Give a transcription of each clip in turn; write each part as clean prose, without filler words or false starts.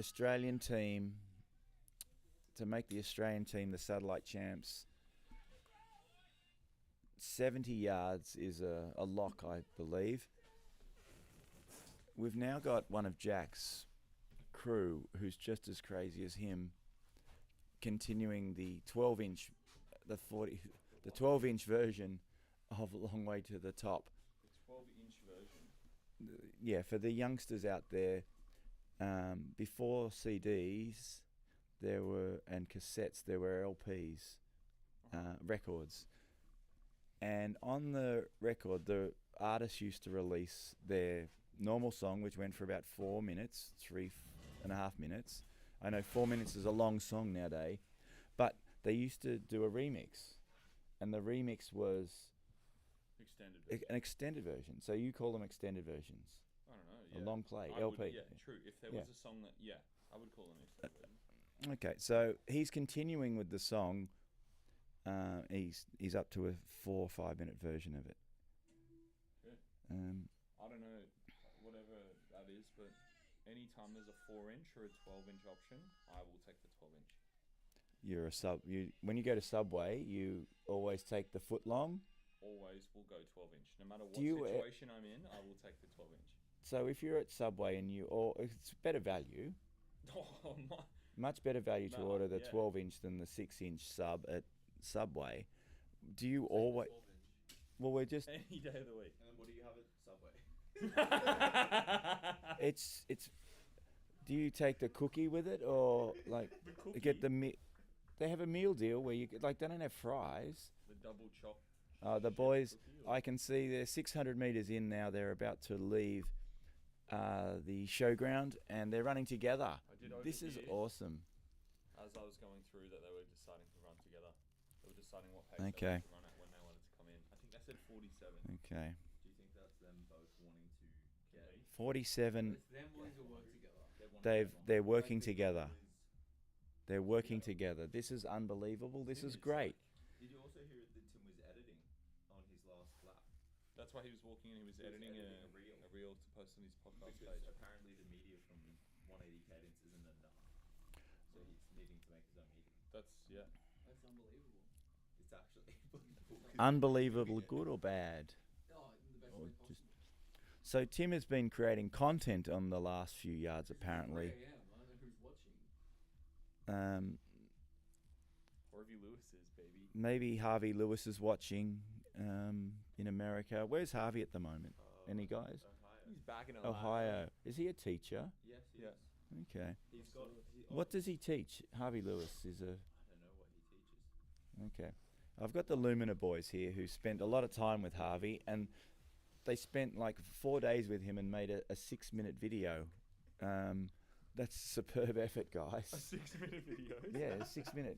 Australian team to make the Australian team the satellite champs. 70 yards is a lock, I believe. We've now got one of Jack's crew who's just as crazy as him, continuing the 12-inch, the 12-inch version of A Long Way to the Top. The 12-inch version. Yeah, for the youngsters out there, before CDs, there were and cassettes, there were LPs, records, and on the record, the artists used to release their normal song, which went for about 4 minutes, 3.5 minutes. I know 4 minutes is a long song nowadays, but they used to do a remix, and the remix was an extended version. So you call them extended versions. I don't know. Yeah. A long play, I LP. Would, yeah, true. If there was a song that, I would call them extended version. Okay, so he's continuing with the song. He's up to a 4 or 5 minute version of it. Yeah. I don't know whatever that is, but anytime there's a 4-inch or a 12-inch option, I will take the 12-inch. You're a when you go to Subway, you always take the foot long. Always will go 12-inch, no matter what Do you, situation I'm in. I will take the 12-inch. So if you're at Subway and it's better value. Oh my! Much better value to order the 12-inch than the 6-inch sub at Subway. Do you always? Well, we're just any day of the week. And then what do you have at Subway? it's. Do you take the cookie with it, or like get the They have a meal deal where you they don't have fries. The double chop. The boys, I can see they're 600 meters in now. They're about to leave the showground, and they're running together. This is awesome. As I was going through that, they were deciding to run together. They were deciding what pace Okay. they wanted to run at when they wanted to come in. I think they said 47. Okay. Do you think that's them both wanting to get 47. It's them wanting to work together. They're working together. They're working together. This is unbelievable. This is great. Did you also hear that Tim was editing on his last lap? That's why he was walking in. He was editing a reel to post on his podcast Because page. apparently the media from 180 Cadence isn't enough. So he's needing to make his own media. That's That's unbelievable. It's actually Unbelievable, good or bad? Oh, in the best Or way just- possible. So Tim has been creating content on the last few yards, apparently. 3 a.m. I don't know who's watching. Harvey Lewis is, baby. Maybe Harvey Lewis is watching in America. Where's Harvey at the moment? Any guys? He's back in Ohio. Ohio. Is he a teacher? Yes, he Yeah. is. Okay. He's got. What does he teach? Harvey Lewis is a... I don't know what he teaches. Okay. I've got the Lumina boys here who spent a lot of time with Harvey, and they spent like 4 days with him and made a 6-minute video. That's superb effort, guys. A 6-minute video. Yeah, a 6 minute.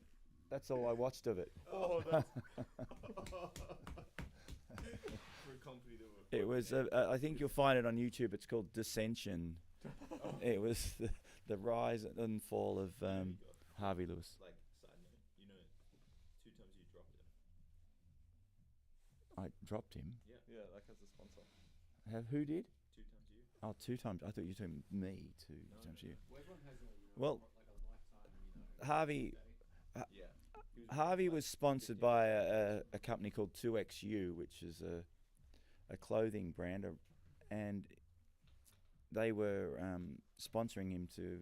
That's all I watched of it. Oh, that's. For a company that were. It was, I think you'll find it on YouTube. It's called Dissension. It was the rise and fall of Harvey Lewis. Like, side note, 2 times you dropped it. I dropped him. Yeah, like as a sponsor. Who did? 2 times you. Oh, 2 times. I thought you were talking me 2 times you. Well, everyone has a, Well, like a lifetime, Harvey Yeah. Harvey was sponsored by a company called 2XU, which is a clothing brand, and they were sponsoring him to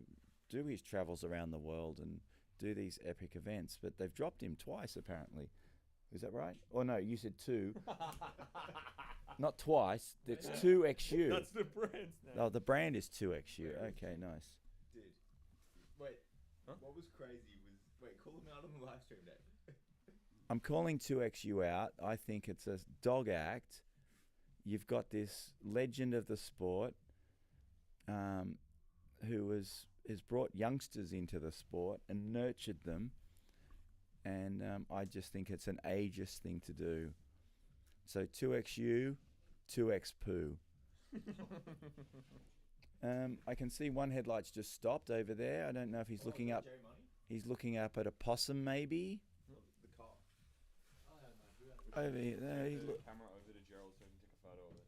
do his travels around the world and do these epic events. But they've dropped him twice, apparently. Is that right? Or no, you said 2. Not twice. It's 2XU. That's the brand's name. Oh, the brand is 2XU. Okay, nice. Dude. Wait. Huh? What was crazy was. Wait, call him out on the live stream, Dave. I'm calling 2XU out. I think it's a dog act. You've got this legend of the sport who has brought youngsters into the sport and nurtured them. And I just think it's an ageist thing to do. So 2XU, 2X poo. I can see one headlight's just stopped over there. I don't know if he's looking up. Jerry Money? He's looking up at a possum, maybe. The car. I don't know who that Over here. There, he The look. camera over to Gerald so he can take a photo of it.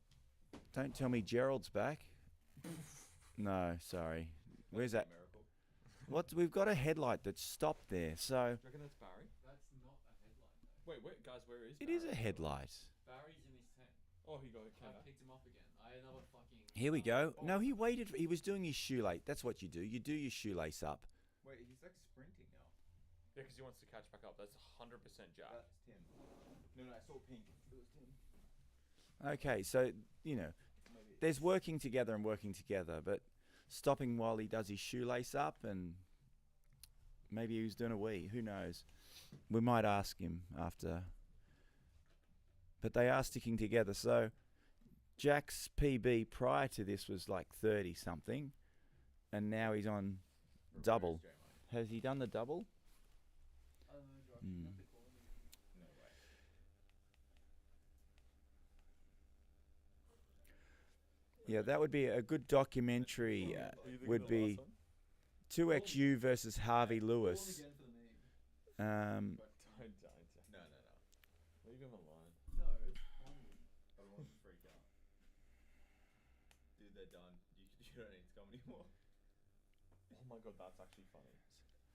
Don't tell me Gerald's back. No, sorry. Where's that? Miracle. What? We've got a headlight that's stopped there, so Do you reckon that's Barry? That's not a headlight though. Wait, guys, where is it Barry? is a headlight. Barry's in his tent. Oh, he got I okay. picked him up again. I had another fucking. Here we go. Oh. No, he waited. He was doing his shoelace. That's what you do. You do your shoelace up. Wait, he's like sprinting now. Yeah, because he wants to catch back up. That's 100% Jack. That's Tim. No, I saw pink. It was Tim. Okay, so you know, Maybe. there's working together and working together, but stopping while he does his shoelace up, and maybe he was doing a wee. Who knows? We might ask him after. But they are sticking together. So Jack's PB prior to this was like 30 something, and now he's on double. Has he done the double? I don't know, Josh. Mm. You have to call him again. No way. Yeah, that would be a good documentary. Are you looking would at the last be one? 2XU versus Harvey Call him Lewis. again for the meme. Don't. No. Leave him alone. No, it's funny. I don't want to freak out. Dude, they're done. You don't need to come anymore. Oh my god, that's actually funny.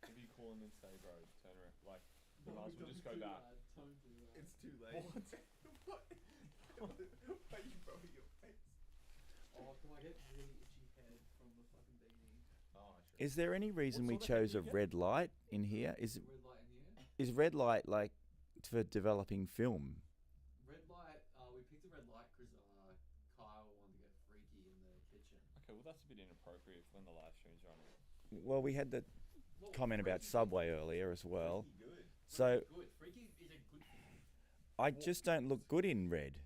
If you call him and say, bro, turn around, like, we might as well just go back. Tone too loud. It's too late. What? Why you rubbing your face? Oh, can I get really itchy head from the fucking beanie? Oh, sure. Is there any reason we sort of head chose do a you get? red light in here? Is Red light in here. is red light like for developing film? Red light. We picked a red light because Kyle wanted to get freaky in the kitchen. Okay, well, that's a bit inappropriate when the live stream's running. Well, we had the Well, comment about freaky's Subway earlier as well. Pretty good. So good. Freaky is a good thing. I just don't look good in red.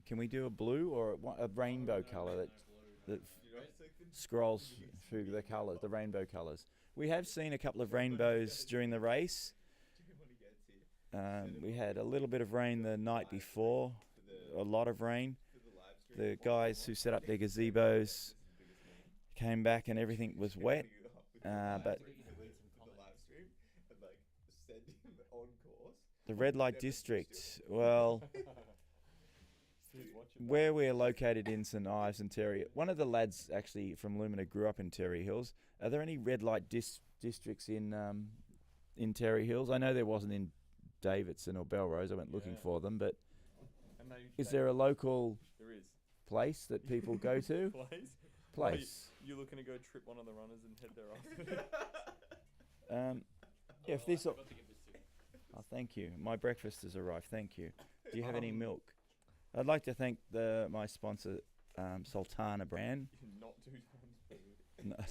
Can we do a blue or a rainbow colour that You know, it's like the scrolls through the colours, the rainbow colours? We have seen a couple of rainbows during the race. when he gets here. We had a little bit of rain the night before, For a lot of rain. the live stream. The guys who set up their gazebos came back and everything was wet. But the live stream and like send him on course. the red light district, well, He's watching where we're located in St Ives and Terry, one of the lads actually from Lumina grew up in Terry Hills. Are there any red light districts in Terry Hills? I know there wasn't in Davidson or Belrose. I went looking Yeah. for them, but And is there a local There is. place that people go to? Place? Place. You're looking to go trip one of the runners and head there after. If this. Oh, thank you. My breakfast has arrived. Thank you. Do you have any milk? I'd like to thank my sponsor, Sultana brand, Not 2 times food.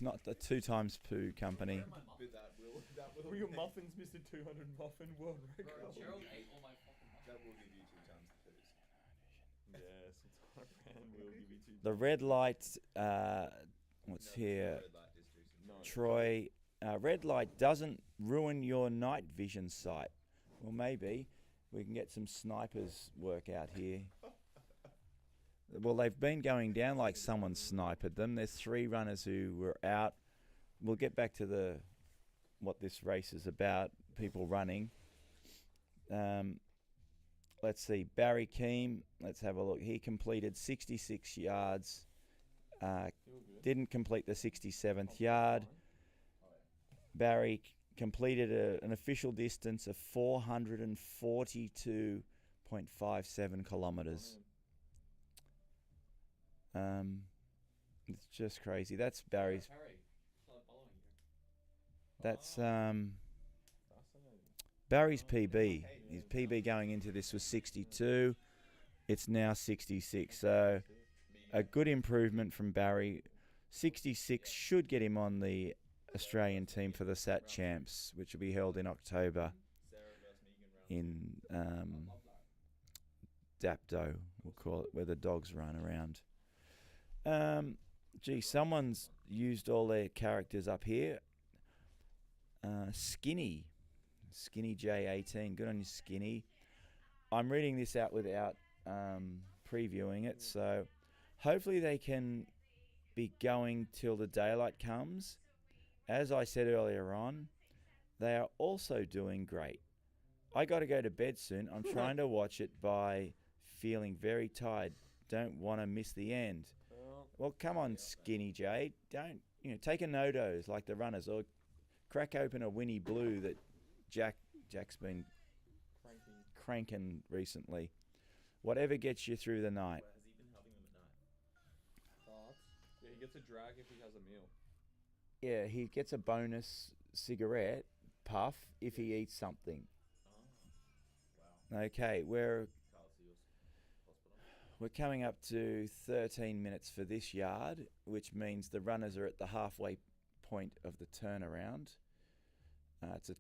not the 2 times poo company. But that will Were your muffins Mr. 200 Muffin World Bro, Record? Gerald ate all my fucking muffins. that will give you 2 times the poos. Yes, Sultana brand will give you 2 The red light, what's No, here? red light districts in No. Troy, red light doesn't ruin your night vision sight. Well, maybe we can get some snipers work out here. Well, they've been going down like someone sniped them. There's 3 runners who were out. We'll get back to what this race is about, people running. Let's see, Barry Keem, let's have a look. He completed 66 yards, Feel good. didn't complete the 67th yard. Barry completed an official distance of 442.57 kilometres. It's just crazy. That's Barry's. Harry, start following you. That's Fascinating. Barry's PB. His PB going into this was 62. It's now 66. So a good improvement from Barry. 66 should get him on the Australian team for the SAT Champs, which will be held in October Sarah versus Megan in round. Dapto, we'll call it, where the dogs run around. Someone's used all their characters up here. Skinny J18. Good on you, Skinny. I'm reading this out without previewing it, so hopefully they can be going till the daylight comes. As I said earlier on, they are also doing great. I got to go to bed soon. I'm trying to watch it by feeling very tired. Don't want to miss the end. Well, Well, come on, Skinny Jade. Don't, take a no-dose like the runners, or crack open a Winnie Blue that Jack's been Cranking. cranking recently. Whatever gets you through the night. Has he been having them at night? But yeah, he gets a drag if he has a meal. Yeah, he gets a bonus cigarette puff if he eats something. Oh. Wow. Okay, we're Carl Seals Hospital. We're coming up to 13 minutes for this yard, which means the runners are at the halfway point of the turnaround. It's a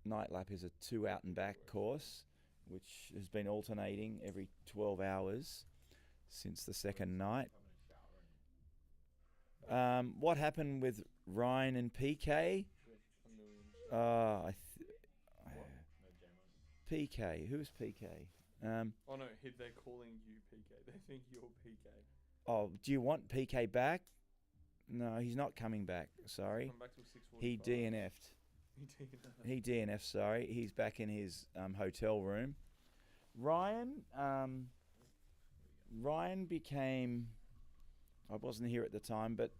night lap is a 2 out and back course, which has been alternating every 12 hours since the second night. What happened with Ryan and PK? With a million. No jam on. PK, who's PK? Oh no, they're calling you PK. They think you're PK. Oh, do you want PK back? No, he's not coming back. Sorry, Come back till 6:45. he DNF'd. He DNF'd. Sorry, he's back in his hotel room. Ryan became. I wasn't here at the time, but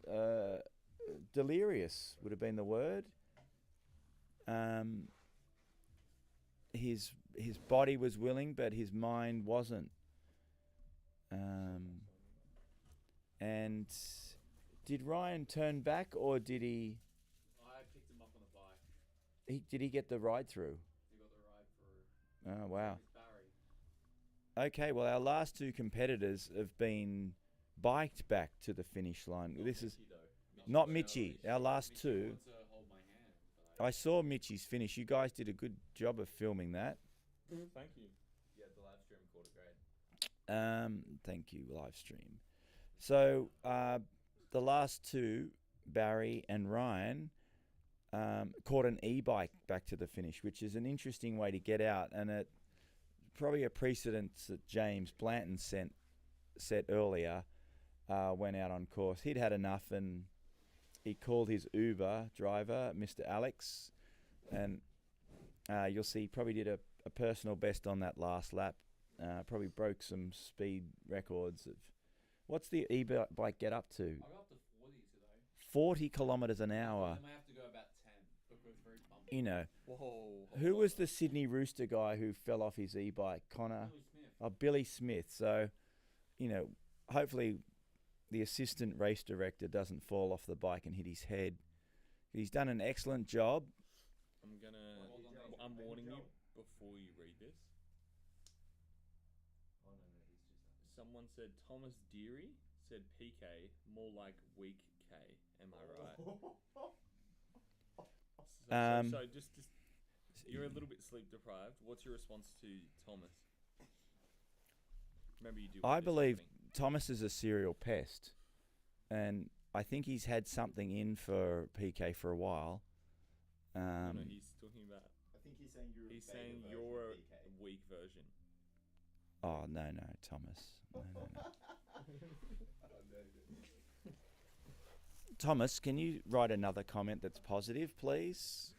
delirious would have been the word. His body was willing, but his mind wasn't. And did Ryan turn back, or did he? I picked him up on the bike. Did he get the ride through? He got the ride through. Oh wow. It's Barry. Okay, well our last two competitors have been biked back to the finish line. This is not Mitchie. Our last Mitchie two. wanted to hold my hand, but I saw Mitchie's finish. You guys did a good job of filming that. Thank you. Yeah, the live stream called it great. Thank you, live stream. So the last two, Barry and Ryan, caught an e-bike back to the finish, which is an interesting way to get out, and it probably a precedent that James Blanton set earlier. Went out on course. He'd had enough, and he called his Uber driver, Mr. Alex, and you'll see he probably did a personal best on that last lap. Probably broke some speed records of. What's the e-bike get up to? I got up to 40 today. 40 kilometres an hour. I might have to go about 10 because it's very bumpy. Whoa. Who was the Sydney Rooster guy who fell off his e-bike? Connor? Billy Smith. Oh, Billy Smith. So, hopefully the assistant race director doesn't fall off the bike and hit his head. He's done an excellent job. I'm warning you before you read this. Oh no, he's just. Someone said Thomas Deary said PK, more like weak K. Am I right? So just you're a little bit sleep deprived. What's your response to Thomas? Remember you do. I have this believe happening. Thomas is a serial pest, and I think he's had something in for PK for a while. No, he's talking about. I think he's saying you're. He's saying you're a weak version. Oh no, Thomas. No. Thomas, can you write another comment that's positive, please?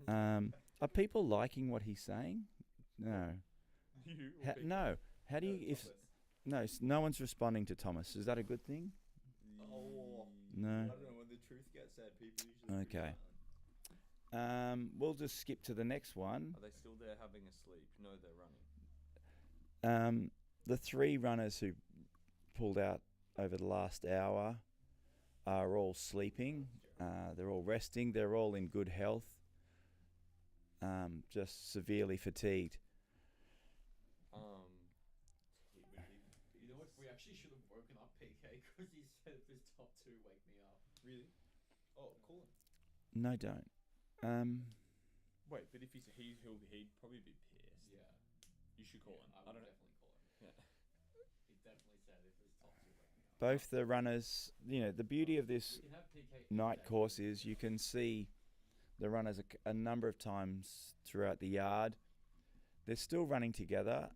Are people liking what he's saying? No. You or PK? No. How do you if no one's responding to Thomas? Is that a good thing? Oh. No. I don't know, when the truth gets said, people usually. Okay. We'll just skip to the next one. Are they still there having a sleep? No, they're running. The three runners who pulled out over the last hour are all sleeping. They're all resting. They're all in good health. Just severely fatigued. You know what? We actually should have woken up PK because he said if his top two wake me up. Really? Oh, call him. No, don't. Wait, but if he'd probably be pissed. Yeah. You should call him. I I would don't know. definitely call him. Yeah. He definitely said if his top two wake me up. Both the runners, the beauty of this We can have PK night course is you can see the runners a number of times throughout the yard. They're still running together.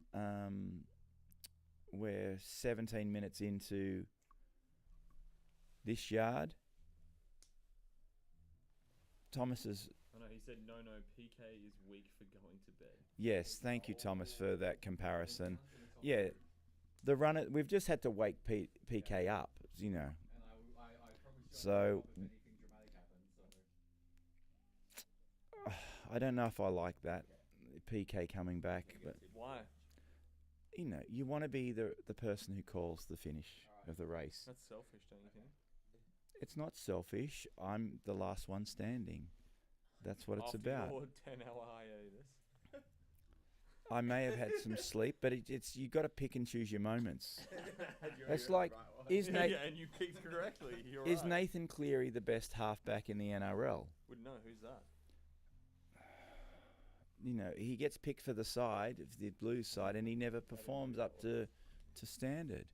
We're 17 minutes into this yard. Thomas is... Oh no, he said no. PK is weak for going to bed. Yes, thank you, Thomas, for that comparison. Yeah, the runner. We've just had to wake PK up, you know. And I promise you, So- I won't if anything dramatic happens. So I don't know if I like that PK coming back, but Why? you know, you want to be the person who calls the finish of the race. That's selfish, don't you think? It's not selfish. I'm the last one standing. That's what it's After about. your 10-hour hiatus. I may have had some sleep, but it's you got to pick and choose your moments. It's like is Yeah, Na- and you picked correctly. You're is right. Nathan Cleary the best halfback in the NRL? Would know who's that? You know, he gets picked for the side, the Blues side, and he never performs up to standard.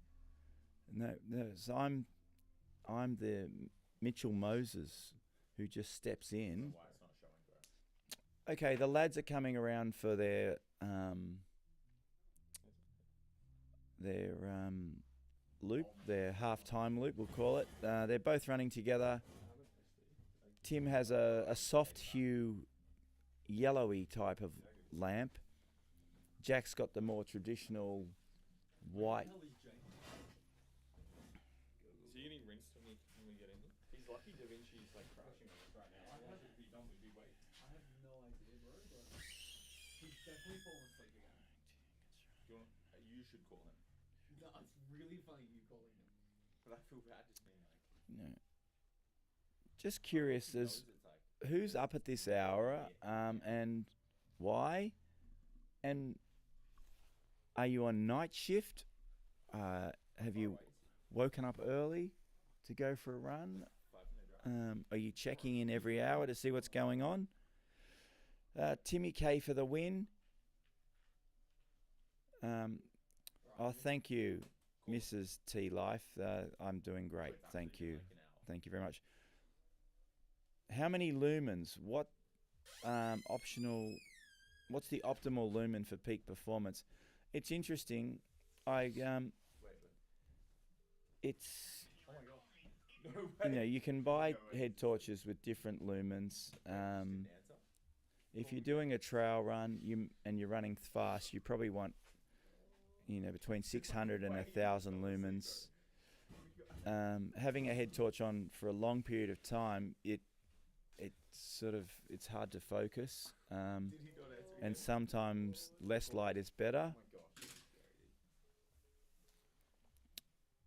No, so I'm the Mitchell Moses who just steps in. Why it's not showing, bro. Okay, the lads are coming around for their loop, their half-time loop, we'll call it. They're both running together. Tim has a soft hue, yellowy type of lamp. Jack's got the more traditional white. Hell is Jane? So you getting rinsed when we get in here? He's lucky Da Vinci's like crashing on us right now. I Otherwise it'd be done with big weight. I have no idea, bro. But he's definitely fallen asleep again. You should call him. No, it's really funny you calling him. But I feel bad just being like. You know, just curious he as knows it's like. who's up at this hour and why, and are you on night shift? Have you woken up early to go for a run? 5-minute drive. Are you checking in every hour to see what's going on? Timmy K for the win. Oh, thank you, Mrs. T Life. I'm doing great. So it's Thank actually you. like an hour. Thank you very much. How many lumens? What optional? What's the optimal lumen for peak performance? It's interesting. Wait. It's Oh my god. No way. you know you can buy No way. head torches with different lumens. Didn't answer. If you're doing a trail run, and you're running fast, you probably want between 600 and 1,000 lumens. Having a head torch on for a long period of time, it's hard to focus. Did he not answer And again? sometimes less light is better. Oh my gosh.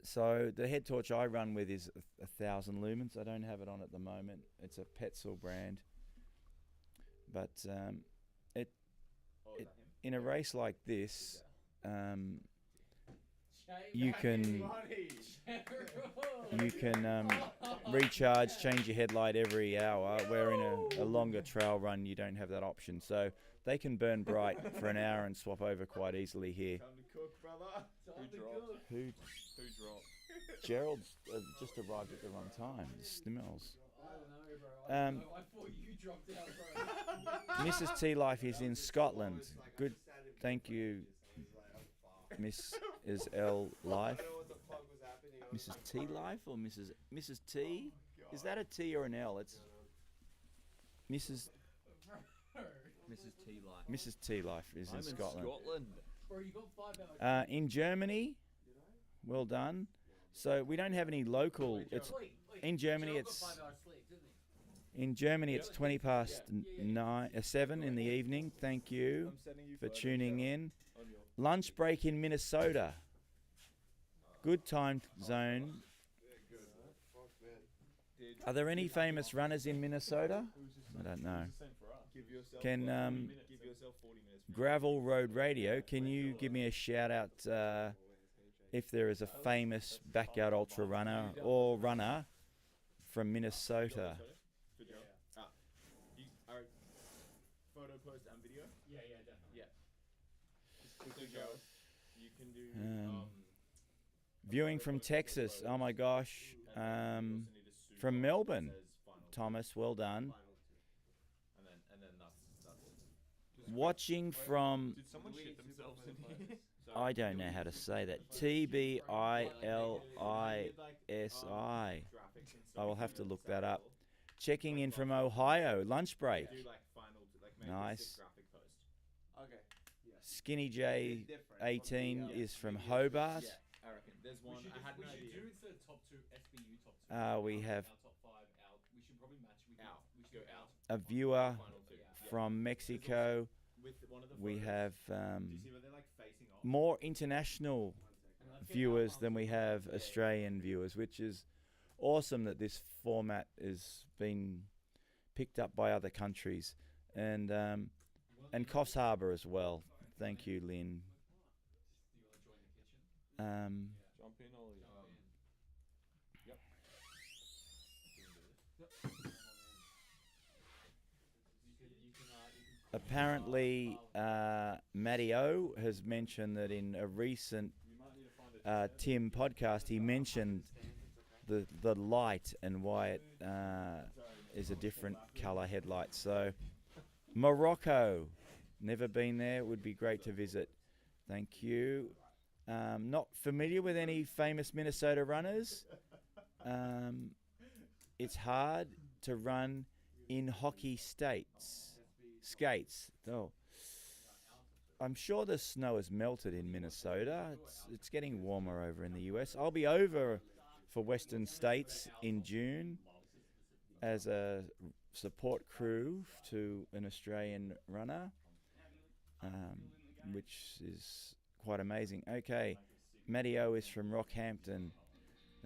So the head torch I run with is 1,000 lumens. I don't have it on at the moment. It's a Petzl brand. But Oh, is that him? in a race like this, Shame you back can in. you can recharge, change your headlight every hour. Where in a longer trail run, you don't have that option. So they can burn bright for an hour and swap over quite easily here. Time to cook, brother. Time to dropped? cook. Who? Who dropped? Gerald's just arrived at the wrong time. Smells. I don't know, bro. I don't know. I thought you dropped out, bro. Mrs. T Life is in Scotland. Good. Thank you, Miss is L Life. Mrs. T Life or Mrs. T? Is that a T or an L? It's Mrs. Mrs. T Life. Mrs. T Life is in Scotland. Bro, you got 5 hours. In Germany, well done. So we don't have any local. It's Wait. in Germany. Gerald It's got 5 hours sleep, didn't he? in Germany. It's 20 past 7 in the evening. Thank you I'm sending you for photos tuning now in. on your- Lunch break in Minnesota. Good time zone. Did- Are there any famous runners in Minnesota? I don't know. It's the same for us. Give yourself Can 40 um, minutes. Give yourself 40 minutes. Gravel Road Radio, can you give me a shout out if there is a famous backyard ultra runner or runner from Minnesota? Video. Alright. Photo, post, and video. Yeah, definitely. Yeah. Just quickly go. You can do. Viewing from Texas. Oh my gosh. From Melbourne. Thomas, well done. And then that's it. Watching from, Did someone shit themselves in here? I don't know how to say that. TBILISI. I will have to look that up. Checking in from Ohio. Lunch break. Do like final, like maybe Nice. 6 graphic post. Okay. Skinny They're J different. 18 Probably, is from maybe Hobart. Yeah, I reckon. There's We one. should, I had we an should idea. do instead of top two SBU top two. We have our top five out. We should probably match. We should go out. a viewer Final two. Yeah. from Mexico. With one of the We photos, have do you see where they're like facing off? more international And let's get viewers our than we answers. have Yeah. Australian viewers, which is awesome that this format has been picked up by other countries. And Coffs Harbour as well. Thank you, Lynn. Do you want to join the kitchen? Jump in, Ollie. Yep. Apparently, Matty O has mentioned that in a recent You might need to find a Tim podcast, he mentioned the light and why it is a different colour headlight. So, Morocco, never been there, would be great to visit. Thank you. Not familiar with any famous Minnesota runners. It's hard to run in hockey skates. Oh. I'm sure the snow has melted in Minnesota. It's getting warmer over in the US. I'll be over for Western States in June as a support crew to an Australian runner, which is quite amazing. Okay, Matty O is from Rockhampton.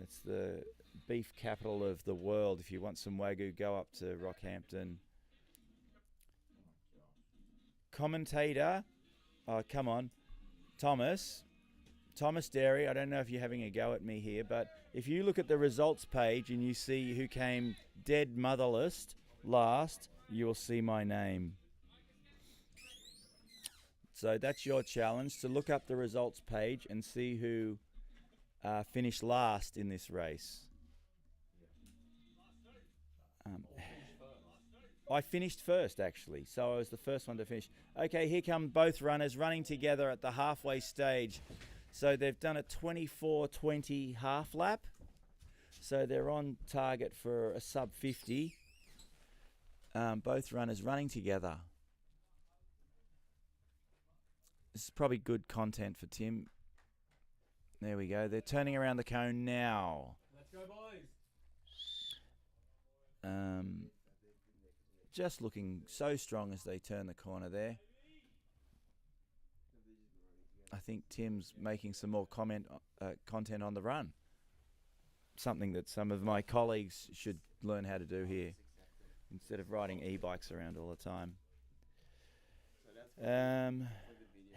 It's the beef capital of the world. If you want some Wagyu, go up to Rockhampton. Commentator, oh, come on, Thomas Derry. I don't know if you're having a go at me here, but if you look at the results page and you see who came dead motherless last, you will see my name. So that's your challenge, to look up the results page and see who finished last in this race. I finished first, actually, so I was the first one to finish. Okay, here come both runners running together at the halfway stage. So they've done a 24:20 half lap. So they're on target for a sub 50. Both runners running together. This is probably good content for Tim. There we go. They're turning around the cone now. Let's go, boys. Just looking so strong as they turn the corner there. I think Tim's making some more content on the run. Something that some of my colleagues should learn how to do here, instead of riding e-bikes around all the time.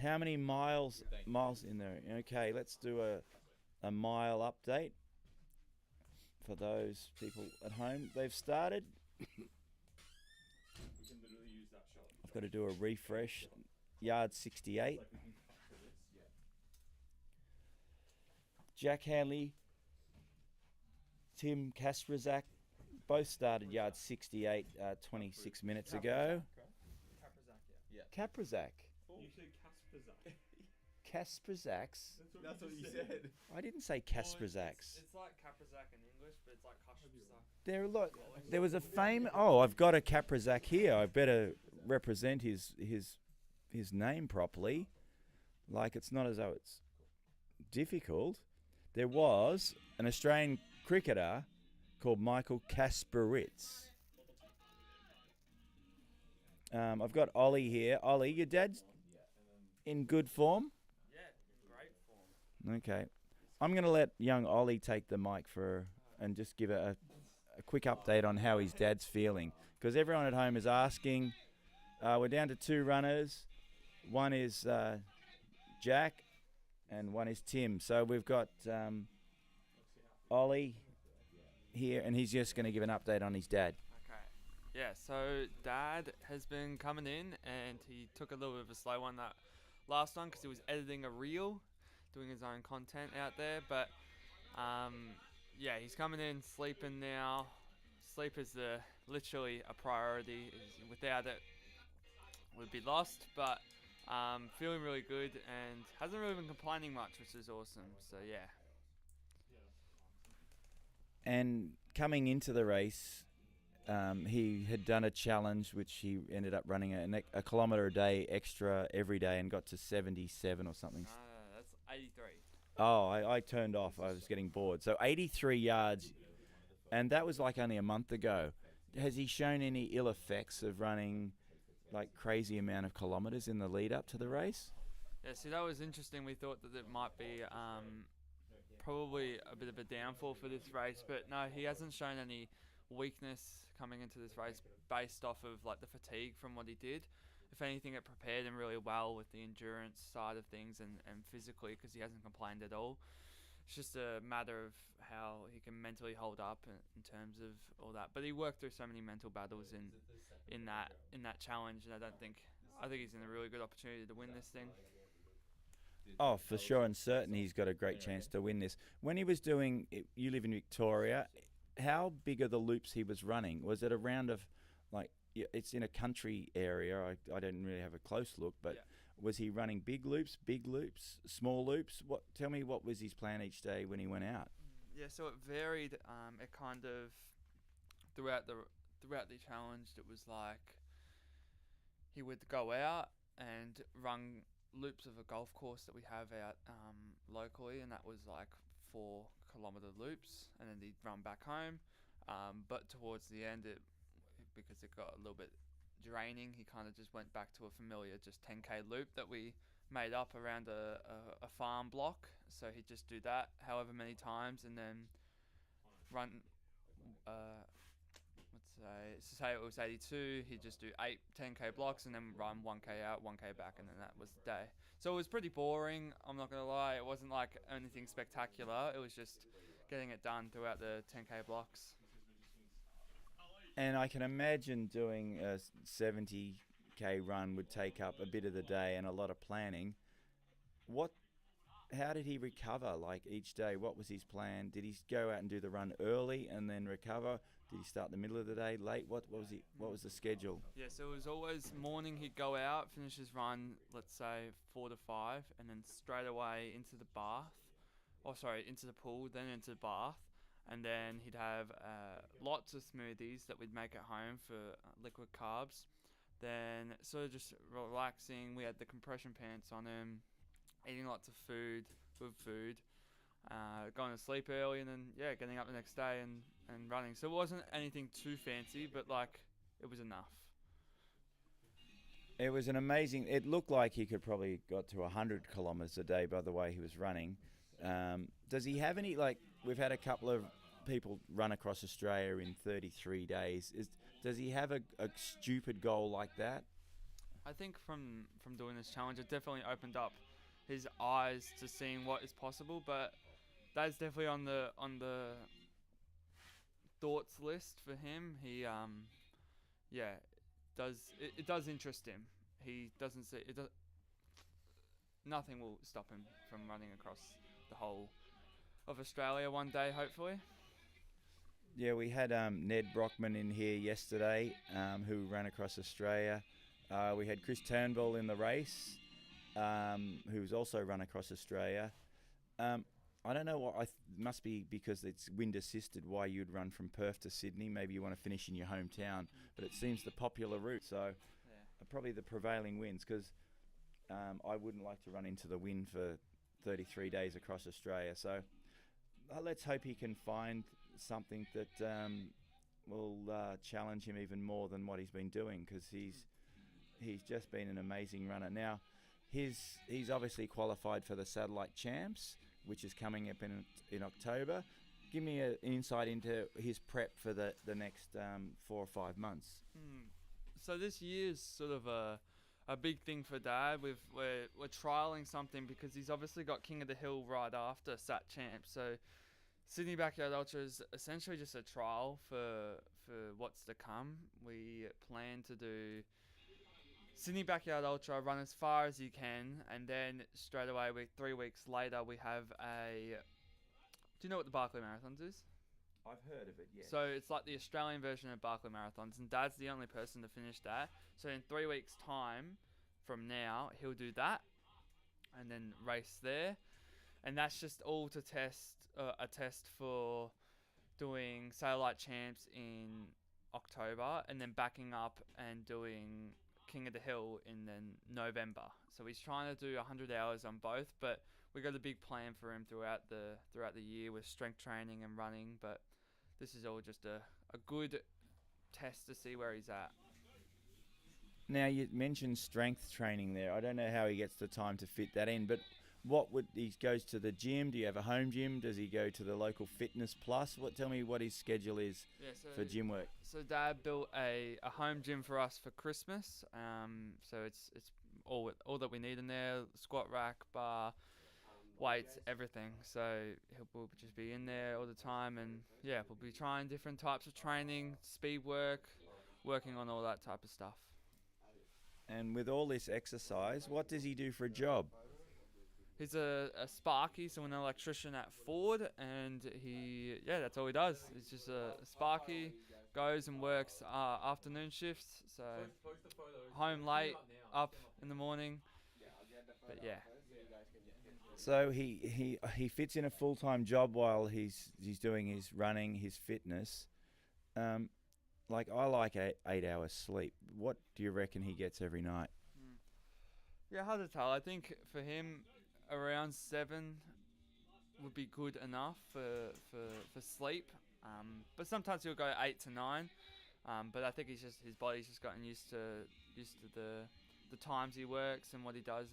How many miles in there? Okay, let's do a mile update for those people at home. They've started. We can literally use that shot. I've got to do a refresh. Yard 68. Like we can capture this. Yeah. Jack Hanley, Tim Kasperzak, both started yard 68 26 minutes ago. Kaprazak. You said Kasperzak. Kasperzaks? That's what you said. I didn't say Kasperzaks. It's like Kaprazak in English, but it's like Kashpazak. There a lot. There was a I've got a Kaprazak here. I better represent his name properly. Like, it's not as though it's difficult. There was an Australian cricketer called Michael Kasperitz. I've got Ollie here. Ollie, your dad's in good form? Yeah, in great form. Okay. I'm going to let young Ollie take the mic and just give a quick update on how his dad's feeling. Because everyone at home is asking. We're down to two runners. One is Jack and one is Tim. So we've got Ollie here, and he's just going to give an update on his dad. Okay. Yeah, so Dad has been coming in, and he took a little bit of a slow one that last one because he was editing a reel, doing his own content out there. But yeah, he's coming in, sleeping now. Sleep is literally a priority. Without it, we'd be lost. But feeling really good and hasn't really been complaining much, which is awesome. So yeah. And coming into the race, He had done a challenge which he ended up running a kilometre a day extra every day and got to 77 or something. That's 83. Oh, I turned off. I was getting bored. So 83 yards, and that was like only a month ago. Has he shown any ill effects of running like crazy amount of kilometres in the lead up to the race? Yeah, see, that was interesting. We thought that it might be probably a bit of a downfall for this race, but no, he hasn't shown any weakness coming into this race based off of like the fatigue from what he did. If anything, it prepared him really well with the endurance side of things and physically, because he hasn't complained at all. It's just a matter of how he can mentally hold up in terms of all that. But he worked through so many mental battles in that challenge, and I think he's in a really good opportunity to win this thing. Oh, for sure and certain he's got a great chance to win this. When he was doing, you live in Victoria, how big are the loops he was running? Was it a round of, like, it's in a country area, I don't really have a close look, but was he running big loops, small loops? Tell me what was his plan each day when he went out? Yeah, so it varied. It kind of, throughout the challenge, it was like he would go out and run loops of a golf course that we have out locally, and that was like 4-kilometre loops, and then he'd run back home. But towards the end, because it got a little bit draining, he kind of just went back to a familiar just 10k loop that we made up around a farm block. So he'd just do that however many times, and then run say it was 82, he'd just do 8 10k blocks and then run 1k out, 1k back, and then that was the day. So it was pretty boring, I'm not gonna lie. It wasn't like anything spectacular, it was just getting it done throughout the 10k blocks. And I can imagine doing a 70k run would take up a bit of the day and a lot of planning. How did he recover, like, each day? What was his plan? Did he go out and do the run early and then recover? Did he start in the middle of the day, late? What was the schedule? Yeah, so it was always morning. He'd go out, finish his run, let's say 4 to 5, and then straight away into the into the pool, then into the bath, and then he'd have lots of smoothies that we'd make at home for liquid carbs. Then sort of just relaxing. We had the compression pants on him, eating lots of food, good food, going to sleep early, and then getting up the next day and running. So it wasn't anything too fancy, but like it was enough. It was an amazing. It looked like he could probably got to 100 kilometres a day by the way he was running. Does he have any, like, we've had a couple of people run across Australia in 33 days. Does he have a stupid goal like that? I think from doing this challenge, it definitely opened up his eyes to seeing what is possible, but that's definitely on the thoughts list for him. He it does interest him. He doesn't see it. Nothing will stop him from running across the whole of Australia one day, hopefully. Yeah, we had Ned Brockman in here yesterday, who ran across Australia. We had Chris Turnbull in the race, who's also run across Australia. I don't know what. Must be because it's wind assisted why you'd run from Perth to Sydney. Maybe you want to finish in your hometown, but it seems the popular route. So probably the prevailing winds, because I wouldn't like to run into the wind for 33 days across Australia. So let's hope he can find something that will challenge him even more than what he's been doing, because he's just been an amazing runner. Now, he's obviously qualified for the Satellite Champs, which is coming up in October. Give me an insight into his prep for the next 4 or 5 months. So this year's sort of a big thing for Dad. We're trialling something because he's obviously got King of the Hill right after Sat Champs. So Sydney Backyard Ultra is essentially just a trial for what's to come. We plan to do Sydney Backyard Ultra, run as far as you can, and then straight away, 3 weeks later, we have a... Do you know what the Barkley Marathons is? I've heard of it, yes. So it's like the Australian version of Barkley Marathons, and Dad's the only person to finish that. So in 3 weeks' time from now, he'll do that, and then race there. And that's just all to test, a test for doing Satellite Champs in October, and then backing up and doing King of the Hill in then November. So he's trying to do 100 hours on both, but we got a big plan for him throughout the year with strength training and running. But this is all just a good test to see where he's at. Now, you mentioned strength training there. I don't know how he gets the time to fit that in, but he goes to the gym? Do you have a home gym? Does he go to the local Fitness Plus? Tell me what his schedule is for gym work. So Dad built a home gym for us for Christmas. So it's all that we need in there: squat rack, bar, weights, everything. So we'll just be in there all the time, and yeah, we'll be trying different types of training, speed work, working on all that type of stuff. And with all this exercise, what does he do for a job? He's a sparky, so an electrician at Ford, and that's all he does. He's just a sparky, goes and works afternoon shifts, so home late, up in the morning, but yeah. So he fits in a full-time job while he's doing his running, his fitness. I like 8 hours sleep. What do you reckon he gets every night? Yeah, hard to tell. I think for him, around 7 would be good enough for sleep. But sometimes he'll go 8 to 9. But I think his body's just gotten used to the times he works and what he does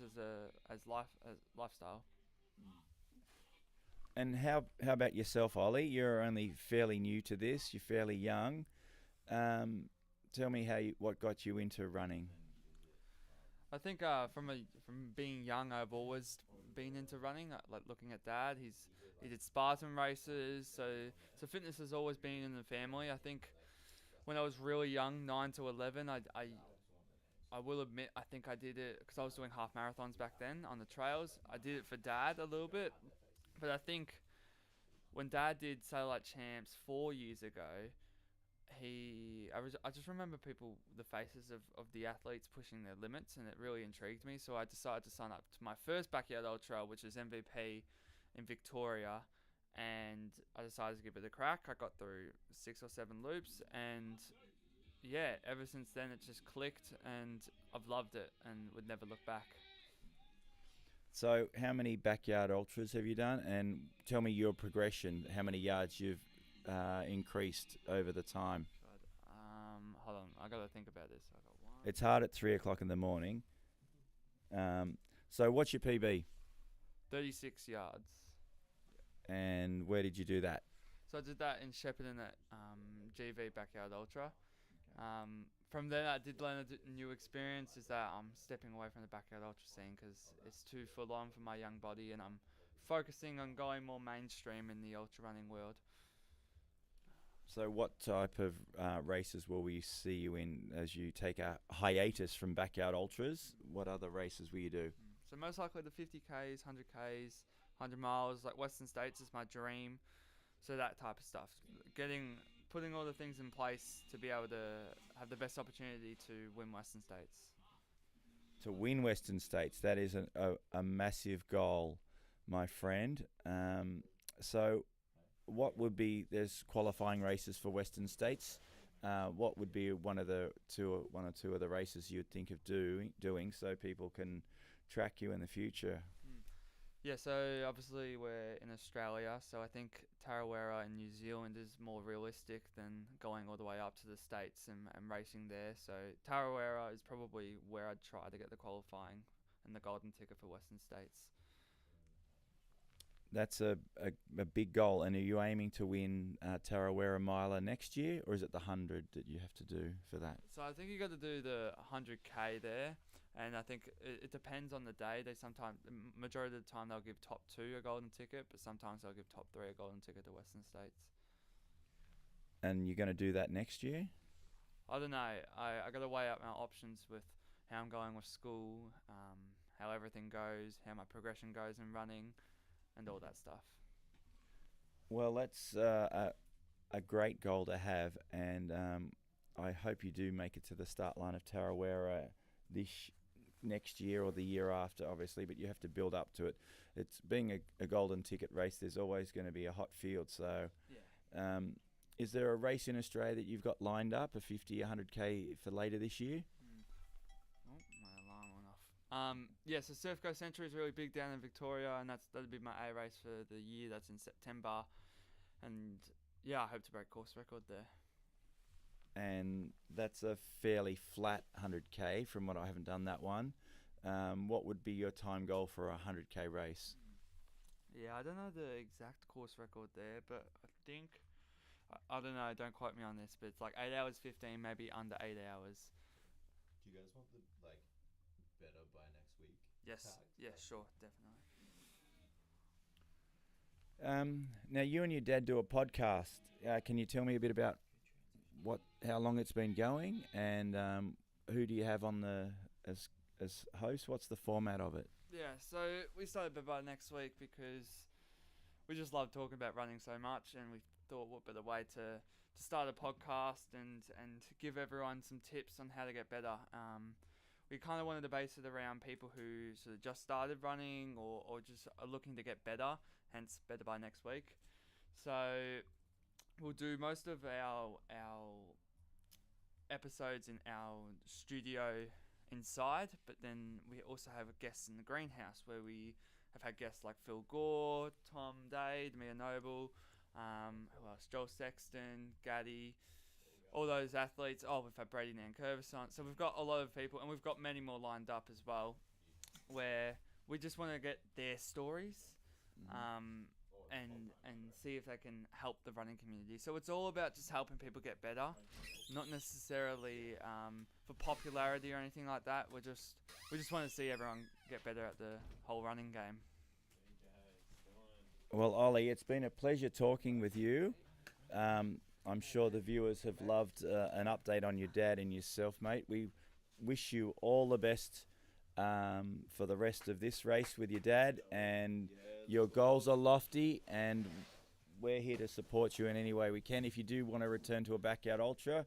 as lifestyle. And how about yourself, Ollie? You're only fairly new to this. You're fairly young. Tell me what got you into running. I think from being young, I've always been into running. Like looking at Dad, he did Spartan races, so fitness has always been in the family. I think when I was really young, 9 to 11, I will admit I think I did it because I was doing half marathons back then on the trails. I did it for Dad a little bit, but I think when Dad did Satellite Champs 4 years ago, I just remember the faces of the athletes pushing their limits, and it really intrigued me. So I decided to sign up to my first backyard ultra, which is MVP in Victoria, and I decided to give it a crack. I got through 6 or 7 loops, and yeah, ever since then it just clicked, and I've loved it and would never look back. So how many backyard ultras have you done? And tell me your progression, how many yards you've increased over the time. Hold on, I gotta think about this. I got one. It's hard at 3 o'clock in the morning. So what's your PB? 36 yards. And where did you do that? So I did that in Shepparton at GV Backyard Ultra. From then I did learn a new experience, is that I'm stepping away from the backyard ultra scene because it's too full on for my young body, and I'm focusing on going more mainstream in the ultra running world. So what type of races will we see you in as you take a hiatus from backyard ultras? What other races will you do? So most likely the 50Ks, 100Ks, 100 miles, like Western States is my dream. So that type of stuff. Putting all the things in place to be able to have the best opportunity to win Western States. To win Western States, that is a massive goal, my friend. So what would be, there's qualifying races for Western States. What would be one or two of the races you'd think of doing so people can track you in the future? Yeah, so obviously we're in Australia, so I think Tarawera in New Zealand is more realistic than going all the way up to the States and racing there. So Tarawera is probably where I'd try to get the qualifying and the golden ticket for Western States. That's a big goal. And are you aiming to win Tarawera Miler next year, or is it the 100 that you have to do for that? So I think you got to do the 100K there, and I think it depends on the day. They sometimes, majority of the time, they'll give top 2 a golden ticket, but sometimes they'll give top 3 a golden ticket to Western States. And you're going to do that next year? I don't know. I got to weigh up my options with how I'm going with school, how everything goes, how my progression goes in running, and all that stuff. Well, that's a great goal to have, and I hope you do make it to the start line of Tarawera next year or the year after, obviously, but you have to build up to it. It's being a golden ticket race, there's always going to be a hot field, so is there a race in Australia that you've got lined up, a 50, 100k for later this year? Oh, my alarm went off. Yeah, so Surf Coast Century is really big down in Victoria, and that'll be my A race for the year. That's in September, and yeah, I hope to break course record there. And that's a fairly flat 100k from what I haven't done that one. What would be your time goal for a 100k race? Yeah, I don't know the exact course record there, but I think I don't know. Don't quote me on this, but it's like 8 hours 15, maybe under 8 hours. Do you guys want the better by next week? Yes, Tag? yeah, sure, definitely. Now you and your dad do a podcast. Can you tell me a bit about how long it's been going, and who do you have on as host? What's the format of it? Yeah, so we started Better next week because we just love talking about running so much, and we thought what better way to start a podcast and give everyone some tips on how to get better. We kind of wanted to base it around people who sort of just started running or just are looking to get better, hence Better by Next Week. So we'll do most of our episodes in our studio inside, but then we also have guests in the greenhouse where we have had guests like Phil Gore, Tom Dade, Mia Noble, who else? Joel Sexton, Gaddy, all those athletes. Oh, we've had Brady Nankervis. So we've got a lot of people, and we've got many more lined up as well, where we just want to get their stories, and see if they can help the running community. So it's all about just helping people get better, not necessarily for popularity or anything like that. We just want to see everyone get better at the whole running game. Well, Ollie, it's been a pleasure talking with you. I'm sure the viewers have loved an update on your dad and yourself, mate. We wish you all the best for the rest of this race with your dad, and your goals are lofty, and we're here to support you in any way we can. If you do want to return to a backyard ultra,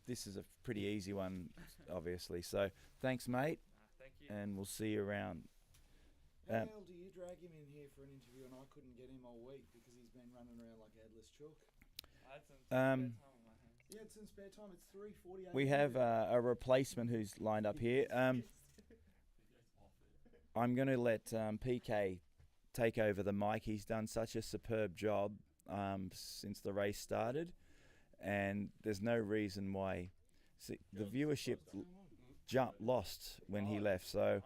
this is a pretty easy one, obviously. So thanks, mate, Thank you. and we'll see you around. How the hell do you drag him in here for an interview and I couldn't get him all week because he's been running around like a headless chook? I had some spare time on my hands. Yeah, it's in spare time. It's 3:48. We have a replacement who's lined up here. I'm going to let PK take over the mic. He's done such a superb job since the race started, and there's no reason why the viewership lost when he left. So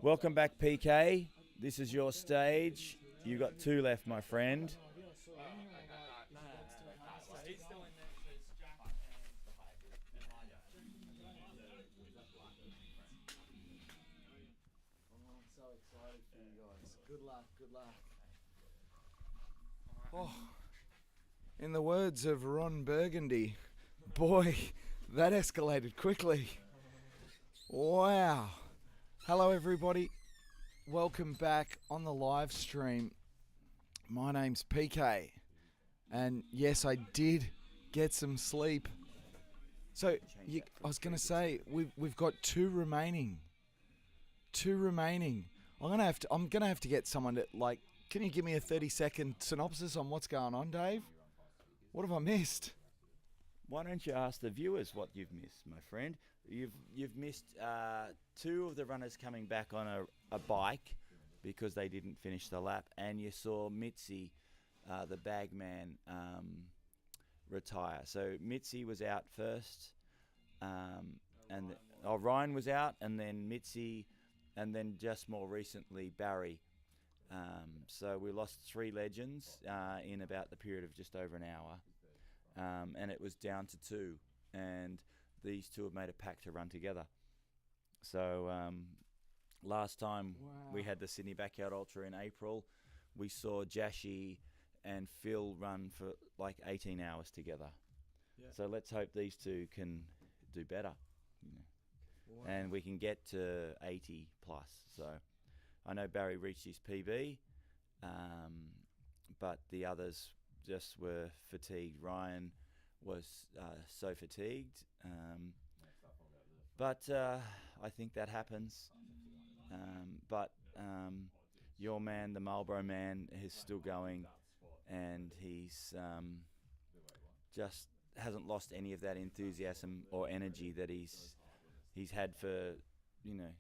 welcome back, PK. This is your stage. You got 2 left, my friend. He's still in there, so it's Jack Oh, I'm so excited for you guys. Good luck. Good luck. Oh, in the words of Ron Burgundy, boy, that escalated quickly. Wow. Hello, everybody. Welcome back on the live stream. My name's PK, and yes, I did get some sleep. So I was going to say we've got 2 remaining. 2 remaining. I'm gonna have to get someone to, like, can you give me a 30-second synopsis on what's going on, Dave? What have I missed? Why don't you ask the viewers what you've missed, my friend? You've missed 2 of the runners coming back on a bike because they didn't finish the lap, and you saw Mitzi, the bagman, retire. So Mitzi was out first, and Ryan was out, and then Mitzi, and then just more recently Barry. So we lost 3 legends in about the period of just over an hour, and it was down to 2, and these 2 have made a pact to run together. So last time we had the Sydney Backyard Ultra in April, we saw Jashi and Phil run for like 18 hours together. Yeah. So let's hope these 2 can do better, and we can get to 80 plus. So I know Barry reached his PB, but the others just were fatigued. Ryan was so fatigued, but I think that happens. But your man, the Marlboro man, is still going, and he's just hasn't lost any of that enthusiasm or energy that he's had for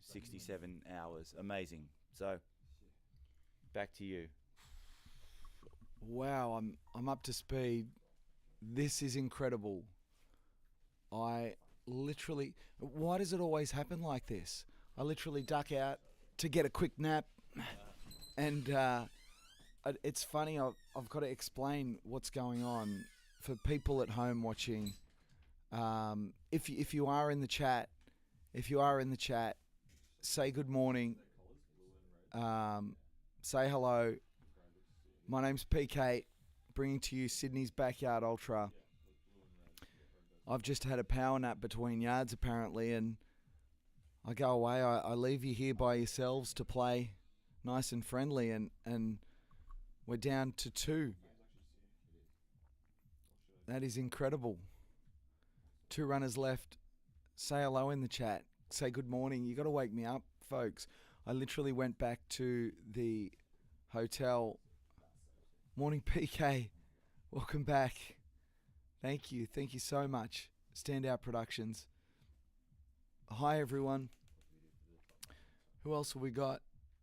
67 hours. Amazing. So back to you. Wow, I'm up to speed. This is incredible. I literally, why does it always happen like this? I literally duck out to get a quick nap, and it's funny. I've got to explain what's going on for people at home watching. If you are in the chat, say good morning. Say hello. My name's PK, bringing to you Sydney's Backyard Ultra. I've just had a power nap between yards apparently, and I go away. I leave you here by yourselves to play nice and friendly, and we're down to 2. That is incredible. 2 runners left. Say hello in the chat. Say good morning. You got to wake me up, folks. I literally went back to the hotel. Morning, PK. Welcome back. Thank you. Thank you so much. Standout Productions. Hi, everyone. Who else have we got?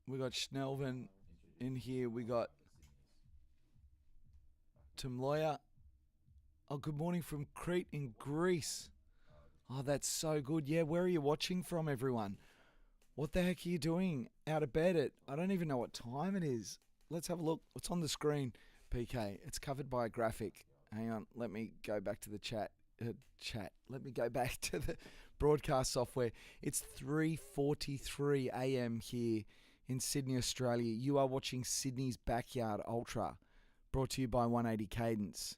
We got Schnelven in here. We got Tim Lawyer. Oh, good morning from Crete in Greece. Oh, that's so good. Yeah, where are you watching from, everyone? What the heck are you doing out of bed I don't even know what time it is. Let's have a look. What's on the screen, PK? It's covered by a graphic. Hang on. Let me go back to the chat. Let me go back to the broadcast software. It's 3:43 a.m. here in Sydney, Australia. You are watching Sydney's Backyard Ultra, brought to you by 180 Cadence.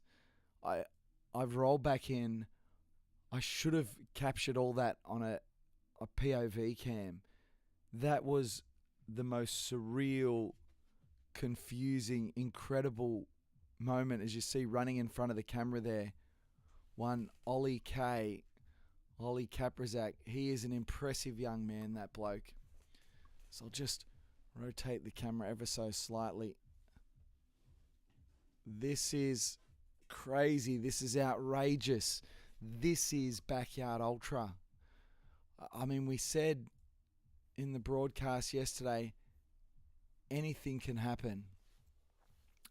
I've rolled back in. I should have captured all that on a POV cam. That was the most surreal, confusing, incredible moment, as you see running in front of the camera there. One Ollie Kaprizak. He is an impressive young man, that bloke. So I'll just rotate the camera ever so slightly. This is crazy. This is outrageous. This is Backyard Ultra. I mean, we said in the broadcast yesterday, anything can happen.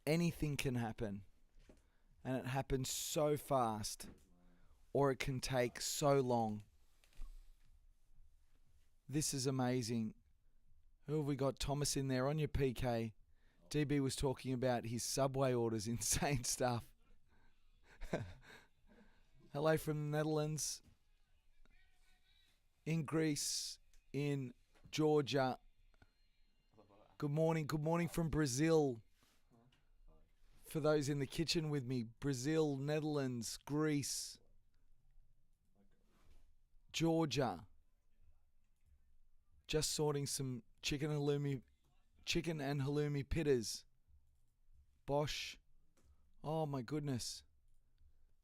Anything can happen. And it happens so fast, or it can take so long. This is amazing. Who have we got? Thomas in there on your PK. DB was talking about his Subway orders. Insane stuff. Hello from the Netherlands. In Greece. In Georgia. Good morning. Good morning from Brazil. For those in the kitchen with me, Brazil, Netherlands, Greece, Georgia. Just sorting some chicken and halloumi pittas. Bosch. Oh my goodness.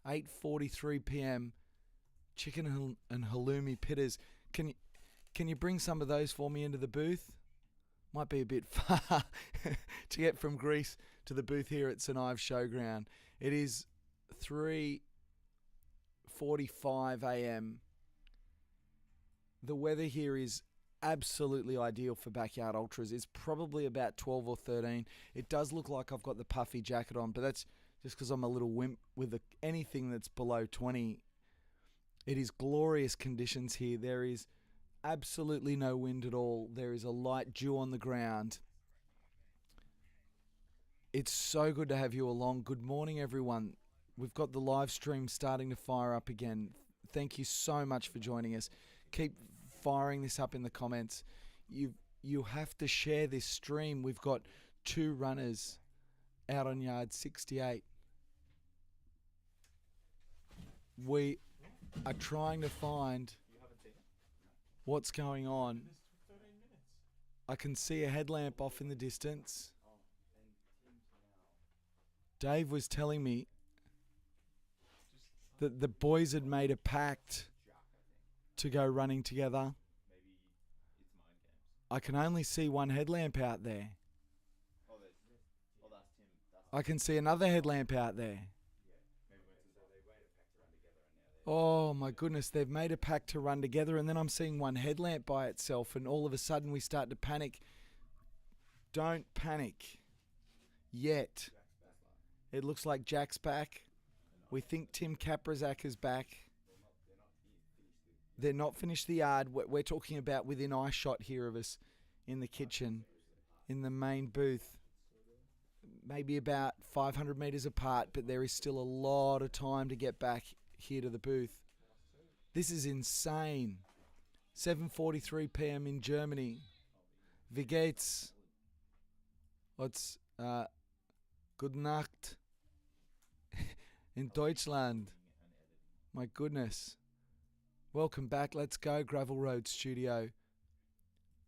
8:43 p.m. Chicken and halloumi pittas. Can you bring some of those for me into the booth? Might be a bit far to get from Greece to the booth here at St Ives Showground. It is 3:45 a.m. The weather here is absolutely ideal for Backyard Ultras. It's probably about 12 or 13. It does look like I've got the puffy jacket on, but that's just because I'm a little wimp with anything that's below 20. It is glorious conditions here. There is absolutely no wind at all. There is a light dew on the ground. It's so good to have you along. Good morning, everyone. We've got the live stream starting to fire up again. Thank you so much for joining us. Keep firing this up in the comments. You have to share this stream. We've got 2 runners out on yard 68. We are trying to find what's going on. I can see a headlamp off in the distance. Dave was telling me that the boys had made a pact to go running together. I can only see one headlamp out there. I can see another headlamp out there. Oh my goodness, they've made a pack to run together, and then I'm seeing one headlamp by itself, and all of a sudden we start to panic. Don't panic yet. It looks like Jack's back. We think Tim Kaprizak is back. They're not finished the yard. We're talking about within eye shot here of us in the kitchen, in the main booth. Maybe about 500 metres apart, but there is still a lot of time to get back here to the booth. This is insane. 7:43 p.m. in Germany. Wie geht's? What's Gute Nacht in Deutschland. My goodness. Welcome back. Let's go, Gravel Road Studio.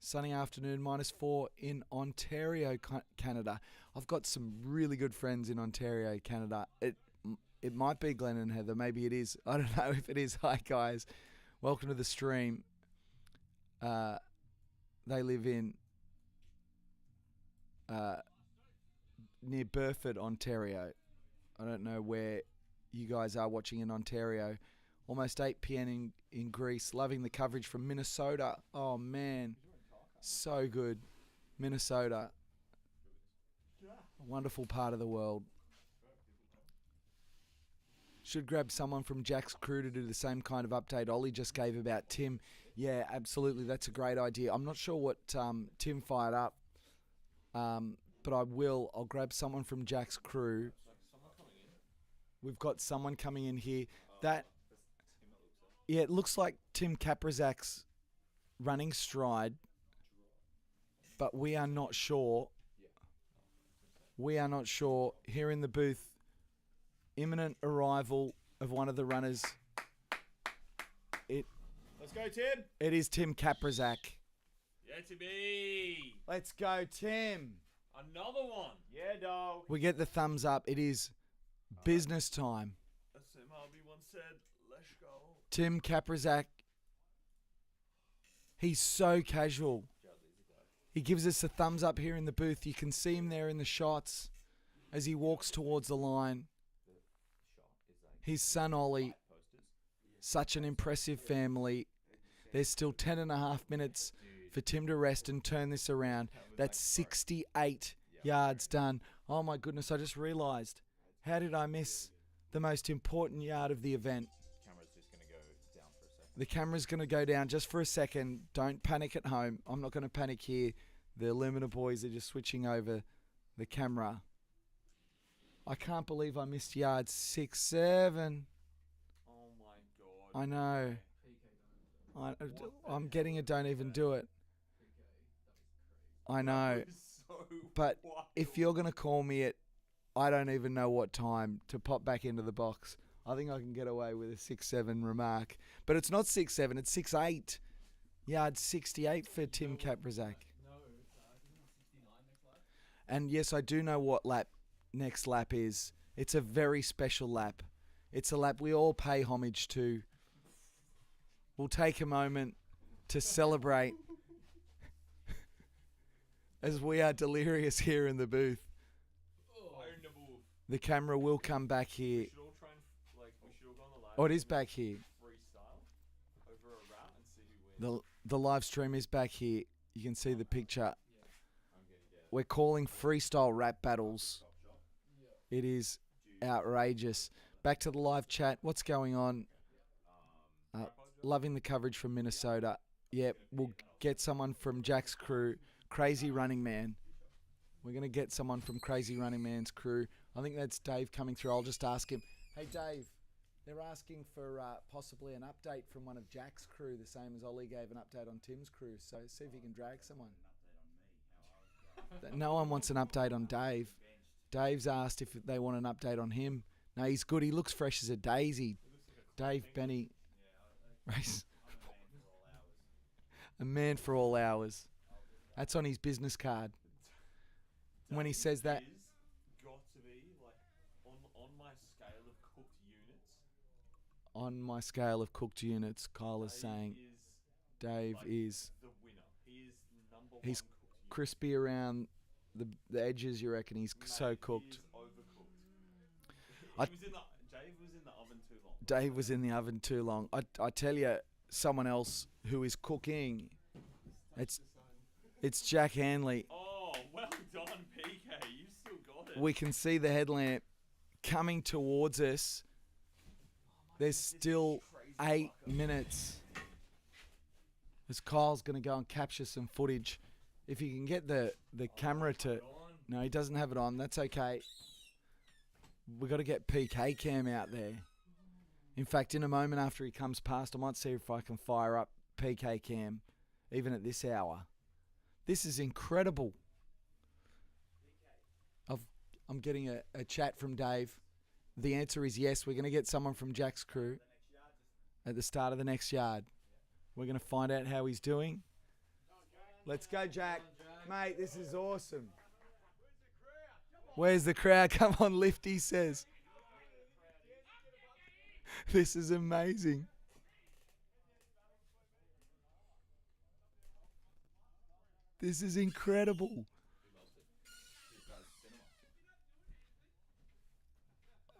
Sunny afternoon, -4 in Ontario, Canada. I've got some really good friends in Ontario, Canada. It might be Glenn and Heather. Maybe it is. I don't know if it is. Hi, guys. Welcome to the stream. They live in near Burford, Ontario. I don't know where you guys are watching in Ontario. Almost 8 p.m. in Greece. Loving the coverage from Minnesota. Oh, man. So good. Minnesota. A wonderful part of the world. Should grab someone from Jack's crew to do the same kind of update Ollie just gave about Tim. Yeah, absolutely. That's a great idea. I'm not sure what Tim fired up, but I will. I'll grab someone from Jack's crew. We've got someone coming in here. Yeah, it looks like Tim Kaprizak's running stride, but we are not sure. We are not sure. Here in the booth, imminent arrival of one of the runners. Let's go, Tim. It is Tim Kaprizak. Yeah, Timmy. Let's go, Tim. Another one. Yeah, dog. We get the thumbs up. It is business time. As Sam Harvey once said, let's go. Tim Kaprizak. He's so casual. He gives us a thumbs up here in the booth. You can see him there in the shots as he walks towards the line. His son Ollie, such an impressive family. There's still 10.5 minutes for Tim to rest and turn this around. That's 68 yards done. Oh my goodness, I just realised. How did I miss the most important yard of the event? The camera's going to go down just for a second. Don't panic at home. I'm not going to panic here. The Illumina boys are just switching over the camera. I can't believe I missed yards 6, 7. Oh my god. I know. I'm getting a don't even do it. I know. But if you're going to call me at, I don't even know what time to pop back into the box, I think I can get away with a 6-7 remark. But it's not 6-7, it's 6-8. Yard 68 for Tim Kaprizak. And yes, I do know what next lap is. It's a very special lap. It's a lap we all pay homage to. We'll take a moment to celebrate as we are delirious here in the booth. The camera will come back here. Oh, it is back here. The live stream is back here. You can see the picture. We're calling freestyle rap battles. It is outrageous. Back to the live chat. What's going on? Loving the coverage from Minnesota. Yeah, we'll get someone from Jack's crew. Crazy Running Man. We're going to get someone from Crazy Running Man's crew. I think that's Dave coming through. I'll just ask him. Hey, Dave. They're asking for possibly an update from one of Jack's crew, the same as Ollie gave an update on Tim's crew. So see if you can drag someone. No one wants an update on Dave. Dave's asked if they want an update on him. No, he's good. He looks fresh as a daisy. Dave Benny. Race. A man for all hours. That's on his business card. When he says that. Got to be like on my scale of cooked units. On my scale of cooked units, Kyle is saying Dave is the winner. He is number one. He's crispy around the edges. You reckon he's so cooked? He is overcooked. I- Dave was in the oven too long. Dave was in the oven too long. I tell you, someone else who is cooking. It's Jack Hanley. Oh, well done, PK. You still got it. We can see the headlamp coming towards us. There's still 8 minutes. As Kyle's going to go and capture some footage. If you can get the camera to... No, he doesn't have it on. That's okay. We've got to get PK cam out there. In fact, in a moment after he comes past, I might see if I can fire up PK cam, even at this hour. This is incredible. I'm getting a chat from Dave. The answer is yes. We're going to get someone from Jack's crew at the start of the next yard. We're going to find out how he's doing. Let's go, Jack. Mate, this is awesome. Where's the crowd? Come on, lift, he says. This is amazing. This is incredible.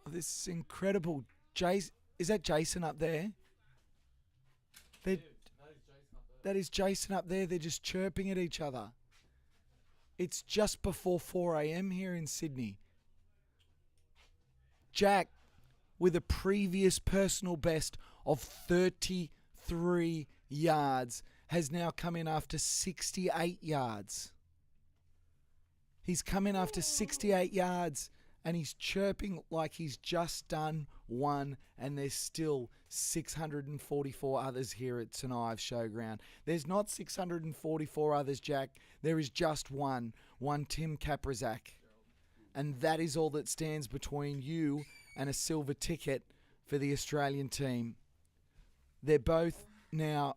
Oh, this is incredible. Is that Jason up there? That is Jason up there. They're just chirping at each other. It's just before 4 a.m. here in Sydney. Jack, with a previous personal best of 33 yards, has now come in after 68 yards. He's come in after 68 yards and he's chirping like he's just done one, and there's still 644 others here at St Ives Showground. There's not 644 others, Jack. There is just one Tim Kaprizak. And that is all that stands between you and a silver ticket for the Australian team. They're both now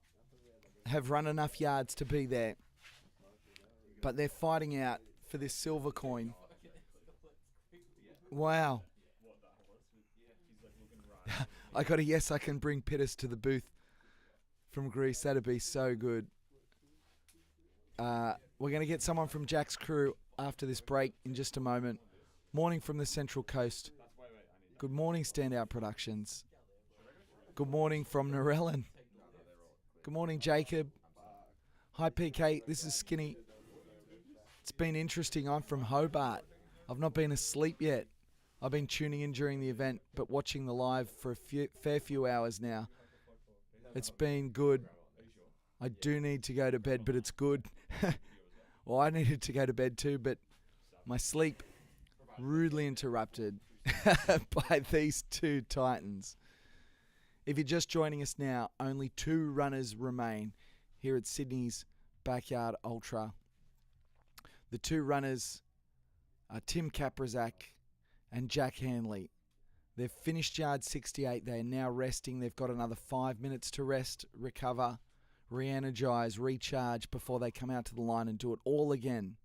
have run enough yards to be there, but they're fighting out for this silver coin. Wow. I got a yes, I can bring Pittis to the booth from Greece. That'd be so good. We're going to get someone from Jack's crew after this break in just a moment. Morning from the Central Coast. Good morning, Standout Productions. Good morning from Narellan. Good morning, Jacob. Hi, PK. This is Skinny. It's been interesting. I'm from Hobart. I've not been asleep yet. I've been tuning in during the event, but watching the live for a fair few hours now. It's been good. I do need to go to bed, but it's good. Well, I needed to go to bed too, but my sleep rudely interrupted by these two titans. If you're just joining us now, only 2 runners remain here at Sydney's Backyard Ultra. The 2 runners are Tim Kaprizak and Jack Hanley. They've finished yard 68. They are now resting. They've got another 5 minutes to rest, recover, re-energize, recharge before they come out to the line and do it all again.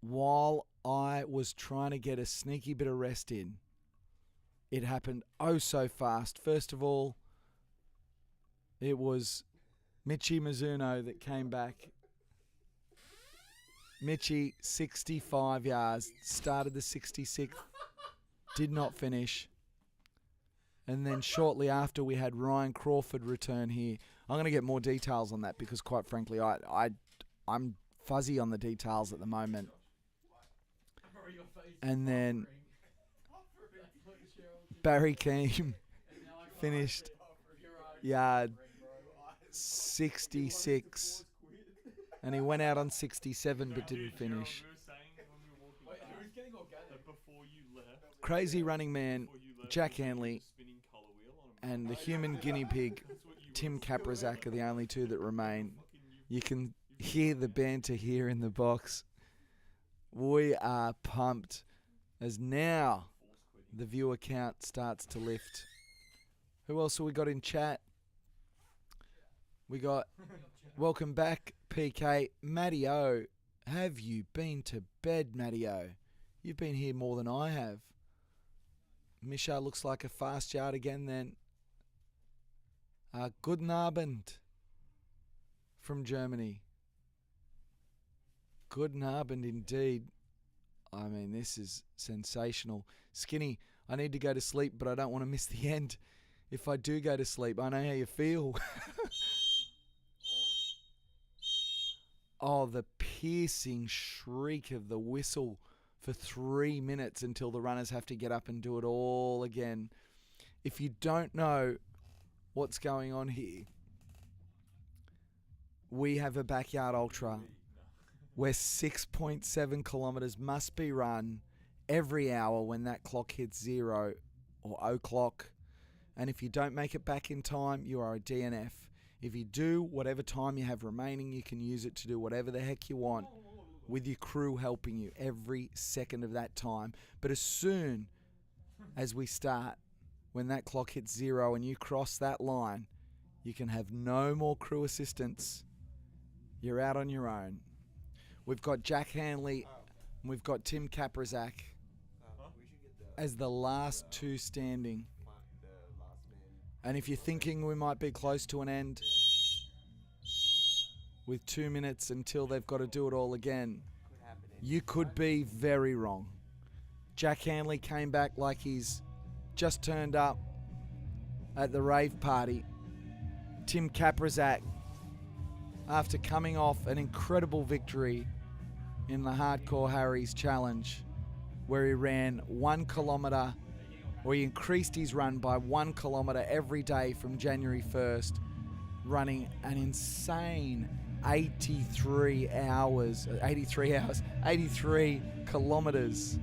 While I was trying to get a sneaky bit of rest in, it happened oh so fast. First of all, it was Michi Mizuno that came back. Michi, 65 yards, started the 66th, did not finish. And then shortly after, we had Ryan Crawford return here. I'm going to get more details on that because, quite frankly, I'm fuzzy on the details at the moment. And then Barry Keem finished yard 66. And he went out on 67 but didn't finish. Crazy running man, Jack Hanley, and the human guinea pig, Tim Kaprizak, are the only 2 that remain. You can hear the banter here in the box. We are pumped as now the viewer count starts to lift. Who else have we got in chat? We got, welcome back, PK. Matty O, have you been to bed, Matty O? You've been here more than I have. Misha looks like a fast yard again then. Guten Abend from Germany. Guten Abend indeed. I mean, this is sensational. Skinny, I need to go to sleep, but I don't want to miss the end. If I do go to sleep, I know how you feel. Oh, the piercing shriek of the whistle for 3 minutes until the runners have to get up and do it all again. If you don't know what's going on here, we have a backyard ultra where 6.7 kilometres must be run every hour when that clock hits 0 or o'clock. And if you don't make it back in time, you are a DNF. If you do, whatever time you have remaining, you can use it to do whatever the heck you want with your crew helping you every second of that time. But as soon as we start, when that clock hits 0 and you cross that line, you can have no more crew assistance. You're out on your own. We've got Jack Hanley and we've got Tim Kaprizak as the last two standing. And if you're thinking we might be close to an end with 2 minutes until they've got to do it all again, you could be very wrong. Jack Hanley came back like he's just turned up at the rave party. Tim Kaprizak, after coming off an incredible victory in the Hardcore Harry's Challenge, where he ran 1 kilometre, or he increased his run by 1 kilometre every day from January 1st, running an insane 83 kilometres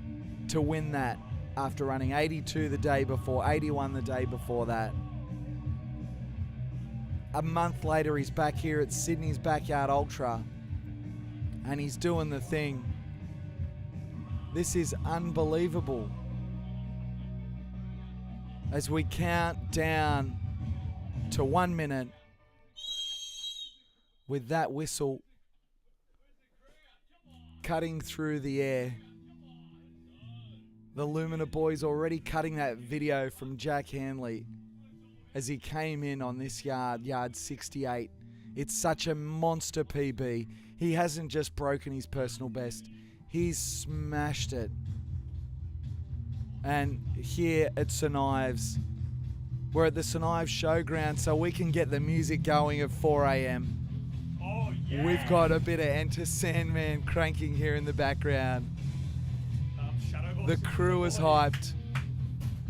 to win that after running 82 the day before, 81 the day before that. A month later, he's back here at Sydney's Backyard Ultra, and he's doing the thing. This is unbelievable. As we count down to 1 minute with that whistle cutting through the air. The Lumina boys already cutting that video from Jack Hanley as he came in on this yard 68. It's such a monster PB. He hasn't just broken his personal best, he's smashed it. And here at St Ives, we're at the St Ives Showground, so we can get the music going at 4 a.m. Oh, yeah. We've got a bit of Enter Sandman cranking here in the background. The crew is hyped.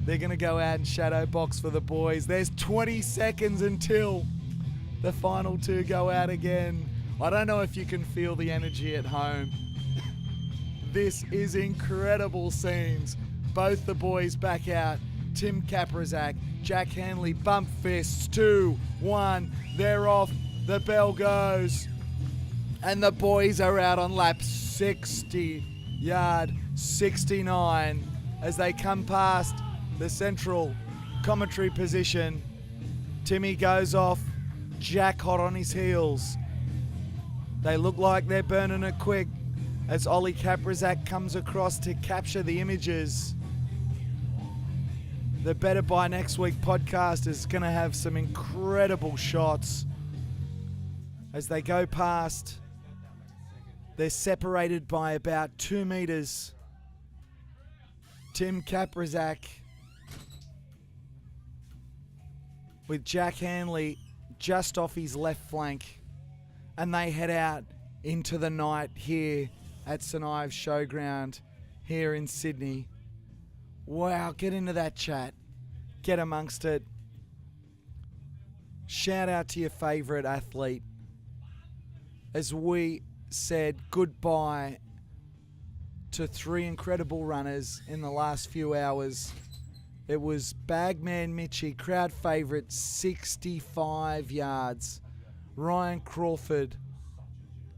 They're going to go out and shadow box for the boys. There's 20 seconds until the final two go out again. I don't know if you can feel the energy at home. This is incredible scenes. Both the boys back out. Tim Kaprizak, Jack Hanley, bump fists. 2, 1, they're off. The bell goes. And the boys are out on lap 60, yard 69, as they come past the central commentary position. Timmy goes off, Jack hot on his heels. They look like they're burning it quick as Ollie Kaprizak comes across to capture the images. The Better By Next Week podcast is going to have some incredible shots as they go past. They're separated by about 2 meters. Tim Kaprizak with Jack Hanley just off his left flank, and they head out into the night here at St Ives Showground here in Sydney. Wow, get into that chat. Get amongst it. Shout out to your favourite athlete. As we said goodbye to 3 incredible runners in the last few hours. It was Bagman Mitchie, crowd favourite, 65 yards. Ryan Crawford,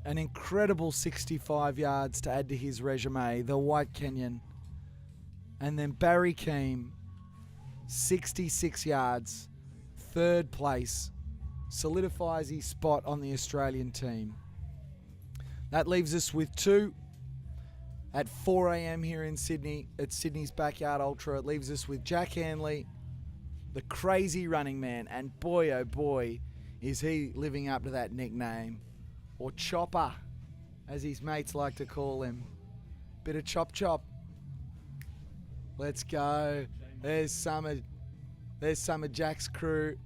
an incredible 65 yards to add to his resume, the White Kenyan. And then Barry Keem, 66 yards, 3rd place, solidifies his spot on the Australian team. That leaves us with 2 at 4 a.m. here in Sydney at Sydney's Backyard Ultra. It leaves us with Jack Hanley, the crazy running man, and boy oh boy is he living up to that nickname, or Chopper as his mates like to call him. Bit of chop chop. Let's go. There's some of Jack's crew.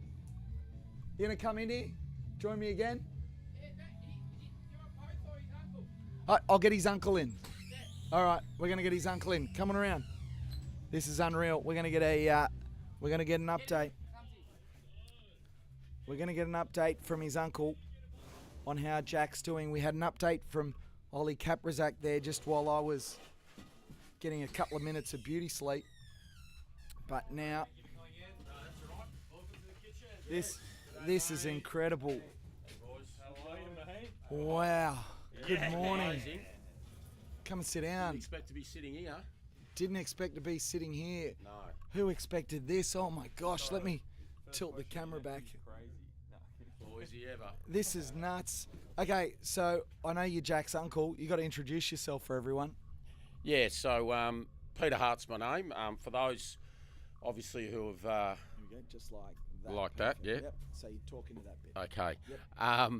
You gonna come in here? Join me again? I'll get his uncle in. All right, we're gonna get his uncle in. Come on around. This is unreal. We're gonna get an update. We're gonna get an update from his uncle on how Jack's doing. We had an update from Ollie Kaprizak there just while I was getting a couple of minutes of beauty sleep. But now, this is incredible. Wow. Good morning. Come and sit down. Didn't expect to be sitting here. Didn't expect to be sitting here. No. Who expected this? Oh my gosh, let me tilt the camera back. Or is he ever? This is nuts. Okay, so I know you're Jack's uncle. You got to introduce yourself for everyone. Yeah, so Peter Hart's my name. For those, obviously, who have... Here we go, just like that. Like that, yeah. Yep. So you talk into that bit. Okay. Yep.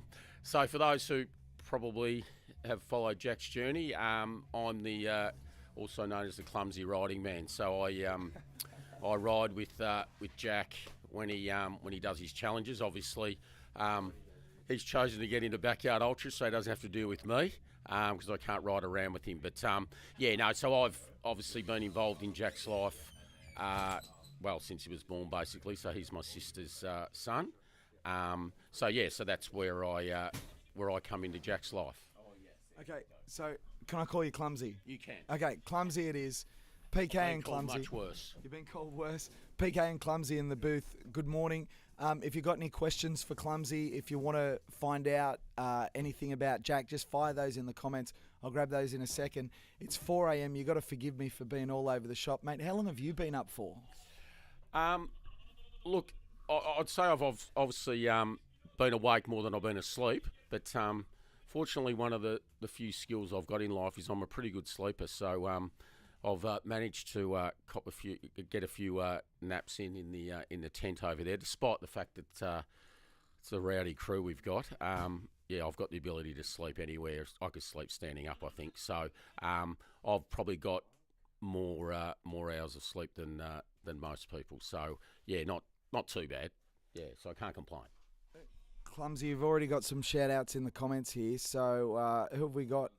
So for those who probably have followed Jack's journey, I'm the also known as the clumsy riding man. So I ride with Jack when he does his challenges. Obviously, he's chosen to get into Backyard Ultra, so he doesn't have to deal with me because I can't ride around with him. But so I've obviously been involved in Jack's life. Since he was born, basically. So he's my sister's son. So that's where I come into Jack's life. Okay, so can I call you clumsy? You can. Okay, clumsy it is. PK and Called clumsy. much worse. You've been called worse. PK and Clumsy in the booth. Good morning. If you've got any questions for Clumsy, if you want to find out anything about Jack, just fire those in the comments. I'll grab those in a second. It's 4 a.m. You've got to forgive me for being all over the shop. Mate, how long have you been up for? Look, I'd say I've obviously been awake more than I've been asleep, but fortunately one of the few skills I've got in life is I'm a pretty good sleeper, so I've managed to get a few naps in the tent over there, despite the fact that it's a rowdy crew we've got. I've got the ability to sleep anywhere. I could sleep standing up, I think. So I've probably got more hours of sleep than most people. So not too bad. Yeah, so I can't complain. Clumsy, you've already got some shout-outs in the comments here. So who have we got?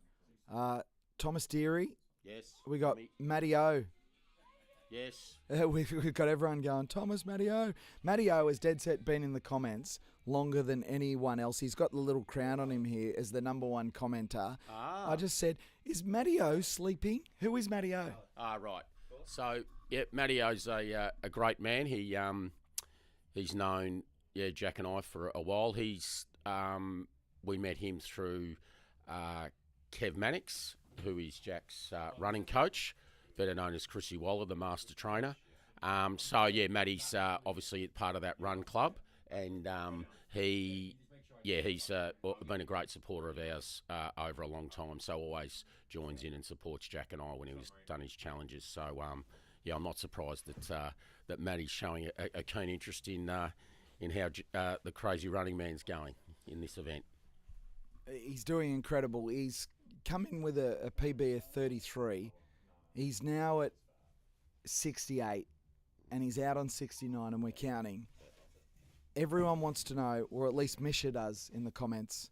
Thomas Deary. Yes. We got Tommy. Matty O. Yes. We've got everyone going, Thomas, Matty O. Matty O has dead set been in the comments longer than anyone else. He's got the little crown on him here as the number one commenter. I just said, is Matty O sleeping? Who is Matty O? Right. So, Matty O's a great man. He's known Jack and I for a while. We met him through Kev Mannix, who is Jack's running coach, better known as Chrissy Waller, the master trainer. Matty's obviously part of that run club, and he's been a great supporter of ours over a long time, so always joins in and supports Jack and I when he was done his challenges. So, I'm not surprised that Matty's showing a keen interest in how the crazy running man's going in this event. He's doing incredible. He's come in with a PB of 33. He's now at 68, and he's out on 69, and we're counting. Everyone wants to know, or at least Misha does in the comments,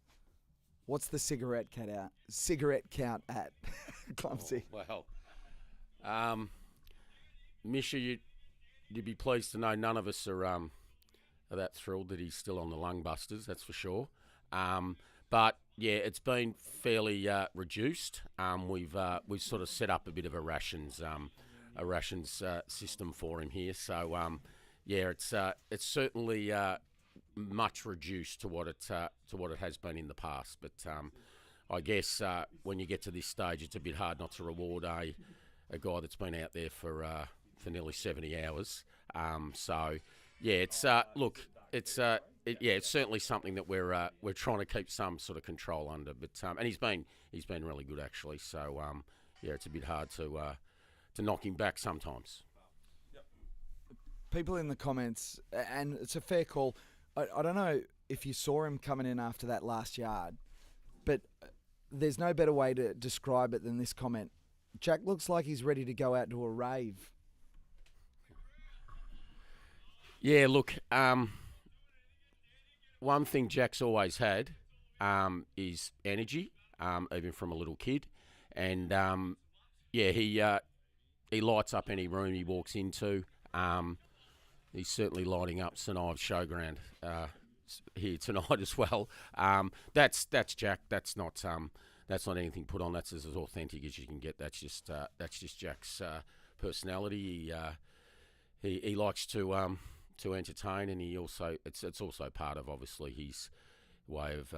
what's the cigarette count at? Clumsy. Misha, you'd be pleased to know none of us are that thrilled that he's still on the lung busters, that's for sure. But it's been fairly reduced. We've sort of set up a bit of a rations system for him here. So it's certainly much reduced to what it has been in the past. But I guess when you get to this stage, it's a bit hard not to reward a guy that's been out there for nearly 70 hours. It's certainly something that we're trying to keep some sort of control under. But and he's been really good actually. So it's a bit hard to knock him back sometimes. People in the comments, and it's a fair call. I don't know if you saw him coming in after that last yard, but there's no better way to describe it than this comment. Jack looks like he's ready to go out to a rave. Yeah, look, one thing Jack's always had is energy, even from a little kid. And, he lights up any room he walks into. He's certainly lighting up St Ives Showground here tonight as well. That's Jack. That's not anything put on. That's as authentic as you can get. That's just Jack's personality. He likes to entertain, and he also it's also part of obviously his way of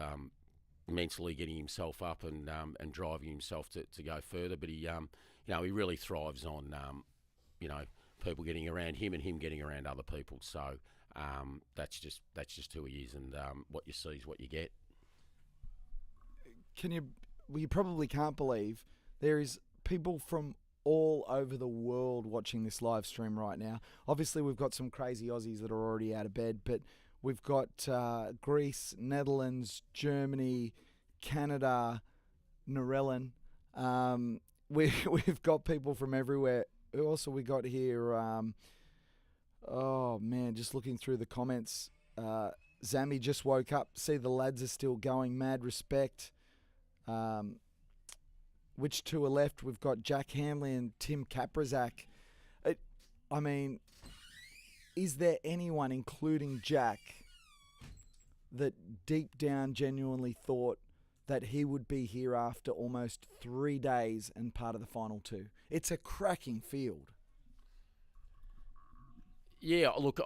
mentally getting himself up and driving himself to go further. But he he really thrives on people getting around him and him getting around other people. So that's just who he is, and what you see is what you get. You probably can't believe there is people from all over the world watching this live stream right now. Obviously, we've got some crazy Aussies that are already out of bed, but we've got Greece, Netherlands, Germany, Canada, Narellan. We've got people from everywhere. Who else have we got here? Oh, man, just looking through the comments. Zammy just woke up. See, the lads are still going. Mad respect. Which two are left? We've got Jack Hanley and Tim Kaprazak. Is there anyone, including Jack, that deep down genuinely thought that he would be here after almost 3 days and part of the final two? It's a cracking field. Yeah, look,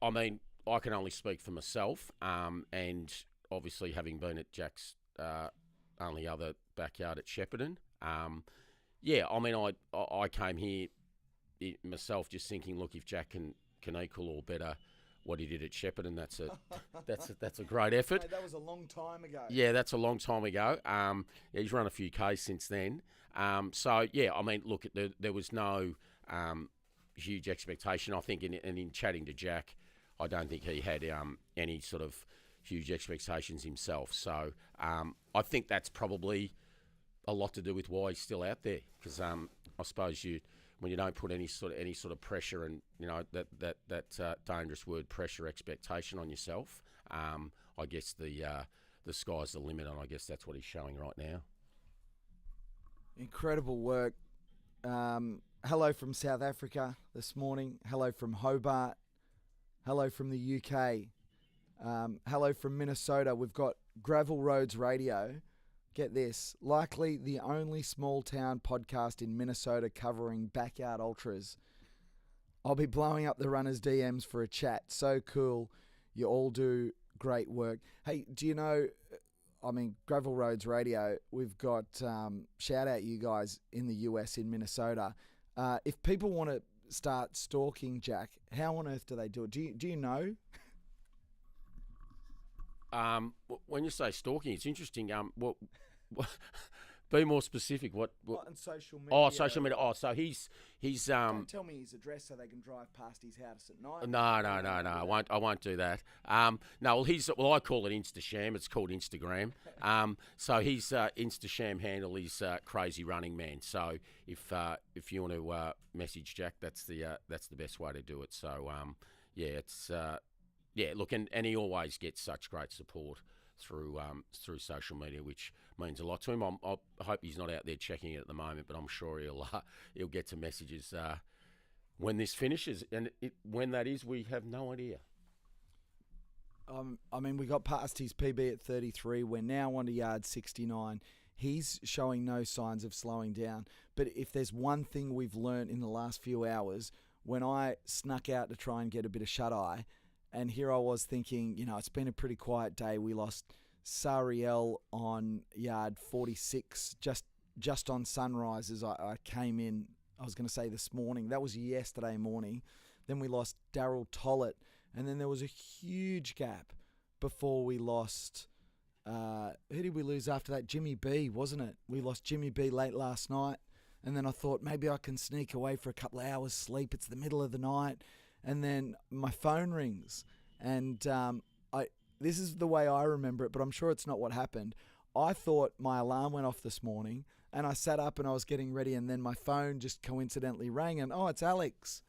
I can only speak for myself, and obviously having been at Jack's only other backyard at Shepparton. I came here myself just thinking, look, if Jack can equal or better what he did at Shepparton, that's a great effort. Mate, that was a long time ago. Yeah, that's a long time ago. He's run a few Ks since then. Look, there was no huge expectation. I think in chatting to Jack, I don't think he had any sort of huge expectations himself. So I think that's probably a lot to do with why he's still out there, because I suppose when you don't put any sort of pressure and that dangerous word pressure expectation on yourself, I guess the sky's the limit, and I guess that's what he's showing right now. Incredible work. Hello from South Africa this morning. Hello from Hobart. Hello from the UK. Hello from Minnesota. We've got Gravel Roads Radio. Get this, likely the only small town podcast in Minnesota covering backyard ultras. I'll be blowing up the runners' DMs for a chat. So cool. You all do great work. Hey, do you know, Gravel Roads Radio, we've got, shout out you guys in the US, in Minnesota. If people want to start stalking Jack, how on earth do they do it? Do you know? When you say stalking, it's interesting. What be more specific. What on social media? Oh, social media. Oh, so he's Don't tell me his address so they can drive past his house at night. No. I won't do that. No. Well, I call it Instasham. It's called Instagram. So his Instasham handle is Crazy Running Man. So if you want to message Jack, that's the best way to do it. So look, and he always gets such great support through social media, which means a lot to him. I hope he's not out there checking it at the moment, but I'm sure he'll get some messages when this finishes, and when that is, we have no idea. We got past his PB at 33. We're now on to yard 69. He's showing no signs of slowing down. But if there's one thing we've learned in the last few hours, when I snuck out to try and get a bit of shut-eye, and here I was thinking, it's been a pretty quiet day. We lost Sariel on yard 46, just on sunrise as I came in. I was going to say this morning. That was yesterday morning. Then we lost Daryl Tollett. And then there was a huge gap before we lost... who did we lose after that? Jimmy B, wasn't it? We lost Jimmy B late last night. And then I thought maybe I can sneak away for a couple of hours sleep. It's the middle of the night. And then my phone rings, and this is the way I remember it, but I'm sure it's not what happened. I thought my alarm went off this morning, and I sat up and I was getting ready, and then my phone just coincidentally rang, and it's Alex.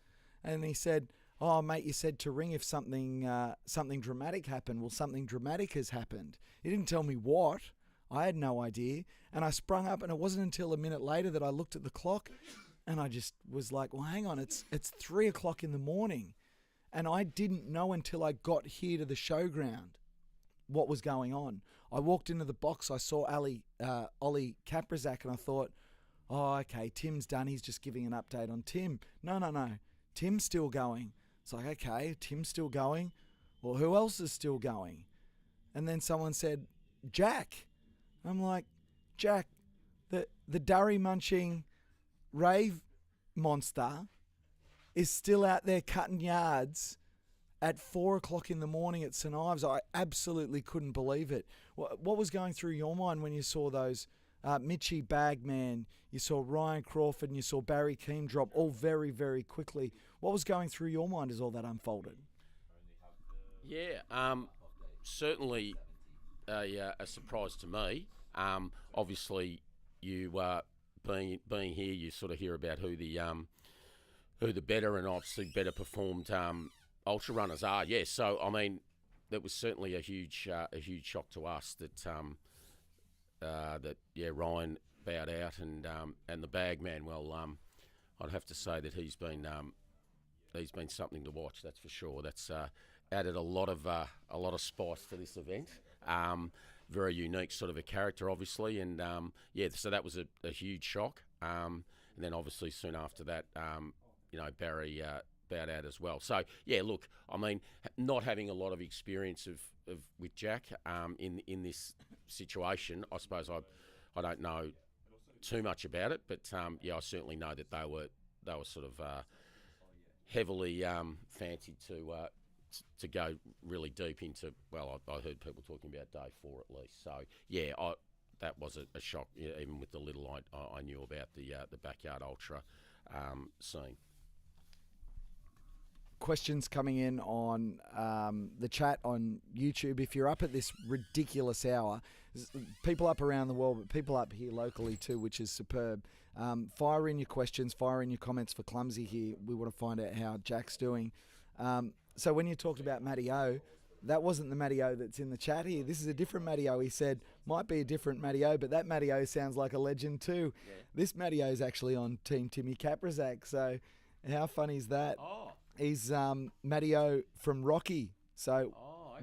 And he said, oh, mate, you said to ring if something dramatic happened. Well, something dramatic has happened. He didn't tell me what. I had no idea. And I sprung up, and it wasn't until a minute later that I looked at the clock, and I just was like, well, hang on, it's 3 o'clock in the morning. And I didn't know until I got here to the showground what was going on. I walked into the box, I saw Ollie Kaprizak, and I thought, oh, okay, Tim's done. He's just giving an update on Tim. No. Tim's still going. It's like, okay, Tim's still going. Well, who else is still going? And then someone said, Jack. I'm like, Jack, the durry munching rave monster is still out there cutting yards at 4 o'clock in the morning at St Ives. I absolutely couldn't believe it. What was going through your mind when you saw those Mitchie Bagman, you saw Ryan Crawford, and you saw Barry Keane drop all very, very quickly? What was going through your mind as all that unfolded? Yeah, certainly a surprise to me. Obviously, you being here, you sort of hear about who the better and obviously better performed ultra runners are. Yeah, so I mean, that was certainly a huge shock to us that Ryan bowed out and the Bagman. Well, I'd have to say that he's been something to watch. That's for sure. That's added a lot of spice to this event. Very unique sort of a character, obviously, and so that was a huge shock. And then obviously soon after that, Barry bowed out as well. So yeah, look, I mean, not having a lot of experience of with Jack in this situation, I suppose I don't know too much about it, but I certainly know that they were sort of heavily fancied to go really deep into. Well, I heard people talking about day 4 at least. So yeah, that was a shock. Yeah, even with the little I knew about the backyard ultra scene. Questions coming in on the chat on YouTube. If you're up at this ridiculous hour, people up around the world, but people up here locally too, which is superb. Fire in your questions, fire in your comments for Clumsy here. We want to find out how Jack's doing. So when you talked about Matty O, that wasn't the Matty O that's in the chat here. This is a different Matty O. He said, might be a different Matty O, but that Matty O sounds like a legend too. Yeah. This Matty O is actually on Team Timmy Kaprizak. So how funny is that? Oh. He's Matty O from Rocky. So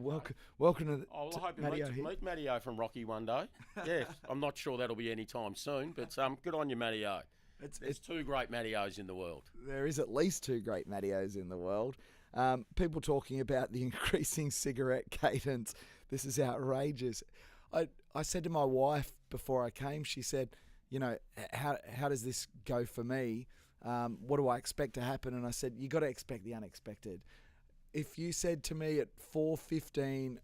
okay. welcome to I hope Matty O you here. meet Matty O from Rocky one day. Yes, I'm not sure that'll be any time soon, but good on you, Matty O. There's 2 great Matty O's in the world. There is at least 2 great Matty O's in the world. People talking about the increasing cigarette cadence. This is outrageous. I said to my wife before I came, she said, how does this go for me? What do I expect to happen? And I said, you got to expect the unexpected. If you said to me at 4:15,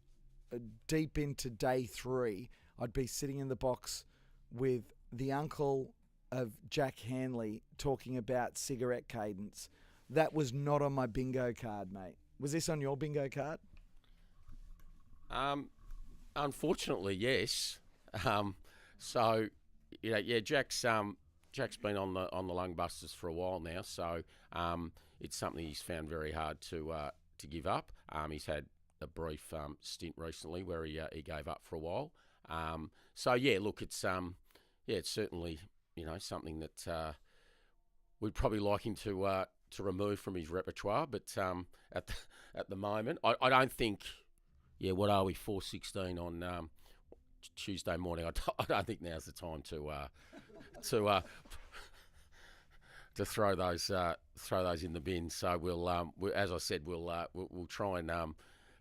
deep into day 3, I'd be sitting in the box with the uncle of Jack Hanley talking about cigarette cadence. That was not on my bingo card, mate. Was this on your bingo card? Unfortunately, yes. Jack's been on the lung busters for a while now, so it's something he's found very hard to give up. He's had a brief stint recently where he gave up for a while. It's certainly something that we'd probably like him to remove from his repertoire, but at the moment, I don't think. Yeah, what are we? 4:16 on Tuesday morning. I don't think now's the time to throw those in the bin. So we'll as I said, we'll try and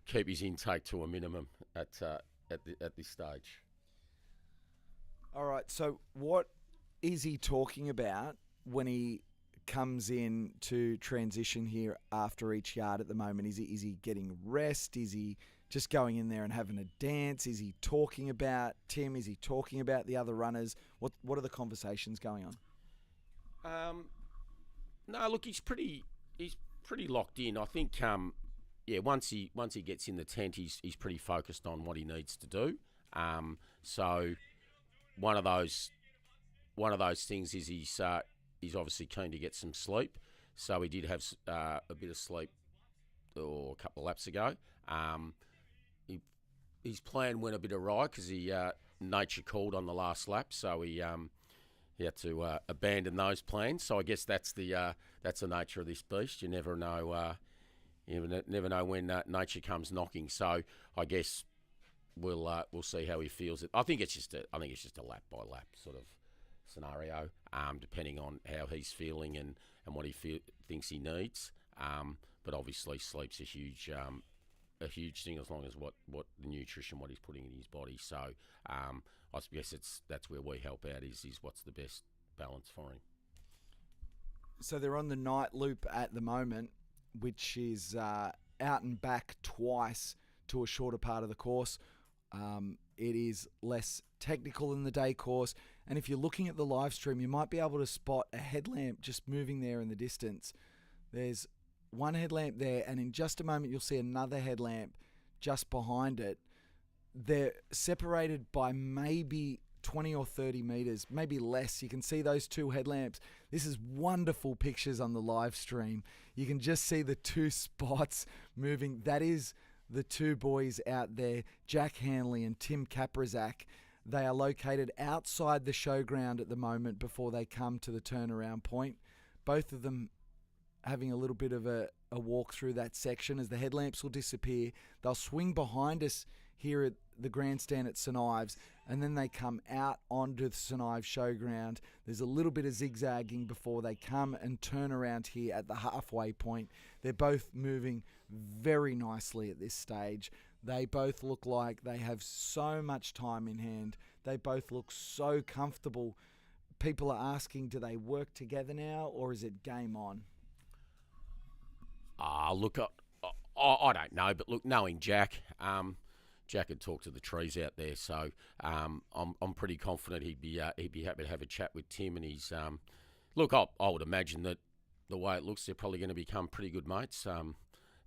keep his intake to a minimum at this stage. All right. So what is he talking about when he comes in to transition here after each yard at the moment? Is he getting rest? Is he just going in there and having a dance? Is he talking about Tim? Is he talking about the other runners? What are the conversations going on? No, look, he's pretty locked in. I think once he gets in the tent, he's pretty focused on what he needs to do. So one of those things is he's obviously keen to get some sleep. So he did have a bit of sleep or a couple of laps ago. His plan went a bit awry because nature called on the last lap, so he had to abandon those plans. So I guess that's the nature of this beast. You never know. Never know when nature comes knocking. So I guess we'll see how he feels it. I think it's just a lap by lap sort of scenario, depending on how he's feeling and what he thinks he needs. But obviously sleep's a huge thing as long as what the nutrition, what he's putting in his body. So I guess that's where we help out is what's the best balance for him. So they're on the night loop at the moment, which is out and back twice to a shorter part of the course. It is less technical than the day course. And if you're looking at the live stream, you might be able to spot a headlamp just moving there in the distance. There's one headlamp there, and in just a moment you'll see another headlamp just behind it. They're separated by maybe 20 or 30 meters, maybe less. You can see those two headlamps. This is wonderful pictures on the live stream. You can just see the two spots moving. That is the two boys out there, Jack Hanley and Tim Kaprizak. They are located outside the showground at the moment before they come to the turnaround point. Both of them having a little bit of a walk through that section as the headlamps will disappear. They'll swing behind us here at the grandstand at St Ives, and then they come out onto the St Ives showground. There's a little bit of zigzagging before they come and turn around here at the halfway point. They're both moving very nicely at this stage. They both look like they have so much time in hand. They both look so comfortable. People are asking, do they work together now, or is it game on? Look, I don't know, but look, knowing Jack, Jack had talked to the trees out there, so I'm pretty confident he'd be happy to have a chat with Tim. And he's look, I would imagine that the way it looks, they're probably going to become pretty good mates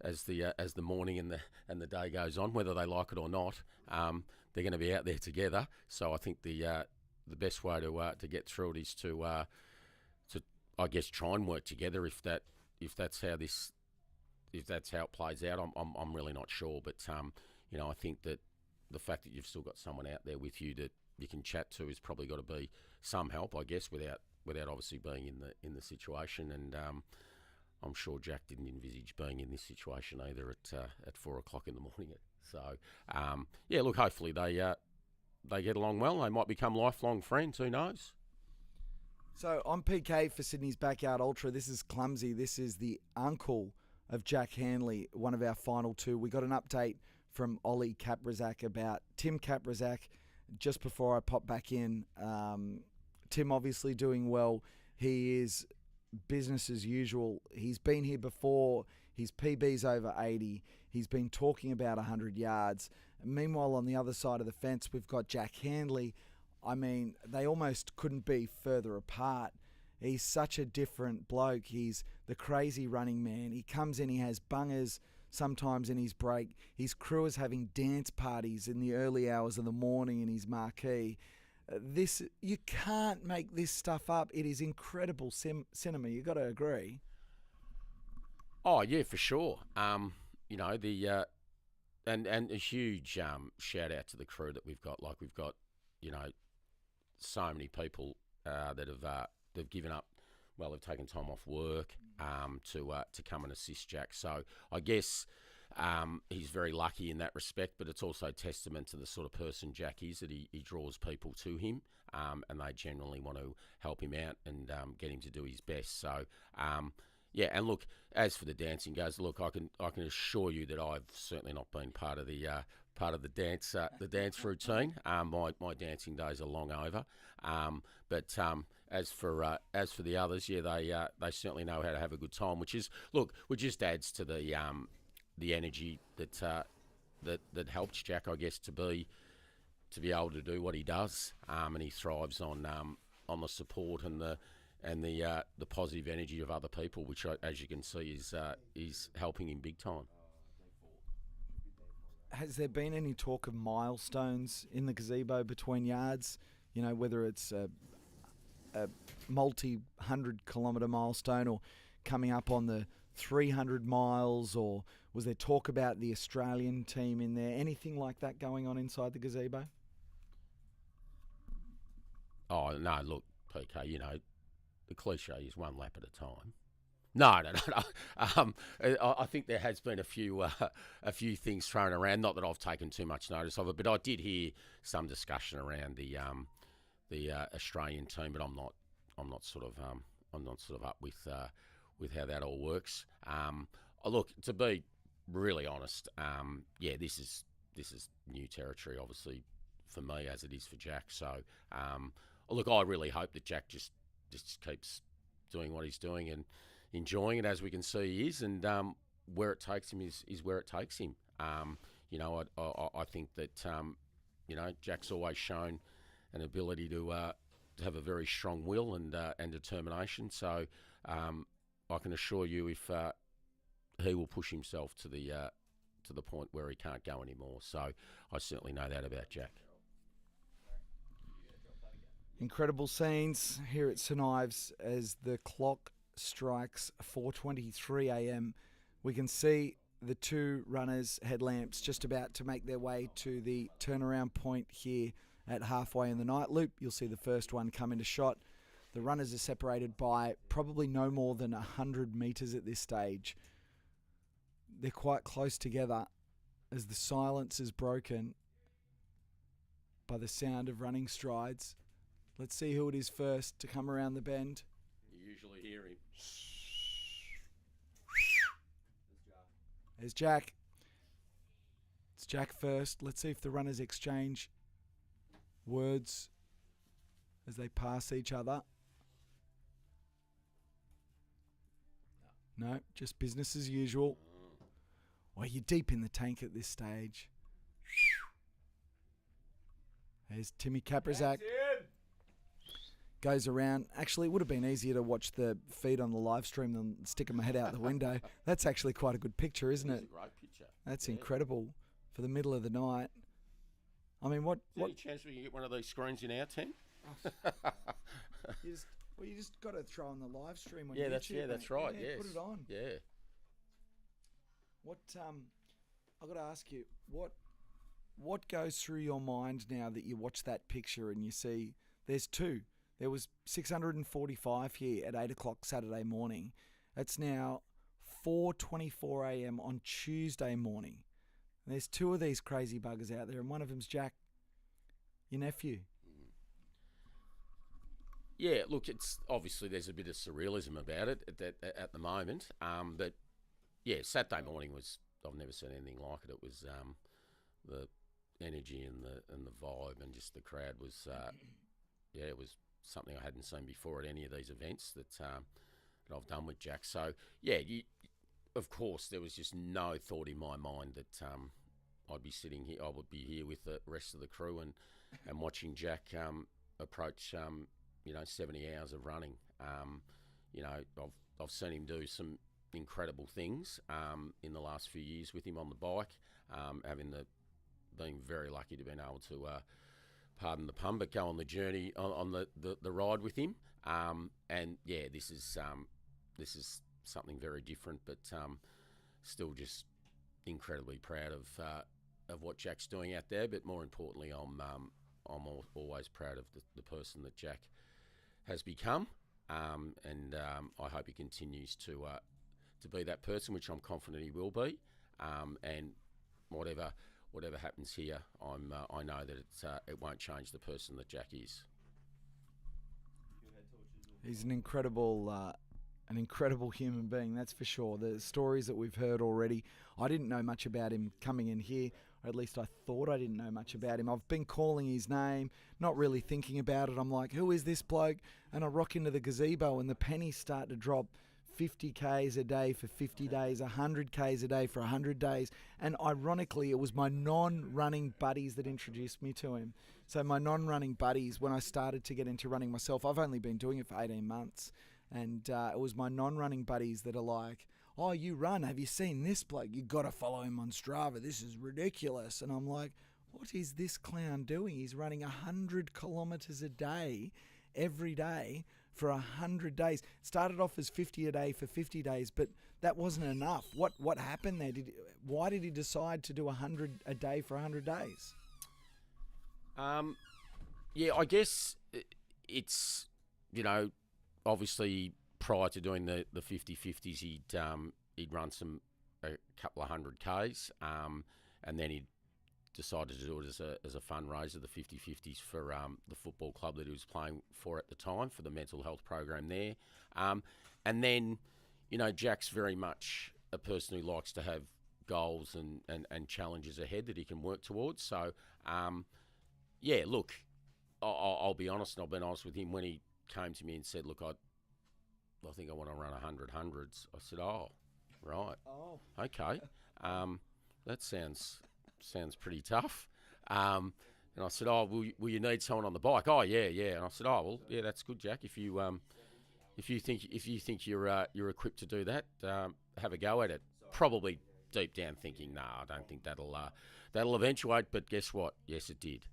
as the morning and the day goes on, whether they like it or not. They're going to be out there together, so I think the best way to get through it is to I guess try and work together if that's how it plays out. I'm really not sure, but I think that the fact that you've still got someone out there with you that you can chat to has probably got to be some help, I guess, without obviously being in the situation. And I'm sure Jack didn't envisage being in this situation either at 4 o'clock in the morning. So look, hopefully they get along well. They might become lifelong friends. Who knows? So on PK for Sydney's Backyard Ultra, this is Clumsy. This is the uncle of Jack Hanley, one of our final two. We got an update from Ollie Kaprizak about Tim Kaprizak just before I pop back in. Tim obviously doing well. He is business as usual. He's been here before. His PB's over 80. He's been talking about 100 yards. Meanwhile, on the other side of the fence, we've got Jack Hanley. I mean, they almost couldn't be further apart. He's such a different bloke. He's the crazy running man. He comes in, he has bungers sometimes in his break. His crew is having dance parties in the early hours of the morning in his marquee. You can't make this stuff up. It is incredible cinema. You got to agree. Oh yeah, for sure. And a huge shout out to the crew that we've got. Like we've got, so many people that they've given up. Well, they've taken time off work to come and assist Jack. So I guess he's very lucky in that respect, but it's also testament to the sort of person Jack is, that he draws people to him, and they generally want to help him out and get him to do his best. So and look, as for the dancing goes, look, I can assure you that I've certainly not been part of the dance routine. My dancing days are long over. But as for the others, they certainly know how to have a good time, which just adds to the energy that helps Jack, I guess, to be able to do what he does, and he thrives on the support and the positive energy of other people, which, as you can see, is helping him big time. Has there been any talk of milestones in the gazebo between yards? Whether it's a multi-100-kilometre milestone or coming up on the 300 miles, or was there talk about the Australian team in there? Anything like that going on inside the gazebo? Oh, no, look, PK, you know, the cliche is one lap at a time. No. I think there has been a few things thrown around. Not that I've taken too much notice of it, but I did hear some discussion around the Australian team. But I'm not sort of up with how that all works. Look, to be really honest, this is new territory, obviously, for me as it is for Jack. So, look, I really hope that Jack just keeps doing what he's doing and enjoying it, as we can see he is, and where it takes him is where it takes him. You know, I think that you know, Jack's always shown an ability to have a very strong will and determination. So I can assure you, if he will push himself to the point where he can't go anymore. So I certainly know that about Jack. Incredible scenes here at St Ives as the clock strikes 4:23 a.m. We can see the two runners' headlamps just about to make their way to the turnaround point here at halfway in the night loop. You'll see the first one come into shot. The runners are separated by probably no more than 100 metres at this stage. They're quite close together as the silence is broken by the sound of running strides. Let's see who it is first to come around the bend. You usually hear him. There's Jack. It's Jack first. Let's see if the runners exchange words as they pass each other. No, just business as usual. Well, you're deep in the tank at this stage. There's Timmy Kaprizak. Goes around. Actually, it would have been easier to watch the feed on the live stream than sticking my head out the window. That's actually quite a good picture, isn't it? It's a great picture. That's incredible for the middle of the night. I mean, what? Any chance we can get one of these screens in our tent? You just got to throw on the live stream on Yeah, YouTube. that's right. Yeah, Yes. put it on. Yeah. What? I got to ask you, what goes through your mind now that you watch that picture and you see there's two? There was 645 here at 8 o'clock Saturday morning. It's now 4:24 a.m. on Tuesday morning. And there's two of these crazy buggers out there, and one of them's Jack, your nephew. Yeah, look, it's obviously there's a bit of surrealism about it at the moment. But yeah, Saturday morning I've never seen anything like it. It was the energy and the vibe and just the crowd was it was something I hadn't seen before at any of these events that I've done with Jack. So yeah, of course there was just no thought in my mind that I'd be sitting here. I would be here with the rest of the crew and watching Jack approach 70 hours of running. I've seen him do some incredible things in the last few years with him on the bike, being very lucky to have been able to pardon the pun, but go on the journey on the ride with him. And yeah, this is something very different, but still just incredibly proud of what Jack's doing out there. But more importantly, I'm always proud of the person that Jack has become, and I hope he continues to be that person, which I'm confident he will be. And whatever happens here, I know that it won't change the person that Jack is. He's an incredible human being, that's for sure. The stories that we've heard already, I didn't know much about him coming in here, or at least I thought I didn't know much about him. I've been calling his name, not really thinking about it. I'm like, who is this bloke? And I rock into the gazebo and the pennies start to drop. 50 Ks a day for 50 days, 100 Ks a day for 100 days. And ironically, it was my non-running buddies that introduced me to him. So my non-running buddies, when I started to get into running myself, I've only been doing it for 18 months. And it was my non-running buddies that are like, oh, you run, have you seen this bloke? You got to follow him on Strava. This is ridiculous. And I'm like, what is this clown doing? He's running 100 kilometres a day, every day, for 100 days. Started off as 50 a day for 50 days, but that wasn't enough. What happened there? Why did he decide to do 100 a day for 100 days? Yeah, I guess it's, obviously prior to doing the 50-50s, he'd run a couple of 100Ks, and then he'd decided to do it as a fundraiser, the 50-50s for the football club that he was playing for at the time, for the mental health program there. And then, Jack's very much a person who likes to have goals and challenges ahead that he can work towards. So, yeah, look, I'll be honest, and I've been honest with him when he came to me and said, look, I think I want to run 100 hundreds. I said, oh, right. Oh. Okay. That sounds pretty tough. And I said, oh, will you need someone on the bike? Oh, yeah. And I said, oh, well, yeah, that's good, Jack. If you think you're equipped to do that, have a go at it. Probably deep down thinking, no, I don't think that'll eventuate. But guess what? Yes, it did.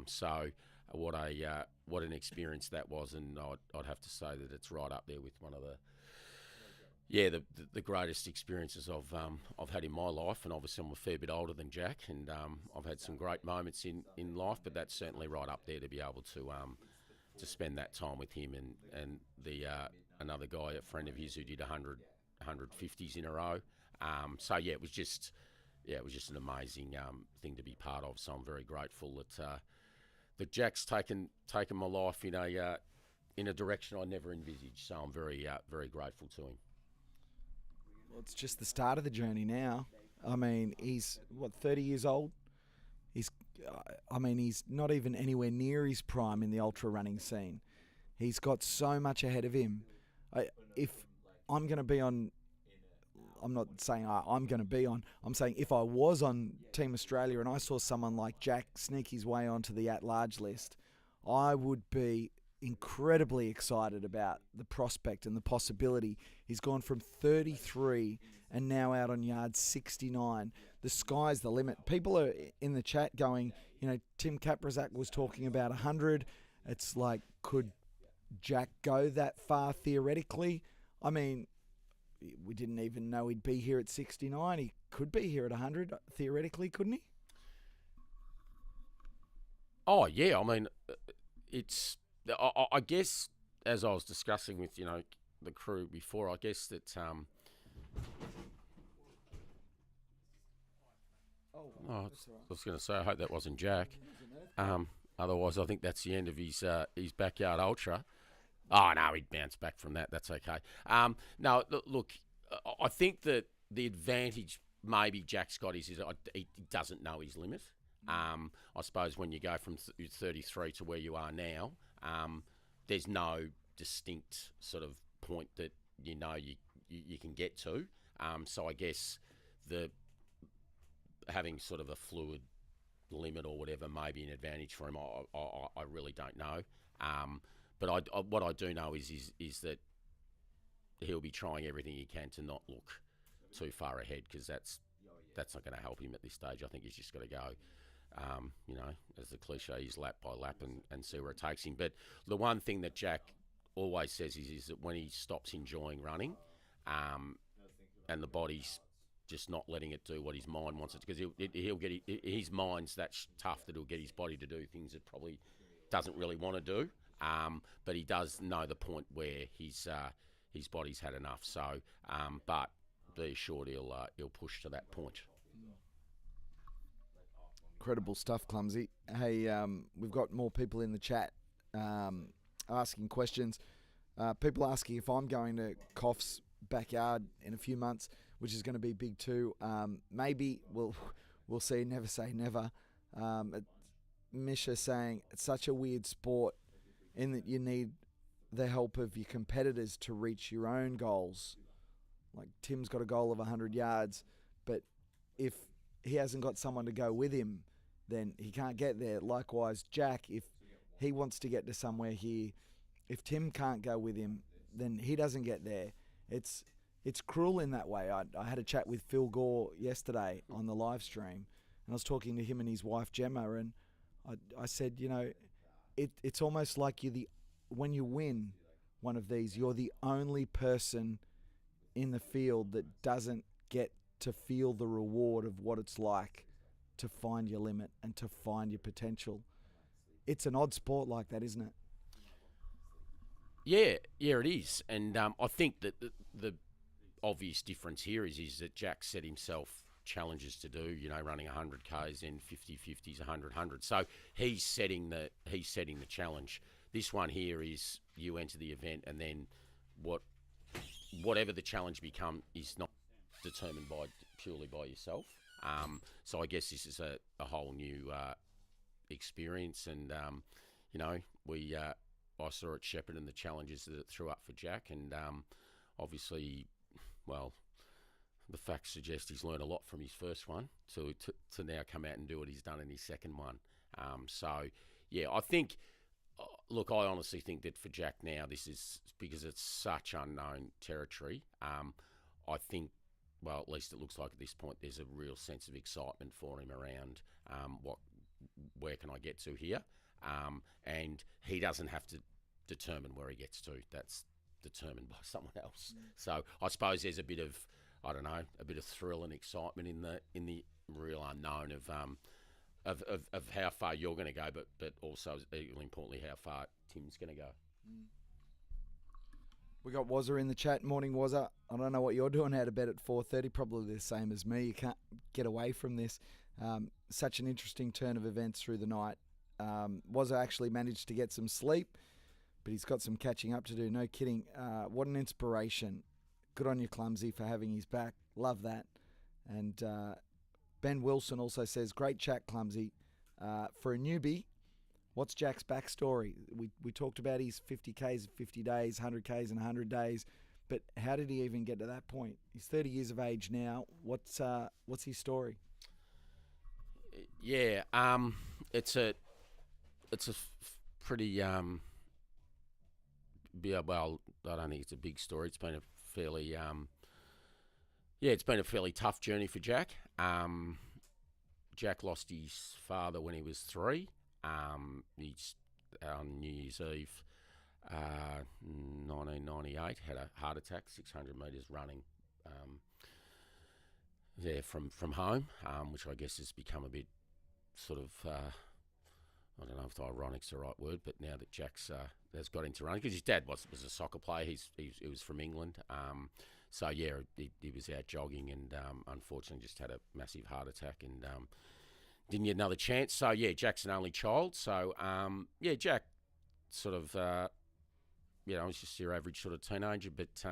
So what an experience that was, and I'd have to say that it's right up there with one of the greatest experiences I've had in my life. And obviously I'm a fair bit older than Jack, and I've had some great moments in life, but that's certainly right up there to be able to spend that time with him and the another guy, a friend of his, who did 150s in a row. So yeah, it was just an amazing thing to be part of. So I'm very grateful that Jack's taken my life in a direction I never envisaged. So I'm very grateful to him. Well, it's just the start of the journey now. I mean, he's 30 years old. He's not even anywhere near his prime in the ultra running scene. He's got so much ahead of him. If I'm going to be on, I'm not saying I'm going to be on, I'm saying if I was on Team Australia and I saw someone like Jack sneak his way onto the at-large list, I would be incredibly excited about the prospect and the possibility. He's gone from 33 and now out on yard 69. The sky's the limit. People are in the chat going, Tim Kaprizak was talking about 100. It's like, could Jack go that far theoretically? I mean, we didn't even know he'd be here at 69. He could be here at 100 theoretically, couldn't he? Oh, yeah. I mean, it's... I guess, as I was discussing with, the crew before, I guess that... I was going to say, I hope that wasn't Jack. Otherwise, I think that's the end of his backyard ultra. Oh, no, he'd bounce back from that. That's okay. No, look, I think that the advantage maybe Jack's got is he doesn't know his limit. I suppose when you go from 33 to where you are now, there's no distinct sort of point that you can get to. So I guess having sort of a fluid limit or whatever may be an advantage for him. I really don't know. But what I do know is that he'll be trying everything he can to not look too far ahead, because that's not going to help him at this stage. I think he's just got to go, as the cliche is, lap by lap and see where it takes him. But the one thing that Jack always says is that when he stops enjoying running, and the body's just not letting it do what his mind wants it to, because he'll get his mind's that tough that he'll get his body to do things that probably doesn't really want to do. But he does know the point where his body's had enough. So, but be assured he'll push to that point. Incredible stuff, Clumsy. Hey, we've got more people in the chat asking questions. People asking if I'm going to Koff's backyard in a few months, which is going to be big too. Maybe we'll see. Never say never. Misha saying it's such a weird sport in that you need the help of your competitors to reach your own goals. Like Tim's got a goal of 100 yards, but if he hasn't got someone to go with him, then he can't get there. Likewise, Jack, if he wants to get to somewhere here, if Tim can't go with him, then he doesn't get there. It's cruel in that way. I had a chat with Phil Gore yesterday on the live stream, and I was talking to him and his wife Gemma, and I said, it's almost like when you win, one of these, you're the only person in the field that doesn't get to feel the reward of what it's like to find your limit and to find your potential. It's an odd sport like that, isn't it? Yeah, it is. And I think that the obvious difference here is that Jack set himself challenges to do, running 100 Ks in 50/50s, 100/100. So he's setting the challenge. This one here is you enter the event, and then whatever the challenge become is not determined purely by yourself. So I guess this is a whole new experience, and I saw at Shepparton the challenges that it threw up for Jack, and obviously, well, the facts suggest he's learned a lot from his first one to now come out and do what he's done in his second one. I think, look, I honestly think that for Jack now, this is because it's such unknown territory. I think, well, at least it looks like at this point, there's a real sense of excitement for him around where can I get to here, and he doesn't have to determine where he gets to. That's determined by someone else. So I suppose there's a bit of, I don't know, a bit of thrill and excitement in the real unknown of how far you're going to go, but also equally importantly how far Tim's going to go. We got Wazza in the chat. Morning, Wazza. I don't know what you're doing out of bed at 4:30. Probably the same as me. You can't get away from this. Such an interesting turn of events through the night. Wazza actually managed to get some sleep, but he's got some catching up to do. No kidding. What an inspiration. Good on you, Clumsy, for having his back. Love that. And Ben Wilson also says, great chat, Clumsy. For a newbie, what's Jack's backstory? We talked about his 50Ks in 50 days, 100Ks in 100 days, but how did he even get to that point? He's 30 years of age now. What's his story? Yeah, it's a pretty well, I don't think it's a big story. It's been a fairly tough journey for Jack. Jack lost his father when he was 3. He's on New Year's Eve, 1998, had a heart attack, 600 metres running there from home, which I guess has become a bit sort of, I don't know if ironic's the right word, but now that Jack's has got into running, because his dad was a soccer player, he was from England, so yeah, he was out jogging and unfortunately just had a massive heart attack and didn't get another chance. So yeah, Jack's an only child. So Jack sort of, was just your average sort of teenager, but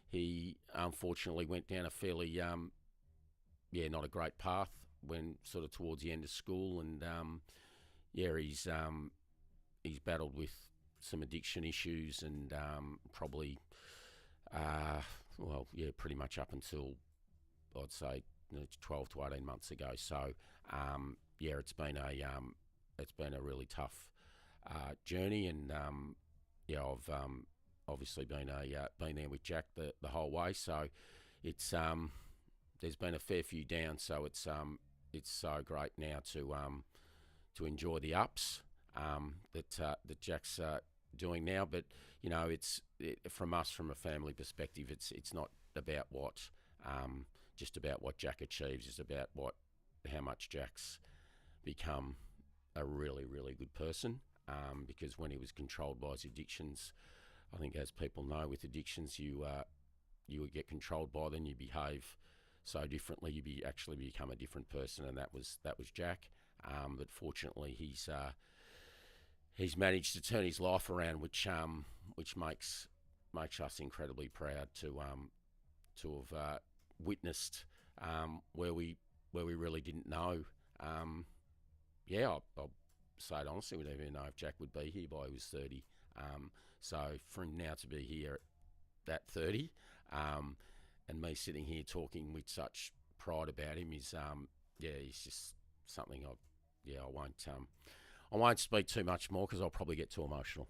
he unfortunately went down a fairly, not a great path when sort of towards the end of school, and he's battled with some addiction issues and probably, pretty much up until I'd say 12 to 18 months ago. So it's been a really tough journey, and I've obviously been there with Jack the whole way. So it's there's been a fair few downs. So it's so great now to enjoy the ups that Jack's doing now. But from us, from a family perspective, it's not about what just about what Jack achieves. It's about how much Jack's become a really, really good person. Because when he was controlled by his addictions, I think as people know, with addictions, you would get controlled by them, you behave so differently, you actually become a different person, and that was Jack. But fortunately, he's managed to turn his life around, which makes us incredibly proud to have witnessed where we really didn't know. I'll say it honestly, we didn't even know if Jack would be here by he was 30. So for him now to be here at 30, and me sitting here talking with such pride about him is, he's just something I won't speak too much more because I'll probably get too emotional.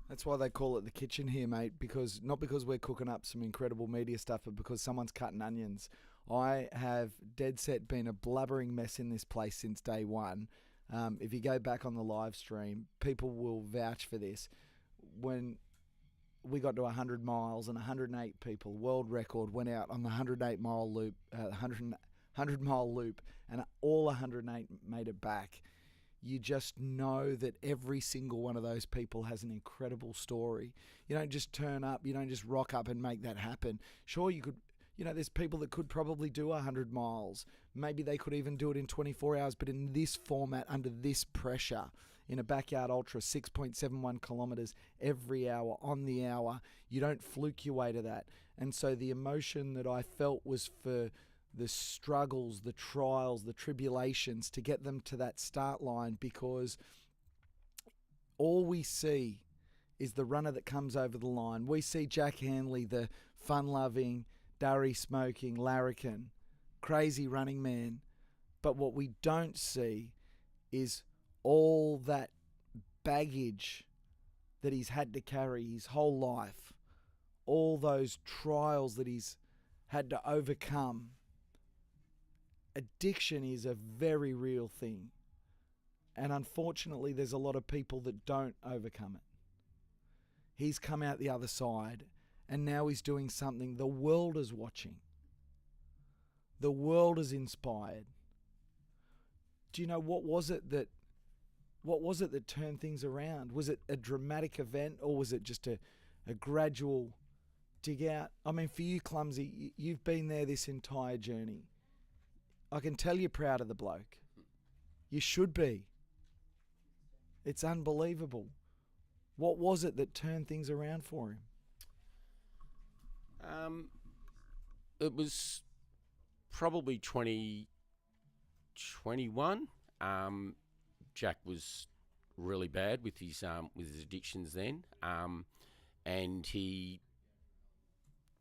That's why they call it the kitchen here, mate, not because we're cooking up some incredible media stuff, but because someone's cutting onions. I have dead set been a blubbering mess in this place since day one. If you go back on the live stream, people will vouch for this. When we got to 100 miles and 108 people, world record, went out on the 108-mile loop, 100-mile loop, and all 108 made it back. You just know that every single one of those people has an incredible story. You don't just turn up, you don't just rock up and make that happen. Sure, you could, there's people that could probably do 100 miles. Maybe they could even do it in 24 hours, but in this format, under this pressure, in a backyard ultra, 6.71 kilometres every hour, on the hour, you don't fluke your way to that. And so the emotion that I felt was for the struggles, the trials, the tribulations to get them to that start line, because all we see is the runner that comes over the line. We see Jack Hanley, the fun-loving, durry-smoking larrikin, crazy running man. But what we don't see is all that baggage that he's had to carry his whole life, all those trials that he's had to overcome. Addiction is a very real thing. And unfortunately, there's a lot of people that don't overcome it. He's come out the other side, and now he's doing something the world is watching. The world is inspired. Do you know what was it that turned things around? Was it a dramatic event, or was it just a gradual dig out? I mean, for you, Clumsy, you've been there this entire journey. I can tell you're proud of the bloke. You should be. It's unbelievable. What was it that turned things around for him? It was probably 2021. Jack was really bad with his addictions then, and he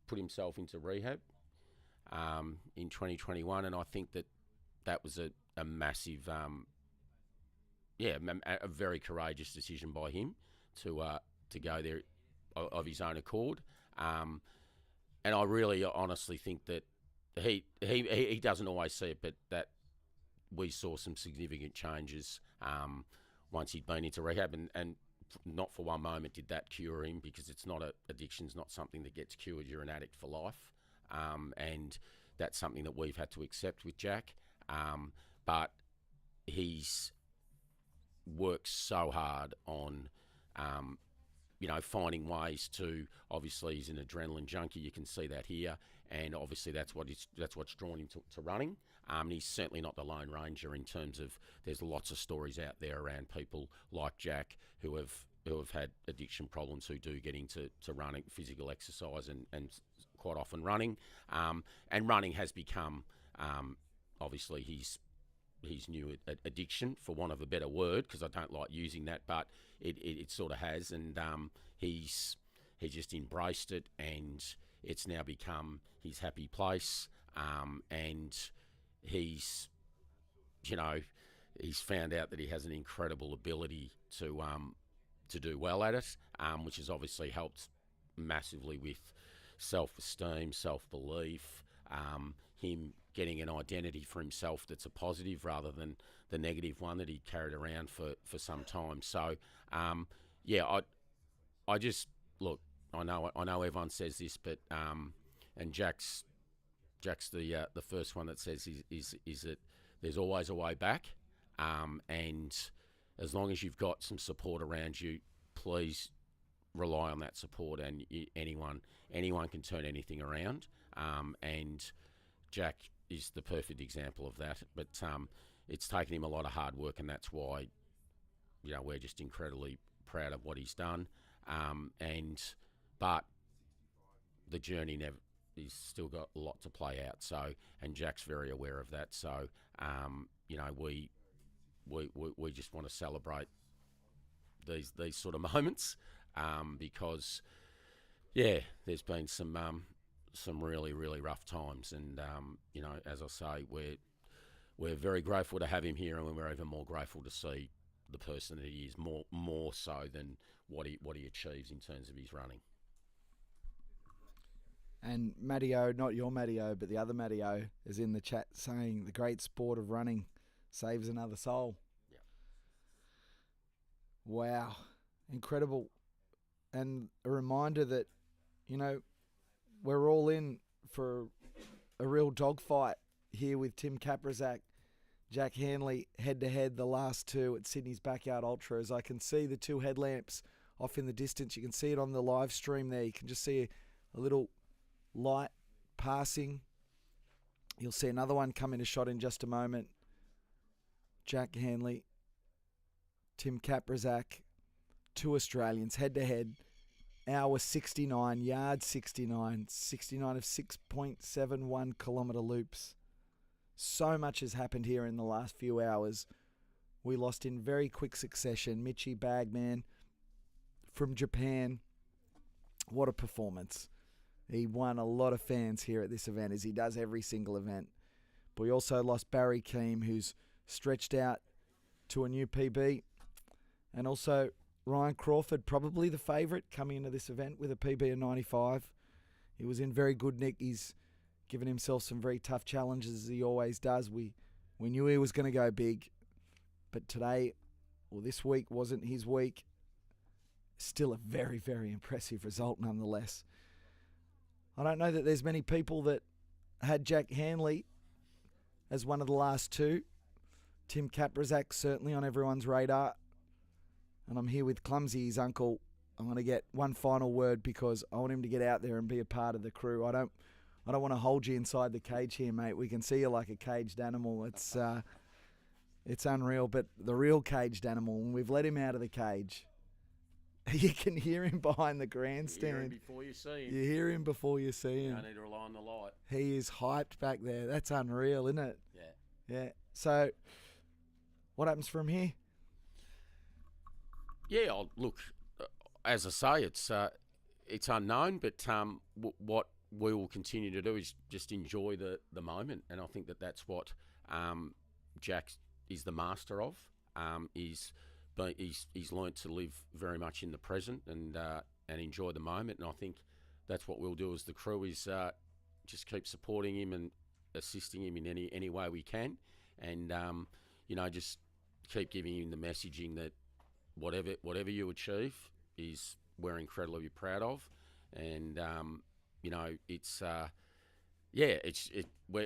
put himself into rehab in 2021, and I think that was a massive, a very courageous decision by him to go there of his own accord, and I really honestly think that he doesn't always see it, but that we saw some significant changes once he'd been into rehab, and not for one moment did that cure him, because it's not addiction's not something that gets cured. You're an addict for life, and that's something that we've had to accept with Jack. But he's worked so hard on, finding ways to. Obviously, he's an adrenaline junkie. You can see that here, and obviously that's what's drawn him to running. And he's certainly not the Lone Ranger in terms of, there's lots of stories out there around people like Jack who have had addiction problems, who do get into running, physical exercise, and quite often running. And running has become, obviously, his new addiction, for want of a better word, because I don't like using that, but it sort of has, and he's just embraced it, and it's now become his happy place, and he's found out that he has an incredible ability to do well at it, which has obviously helped massively with self-esteem, self-belief, him getting an identity for himself that's a positive rather than the negative one that he carried around for some time. So, I just look. I know everyone says this, but and Jack's the first one that says is that there's always a way back, and as long as you've got some support around you, please rely on that support. And anyone can turn anything around, and Jack is the perfect example of that. But it's taken him a lot of hard work, and that's why we're just incredibly proud of what he's done. But the journey he's still got a lot to play out. So, and Jack's very aware of that. So, we just want to celebrate these sort of moments, because there's been some really, really rough times, and as I say, we're very grateful to have him here, and we're even more grateful to see the person that he is, more so than what he achieves in terms of his running. And Matty-O, not your Matty-O, but the other Matty-O, is in the chat saying the great sport of running saves another soul. Yeah. Wow. Incredible. and a reminder that, you know, we're all in for a real dogfight here with Tim Kaprizak, Jack Hanley, head-to-head, the last two at Sydney's Backyard Ultra. As I can see the two headlamps off in the distance. You can see it on the live stream there. You can just see a little light passing. You'll see another one come into shot in just a moment. Jack Hanley, Tim Kaprizak, two Australians head-to-head. Hour 69, yard 69, 69 of 6.71 kilometre loops. So much has happened here in the last few hours. We lost in very quick succession. Michi Bagman from Japan. What a performance. He won a lot of fans here at this event, as he does every single event. But we also lost Barry Keem, who's stretched out to a new PB. And also Ryan Crawford, probably the favourite coming into this event with a PB of 95. He was in very good nick. He's given himself some very tough challenges, as he always does. We knew he was going to go big. But today, well, this week wasn't his week. Still a very, very impressive result nonetheless. I don't know that there's many people that had Jack Hanley as one of the last two. Tim Kaprizak certainly on everyone's radar. And I'm here with Clumsy, his uncle. I'm going to get one final word because I want him to get out there and be a part of the crew. I don't want to hold you inside the cage here, mate. We can see you like a caged animal. It's unreal, but the real caged animal, when we've let him out of the cage, you can hear him behind the grandstand. You hear him before you see him. You hear him before you see You him. don't need to rely on the light. He is hyped back there. That's unreal, isn't it? Yeah. Yeah. So, what happens from here? Yeah, look, as I say, it's unknown, but what we will continue to do is just enjoy the moment, and I think that's what Jack is the master of. He's learnt to live very much in the present and enjoy the moment, and I think that's what we'll do as the crew is just keep supporting him and assisting him in any way we can, and just keep giving him the messaging that whatever you achieve is we're incredibly proud of, and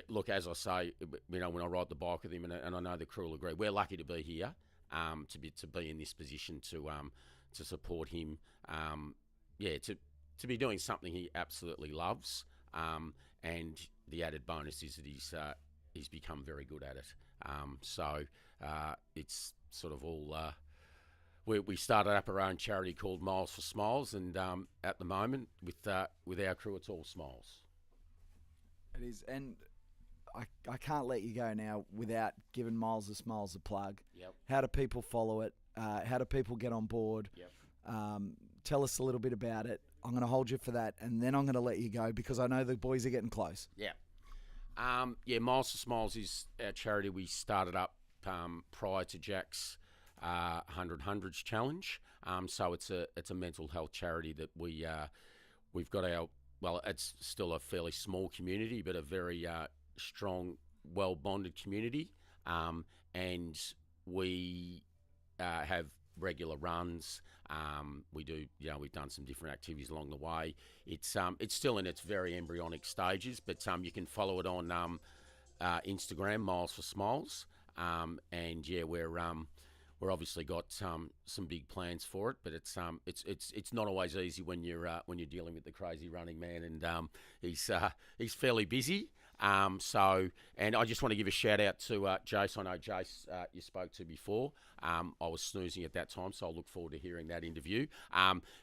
look, as I say, when I ride the bike with him, and I know the crew will agree, we're lucky to be here, to be in this position to support him, to be doing something he absolutely loves, and the added bonus is that he's become very good at it. So it's sort of all. We started up our own charity called Miles for Smiles, and at the moment, with our crew, it's all smiles. It is, and I can't let you go now without giving Miles of Smiles a plug. Yep. How do people follow it? How do people get on board? Yep. Tell us a little bit about it. I'm going to hold you for that, and then I'm going to let you go because I know the boys are getting close. Yeah. Miles for Smiles is our charity we started up prior to Jack's 100 Hundreds Challenge. So it's a mental health charity that we've got it's still a fairly small community, but a very strong, well-bonded community. And we have regular runs. We do, we've done some different activities along the way. It's still in its very embryonic stages, but you can follow it on Instagram, Miles for Smiles. We're obviously got some big plans for it, but it's not always easy when you're dealing with the crazy running man, and he's fairly busy. And I just want to give a shout out to Jace. I know Jace you spoke to before. I was snoozing at that time, so I look forward to hearing that interview.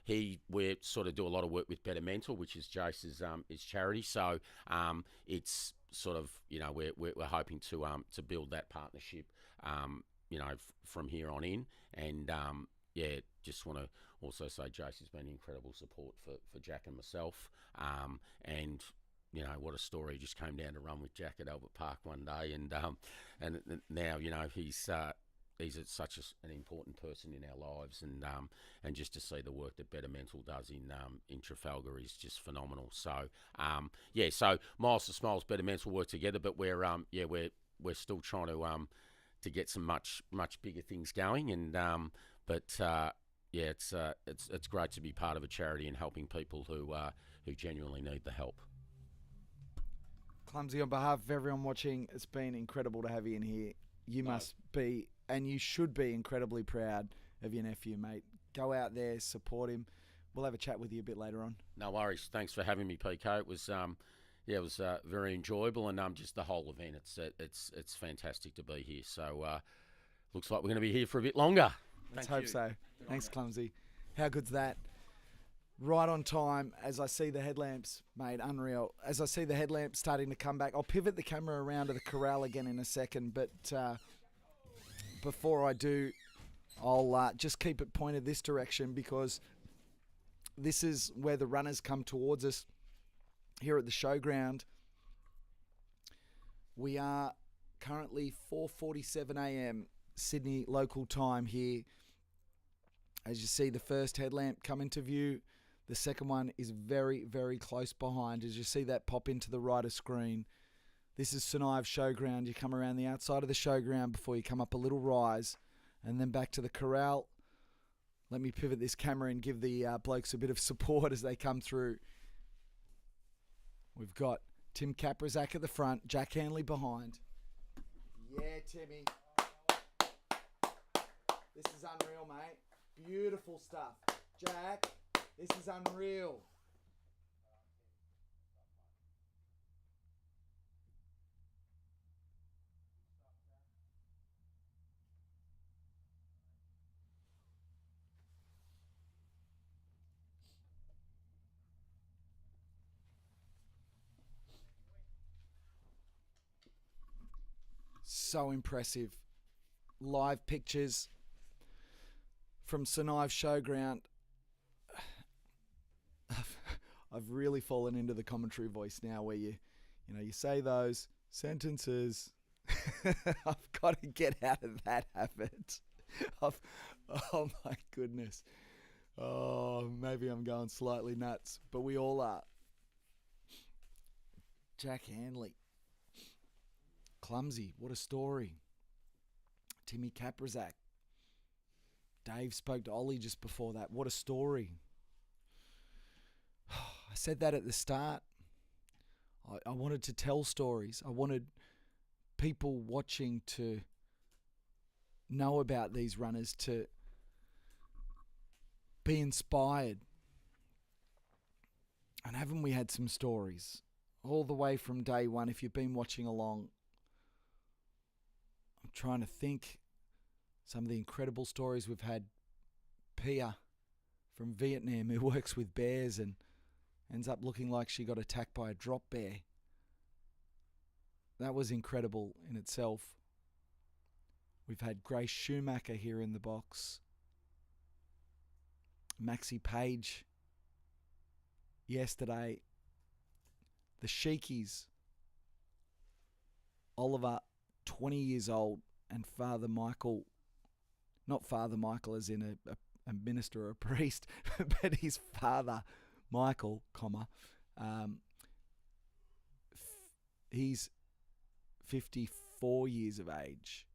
We sort of do a lot of work with Better Mental, which is Jace's his charity. So it's sort of we're hoping to build that partnership. From here on in, and just want to also say Jace has been incredible support for Jack and myself, and what a story. He just came down to run with Jack at Albert Park one day, and now he's such an important person in our lives, and just to see the work that Better Mental does in Trafalgar is just phenomenal. So so Miles to Smiles, Better Mental work together, but we're still trying to get some much bigger things going, and yeah, it's great to be part of a charity and helping people who genuinely need the help. Clumsy, on behalf of everyone watching, it's been incredible to have you in here. You must be, and you should be, incredibly proud of your nephew, mate. Go out there, support him. We'll have a chat with you a bit later on. No worries. Thanks for having me, PK. It was very enjoyable, and just the whole event. It's fantastic to be here. So looks like we're going to be here for a bit longer. Let's hope so. Thanks, Clumsy. How good's that? Right on time as I see the headlamps, mate, unreal. As I see the headlamps starting to come back, I'll pivot the camera around to the corral again in a second, but before I do, I'll just keep it pointed this direction because this is where the runners come towards us here at the showground. We are currently 4:47 a.m. Sydney local time here. As you see the first headlamp come into view, the second one is very, very close behind. As you see that pop into the right of screen, this is St Ives Showground. You come around the outside of the showground before you come up a little rise and then back to the corral. Let me pivot this camera and give the blokes a bit of support as they come through. We've got Tim Kaprizak at the front, Jack Hanley behind. Yeah, Timmy. This is unreal, mate. Beautiful stuff. Jack, this is unreal. So impressive. Live pictures from St Ives Showground. I've really fallen into the commentary voice now where you say those sentences. I've got to get out of that habit. Oh my goodness. Oh, maybe I'm going slightly nuts, but we all are. Jack Hanley. Clumsy, what a story. Timmy Kaprizak. Dave spoke to Ollie just before that. What a story. I said that at the start. I wanted to tell stories. I wanted people watching to know about these runners, to be inspired. And haven't we had some stories? All the way from day one, if you've been watching along. I'm trying to think some of the incredible stories we've had. Pia from Vietnam, who works with bears and ends up looking like she got attacked by a drop bear. That was incredible in itself. We've had Grace Schumacher here in the box. Maxi Page yesterday. The Sheikies. Oliver, 20 years old, and Father Michael, not Father Michael as in a minister or a priest, but his father, Michael, he's 54 years of age.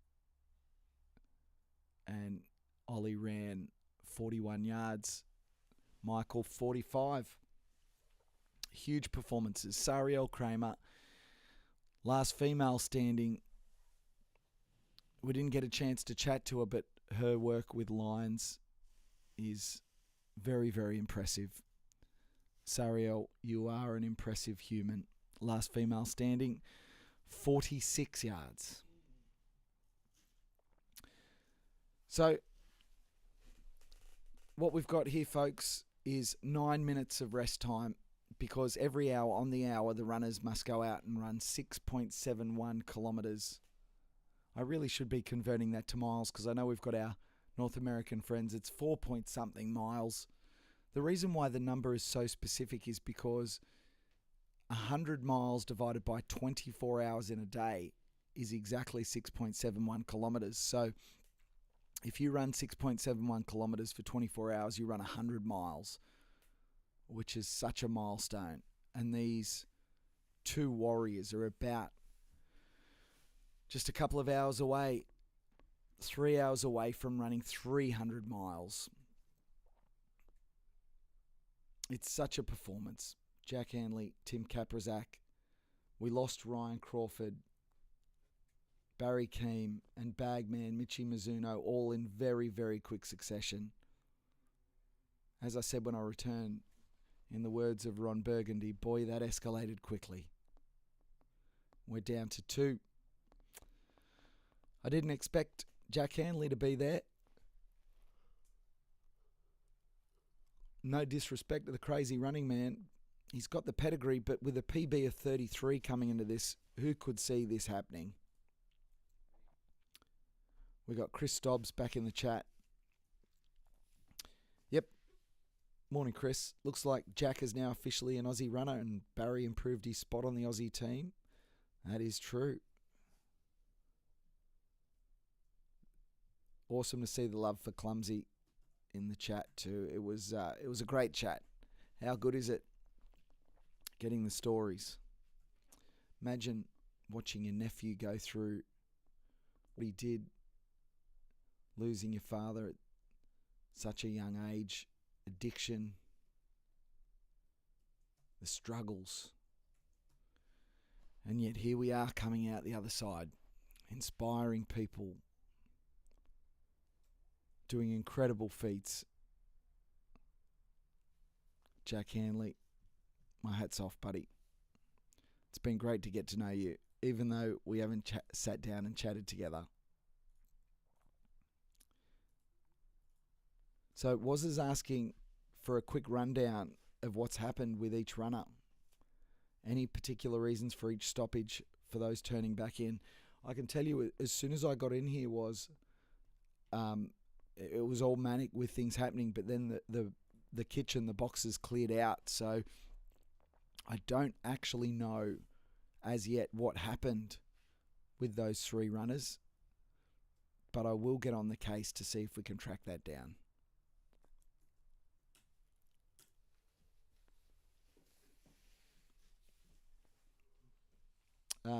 And Ollie ran 41 yards. Michael, 45. Huge performances. Sariel Kramer, last female standing. We didn't get a chance to chat to her, but her work with lions is very, very impressive. Sariel, you are an impressive human. Last female standing, 46 yards. So, what we've got here, folks, is 9 minutes of rest time, because every hour on the hour, the runners must go out and run 6.71 kilometres. I really should be converting that to miles, because I know we've got our North American friends. It's 4-point-something miles. The reason why the number is so specific is because 100 miles divided by 24 hours in a day is exactly 6.71 kilometres. So if you run 6.71 kilometres for 24 hours, you run 100 miles, which is such a milestone. And these two warriors are about just a couple of hours away, 3 hours away from running 300 miles. It's such a performance. Jack Hanley, Tim Kaprizak. We lost Ryan Crawford, Barry Keem, and Bagman Michi Mizuno all in very, very quick succession. As I said when I returned, in the words of Ron Burgundy, boy, that escalated quickly. We're down to 2. I didn't expect Jack Hanley to be there. No disrespect to the crazy running man. He's got the pedigree, but with a PB of 33 coming into this, who could see this happening? We got Chris Dobbs back in the chat. Yep. Morning, Chris. Looks like Jack is now officially an Aussie runner and Barry improved his spot on the Aussie team. That is true. Awesome to see the love for Clumsy in the chat too. It was a great chat. How good is it? Getting the stories. Imagine watching your nephew go through what he did, losing your father at such a young age, addiction, the struggles. And yet here we are coming out the other side, inspiring people, doing incredible feats. Jack Hanley, my hat's off, buddy. It's been great to get to know you, even though we haven't sat down and chatted together. So Woz is asking for a quick rundown of what's happened with each runner. Any particular reasons for each stoppage for those turning back in? I can tell you, as soon as I got in here, it was all manic with things happening, but then the kitchen, the boxes cleared out. So I don't actually know as yet what happened with those 3 runners, but I will get on the case to see if we can track that down.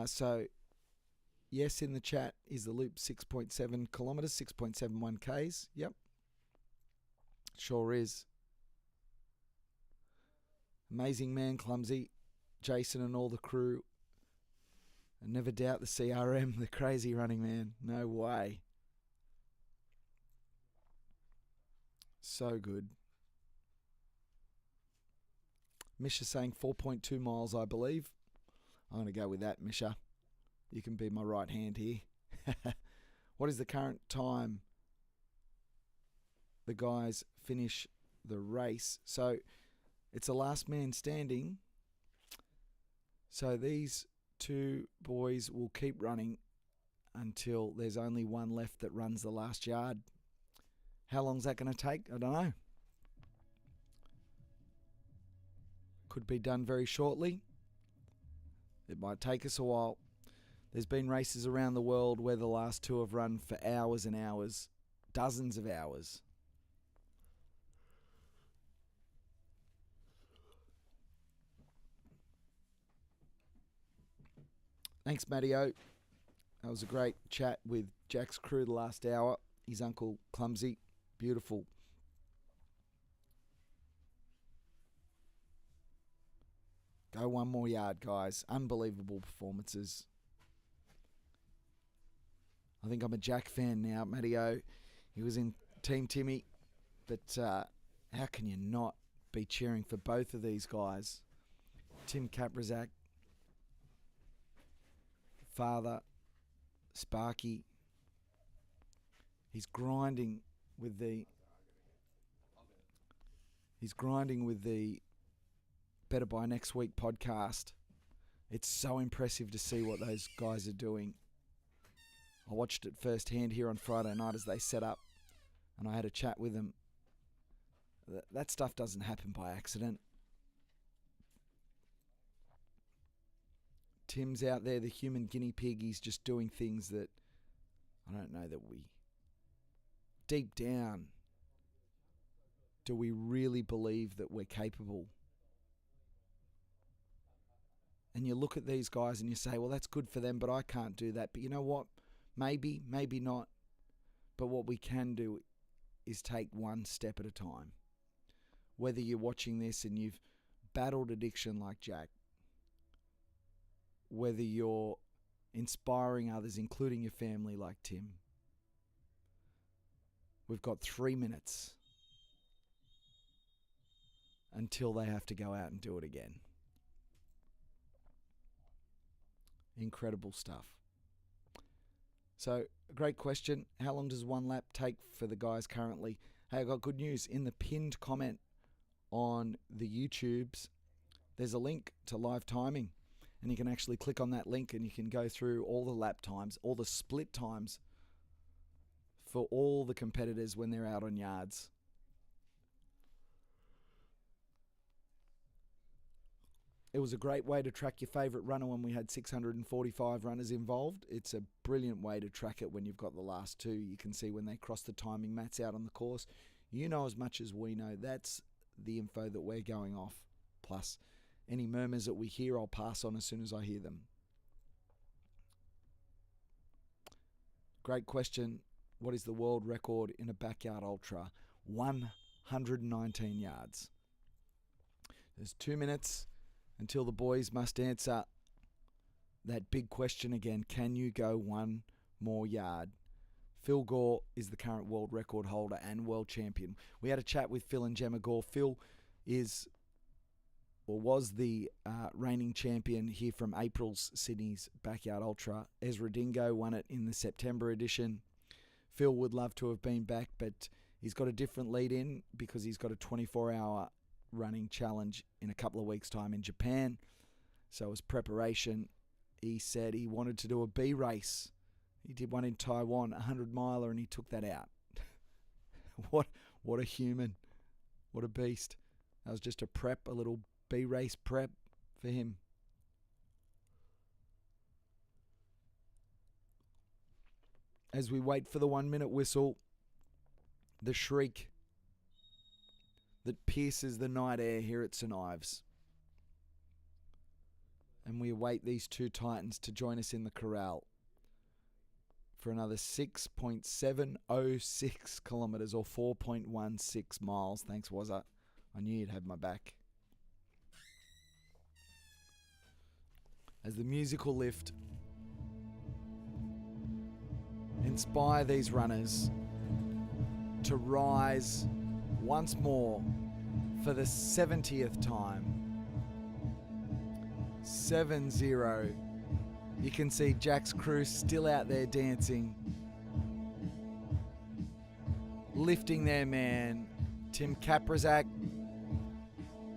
So, yes, in the chat, is the loop 6.7 kilometres, 6.71 Ks? Yep. Sure is. Amazing man, Clumsy. Jason and all the crew. I never doubt the CRM, the crazy running man. No way. So good. Misha saying 4.2 miles, I believe. I'm going to go with that, Misha. You can be my right hand here. What is the current time the guys finish the race? So it's a last man standing. So these 2 boys will keep running until there's only one left that runs the last yard. How long is that going to take? I don't know. Could be done very shortly. It might take us a while. There's been races around the world where the last 2 have run for hours and hours, dozens of hours. Thanks, Matty-O. That was a great chat with Jack's crew the last hour. His uncle Clumsy. Beautiful. Go 1 more yard, guys. Unbelievable performances. I think I'm a Jack fan now, Matty-O. He was in Team Timmy. But how can you not be cheering for both of these guys? Tim Kaprizak, father, Sparky. He's grinding with the Better By Next Week podcast. It's so impressive to see what those guys are doing. I watched it firsthand here on Friday night as they set up, and I had a chat with them. That stuff doesn't happen by accident. Tim's out there, the human guinea pig. He's just doing things that I don't know that we, deep down, do we really believe that we're capable? And you look at these guys and you say, well, that's good for them, but I can't do that. But you know what? Maybe, maybe not. But what we can do is take one step at a time. whether you're watching this and you've battled addiction like Jack, whether you're inspiring others, including your family like Tim, we've got 3 minutes until they have to go out and do it again. Incredible stuff. So, a great question. How long does one lap take for the guys currently? Hey, I got good news. In the pinned comment on the YouTubes, there's a link to live timing. And you can actually click on that link and you can go through all the lap times, all the split times for all the competitors when they're out on yards. It was a great way to track your favourite runner when we had 645 runners involved. It's a brilliant way to track it when you've got the last two. You can see when they cross the timing mats out on the course. You know as much as we know. That's the info that we're going off. Plus, any murmurs that we hear, I'll pass on as soon as I hear them. Great question. What is the world record in a backyard ultra? 119 yards. There's 2 minutes until the boys must answer that big question again. Can you go one more yard? Phil Gore is the current world record holder and world champion. We had a chat with Phil and Gemma Gore. Phil is or was the reigning champion here from April's Sydney's Backyard Ultra. Ezra Dingo won it in the September edition. Phil would love to have been back, but he's got a different lead in because he's got a 24-hour running challenge in a couple of weeks' time in Japan. So as preparation, he said he wanted to do a B race. He did one in Taiwan, 100-miler, and he took that out. What a human. What a beast. That was just a prep, a little B race prep for him. As we wait for the 1 minute whistle, the shriek that pierces the night air here at St Ives. And we await these two titans to join us in the corral for another 6.706 kilometres or 4.16 miles. Thanks, Wazza. I knew you'd have my back. As the musical lift inspire these runners to rise once more for the 70th time. 7-0. You can see Jack's crew still out there dancing, lifting their man. Tim Kaprizak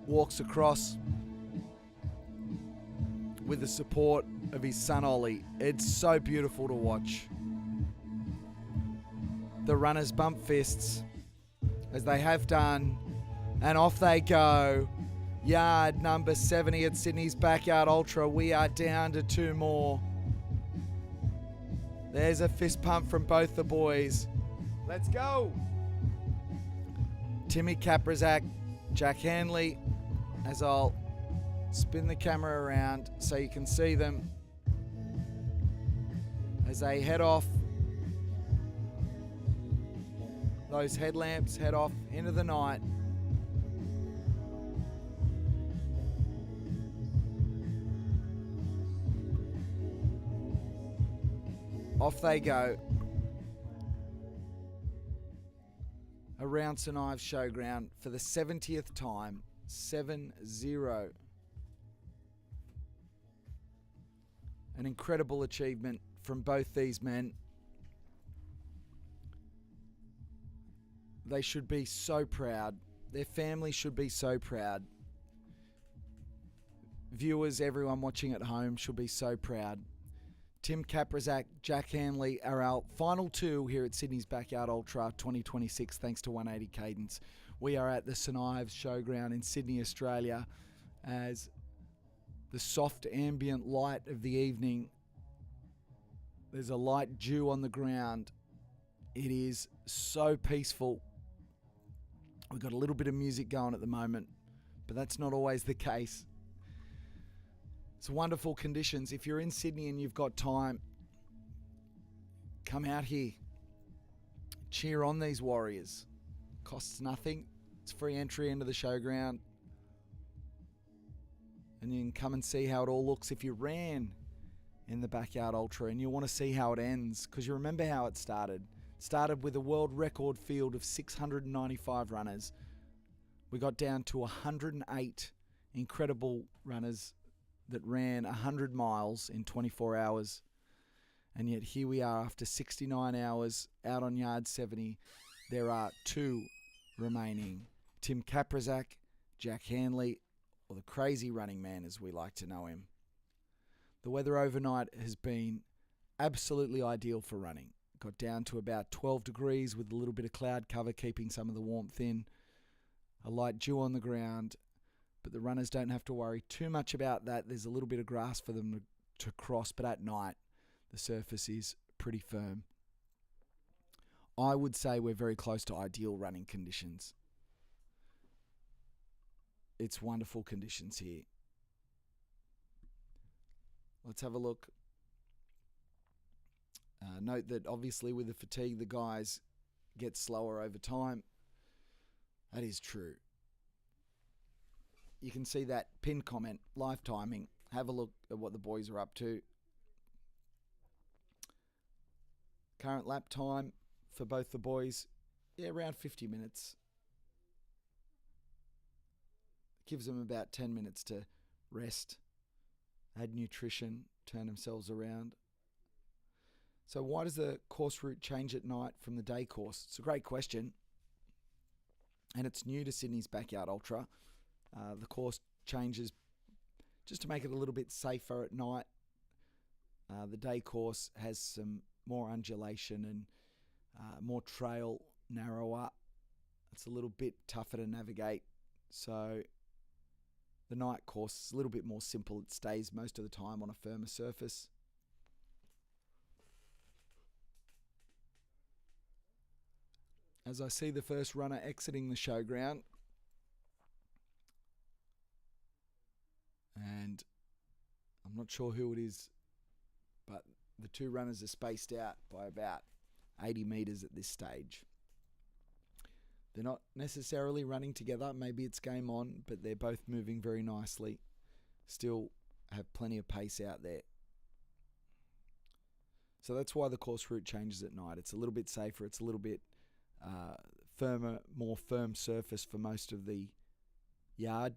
walks across with the support of his son Ollie. It's so beautiful to watch. The runners bump fists as they have done, and off they go. Yard number 70 at Sydney's Backyard Ultra. We are down to two more. There's a fist pump from both the boys. Let's go. Timmy Kaprizak, Jack Hanley, as I'll spin the camera around so you can see them as they head off. Those headlamps head off into the night. Off they go. Around St Ives Showground for the 70th time. 7-0. An incredible achievement from both these men. They should be so proud. Their family should be so proud. Viewers, everyone watching at home should be so proud. Tim Kaprizak, Jack Hanley are our final two here at Sydney's Backyard Ultra 2026, thanks to 180 Cadence. We are at the St Ives Showground in Sydney, Australia, as the soft ambient light of the evening, there's a light dew on the ground. It is so peaceful. We've got a little bit of music going at the moment, but that's not always the case. It's wonderful conditions. If you're in Sydney and you've got time, come out here. Cheer on these warriors. Costs nothing. It's It's free entry into the showground. And you can come and see how it all looks if you ran in the Backyard Ultra, and you want to see how it ends, because you remember how it started. It started with a world record field of 695 runners. We got down to 108 incredible runners that ran 100 miles in 24 hours. And yet here we are after 69 hours out on yard 70. There are 2 remaining. Tim Kaprizak, Jack Hanley, or the crazy running man as we like to know him. The weather overnight has been absolutely ideal for running. Got down to about 12 degrees with a little bit of cloud cover keeping some of the warmth in. A light dew on the ground, but the runners don't have to worry too much about that. There's a little bit of grass for them to cross, but at night the surface is pretty firm. I would say we're very close to ideal running conditions. It's wonderful conditions here. Let's have a look. Note that obviously with the fatigue, the guys get slower over time. That is true. You can see that pinned comment, live timing. Have a look at what the boys are up to. Current lap time for both the boys, around 50 minutes. Gives them about 10 minutes to rest, add nutrition, turn themselves around. So why does the course route change at night from the day course? It's a great question. And it's new to Sydney's Backyard Ultra. The course changes just to make it a little bit safer at night. The day course has some more undulation and more trail, narrower. It's a little bit tougher to navigate. So the night course is a little bit more simple. It stays most of the time on a firmer surface. As I see the first runner exiting the showground, and I'm not sure who it is, but the 2 runners are spaced out by about 80 metres at this stage. They're not necessarily running together. Maybe it's game on, but they're both moving very nicely. Still have plenty of pace out there. So that's why the course route changes at night. It's a little bit safer. It's a little bit firmer, more firm surface for most of the yard.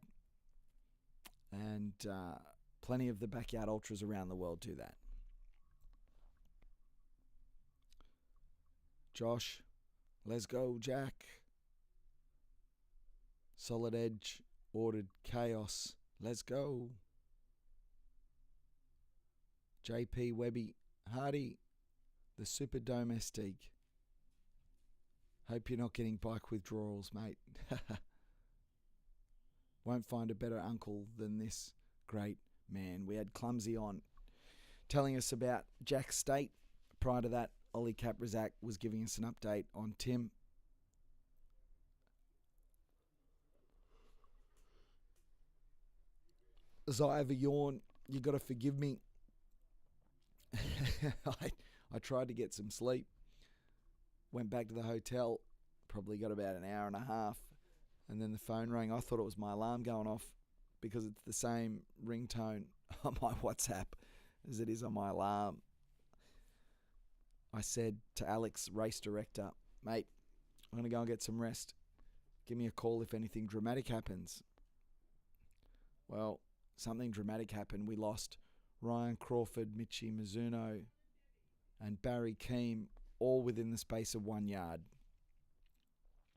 And plenty of the Backyard Ultras around the world do that. Josh, let's go, Jack. Solid Edge, ordered Chaos, let's go. JP Webby, Hardy, the Super Domestique. Hope you're not getting bike withdrawals, mate. Won't find a better uncle than this great man. We had Clumsy on telling us about Jack State. Prior to that, Ollie Kaprizak was giving us an update on Tim. As I have a yawn, you got to forgive me. I tried to get some sleep. Went back to the hotel. Probably got about an hour and a half. And then the phone rang. I thought it was my alarm going off because it's the same ringtone on my WhatsApp as it is on my alarm. I said to Alex, race director, mate, I'm going to go and get some rest. Give me a call if anything dramatic happens. Well, something dramatic happened. We lost Ryan Crawford, Michi Mizuno, and Barry Keem all within the space of 1 yard.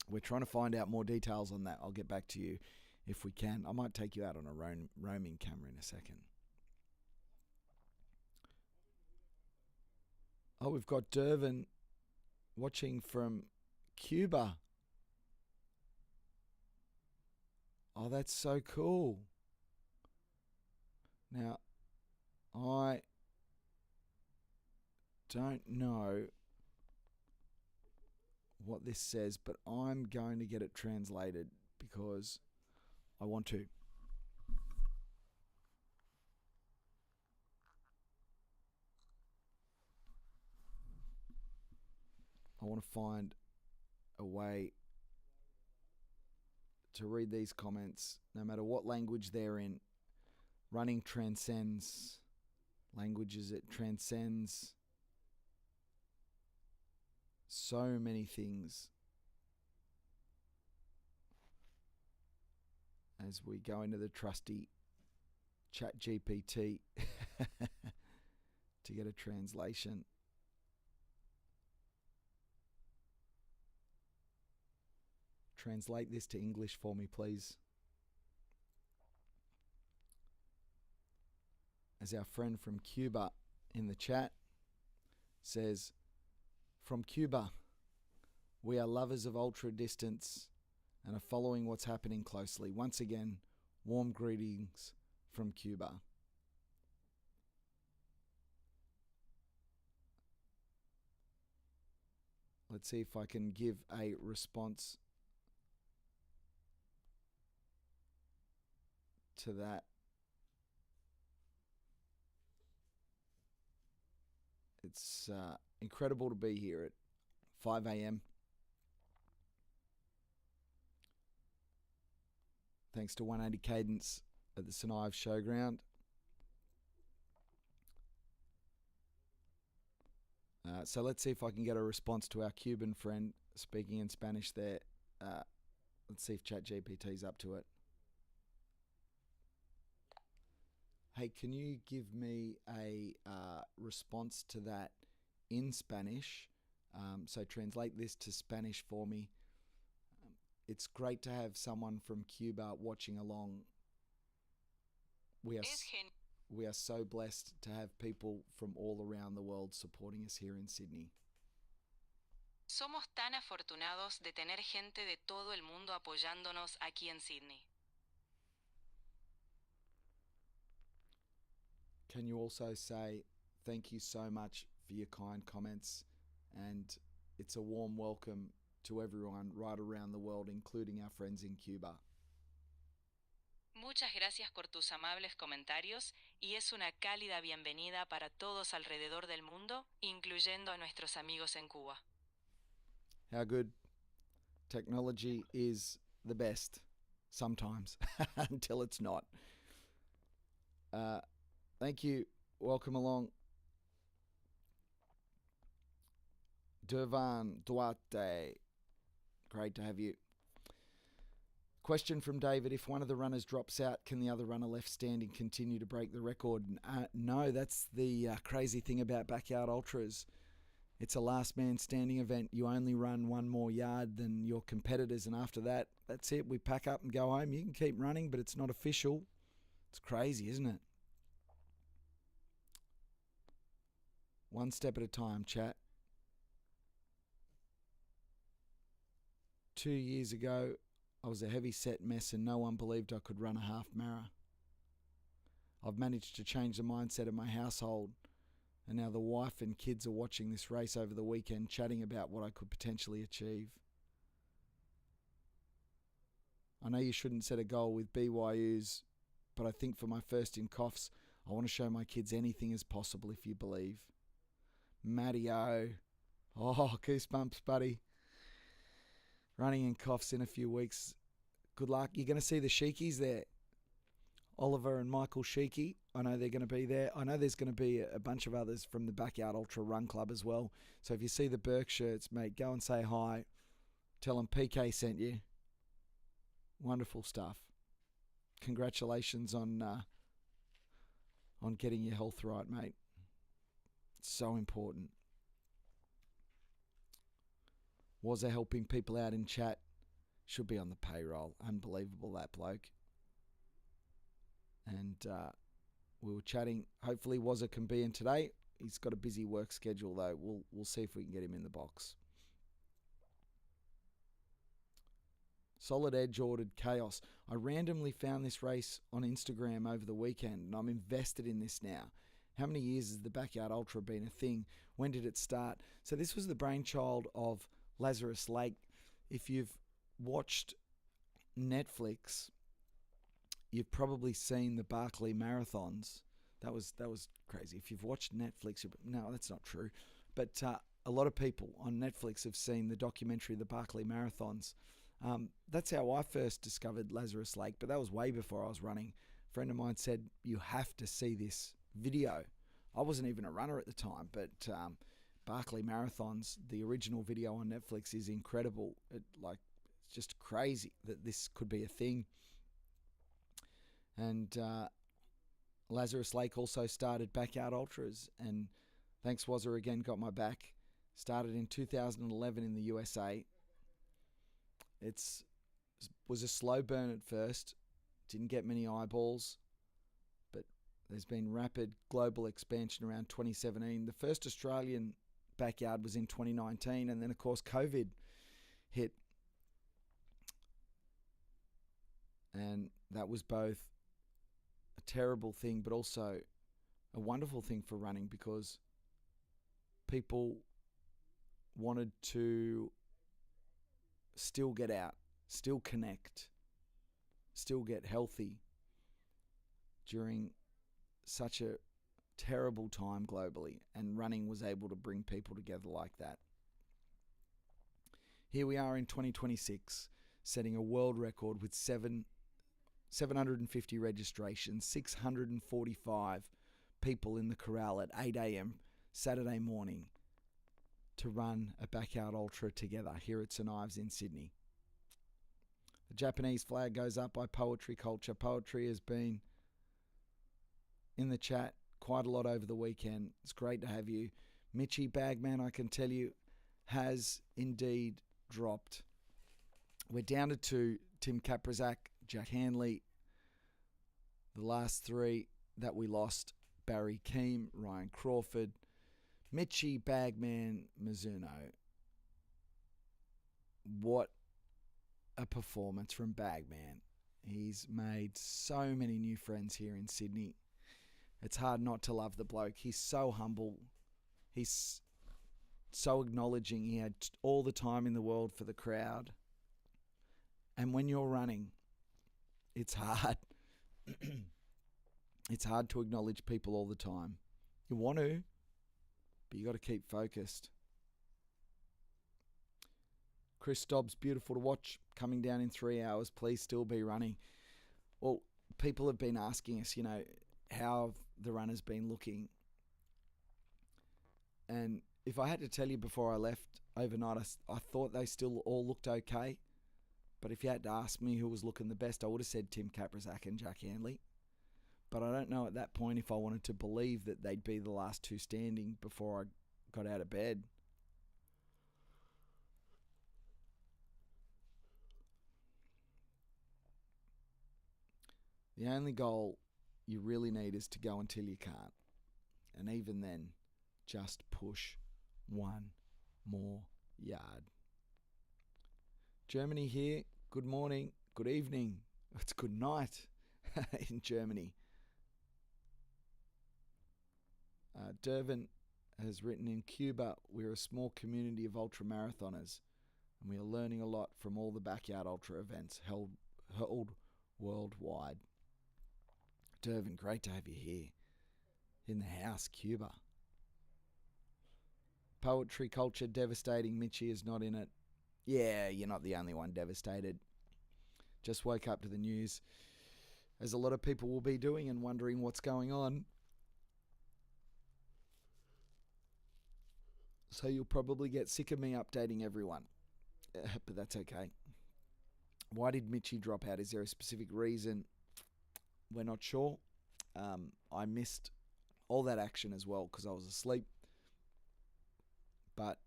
We're trying to find out more details on that. I'll get back to you if we can. I might take you out on a roaming camera in a second. Oh, we've got Dervin watching from Cuba. Oh, that's so cool. Now, I don't know what this says, but I'm going to get it translated because I want to. I want to find a way to read these comments, no matter what language they're in. Running transcends languages. It transcends so many things. As we go into the trusty ChatGPT to get a translation. Translate this to English for me, please. As our friend from Cuba in the chat says, from Cuba, we are lovers of ultra distance and are following what's happening closely. Once again, warm greetings from Cuba. Let's see if I can give a response to that. It's incredible to be here at 5 a.m. Thanks to 180 Cadence at the St Ives Showground. So let's see if I can get a response to our Cuban friend speaking in Spanish there. Let's see if ChatGPT's up to it. Hey, can you give me a response to that in Spanish? So translate this to Spanish for me. It's great to have someone from Cuba watching along. We are so blessed to have people from all around the world supporting us here in Sydney. Somos tan afortunados de tener gente de todo el mundo apoyándonos aquí en Sydney. Can you also say thank you so much for your kind comments, and it's a warm welcome to everyone right around the world, including our friends in Cuba. Muchas gracias por tus amables comentarios y es una cálida bienvenida para todos alrededor del mundo, incluyendo a nuestros amigos en Cuba. How good. Technology is the best sometimes until it's not. Thank you. Welcome along. Durvan Duarte. Great to have you. Question from David. If one of the runners drops out, can the other runner left standing continue to break the record? No, that's the crazy thing about Backyard Ultras. It's a last man standing event. You only run one more yard than your competitors, and after that, that's it. We pack up and go home. You can keep running, but it's not official. It's crazy, isn't it? One step at a time, chat. 2 years ago, I was a heavy-set mess and no one believed I could run a half marathon. I've managed to change the mindset of my household, and now the wife and kids are watching this race over the weekend, chatting about what I could potentially achieve. I know you shouldn't set a goal with BYUs, but I think for my first in Coffs, I want to show my kids anything is possible if you believe. Matty-O. Oh, goosebumps, buddy. Running in Coffs in a few weeks. Good luck. You're going to see the Sheikies there. Oliver and Michael Sheikey. I know they're going to be there. I know there's going to be a bunch of others from the Backyard Ultra Run Club as well. So if you see the Burke shirts, mate, go and say hi. Tell them PK sent you. Wonderful stuff. Congratulations on getting your health right, mate. It's so important. Was there helping people out in chat? Should be on the payroll. Unbelievable, that bloke. And we were chatting. Hopefully Wazza can be in today. He's got a busy work schedule though. We'll see if we can get him in the box. Solid Edge ordered Chaos. I randomly found this race on Instagram over the weekend and I'm invested in this now. How many years has the Backyard Ultra been a thing? When did it start? So this was the brainchild of Lazarus Lake. If you've watched Netflix, you've probably seen the Barkley Marathons. That was crazy. If you've watched Netflix, no, that's not true. But a lot of people on Netflix have seen the documentary, the Barkley Marathons. That's how I first discovered Lazarus Lake, but that was way before I was running. A friend of mine said, you have to see this video. I wasn't even a runner at the time, but Barkley Marathons, the original video on Netflix, is incredible. It's just crazy that this could be a thing. And Lazarus Lake also started Backyard Ultras, and thanks Wazza again, got my back. Started in 2011 in the USA. Was a slow burn at first, didn't get many eyeballs, but there's been rapid global expansion around 2017. The first Australian backyard was in 2019, and then of course COVID hit, and that was both a terrible thing but also a wonderful thing for running, because people wanted to still get out, still connect, still get healthy during such a terrible time globally, and running was able to bring people together like that. Here we are in 2026, setting a world record with 750 registrations, 645 people in the corral at 8 a.m. Saturday morning to run a Backyard Ultra together here at St Ives in Sydney. The Japanese flag goes up by Poetry Culture. Poetry has been in the chat quite a lot over the weekend. It's great to have you. Mitchy Bagman, I can tell you, has indeed dropped. We're down to 2. Tim Kaprizak, Jack Handley. The last 3 that we lost, Barry Keem, Ryan Crawford, Mitchy Bagman Mizuno. What a performance from Bagman. He's made so many new friends here in Sydney. It's hard not to love the bloke. He's so humble. He's so acknowledging. He had all the time in the world for the crowd. And when you're running, it's hard. It's hard to acknowledge people all the time. You want to, but you got to keep focused. Chris Dobbs, beautiful to watch, coming down in 3 hours. Please still be running. Well, people have been asking us, how have the runners been looking? And if I had to tell you before I left overnight, I thought they still all looked okay. But if you had to ask me who was looking the best, I would have said Tim Kaprizak and Jack Handley. But I don't know at that point if I wanted to believe that they'd be the last 2 standing before I got out of bed. The only goal you really need is to go until you can't. And even then, just push 1 more yard. Germany here. Good morning. Good evening. It's good night in Germany. Dervin has written, in Cuba, we're a small community of ultramarathoners, and we are learning a lot from all the Backyard Ultra events held worldwide. Dervin, great to have you here in the house, Cuba. Poetry Culture, devastating. Mitchie is not in it. Yeah, you're not the only one devastated. Just woke up to the news, as a lot of people will be doing, and wondering what's going on. So you'll probably get sick of me updating everyone. But that's okay. Why did Mitchie drop out? Is there a specific reason? We're not sure. I missed all that action as well because I was asleep. But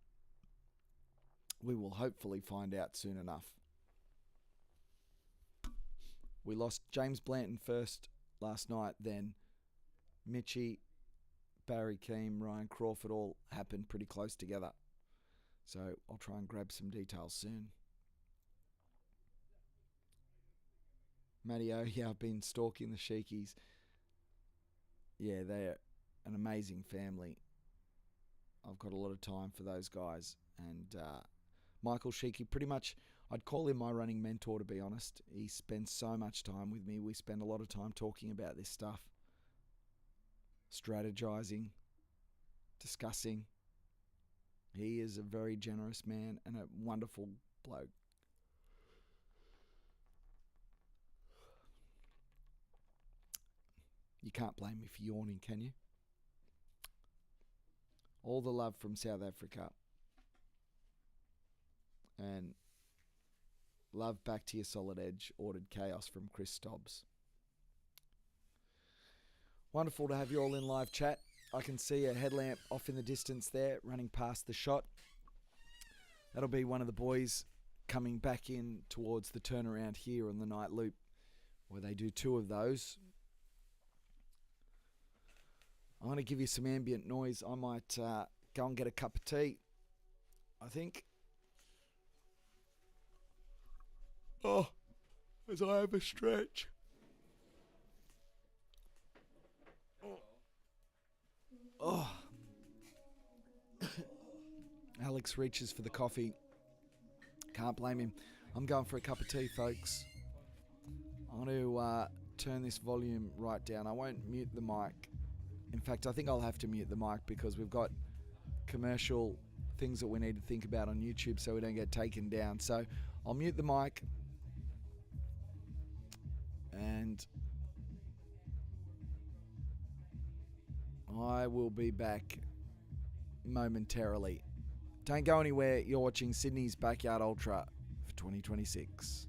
we will hopefully find out soon enough. We lost James Blanton first last night, then Mitchie, Barry Keem, Ryan Crawford all happened pretty close together. So I'll try and grab some details soon. Matty O, yeah, I've been stalking the Sheikies. Yeah, they're an amazing family. I've got a lot of time for those guys. And Michael Sheiky, pretty much, I'd call him my running mentor, to be honest. He spends so much time with me. We spend a lot of time talking about this stuff. Strategizing, discussing. He is a very generous man and a wonderful bloke. You can't blame me for yawning, can you? All the love from South Africa. And love back to your solid edge. Ordered chaos from Chris Stobbs. Wonderful to have you all in live chat. I can see a headlamp off in the distance there, running past the shot. That'll be one of the boys coming back in towards the turnaround here on the night loop, where they do 2 of those. I'm going to give you some ambient noise. I might go and get a cup of tea, I think. Oh, as I have a stretch. Oh. Alex reaches for the coffee. Can't blame him. I'm going for a cup of tea, folks. I want to turn this volume right down. I won't mute the mic. In fact, I think I'll have to mute the mic because we've got commercial things that we need to think about on YouTube so we don't get taken down. So I'll mute the mic and I will be back momentarily. Don't go anywhere. You're watching Sydney's Backyard Ultra for 2026.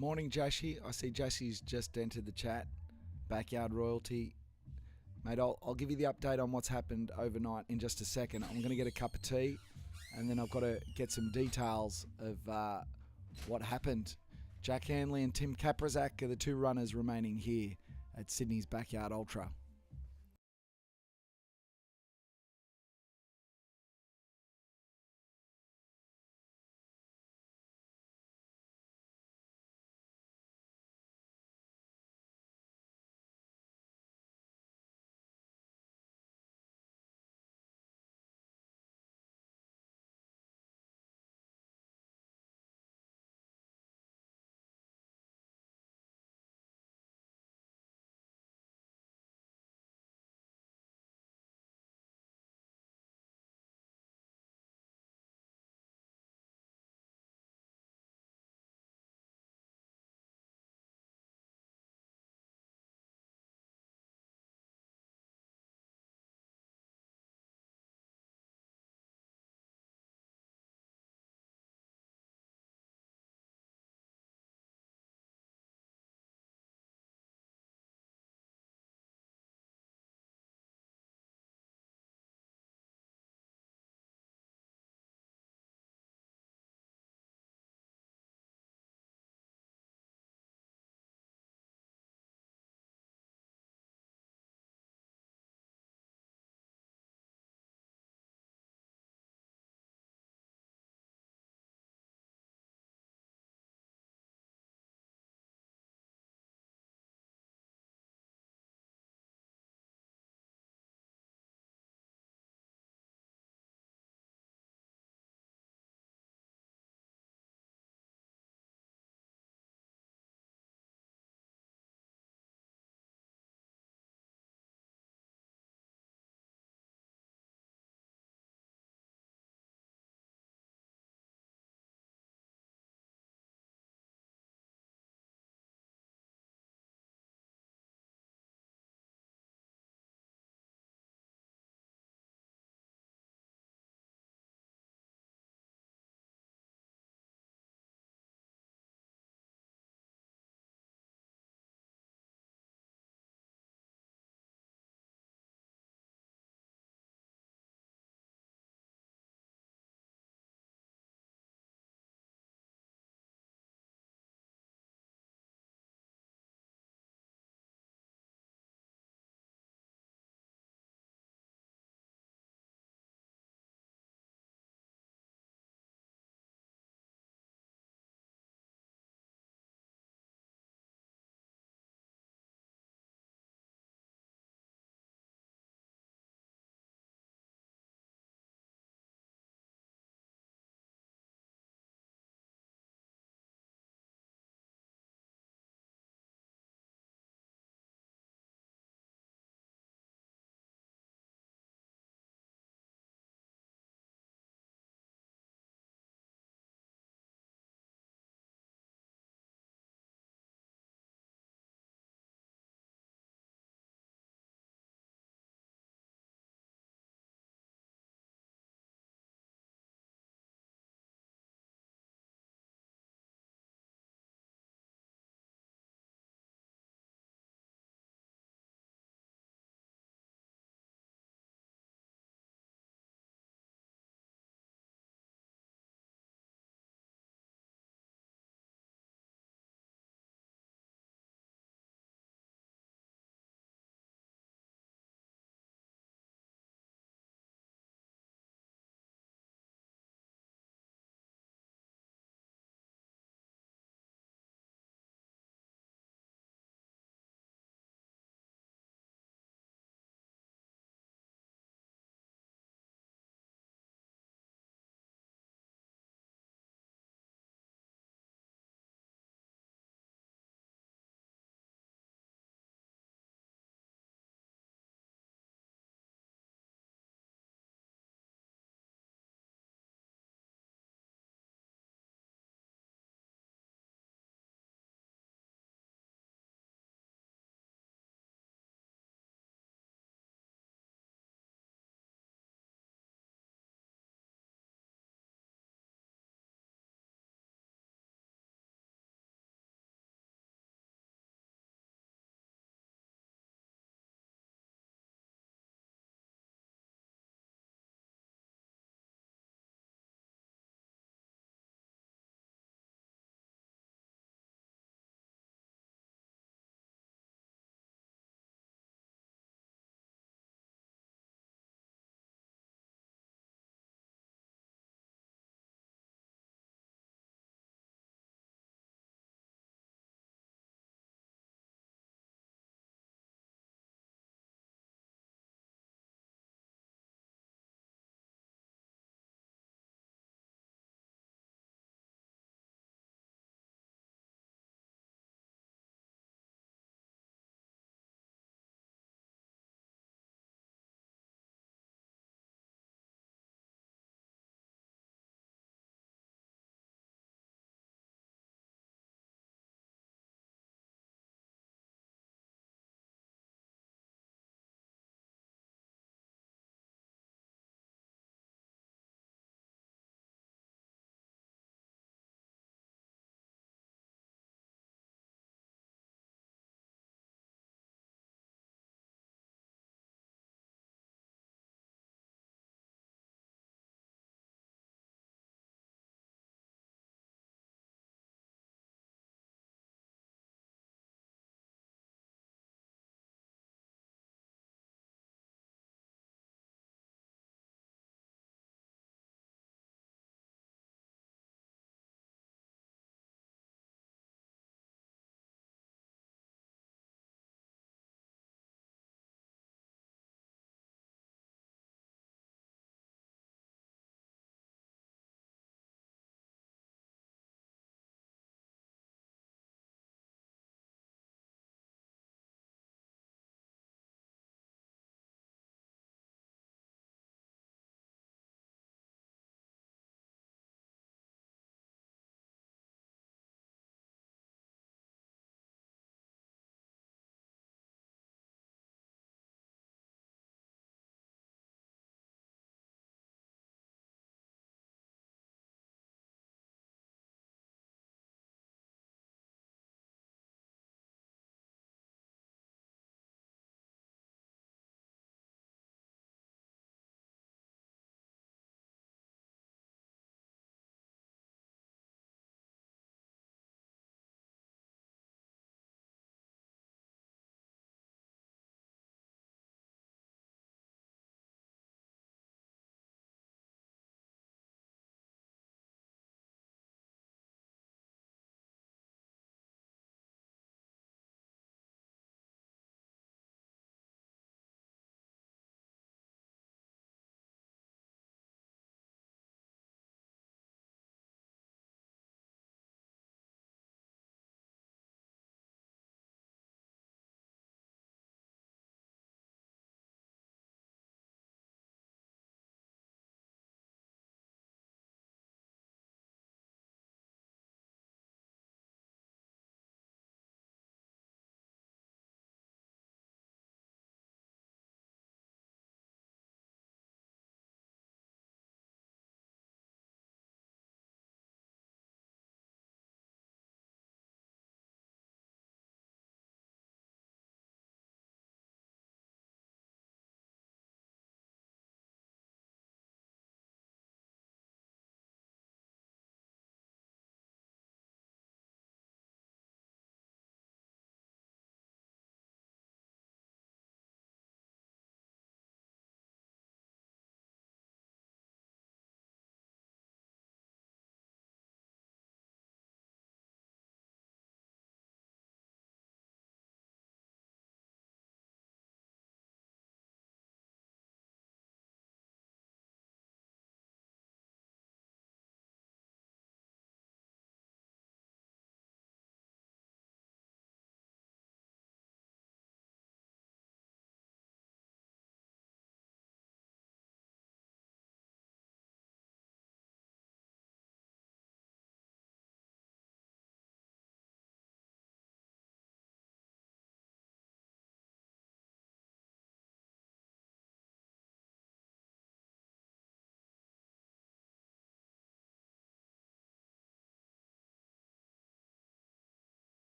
Morning, Jashi. I see Jashi's just entered the chat. Backyard Royalty. Mate, I'll give you the update on what's happened overnight in just a second. I'm going to get a cup of tea, and then I've got to get some details of what happened. Jack Hanley and Tim Kaprazak are the 2 runners remaining here at Sydney's Backyard Ultra.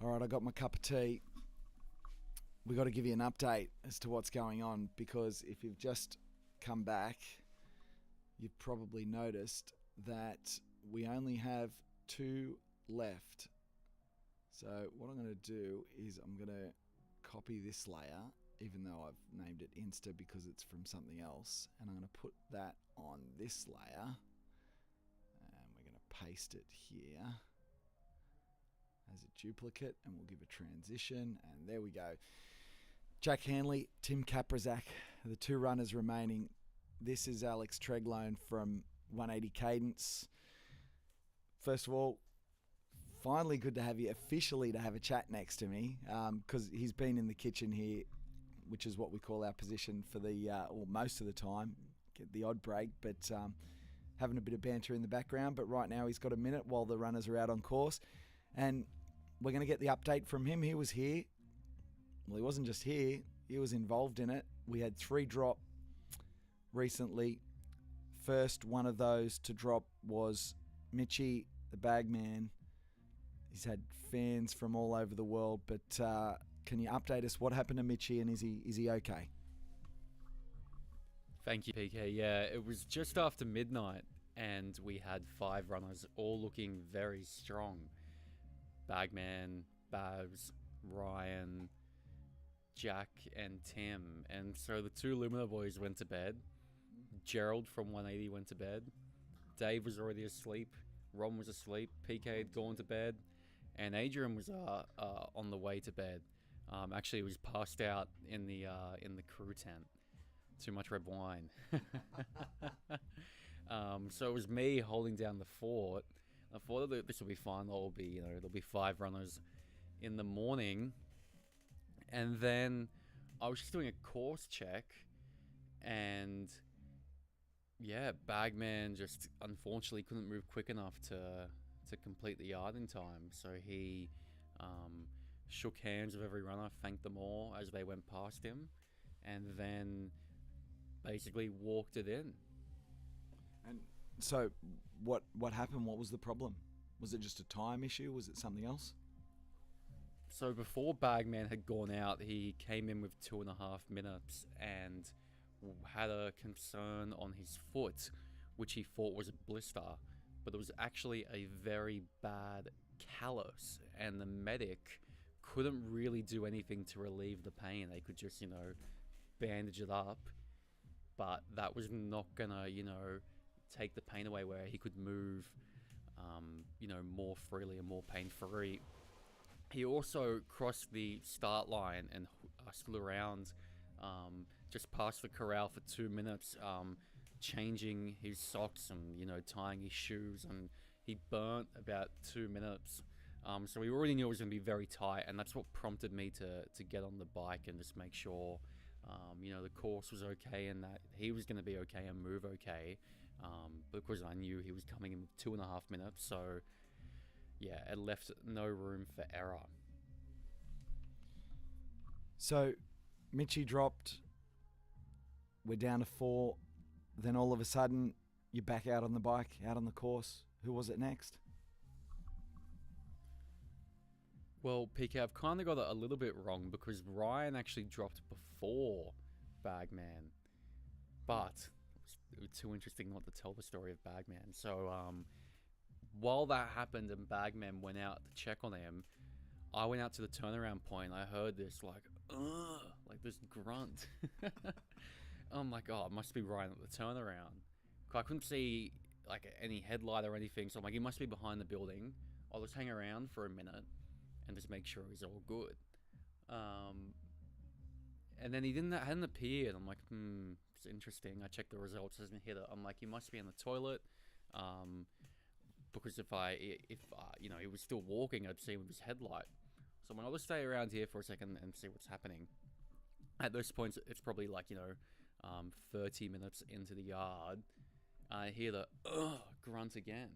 All right, I got my cup of tea. We got to give you an update as to what's going on, because if you've just come back, you've probably noticed that we only have 2 left. So what I'm going to do is I'm going to copy this layer, even though I've named it Insta because it's from something else, and I'm going to put that on this layer, and we're going to paste it here as a duplicate, and we'll give a transition, and there we go. Jack Hanley, Tim Kaprizak, the 2 runners remaining. This is Alex Treglone from 180 Cadence. First of all, finally good to have you officially to have a chat next to me, because he's been in the kitchen here, which is what we call our position for the, or most of the time, get the odd break, but having a bit of banter in the background. But right now he's got a minute while the runners are out on course, and we're going to get the update from him. He was here. Well, he wasn't just here, he was involved in it. We had 3 drop recently. First one of those to drop was Mitchie, the bagman. He's had fans from all over the world, but can you update us what happened to Mitchie, and is he okay? Thank you, PK. Yeah, it was just after midnight, and we had 5 runners all looking very strong. Bagman, Babs, Ryan, Jack, and Tim. And so the 2 Lumina boys went to bed. Gerald from 180 went to bed. Dave was already asleep. Ron was asleep. PK had gone to bed. And Adrian was on the way to bed. Actually, he was passed out in the crew tent. Too much red wine. So it was me holding down the fort. I thought that this will be fun. There'll be 5 runners in the morning. And then I was just doing a course check, and yeah, Bagman just unfortunately couldn't move quick enough to complete the yard in time. So he shook hands with every runner, thanked them all as they went past him, and then basically walked it in. And so what happened? What was the problem? Was it just a time issue? Was it something else? So before Bagman had gone out, he came in with 2.5 minutes and had a concern on his foot, which he thought was a blister, but it was actually a very bad callus, and the medic couldn't really do anything to relieve the pain. They could just, bandage it up, but that was not gonna, take the pain away where he could move, more freely and more pain-free. He also crossed the start line and hustled around just past the corral for 2 minutes, changing his socks and, tying his shoes, and he burnt about 2 minutes. So we already knew it was going to be very tight, and that's what prompted me to get on the bike and just make sure, the course was okay and that he was going to be okay and move okay, because I knew he was coming in with 2.5 minutes. So yeah, it left no room for error. So Mitchie dropped, we're down to 4, then all of a sudden you're back out on the bike, out on the course. Who was it next? Well, PK, I've kind of got it a little bit wrong because Ryan actually dropped before Bagman, but it was too interesting not to tell the story of Bagman. So while that happened and Bagman went out to check on him, I went out to the turnaround point. I heard this this grunt. I'm like, oh, it must be Ryan at the turnaround. I couldn't see any headlight or anything, so I'm like, he must be behind the building. I'll just hang around for a minute and just make sure he's all good. And then he hadn't appeared. I'm like, it's interesting. I checked the results, hasn't hit it. I'm like, he must be in the toilet. Because if he was still walking, I'd see him with his headlight. So I'm like, I'll just stay around here for a second and see what's happening. At those points, it's probably 30 minutes into the yard. I hear the grunt again,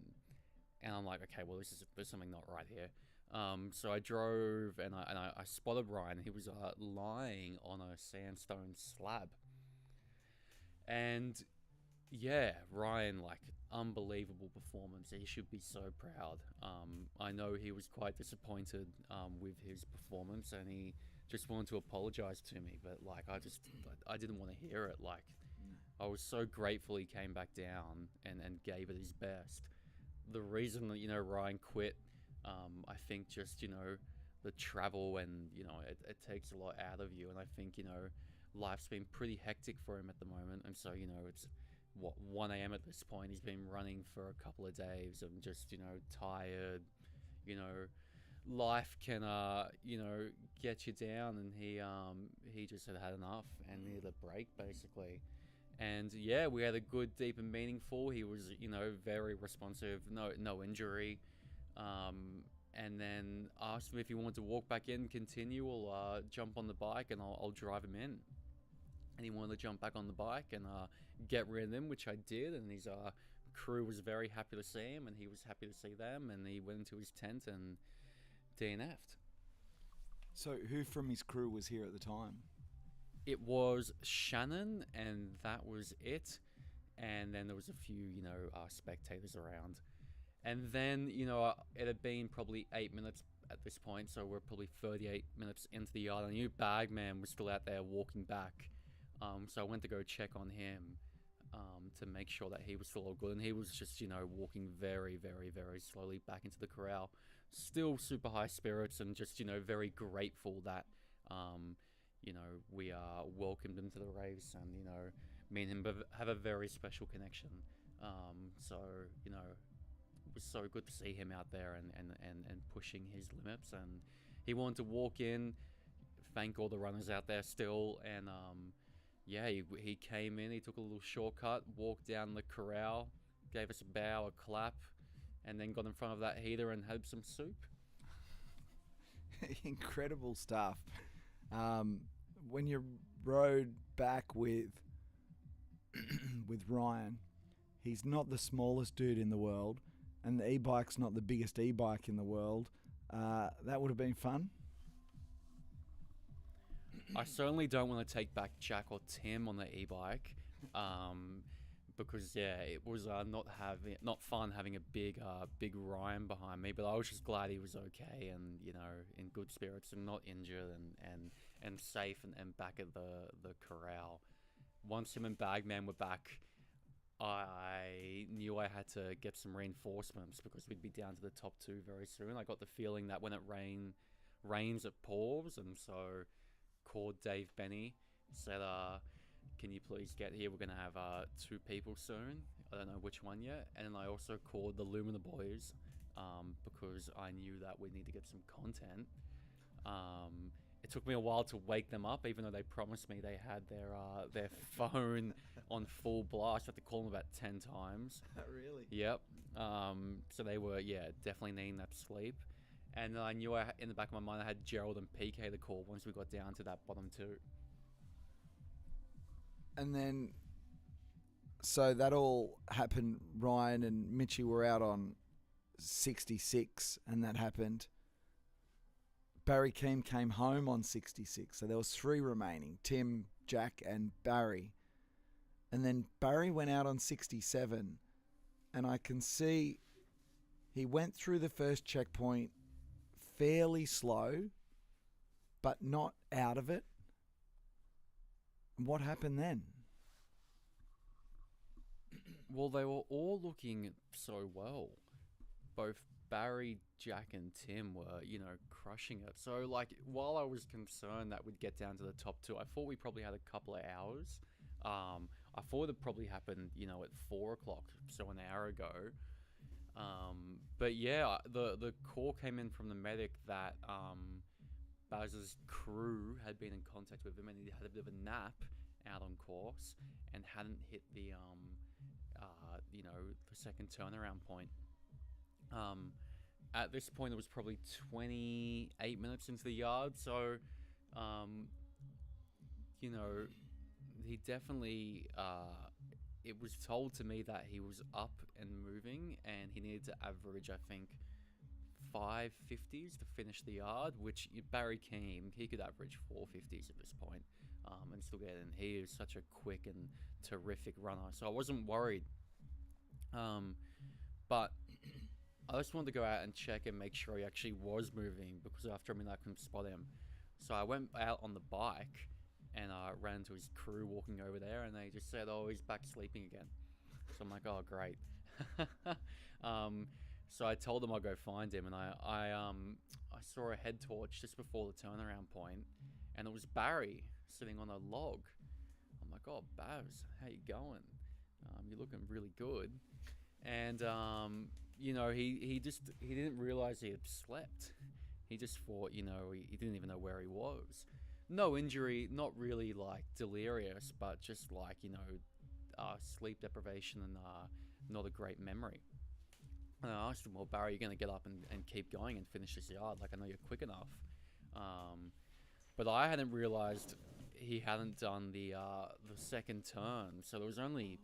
and I'm like, okay, well, there's something not right here. So I drove and I spotted Ryan. He was lying on a sandstone slab, and yeah, Ryan unbelievable performance. He should be so proud. I know he was quite disappointed with his performance, and he just wanted to apologize to me, but like I didn't want to hear it. Like I was so grateful he came back down and gave it his best. The reason that Ryan quit, I think just the travel, and it takes a lot out of you, and I think life's been pretty hectic for him at the moment, and so it's 1 a.m. at this point. He's been running for a couple of days and just tired. Life can get you down, and he just had enough and needed a break basically. And yeah, we had a good, deep and meaningful. He was very responsive, no injury, and then asked him if he wanted to walk back in, continue, or jump on the bike, and I'll drive him in. And he wanted to jump back on the bike and get rid of him, which I did, and his crew was very happy to see him, and he was happy to see them, and he went into his tent and DNF'd. So who from his crew was here at the time? It was Shannon, and that was it. And then there was a few, spectators around. And then, it had been probably 8 minutes at this point, so we're probably 38 minutes into the yard. I knew Bagman was still out there walking back. So I went to go check on him to make sure that he was still all good. And he was just, walking very, very, very slowly back into the corral. Still super high spirits and just, very grateful that, we welcomed him to the race, and, me and him have a very special connection. So, it was so good to see him out there and pushing his limits. And he wanted to walk in, thank all the runners out there still, and he came in, he took a little shortcut, walked down the corral, gave us a bow, a clap, and then got in front of that heater and had some soup. Incredible stuff. When you rode back with Ryan, he's not the smallest dude in the world, and the e-bike's not the biggest e-bike in the world. That would have been fun. I certainly don't want to take back Jack or Tim on the e-bike, because it was not fun having a big Ryan behind me. But I was just glad he was okay and in good spirits and not injured and safe and back at the corral. Once him and Bagman were back, I knew I had to get some reinforcements because we'd be down to the top two very soon. I got the feeling that when it rains it pours, and so called Dave Benny, said, can you please get here? We're going to have 2 people soon. I don't know which one yet. And then I also called the Lumina Boys because I knew that we need to get some content. It took me a while to wake them up, even though they promised me they had their phone on full blast. I had to call them about 10 times. Really? Yep. So they were, definitely needing that sleep. And I knew in the back of my mind I had Gerald and PK to call once we got down to that bottom 2. And then, so that all happened. Ryan and Mitchie were out on 66, and that happened. Barry Keem came home on 66, so there was 3 remaining: Tim, Jack, and Barry. And then Barry went out on 67, and I can see he went through the first checkpoint fairly slow, but not out of it. What happened then? Well, they were all looking so well. Both Barry, Jack, and Tim were, crushing it. So, while I was concerned that we'd get down to the top 2, I thought we probably had a couple of hours. I thought it'd probably happen, at 4 o'clock, so an hour ago. But yeah, the call came in from the medic that Baz's crew had been in contact with him, and he had a bit of a nap out on course and hadn't hit the the second turnaround point. At this point, it was probably 28 minutes into the yard, so he definitely it was told to me that he was up and moving, and he needed to average, I think, 550s to finish the yard, which Barry Keem, he could average 450s at this point, and still get in. He is such a quick and terrific runner, so I wasn't worried. But I just wanted to go out and check and make sure he actually was moving, because after a minute I couldn't spot him. So I went out on the bike and ran into his crew walking over there, and they just said, "Oh, he's back sleeping again." So I'm like, "Oh, great." So I told them I'd go find him, and I saw a head torch just before the turnaround point, and it was Barry sitting on a log. I'm like, "Oh, Baz, how you going? You're looking really good." And you know, he didn't realize he had slept. He just thought, you know, he didn't even know where he was. No injury, not really like delirious, but just like, you know, sleep deprivation and not a great memory. And I asked him, "Well, Barry, you're going to get up and keep going and finish this yard? Like, I know you're quick enough." But I hadn't realized he hadn't done the second turn. So there was only,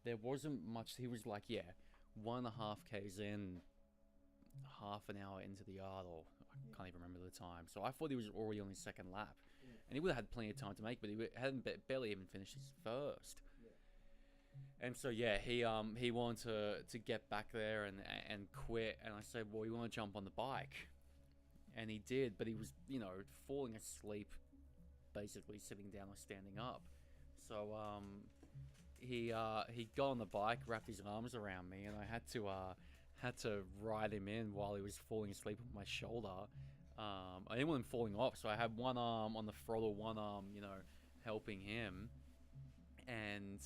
there wasn't much. He was like, 1.5 Ks in, half an hour into the yard, or I can't even remember the time. So I thought he was already on his second lap. And he would have had plenty of time to make, but he hadn't barely even finished his first. And so he wanted to get back there and quit. And I said, "Well, you want to jump on the bike?" And he did, but he was, you know, falling asleep, basically sitting down or standing up. So he got on the bike, wrapped his arms around me, and I had to ride him in while he was falling asleep on my shoulder. I didn't want him falling off, so I had one arm on the throttle, one arm, you know, helping him. And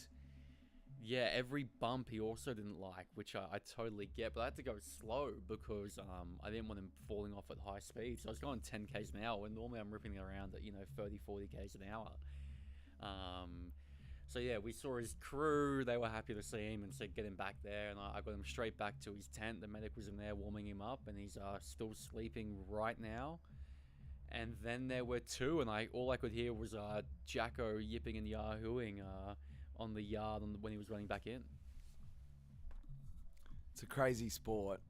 yeah, every bump he also didn't like, which I totally get, but I had to go slow because I didn't want him falling off at high speed. So I was going 10 Ks an hour, and normally I'm ripping around at, you know, 30, 40 Ks an hour. So yeah, we saw his crew. They were happy to see him and said, "Get him back there." And I got him straight back to his tent. The medic was in there warming him up, and he's still sleeping right now. And then there were two, and all I could hear was Jacko yipping and yahooing on the yard when he was running back in. It's a crazy sport,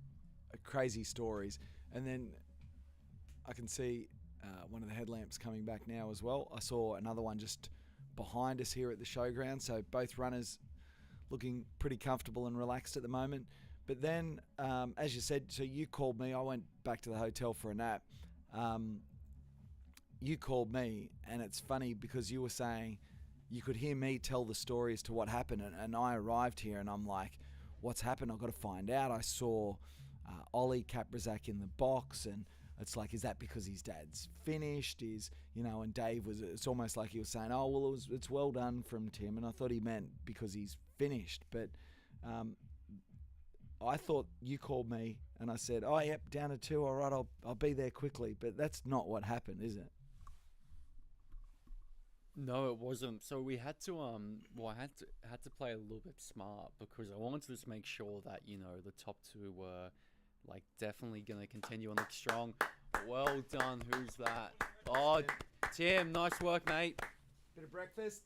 crazy stories. And then I can see one of the headlamps coming back now as well. I saw another one just behind us here at the showground, so both runners looking pretty comfortable and relaxed at the moment. But then, as you said, so you called me. I went back to the hotel for a nap. You called me, and it's funny because you were saying you could hear me tell the story as to what happened, and I arrived here and I'm like, "What's happened? I've got to find out." I saw Ollie Kaprizak in the box, and it's like, is that because his dad's finished? And Dave it's almost like he was saying, "Oh, well, it's well done from Tim," and I thought he meant because he's finished. But I thought you called me and I said, "Oh, yep, down to 2, all right, I'll be there quickly." But that's not what happened, is it? No, it wasn't. So we had to I had to play a little bit smart because I wanted to just make sure that, you know, the top two were like definitely going to continue and look strong. Well done. Who's that? Oh, Tim, nice work, mate. Bit of breakfast.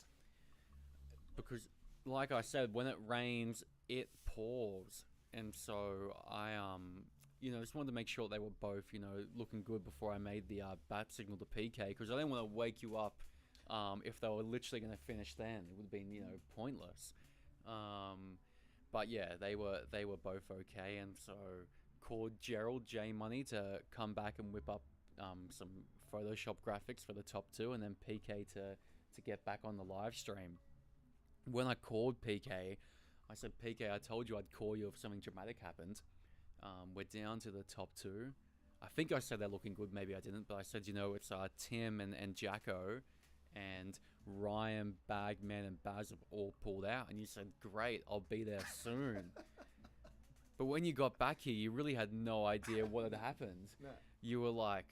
Because like I said, when it rains, it pours. And so I just wanted to make sure they were both, you know, looking good before I made the bat signal to PK, because I didn't want to wake you up if they were literally going to finish then. It would have been, you know, pointless. But yeah, they were both okay, and so called Gerald J Money to come back and whip up some Photoshop graphics for the top two, and then PK to get back on the live stream. When I called PK, I said, "PK, I told you I'd call you if something dramatic happened. We're down to the top two." I think I said they're looking good, maybe I didn't, but I said, you know, it's Tim and Jacko, and Ryan, Bagman, and Baz have all pulled out. And you said, "Great, I'll be there soon." But when you got back here, you really had no idea what had happened. No. You were like,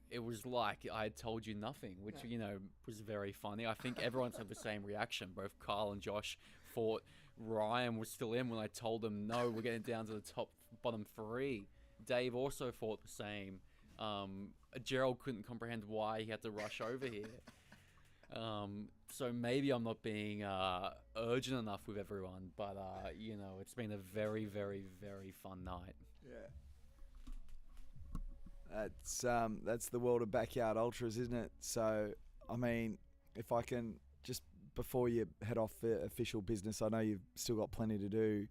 it was like I had told you nothing, which, you know, was very funny. I think everyone's had the same reaction. Both Carl and Josh thought Ryan was still in when I told them, "No, we're getting down to the bottom 3. Dave also thought the same. Gerald couldn't comprehend why he had to rush over here. So maybe I'm not being urgent enough with everyone, but you know, it's been a very, very, very fun night. Yeah. That's the world of backyard ultras, isn't it? So, I mean, if I can just before you head off for official business, I know you've still got plenty to do.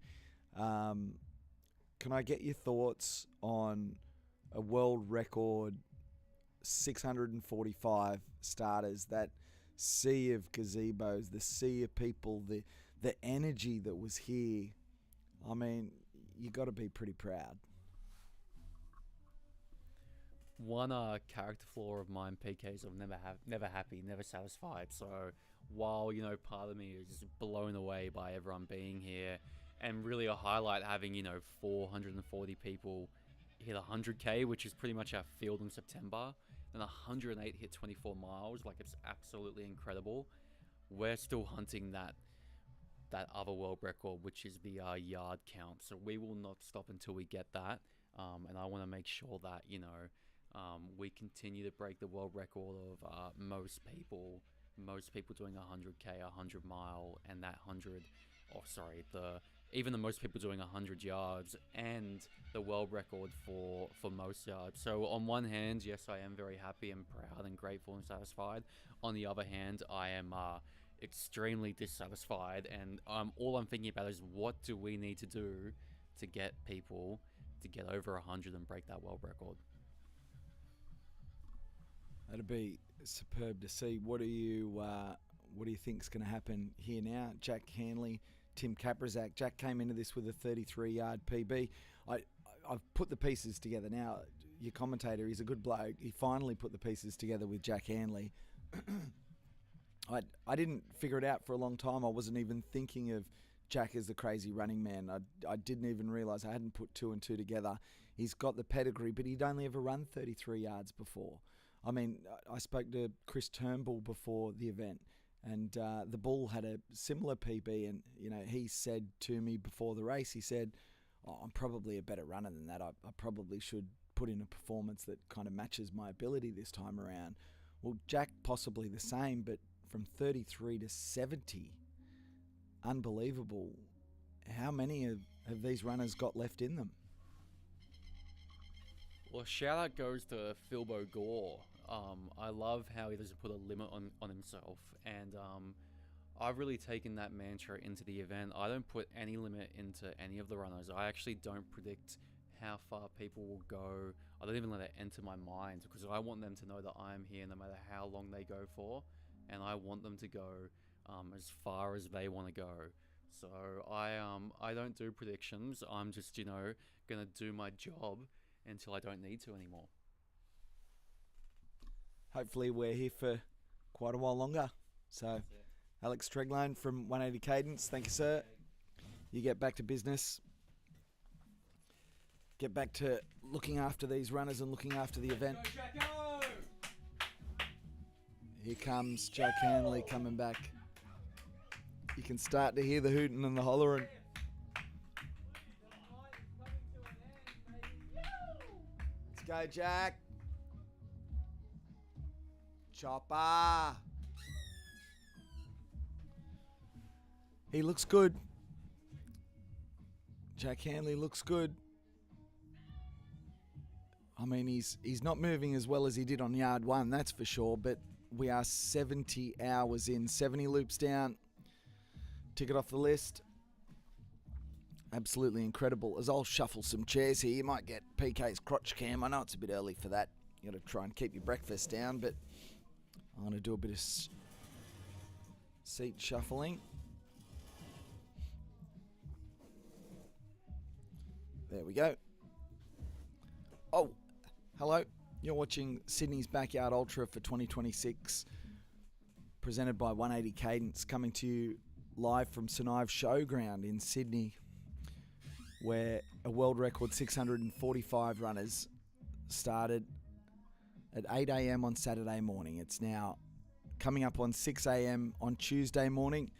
Can I get your thoughts on a world record 645 starters, that sea of gazebos, the sea of people, the energy that was here? I mean, you got to be pretty proud. One character flaw of mine, PK, is I'm never happy, never satisfied. So while, you know, part of me is blown away by everyone being here, and really a highlight having, you know, 440 people hit 100k, which is pretty much our field in September, and 108 hit 24 miles, like it's absolutely incredible. We're still hunting that other world record, which is the yard count. So we will not stop until we get that, and I want to make sure that, you know, we continue to break the world record of most people doing 100k, 100 mile, and that even the most people doing 100 yards, and the world record for most yards. So on one hand, yes, I am very happy and proud and grateful and satisfied. On the other hand, I am extremely dissatisfied, and all I'm thinking about is what do we need to do to get people to get over 100 and break that world record. That'd be superb to see. What do you think's going to happen here now? Jack Hanley, Tim Kaprizak. Jack came into this with a 33-yard PB. I've put the pieces together now. Your commentator, he's a good bloke. He finally put the pieces together with Jack Hanley. I didn't figure it out for a long time. I wasn't even thinking of Jack as the crazy running man. I didn't even realise. I hadn't put two and two together. He's got the pedigree, but he'd only ever run 33 yards before. I mean, I spoke to Chris Turnbull before the event, and the Bull had a similar PB, and, you know, he said to me before the race, he said, I'm probably a better runner than that. I probably should put in a performance that kind of matches my ability this time around. Well, Jack possibly the same, but from 33 to 70, unbelievable. How many have these runners got left in them? Well, shout out goes to Philbo Gore. I love how he doesn't put a limit on himself, and I've really taken that mantra into the event. I don't put any limit into any of the runners. I actually don't predict how far people will go. I don't even let it enter my mind, because I want them to know that I'm here no matter how long they go for, and I want them to go as far as they want to go. So I don't do predictions. I'm just, you know, gonna do my job until I don't need to anymore. Hopefully we're here for quite a while longer. So Alex Tregline from 180 Cadence, thank you, sir. You get back to business. Get back to looking after these runners and looking after the event. Here comes Jack Hanley coming back. You can start to hear the hooting and the hollering. Let's go, Jack. Chopper. He looks good. Jack Hanley looks good. I mean, he's not moving as well as he did on yard one, that's for sure, but we are 70 hours in, 70 loops down. Ticket off the list. Absolutely incredible. As I'll shuffle some chairs here, you might get PK's crotch cam. I know it's a bit early for that. You got to try and keep your breakfast down, but I'm going to do a bit of seat shuffling. There we go. Oh, hello. You're watching Sydney's Backyard Ultra for 2026, presented by 180 Cadence, coming to you live from St Ives Showground in Sydney, where a world record 645 runners started at 8 a.m. on Saturday morning. It's now coming up on 6 a.m. on Tuesday morning.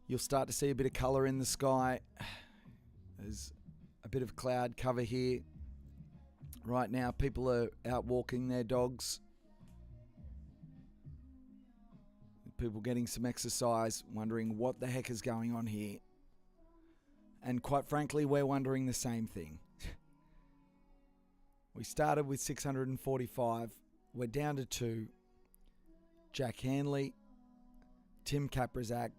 You'll start to see a bit of colour in the sky. There's a bit of cloud cover here. Right now, people are out walking their dogs. People getting some exercise, wondering what the heck is going on here. And quite frankly, we're wondering the same thing. We started with 645. We're down to 2. Jack Hanley, Tim Kaprizak.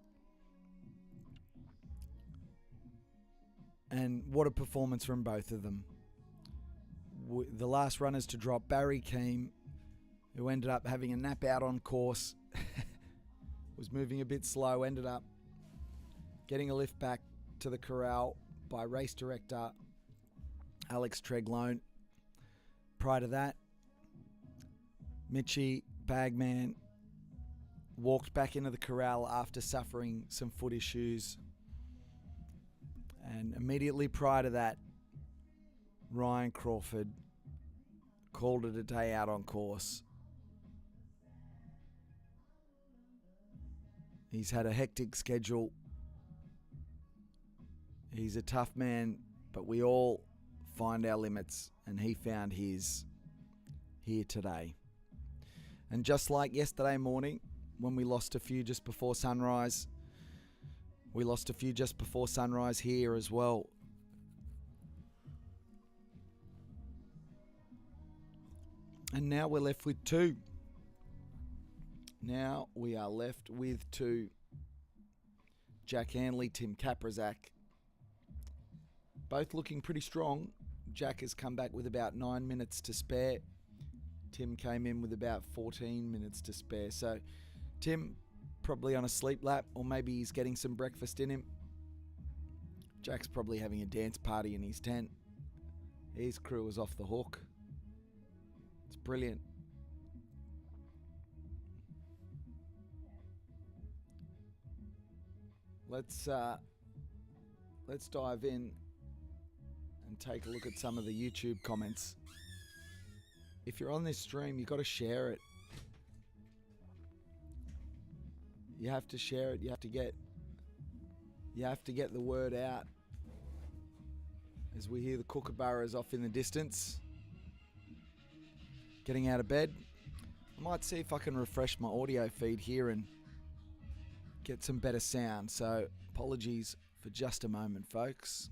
And what a performance from both of them. The last runners to drop, Barry Keem, who ended up having a nap out on course, was moving a bit slow, ended up getting a lift back to the corral by race director Alex Treglone. Prior to that, Mitchie Bagman walked back into the corral after suffering some foot issues. And immediately prior to that, Ryan Crawford called it a day out on course. He's had a hectic schedule. He's a tough man, but we all find our limits, and he found his here today. And just like yesterday morning, when we lost a few just before sunrise, we lost a few just before sunrise here as well. And now we're left with two. Now we are left with two. Jack Handley, Tim Kaprizak. Both looking pretty strong. Jack has come back with about 9 minutes to spare. Tim came in with about 14 minutes to spare. So Tim probably on a sleep lap, or maybe he's getting some breakfast in him. Jack's probably having a dance party in his tent. His crew is off the hook. It's brilliant. Let's dive in and take a look at some of the YouTube comments. If you're on this stream, you've got to share it. You have to share it. You have to get the word out. As we hear the kookaburras off in the distance, getting out of bed. I might see if I can refresh my audio feed here and get some better sound. So apologies for just a moment, folks.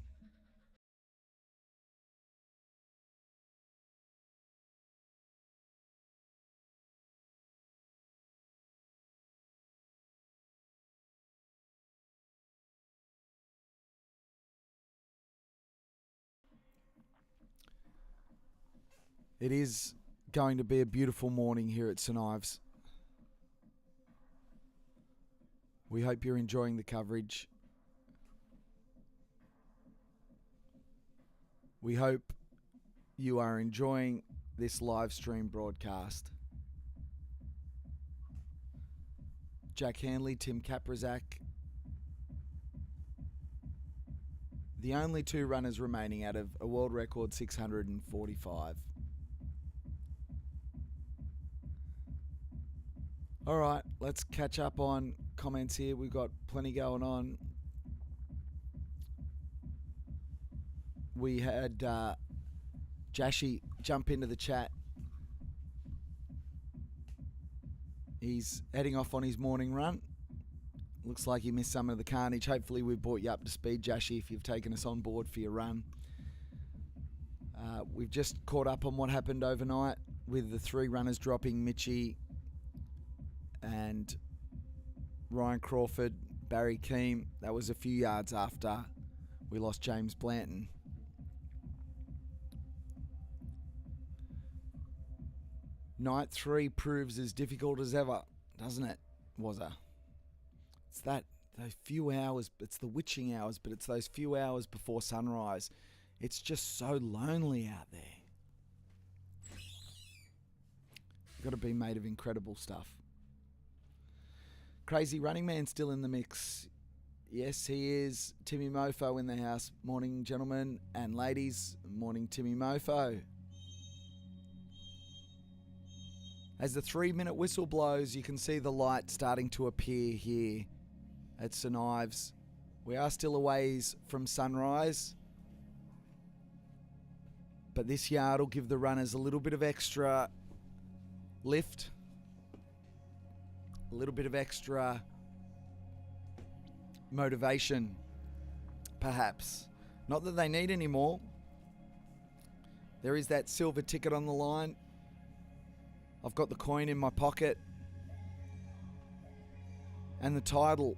It is going to be a beautiful morning here at St Ives. We hope you're enjoying the coverage. We hope you are enjoying this live stream broadcast. Jack Handley, Tim Kaprizak. The only two runners remaining out of a world record 645. All right, let's catch up on comments here. We've got plenty going on. We had Jashi jump into the chat. He's heading off on his morning run. Looks like he missed some of the carnage. Hopefully we've brought you up to speed, Jashi, if you've taken us on board for your run. We've just caught up on what happened overnight with the three runners dropping, Mitchie and Ryan Crawford, Barry Keem. That was a few yards after we lost James Blanton. Night 3 proves as difficult as ever, doesn't it, Wazza? It's those few hours, it's the witching hours, but it's those few hours before sunrise. It's just so lonely out there. You've got to be made of incredible stuff. Crazy Running Man still in the mix. Yes, he is. Timmy Mofo in the house. Morning, gentlemen and ladies. Morning, Timmy Mofo. As the 3-minute whistle blows, you can see the light starting to appear here at St Ives. We are still a ways from sunrise, but this yard will give the runners a little bit of extra lift, a little bit of extra motivation, perhaps. Not that they need any more. There is that silver ticket on the line. I've got the coin in my pocket. and the title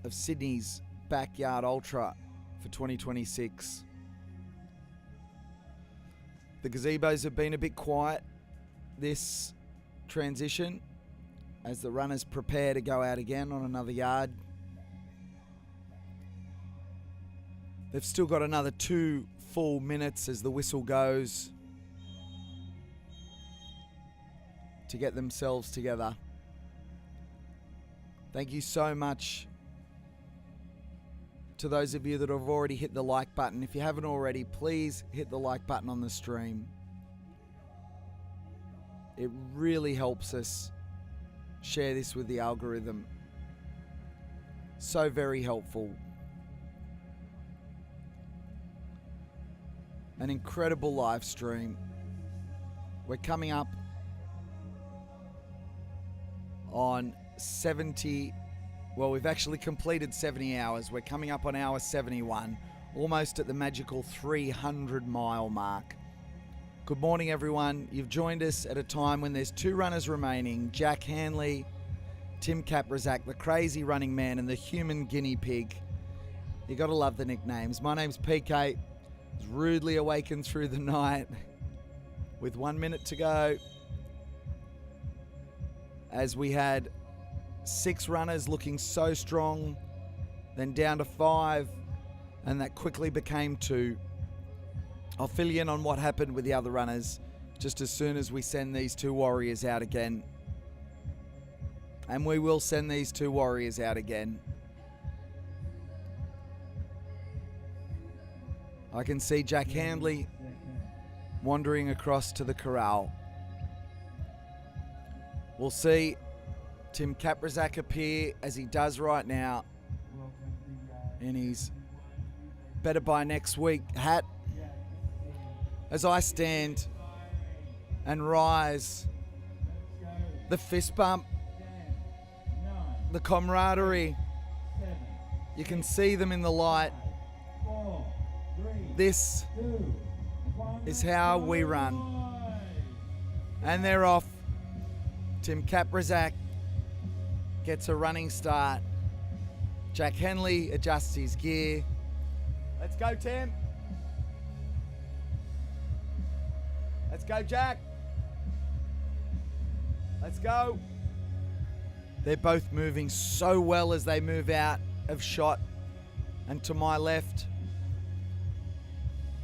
of Sydney's Backyard Ultra for 2026. The gazebos have been a bit quiet this transition as the runners prepare to go out again on another yard. They've still got another 2 full minutes as the whistle goes to get themselves together. Thank you so much to those of you that have already hit the like button. If you haven't already, please hit the like button on the stream. It really helps us share this with the algorithm. So very helpful. An incredible live stream. We're coming up on 70. Well, we've actually completed 70 hours. We're coming up on hour 71, almost at the magical 300-mile mark. Good morning, everyone. You've joined us at a time when there's 2 runners remaining, Jack Hanley, Tim Kaprizak, the crazy running man, and the human guinea pig. You got to love the nicknames. My name's PK. Was rudely awakened through the night with 1 minute to go, as we had 6 runners looking so strong, then down to 5, and that quickly became 2. I'll fill you in on what happened with the other runners just as soon as we send these 2 warriors out again. And we will send these 2 warriors out again. I can see Jack Handley wandering across to the corral. We'll see Tim Kaprizak appear as he does right now in his better by next week hat. As I stand and rise, the fist bump, the camaraderie, you can see them in the light. This is how we run. And they're off. Tim Kaprizak gets a running start. Jack Henley adjusts his gear. Let's go, Tim. Let's go, Jack. Let's go. They're both moving so well as they move out of shot. And to my left,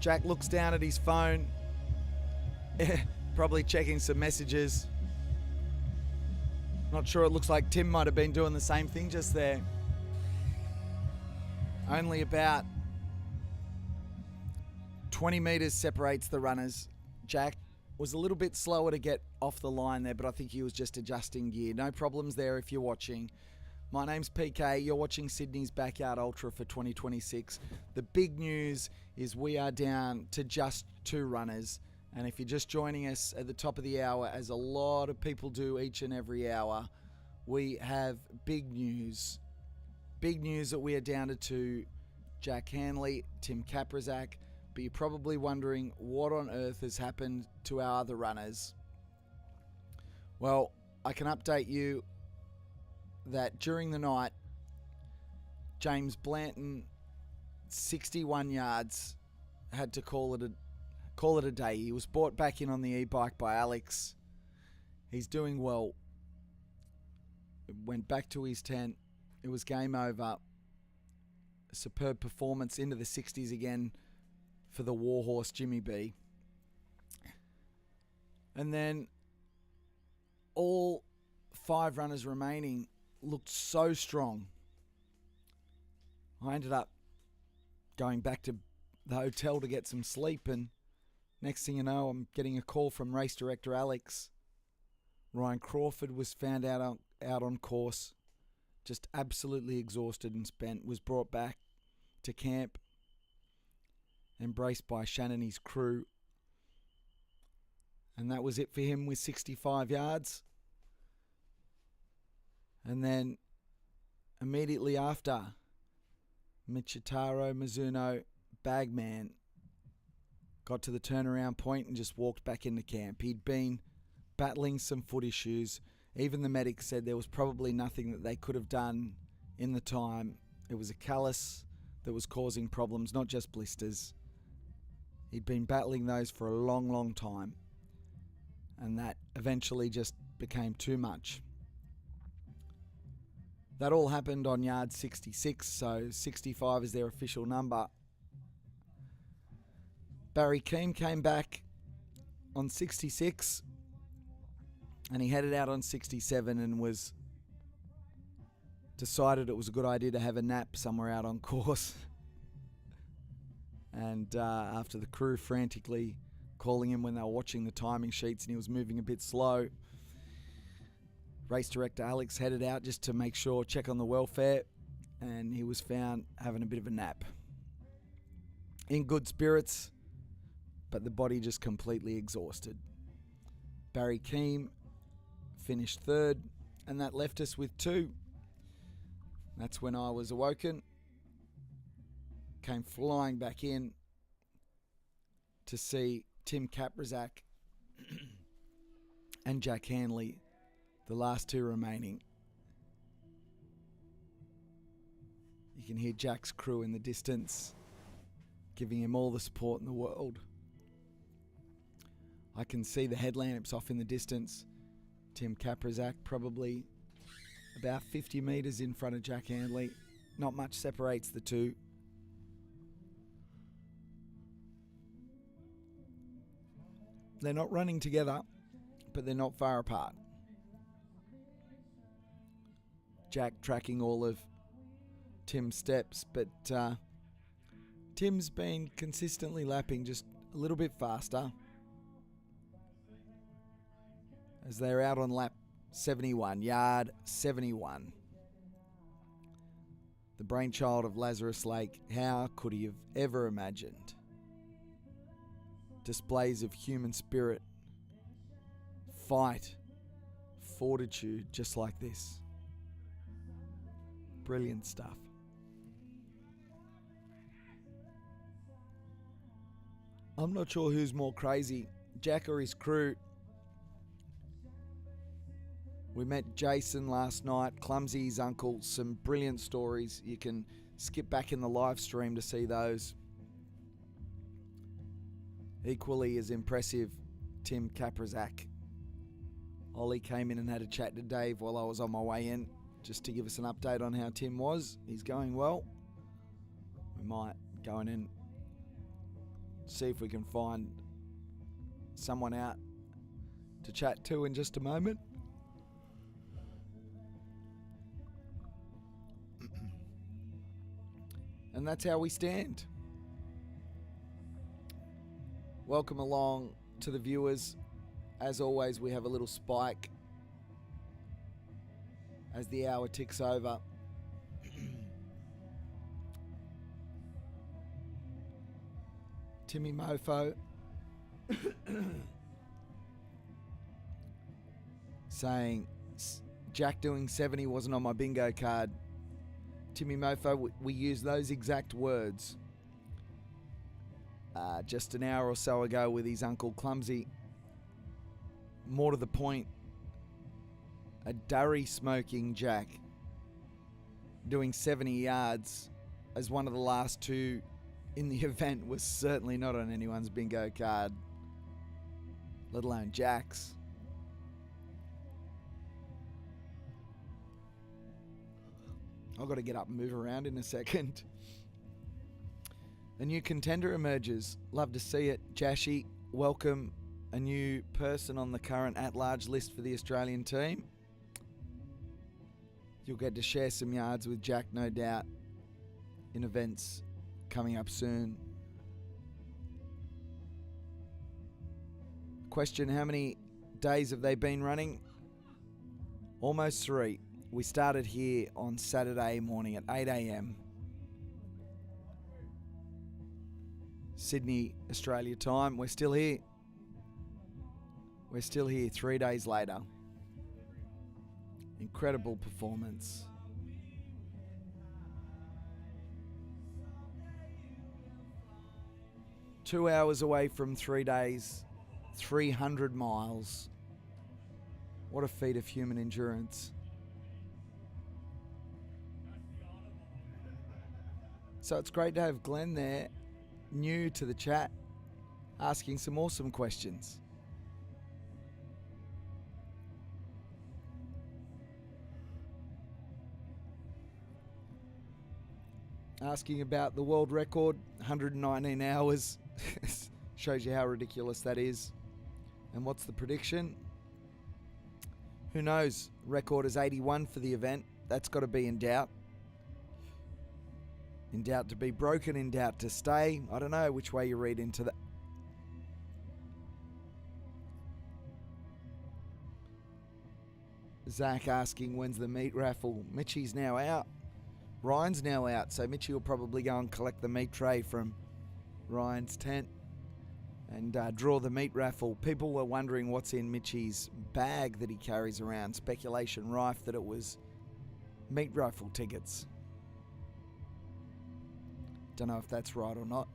Jack looks down at his phone, probably checking some messages. Not sure, it looks like Tim might have been doing the same thing just there. Only about 20 metres separates the runners. Jack was a little bit slower to get off the line there, but I think he was just adjusting gear. No problems there if you're watching. My name's PK. You're watching Sydney's Backyard Ultra for 2026. The big news is we are down to just 2 runners. And if you're just joining us at the top of the hour, as a lot of people do each and every hour, we have big news. Big news that we are down to 2. Jack Hanley, Tim Kaprizak. But you're probably wondering what on earth has happened to our other runners. Well, I can update you that during the night, James Blanton, 61 yards, had to call it a day. He was brought back in on the e-bike by Alex. He's doing well. Went back to his tent. It was game over. A superb performance into the 60s again for the warhorse Jimmy B. And then all 5 runners remaining looked so strong. I ended up going back to the hotel to get some sleep, and next thing you know, I'm getting a call from race director Alex. Ryan Crawford was found out on course, just absolutely exhausted and spent, was brought back to camp, embraced by Shannon and his crew. And that was it for him with 65 yards. And then immediately after, Michitaro Mizuno, Bagman, got to the turnaround point and just walked back into camp. He'd been battling some foot issues Even the medics said there was probably nothing that they could have done in the time. It was a callus that was causing problems, not just blisters. He'd been battling those for a long, long time, and that eventually just became too much. That all happened on yard 66, so 65 is their official number. Barry Keane came back on 66, and he headed out on 67 and was decided it was a good idea to have a nap somewhere out on course. And after the crew frantically calling him when they were watching the timing sheets and he was moving a bit slow, race director Alex headed out just to make sure, check on the welfare, and he was found having a bit of a nap. In good spirits, but the body just completely exhausted. Barry Keane finished third, and that left us with two. That's when I was awoken, came flying back in to see Tim Kaprizak and Jack Hanley, the last two remaining. You can hear Jack's crew in the distance, giving him all the support in the world. I can see the headlamps off in the distance. Tim Kaprizak probably about 50 metres in front of Jack Handley. Not much separates the two. They're not running together, but they're not far apart. Jack tracking all of Tim's steps, but Tim's been consistently lapping just a little bit faster as they're out on lap 71, yard 71. The brainchild of Lazarus Lake. How could he have ever imagined displays of human spirit, fight, fortitude just like this? Brilliant stuff. I'm not sure who's more crazy, Jack or his crew. We met Jason last night, Clumsy's uncle, some brilliant stories. You can skip back in the live stream to see those. Equally as impressive, Tim Kaprizak. Ollie came in and had a chat to Dave while I was on my way in, just to give us an update on how Tim was. He's going well. We might go in and see if we can find someone out to chat to in just a moment. And that's how we stand. Welcome along to the viewers. As always, we have a little spike as the hour ticks over. Timmy Mofo saying Jack doing 70 wasn't on my bingo card. Timmy Mofo, we used those exact words just an hour or so ago with his uncle Clumsy. More to the point, a durry smoking Jack doing 70 yards as one of the last two in the event was certainly not on anyone's bingo card, let alone Jack's. I've got to get up and move around in a second. A new contender emerges. Love to see it. Jashi, welcome. A new person on the current at-large list for the Australian team. You'll get to share some yards with Jack, no doubt, in events coming up soon. Question, how many days have they been running? Almost 3. We started here on Saturday morning at 8 a.m. Sydney, Australia time. We're still here. We're still here 3 days later. Incredible performance. Two hours away from 3 days, 300 miles. What a feat of human endurance. So it's great to have Glenn there, new to the chat, asking some awesome questions. Asking about the world record, 119 hours. Shows you how ridiculous that is. And what's the prediction? Who knows? Record is 81 for the event. That's got to be in doubt. In doubt to be broken, in doubt to stay. I don't know which way you read into that. Zach asking when's the meat raffle. Mitchie's now out. Ryan's now out, so Mitchie will probably go and collect the meat tray from Ryan's tent and draw the meat raffle. People were wondering what's in Mitchie's bag that he carries around. Speculation rife that it was meat raffle tickets. Don't know if that's right or not.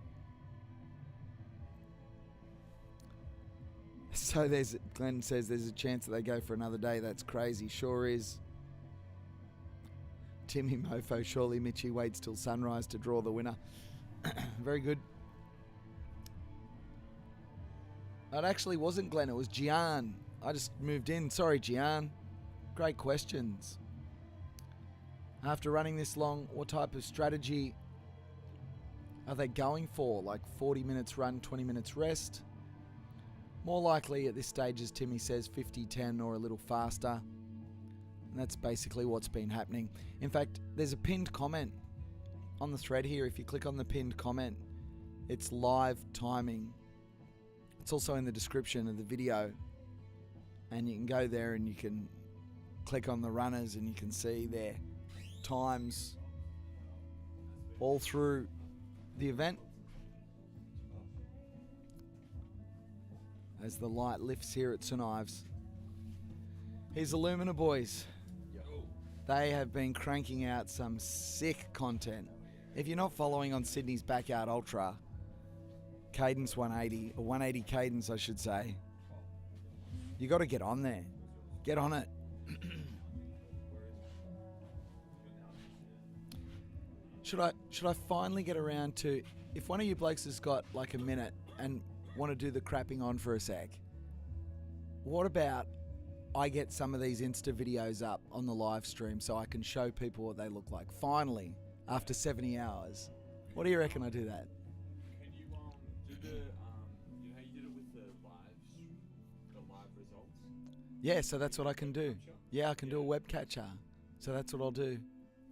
So Glenn says there's a chance that they go for another day. That's crazy. Sure is. Timmy Mofo, surely Mitchie waits till sunrise to draw the winner. Very good. It actually wasn't Glenn, it was Gian. I just moved in. Sorry, Gian. Great questions. After running this long, what type of strategy are they going for? Like 40 minutes run, 20 minutes rest? More likely at this stage, as Timmy says, 50-10 or a little faster. And that's basically what's been happening. In fact, there's a pinned comment on the thread here. If you click on the pinned comment, it's live timing. It's also in the description of the video. And you can go there and you can click on the runners and you can see their times all through the event. As the light lifts here at St Ives. Here's Illumina boys. They have been cranking out some sick content. If you're not following on Sydney's Backyard Ultra, Cadence 180, or 180 Cadence I should say, you got to get on there. Get on it. Should I finally get around to, if one of you blokes has got like a minute and want to do the crapping on for a sec, what about I get some of these Insta videos up on the live stream so I can show people what they look like. Finally, after 70 hours. What do you reckon I do that? Can you do the you know how you did it with the live results? Yeah, so that's what I can do. Yeah, I can do a web catcher. So that's what I'll do.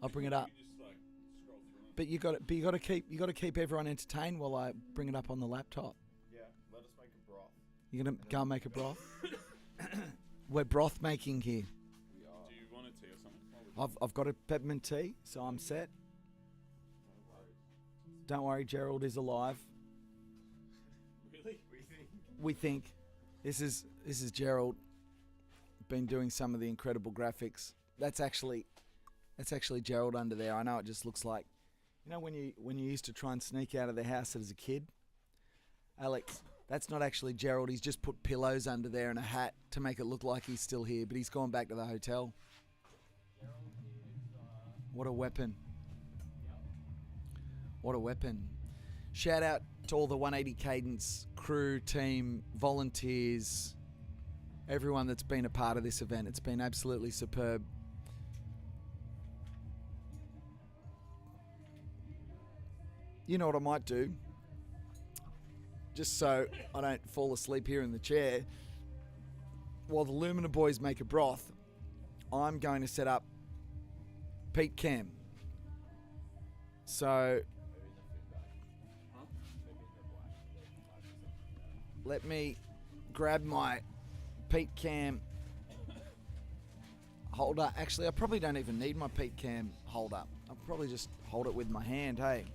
I'll bring it up. You just like scroll through it. But you got to keep everyone entertained while I bring it up on the laptop. Yeah, let us make a broth. You're gonna go and make a broth? We're broth making here. We are. Do you want a tea or something? I've got a peppermint tea, so I'm set. Don't worry, Gerald is alive. Really? We think. This is Gerald. Been doing some of the incredible graphics. That's actually Gerald under there. I know it just looks like, you know, when you used to try and sneak out of the house as a kid. Alex, that's not actually Gerald. He's just put pillows under there and a hat to make it look like he's still here, but he's gone back to the hotel. What a weapon. What a weapon. Shout out to all the 180 Cadence crew, team, volunteers, everyone that's been a part of this event. It's been absolutely superb. You know what I might do? Just so I don't fall asleep here in the chair, while the Lumina boys make a broth, I'm going to set up Pete Cam. So let me grab my Pete Cam holder. Actually, I probably don't even need my Pete Cam holder. I'll probably just hold it with my hand, hey.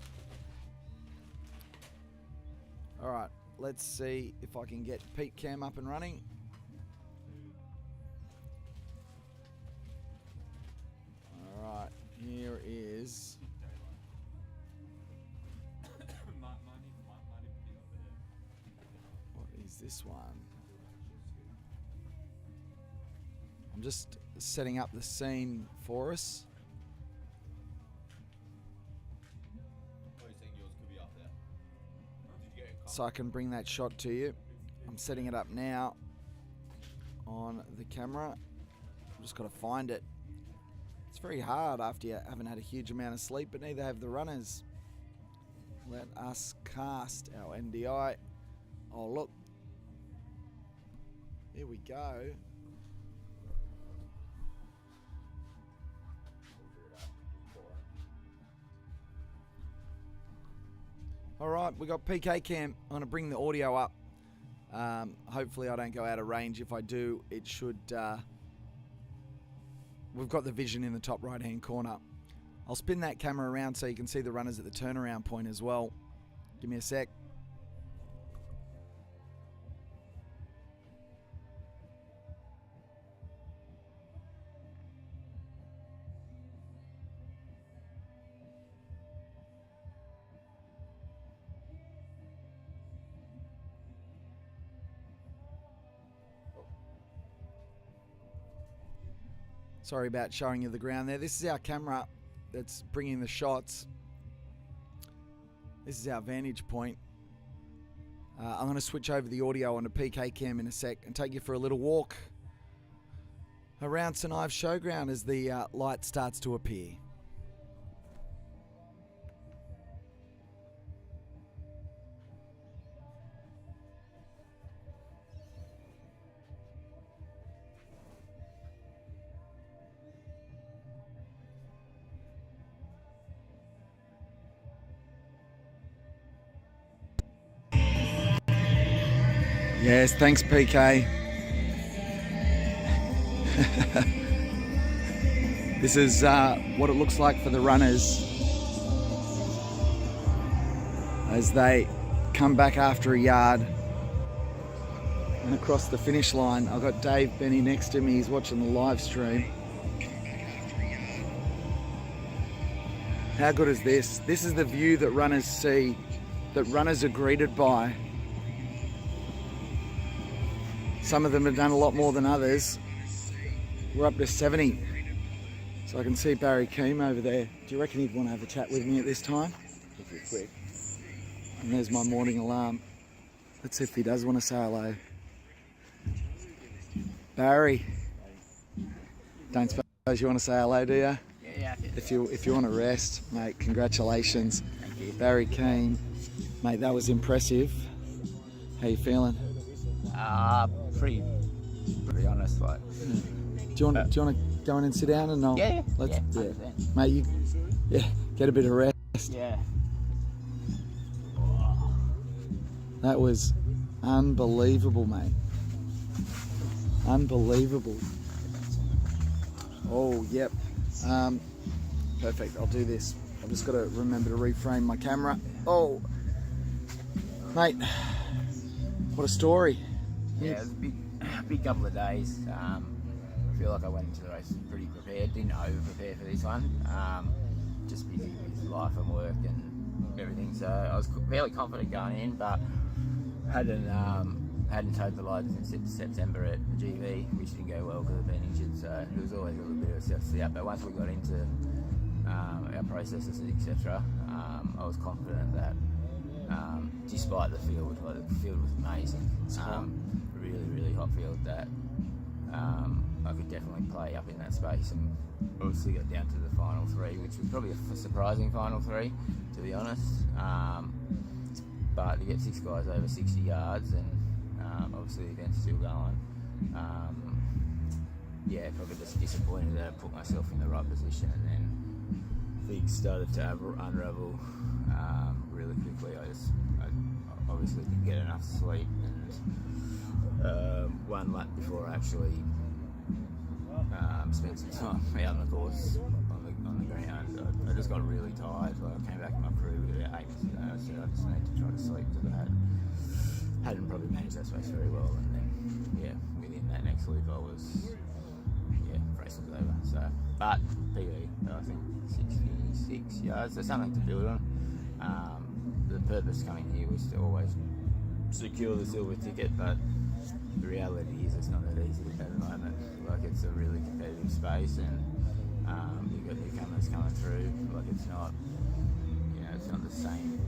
Alright, let's see if I can get Pete Cam up and running. Alright, here is... What is this one? I'm just setting up the scene for us. What are you saying? Yours could be up there. Did you get it? So I can bring that shot to you. I'm setting it up now on the camera. I've just got to find it. It's very hard after you haven't had a huge amount of sleep, but neither have the runners. Let us cast our NDI. Oh, look. Here we go. All right, we got PK cam. I'm going to bring the audio up. Hopefully I don't go out of range. If I do, it should... we've got the vision in the top right-hand corner. I'll spin that camera around so you can see the runners at the turnaround point as well. Give me a sec. Sorry about showing you the ground there. This is our camera that's bringing the shots. This is our vantage point. I'm going to switch over the audio onto PK cam in a sec and take you for a little walk around St Ives Showground as the light starts to appear. Yes, thanks PK. This is what it looks like for the runners as they come back after a yard and across the finish line. I've got Dave Benny next to me, he's watching the live stream. How good is this? This is the view that runners see, that runners are greeted by. Some of them have done a lot more than others. We're up to 70. So I can see Barry Keem over there. Do you reckon he'd want to have a chat with me at this time? If you're quick. And there's my morning alarm. Let's see if he does want to say hello. Barry. Don't suppose you want to say hello, do you? Yeah. If you want to rest, mate, congratulations. Thank you. Barry Keem. Mate, that was impressive. How you feeling? Pretty honest, like. Do you want to go in and sit down and I'll... Yeah. Let's, yeah. Mate, get a bit of rest. Yeah. That was unbelievable, mate. Unbelievable. Oh, yep. Perfect. I'll do this. I've just got to remember to reframe my camera. Oh, mate. What a story. Yeah, it was a big couple of days. I feel like I went into the race pretty prepared. Didn't over-prepare for this one. Just busy with life and work and everything. So I was fairly confident going in, but hadn't towed the lights since September at the GV, which didn't go well because I'd been injured. So it was always a little bit of a self-step. But once we got into our processes, etc., I was confident that despite the field, the field was amazing. Really hot field that I could definitely play up in that space, and obviously got down to the final three, which was probably a surprising final three, to be honest. But to get 6 guys over 60 yards, and obviously the event's still going. Probably just disappointed that I put myself in the right position, and then things started to unravel really quickly. I obviously didn't get enough sleep, and one lap before I actually spent some time out on the course on the ground, I just got really tired. Like I came back in my crew at 8, so I said I just need to try to sleep because I hadn't probably managed that space very well, and then within that next loop I was race was over. So, but PB, I think 66 yards, so something to build on. The purpose coming here was to always secure the silver ticket, but the reality is it's not that easy at the moment. Like, it's a really competitive space, and you've got newcomers coming through. Like, it's not, you know, it's not the same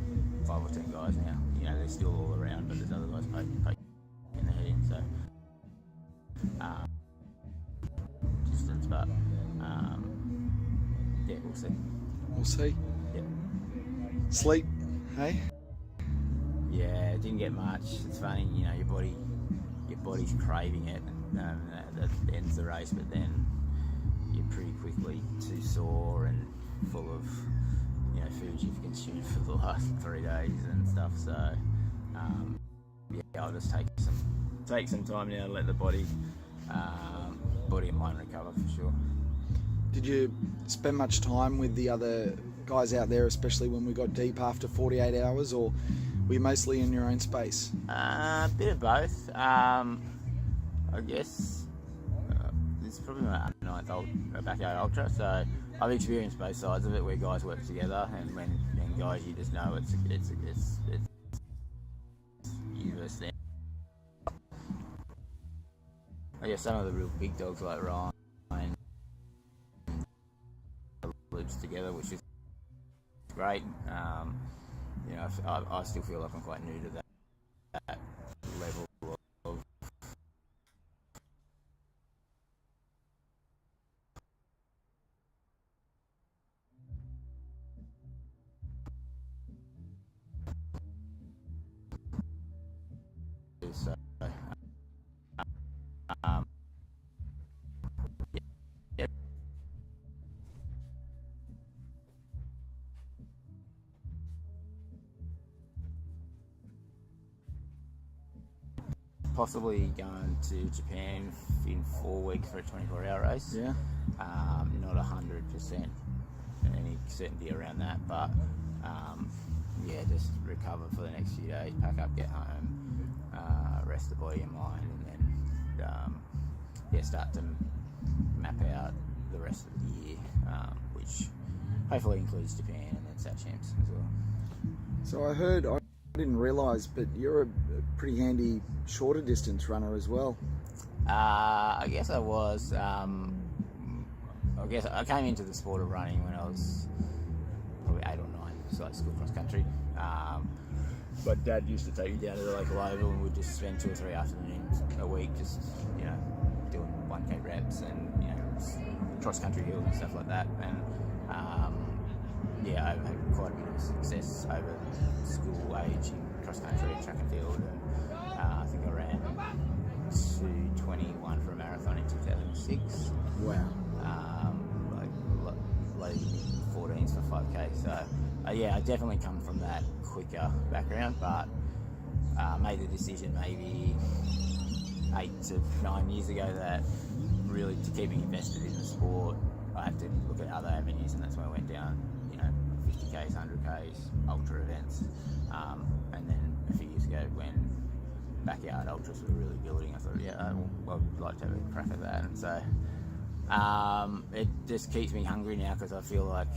5 or 10 guys now. You know, they're still all around, but there's other guys poking their head in. So, distance, but yeah, we'll see. We'll see. Yep. Sleep, hey? Yeah, didn't get much. It's funny, you know, your body's craving it. That ends the race, but then you're pretty quickly too sore and full of, you know, food you've consumed for the last 3 days and stuff. So yeah, I'll just take some time now to let the body and mind recover for sure. Did you spend much time with the other guys out there, especially when we got deep after 48 hours, or were you mostly in your own space? A bit of both. I guess this is probably my 9th backyard ultra, so I've experienced both sides of it, where guys work together, and when guys, you just know it's you versus them. I guess some of the real big dogs like Ryan loops together, which is great. You know, I still feel like I'm quite new to that level of so, yeah. Possibly going to Japan in 4 weeks for a 24-hour race. Yeah. Not 100% any certainty around that, but yeah, just recover for the next few days, pack up, get home, rest the body and mind, and then yeah, start to map out the rest of the year, which hopefully includes Japan and then Sat Champs as well. So I heard, I didn't realise, but you're a pretty handy shorter distance runner as well. I guess I was. I guess I came into the sport of running when I was probably 8 or 9, so like school cross country. But Dad used to take me down to the local oval, and we'd just spend 2 or 3 afternoons a week just, you know, doing 1K reps and, you know, cross country hills and stuff like that. And yeah, I've had quite a bit of success over school age in cross country, track and field, and I think I ran 2:21 for a marathon in 2006. Wow. Like late 14s for 5K. So yeah, I definitely come from that quicker background, but made the decision maybe 8 to 9 years ago that really to keep me invested in the sport, I have to look at other avenues, and that's when I went down, you know, 50Ks, 100Ks, ultra events, and then a few years ago when backyard ultras were really building, I thought, yeah, well, I'd like to have a crack at that. And so it just keeps me hungry now, because I feel like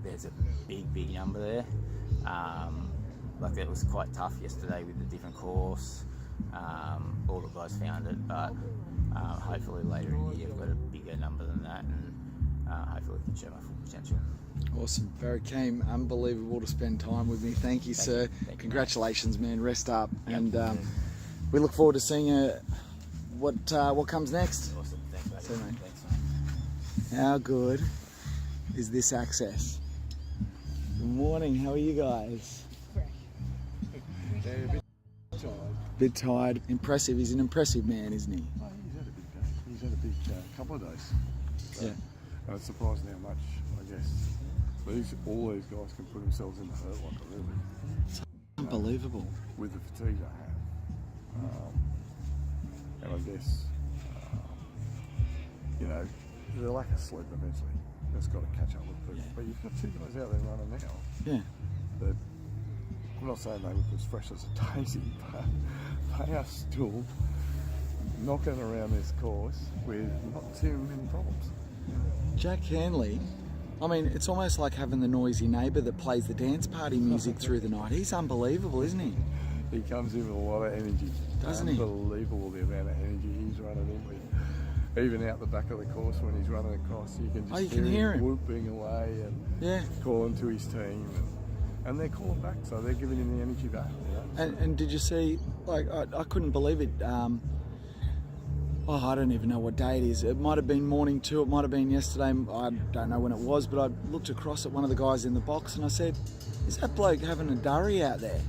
there's a big number there. Like, it was quite tough yesterday with the different course. All the guys found it, but hopefully later in the year I've got a bigger number than that, and hopefully I can show my full potential. Awesome. Very keen. Unbelievable to spend time with me. Thank you, sir. Thank Congratulations, man. Rest up. Yep. And we look forward to seeing what comes next. Awesome. Thanks, mate. See you, mate. Thanks, mate. How good is this access? Good morning. How are you guys? Bit tired. Impressive. He's an impressive man, isn't he? Oh, he's had a big day. He's had a big couple of days. So, Yeah. and it's surprising how much, I guess, all these guys can put themselves in the hurt like a really. Unbelievable. With the fatigue they have. And I guess, you know, the lack of sleep eventually, that's got to catch up with people. Yeah. But you've got 2 guys out there running now. Yeah. That, I'm not saying they look as fresh as a daisy, but they are still knocking around this course with not too many problems. Jack Hanley, I mean, it's almost like having the noisy neighbour that plays the dance party music through the night. He's unbelievable, isn't he? He comes in with a lot of energy. Doesn't he? Unbelievable the amount of energy he's running in with. Even out the back of the course when he's running across, you can just you can hear him whooping away and Yeah. calling to his team. And they're calling back, so they're giving him the energy back. You know? And did you see, like, I couldn't believe it. I don't even know what day it is. It might have been morning 2, it might have been yesterday. I don't know when it was, but I looked across at one of the guys in the box and I said, is that bloke having a durry out there?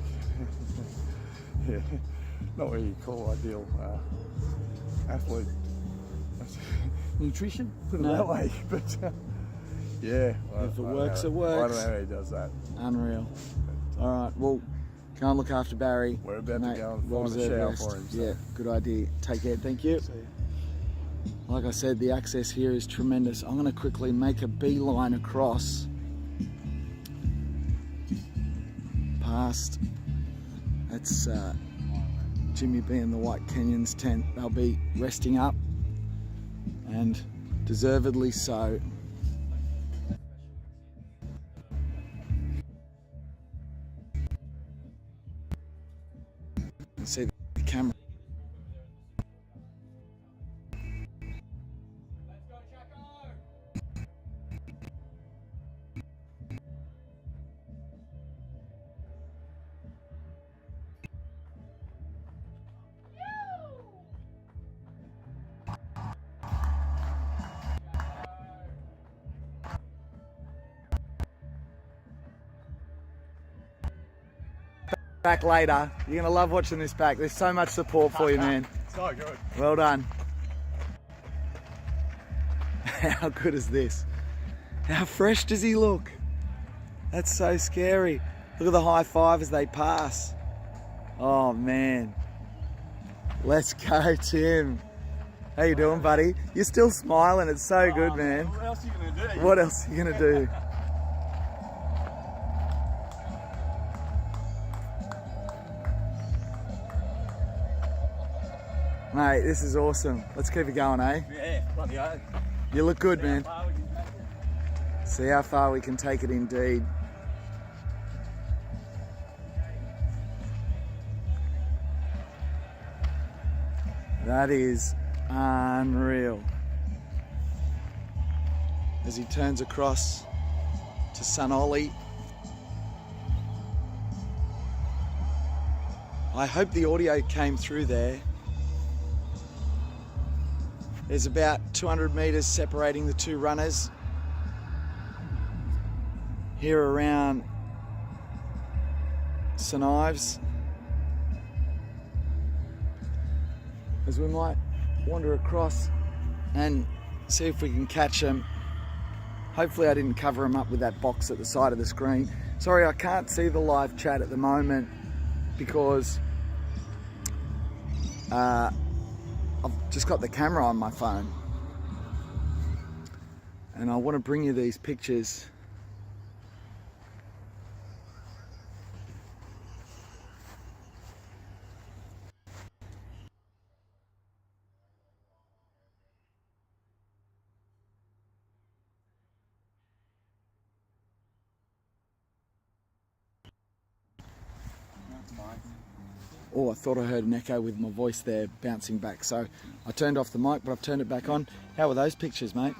Yeah, not what you call ideal athlete. Nutrition, put it No. that way. But yeah, If it works, it I works. don't know how he does that. Unreal. All right, well, go and look after Barry. We're about Mate, to go and well find a deserved shower rest. for him. So. Yeah, good idea. Take care. Thank you. See you. Like I said, the access here is tremendous. I'm going to quickly make a beeline across past. That's Jimmy B and the White Kenyans tent. They'll be resting up, and deservedly so. You see the camera. Back later. You're gonna love watching this back. There's so much support for you, man. So good. Well done. How good is this? How fresh does he look? That's so scary. Look at the high five as they pass. Oh man. Let's go, Tim. How you doing, buddy? You're still smiling. It's so good, man. What else are you gonna do? What else are you gonna do? Mate, this is awesome. Let's keep it going, eh? Yeah, bloody hell. You look good, man. See how far we can take it indeed. That is unreal. As he turns across to Sunolly. I hope the audio came through there. There's about 200 metres separating the two runners here around St Ives, as we might wander across and see if we can catch them. Hopefully I didn't cover them up with that box at the side of the screen. Sorry, I can't see the live chat at the moment because I've just got the camera on my phone and I want to bring you these pictures. Oh, I thought I heard an echo with my voice there bouncing back. So I turned off the mic, but I've turned it back on. How are those pictures, mate?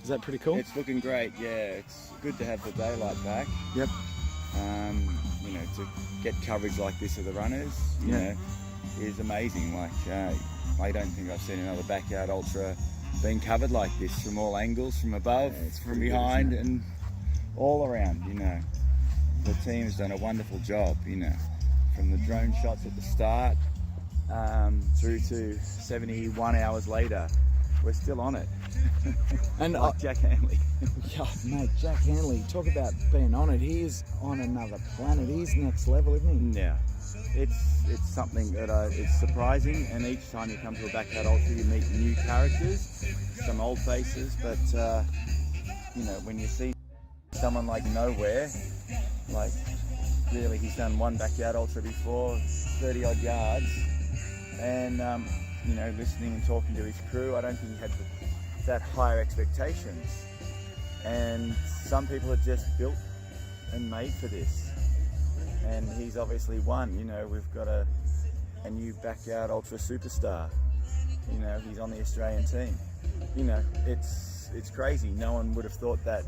Is that pretty cool? It's looking great, yeah. It's good to have the daylight back. Yep. You know, to get coverage like this of the runners, you know, is amazing. Like, I don't think I've seen another backyard ultra being covered like this from all angles, from above, from behind, and all around, you know. The team's done a wonderful job, you know. From the drone shots at the start through to 71 hours later, we're still on it. And like Jack Hanley. Yeah, mate, Jack Hanley, talk about being on it. He is on another planet. He's next level, isn't he? Yeah, it's something that it's surprising, and each time you come to a backyard ultra, you meet new characters, some old faces, but you know, when you see someone like Nowhere, like, really, he's done one backyard ultra before, 30 odd yards, and you know, listening and talking to his crew, I don't think he had that higher expectations. And some people are just built and made for this. and he's obviously won. You know, we've got a new backyard ultra superstar. You know, he's on the Australian team. You know, it's crazy. No one would have thought that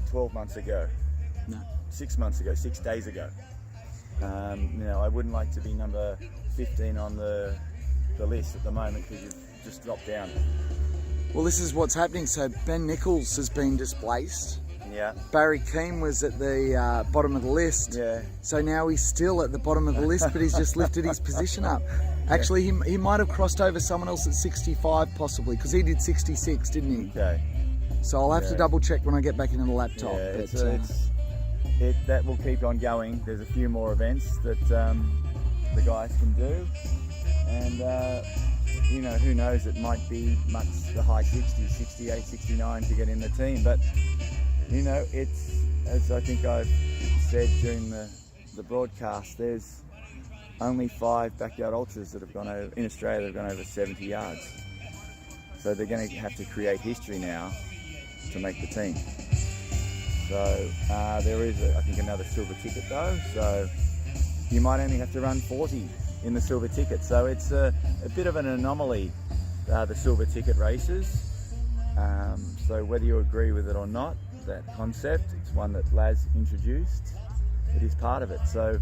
12 months ago. No. 6 months ago, 6 days ago. You know, I wouldn't like to be number 15 on the list at the moment because you've just dropped down. Well, this is what's happening. So Ben Nichols has been displaced. Yeah. Barry Keane was at the bottom of the list. Yeah. So now he's still at the bottom of the list, but he's just lifted his position up. Actually, he might have crossed over someone else at 65 possibly, because he did 66, didn't he? Okay. So I'll have to double check when I get back into the laptop. Yeah, but, that will keep on going. There's a few more events that the guys can do, and you know, who knows, it might be the high 60s, 68, 69 to get in the team. But you know, it's, as I think I've said during the broadcast, there's only 5 backyard ultras that have gone over in Australia that have gone over 70 yards. So they're going to have to create history now to make the team. So there is, I think, another silver ticket though. So you might only have to run 40 in the silver ticket. So it's a bit of an anomaly, the silver ticket races. So whether you agree with it or not, that concept, it's one that Laz introduced. It is part of it. So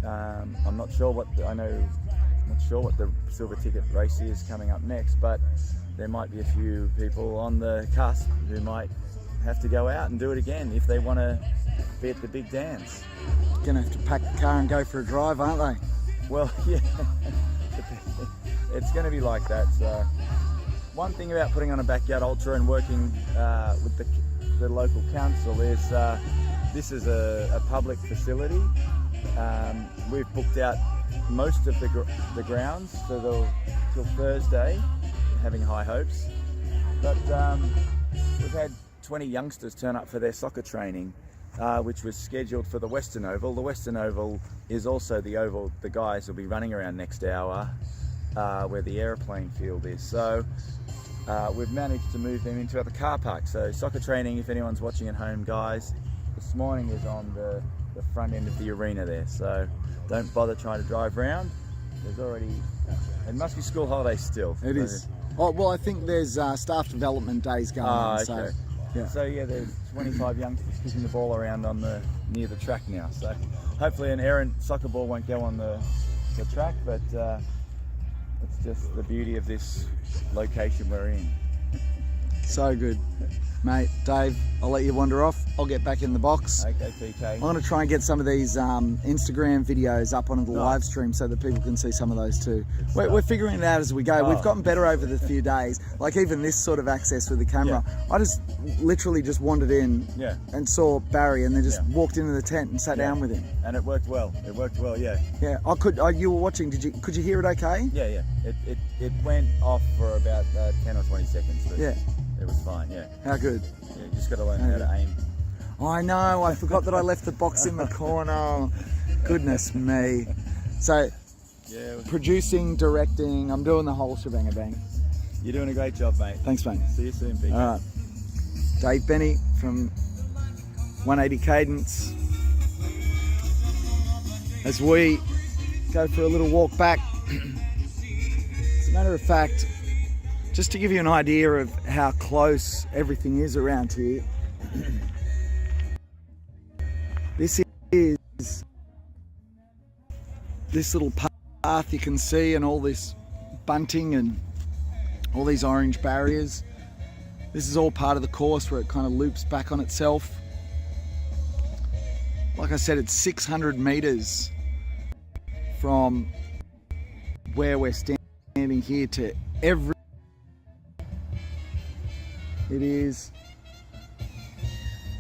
I'm not sure what the silver ticket race is coming up next, but there might be a few people on the cusp who might have to go out and do it again if they want to be at the big dance. Gonna have to pack the car and go for a drive, aren't they? Well, yeah, it's going to be like that. So one thing about putting on a backyard ultra and working with the local council is this is a public facility. We've booked out most of the grounds till Thursday, having high hopes. But we've had 20 youngsters turn up for their soccer training, which was scheduled for the Western Oval. The Western Oval is also the oval the guys will be running around next hour, where the aeroplane field is. So we've managed to move them into the car park. So soccer training, if anyone's watching at home, guys, this morning is on the front end of the arena there. So don't bother trying to drive around. There's already, it must be school holidays still. It is. Oh, well, I think there's staff development days going on. Okay. So, yeah. So yeah, there's 25 youngsters kicking the ball around near the track now. So hopefully an errant soccer ball won't go on the track, but it's just the beauty of this location we're in. So good. Mate, Dave, I'll let you wander off. I'll get back in the box. Okay, PK. I'm going to try and get some of these Instagram videos up onto the Nice. live stream so that people can see some of those too. We're figuring it out as we go. Oh. We've gotten better over the few days. Like even this sort of access with the camera. I just literally just wandered in and saw Barry and then just walked into the tent and sat down with him. And it worked well. It worked well, yeah. Yeah, you were watching. Could you hear it okay? Yeah. It went off for about 10 or 20 seconds. But Yeah. It was fine, yeah. How good? Yeah, you just got to learn how to aim. I know, I forgot that I left the box in the corner. Goodness me. So, producing, directing, I'm doing the whole shebang bang. You're doing a great job, mate. Thanks, mate. See you soon, PK. All right. Dave Benny from 180 Cadence. As we go for a little walk back. As a matter of fact, just to give you an idea of how close everything is around here, this is this little path you can see, and all this bunting and all these orange barriers. This is all part of the course where it kind of loops back on itself. Like I said, it's 600 meters from where we're standing here to every. It is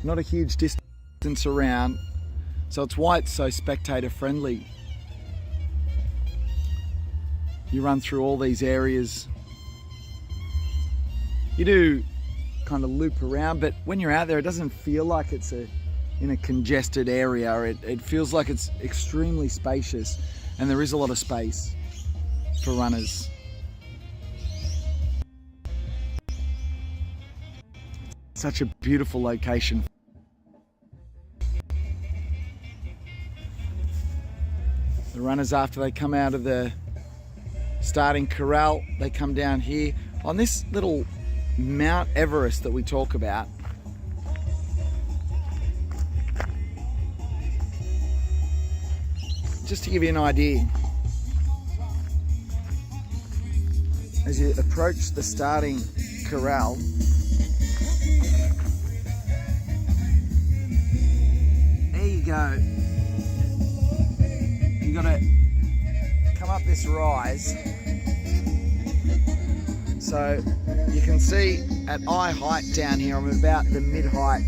not a huge distance around, so it's why it's so spectator friendly. You run through all these areas. You do kind of loop around, but when you're out there, it doesn't feel like it's in a congested area. It feels like it's extremely spacious, and there is a lot of space for runners. Such a beautiful location. The runners, after they come out of the starting corral, they come down here on this little Mount Everest that we talk about. Just to give you an idea, as you approach the starting corral, there you go. You gotta come up this rise. So you can see at eye height down here, I'm about the mid-height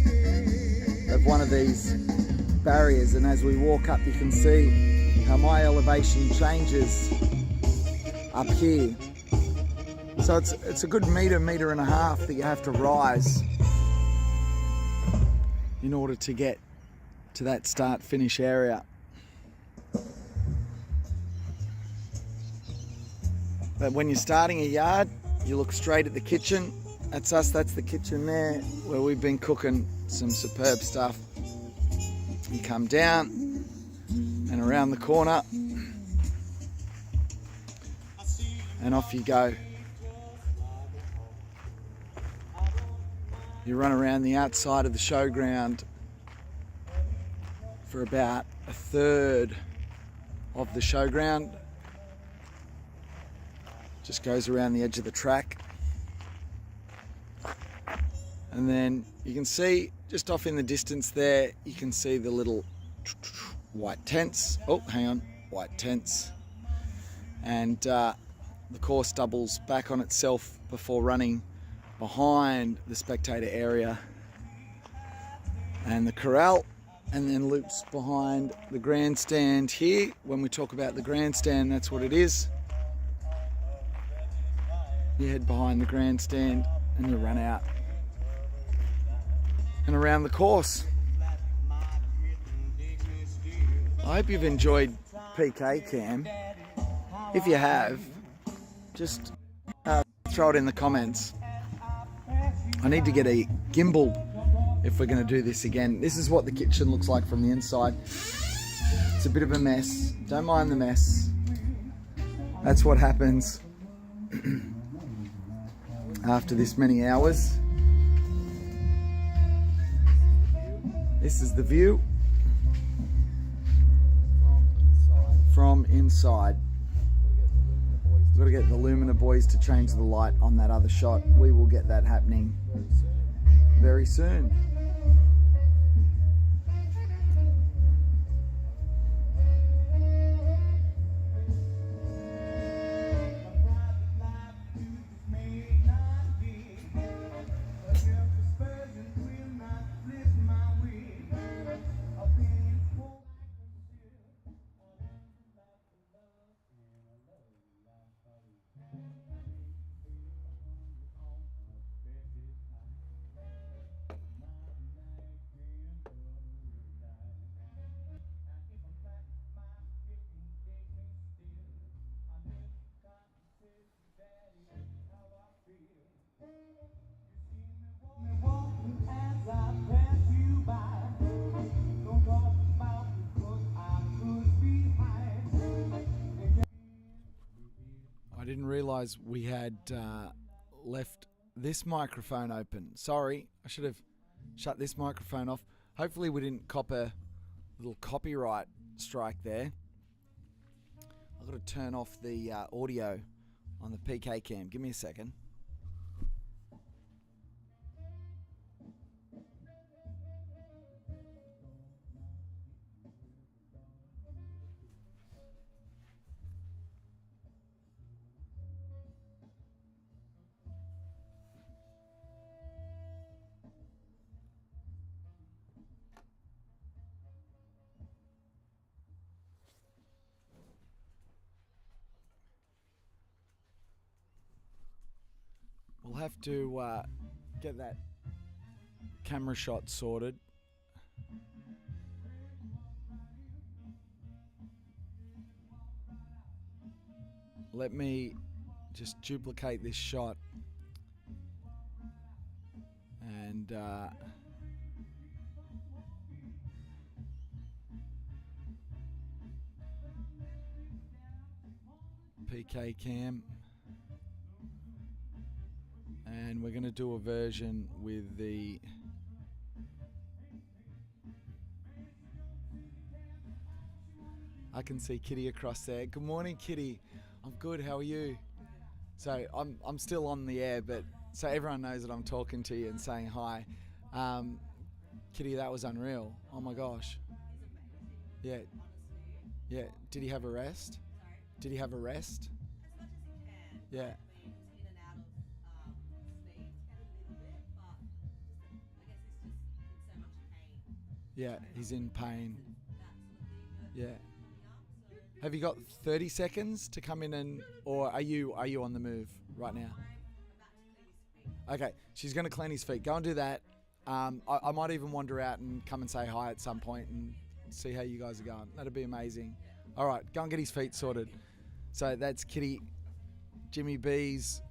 of one of these barriers, and as we walk up you can see how my elevation changes up here. So it's a good metre and a half that you have to rise in order to get to that start-finish area. But when you're starting a yard, you look straight at the kitchen. That's us, that's the kitchen there, where we've been cooking some superb stuff. You come down and around the corner and off you go. You run around the outside of the showground for about a third of the showground. Just goes around the edge of the track. And then you can see just off in the distance there, you can see the little white tents. Oh, hang on, white tents. And the course doubles back on itself before running behind the spectator area and the corral, and then loops behind the grandstand here. When we talk about the grandstand, that's what it is. You head behind the grandstand and you run out and around the course. I hope you've enjoyed PK Cam. If you have, just throw it in the comments. I need to get a gimbal if we're going to do this again. This is what the kitchen looks like from the inside. It's a bit of a mess. Don't mind the mess. That's what happens after this many hours. This is the view from inside. We've got to get the Lumina boys to change the light on that other shot. We will get that happening very soon. I didn't realise we had left this microphone open. Sorry, I should have shut this microphone off. Hopefully we didn't cop a little copyright strike there. I've got to turn off the audio on the PK Cam. Give me a second. We'll have to get that camera shot sorted. Let me just duplicate this shot and PK cam. And we're going to do a version with the... I can see Kitty across there. Good morning, Kitty. I'm good. How are you? So I'm still on the air, but so everyone knows that I'm talking to you and saying hi. Kitty, that was unreal. Oh my gosh. Yeah. Yeah. Did he have a rest? Did he have a rest? Yeah. Yeah, he's in pain. Yeah. Have you got 30 seconds to come in and, or are you on the move right now? Okay, she's going to clean his feet. Go and do that. I might even wander out and come and say hi at some point and see how you guys are going. That'd be amazing. All right, go and get his feet sorted. So that's Kitty, Jimmy B's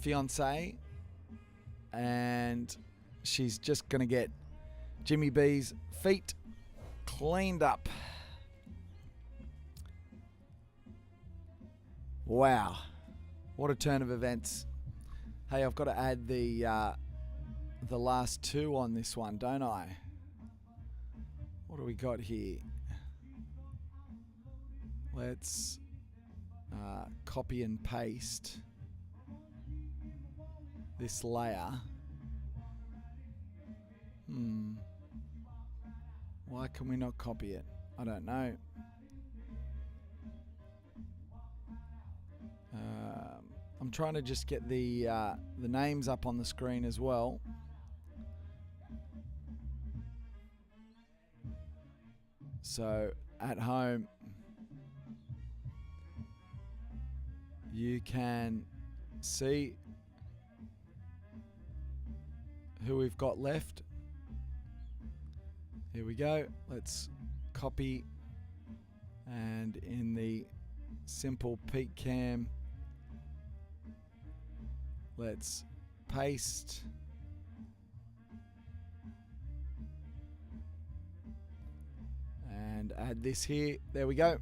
fiance, and she's just going to get Jimmy B's feet cleaned up. Wow, what a turn of events. Hey, I've got to add the last two on this one, don't I? What do we got here? Let's copy and paste this layer. Why can we not copy it? I don't know. I'm trying to just get the names up on the screen as well. So at home, you can see who we've got left. Here we go. Let's copy, and in the simple peak cam, let's paste. And add this here. There we go.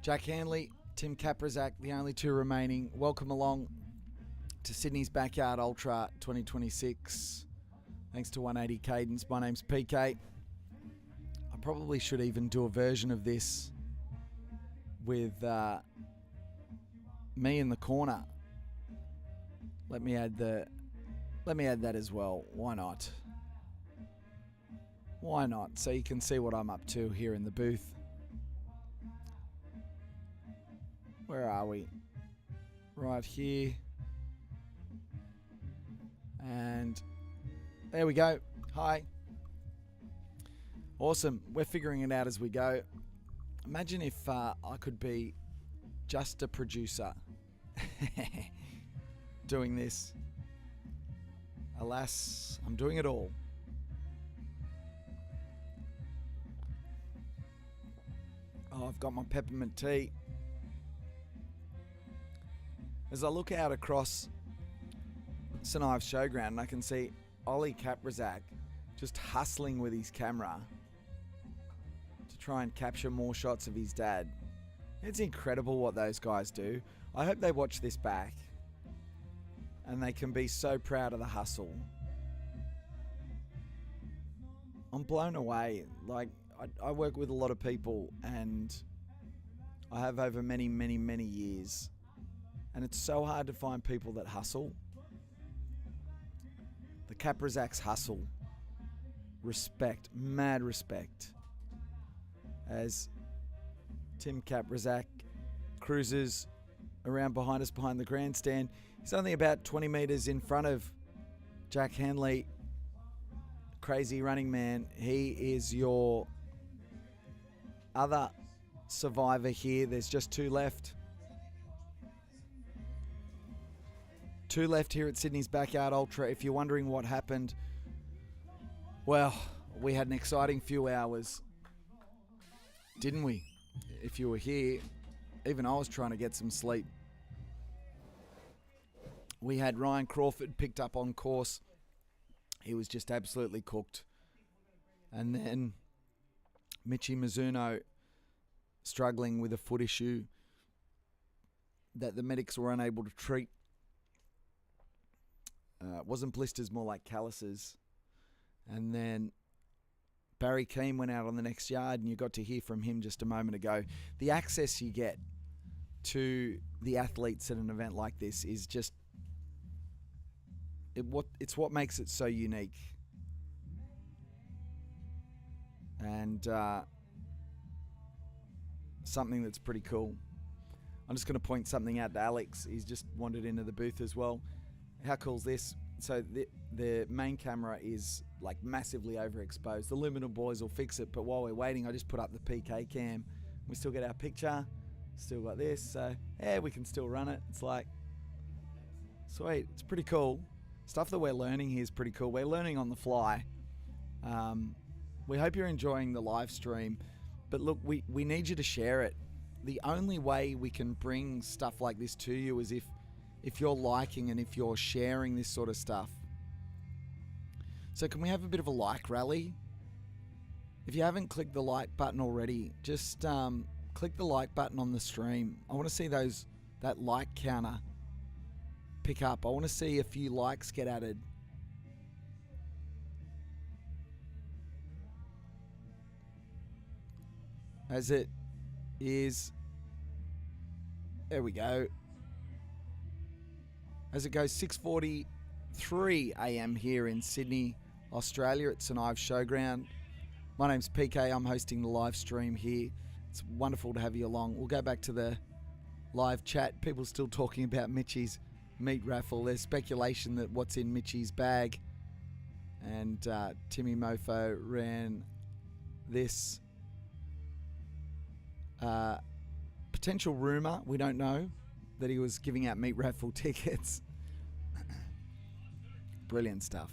Jack Handley, Tim Kaprizak, the only two remaining. Welcome along to Sydney's Backyard Ultra 2026. Thanks to 180 Cadence. My name's PK. I probably should even do a version of this with me in the corner. Let me add that as well. Why not? Why not? So you can see what I'm up to here in the booth. Where are we? Right here. And there we go. Hi. Awesome. We're figuring it out as we go. Imagine if I could be just a producer doing this. Alas, I'm doing it all. Oh, I've got my peppermint tea. As I look out across St Ives Showground, I can see Ollie Kaprizak just hustling with his camera to try and capture more shots of his dad. It's incredible what those guys do. I hope they watch this back and they can be so proud of the hustle. I'm blown away. Like, I work with a lot of people, and I have over many, many, many years. And it's so hard to find people that hustle. The Kaprizaks hustle. Respect, mad respect. As Tim Kaprizak cruises around behind us, behind the grandstand. He's only about 20 metres in front of Jack Handley. Crazy running man. He is your other survivor here. There's just two left. Two left here at Sydney's Backyard Ultra. If you're wondering what happened, well, we had an exciting few hours, didn't we? If you were here, even I was trying to get some sleep. We had Ryan Crawford picked up on course. He was just absolutely cooked. And then Michi Mizuno struggling with a foot issue that the medics were unable to treat. It wasn't blisters, more like calluses. And then Barry Keane went out on the next yard, and you got to hear from him just a moment ago. The access you get to the athletes at an event like this is just it's what makes it so unique. And something that's pretty cool. I'm just going to point something out to Alex. He's just wandered into the booth as well. How cool is this? So the main camera is like massively overexposed. The Luminal boys will fix it, but while we're waiting, I just put up the PK cam. We still get our picture. Still got this, so yeah, we can still run it. It's like, sweet. It's pretty cool. Stuff that we're learning here is pretty cool. We're learning on the fly. We hope you're enjoying the live stream, but look, we need you to share it. The only way we can bring stuff like this to you is if you're liking and if you're sharing this sort of stuff. So can we have a bit of a like rally? If you haven't clicked the like button already, just click the like button on the stream. I want to see that like counter pick up. I want to see a few likes get added. As it is, there we go. As it goes, 6:43 a.m. here in Sydney, Australia at St Ives Showground. My name's PK. I'm hosting the live stream here. It's wonderful to have you along. We'll go back to the live chat. People still talking about Mitchie's meat raffle. There's speculation that what's in Mitchie's bag. And Timmy Mofo ran this potential rumour, we don't know, that he was giving out meat raffle tickets. Brilliant stuff.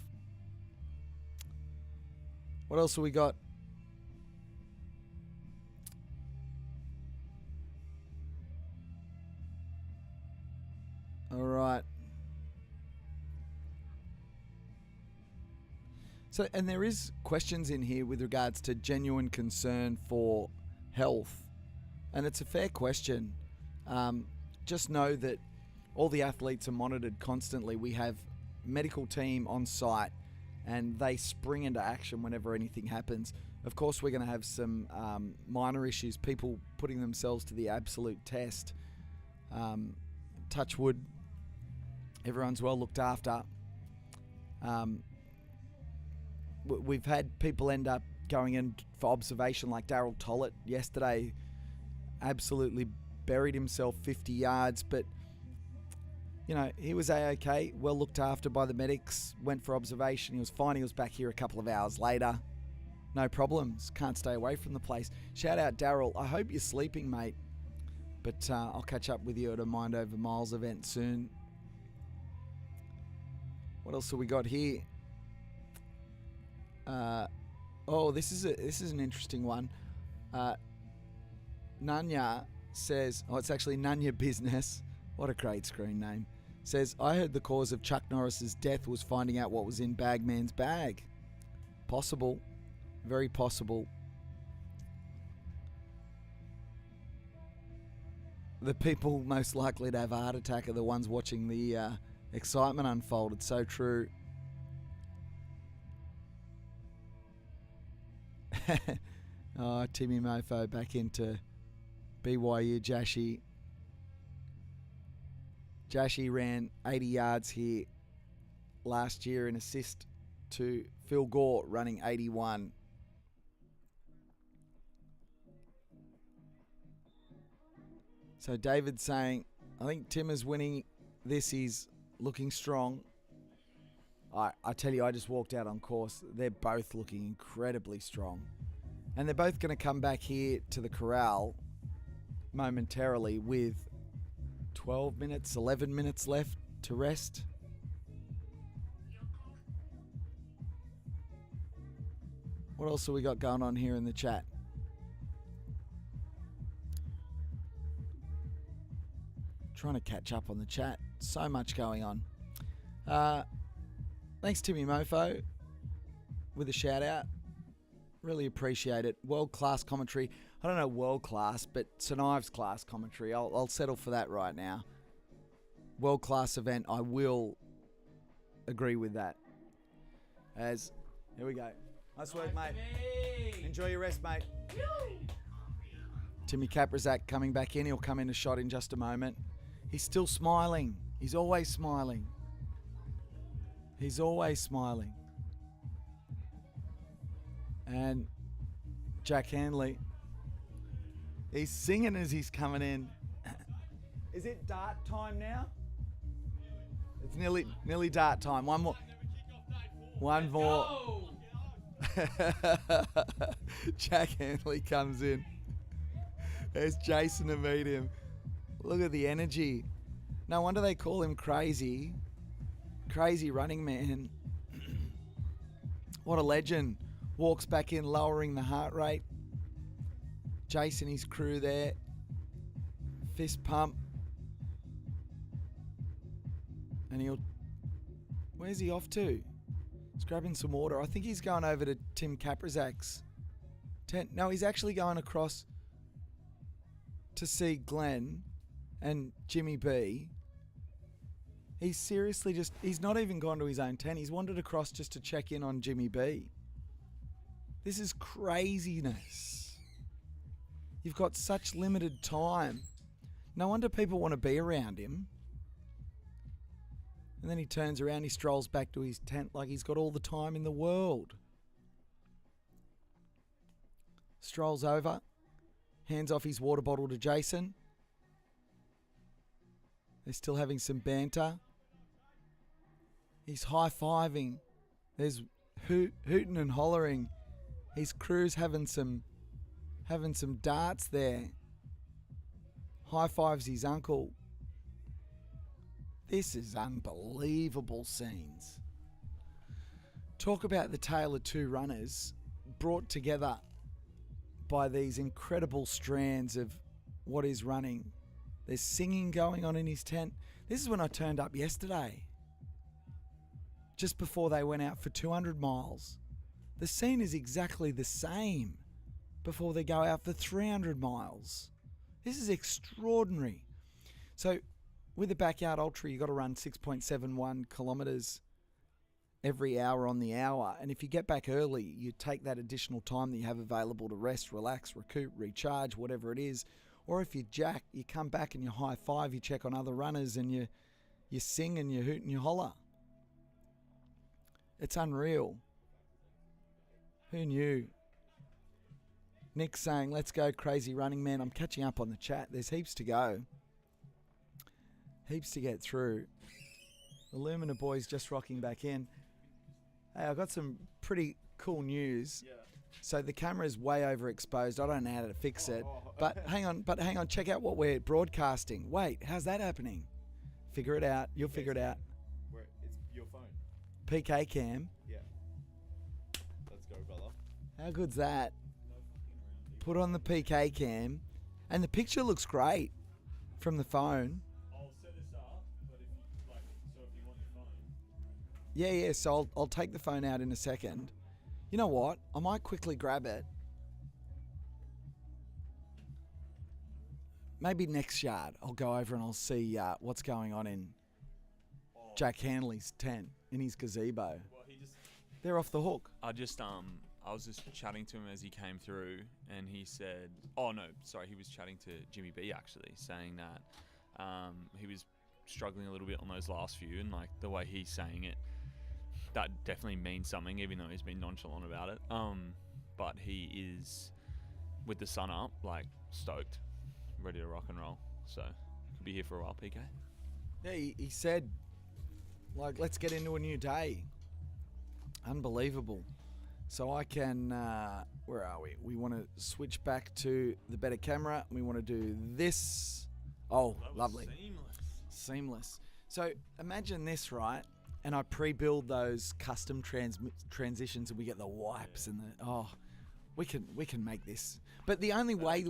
What else have we got? All right. So, and there is questions in here with regards to genuine concern for health. And it's a fair question. Just know that all the athletes are monitored constantly. We have medical team on site and they spring into action whenever anything happens. Of course, we're going to have some minor issues, people putting themselves to the absolute test. Touch wood, everyone's well looked after. We've had people end up going in for observation, like Daryl Tollett yesterday. Absolutely buried himself 50 yards, but you know, he was A-OK, well looked after by the medics, went for observation, he was fine, he was back here a couple of hours later. No problems, can't stay away from the place. Shout out Daryl, I hope you're sleeping, mate, but I'll catch up with you at a Mind Over Miles event soon. What else have we got here? This is an interesting one. Nanya says, it's actually Nanya Business. What a great screen name. Says, I heard the cause of Chuck Norris's death was finding out what was in Bagman's bag. Possible. Very possible. The people most likely to have a heart attack are the ones watching the excitement unfold. It's so true. Oh, Timmy Mofo back into BYU. Jashi ran 80 yards here last year in assist to Phil Gore running 81. So David's saying, I think Tim is winning this. He's looking strong. I tell you, I just walked out on course. They're both looking incredibly strong. And they're both going to come back here to the corral momentarily with 12 minutes, 11 minutes left to rest. What else have we got going on here in the chat? Trying to catch up on the chat. So much going on. Thanks, Timmy Mofo, with a shout out. Really appreciate it. World-class commentary. I don't know world-class, but St Ives class commentary. I'll settle for that right now. World-class event. I will agree with that. Here we go. Nice work, mate. Enjoy your rest, mate. Timmy Kaprizak coming back in. He'll come in a shot in just a moment. He's still smiling. He's always smiling. He's always smiling. And Jack Handley, he's singing as he's coming in. Is it dart time now? It's nearly dart time. One more. Jack Handley comes in. There's Jason to meet him. Look at the energy. No wonder they call him crazy. Crazy running man. What a legend. Walks back in, lowering the heart rate. Jason, his crew there. Fist pump. And where's he off to? He's grabbing some water. I think he's going over to Tim Kaprizak's tent. No, he's actually going across to see Glenn and Jimmy B. He's seriously he's not even gone to his own tent. He's wandered across just to check in on Jimmy B. This is craziness. You've got such limited time. No wonder people want to be around him. And then he turns around, he strolls back to his tent like he's got all the time in the world. Strolls over, hands off his water bottle to Jason. They're still having some banter. He's high-fiving. There's hooting and hollering. His crew's having some darts there. High-fives his uncle. This is unbelievable scenes. Talk about the tale of two runners brought together by these incredible strands of what is running. There's singing going on in his tent. This is when I turned up yesterday, just before they went out for 200 miles. The scene is exactly the same before they go out for 300 miles. This is extraordinary. So with the Backyard Ultra, you've got to run 6.71 kilometres every hour on the hour. And if you get back early, you take that additional time that you have available to rest, relax, recoup, recharge, whatever it is. Or if you're jacked, you come back and you high five, you check on other runners and you sing and you hoot and you holler. It's unreal. Who knew? Nick saying, let's go crazy running man. I'm catching up on the chat. There's heaps to go. Heaps to get through. The Lumina boys just rocking back in. Hey, I've got some pretty cool news. Yeah. So the camera's way overexposed. I don't know how to fix it. But hang on. Check out what we're broadcasting. Wait, how's that happening? Figure it out. You'll figure it out. It's your phone. PK cam. Yeah. Let's go, brother. How good's that? Put on the PK cam. And the picture looks great from the phone. I'll set this up, but if you want your phone. Yeah, so I'll take the phone out in a second. You know what? I might quickly grab it. Maybe next yard I'll go over and I'll see what's going on in Jack Handley's tent, in his gazebo. Well, they're off the hook. I was just chatting to him as he came through, and he said, he was chatting to Jimmy B actually, saying that he was struggling a little bit on those last few, and like the way he's saying it, that definitely means something, even though he's been nonchalant about it. But he is, with the sun up, like stoked, ready to rock and roll. So could be here for a while, PK. Yeah, he said, like, let's get into a new day. Unbelievable. So I can, where are we? We want to switch back to the better camera. We want to do this. Oh, lovely. Seamless. So imagine this, right? And I pre-build those custom transitions, and we get the wipes and we can make this. But the only way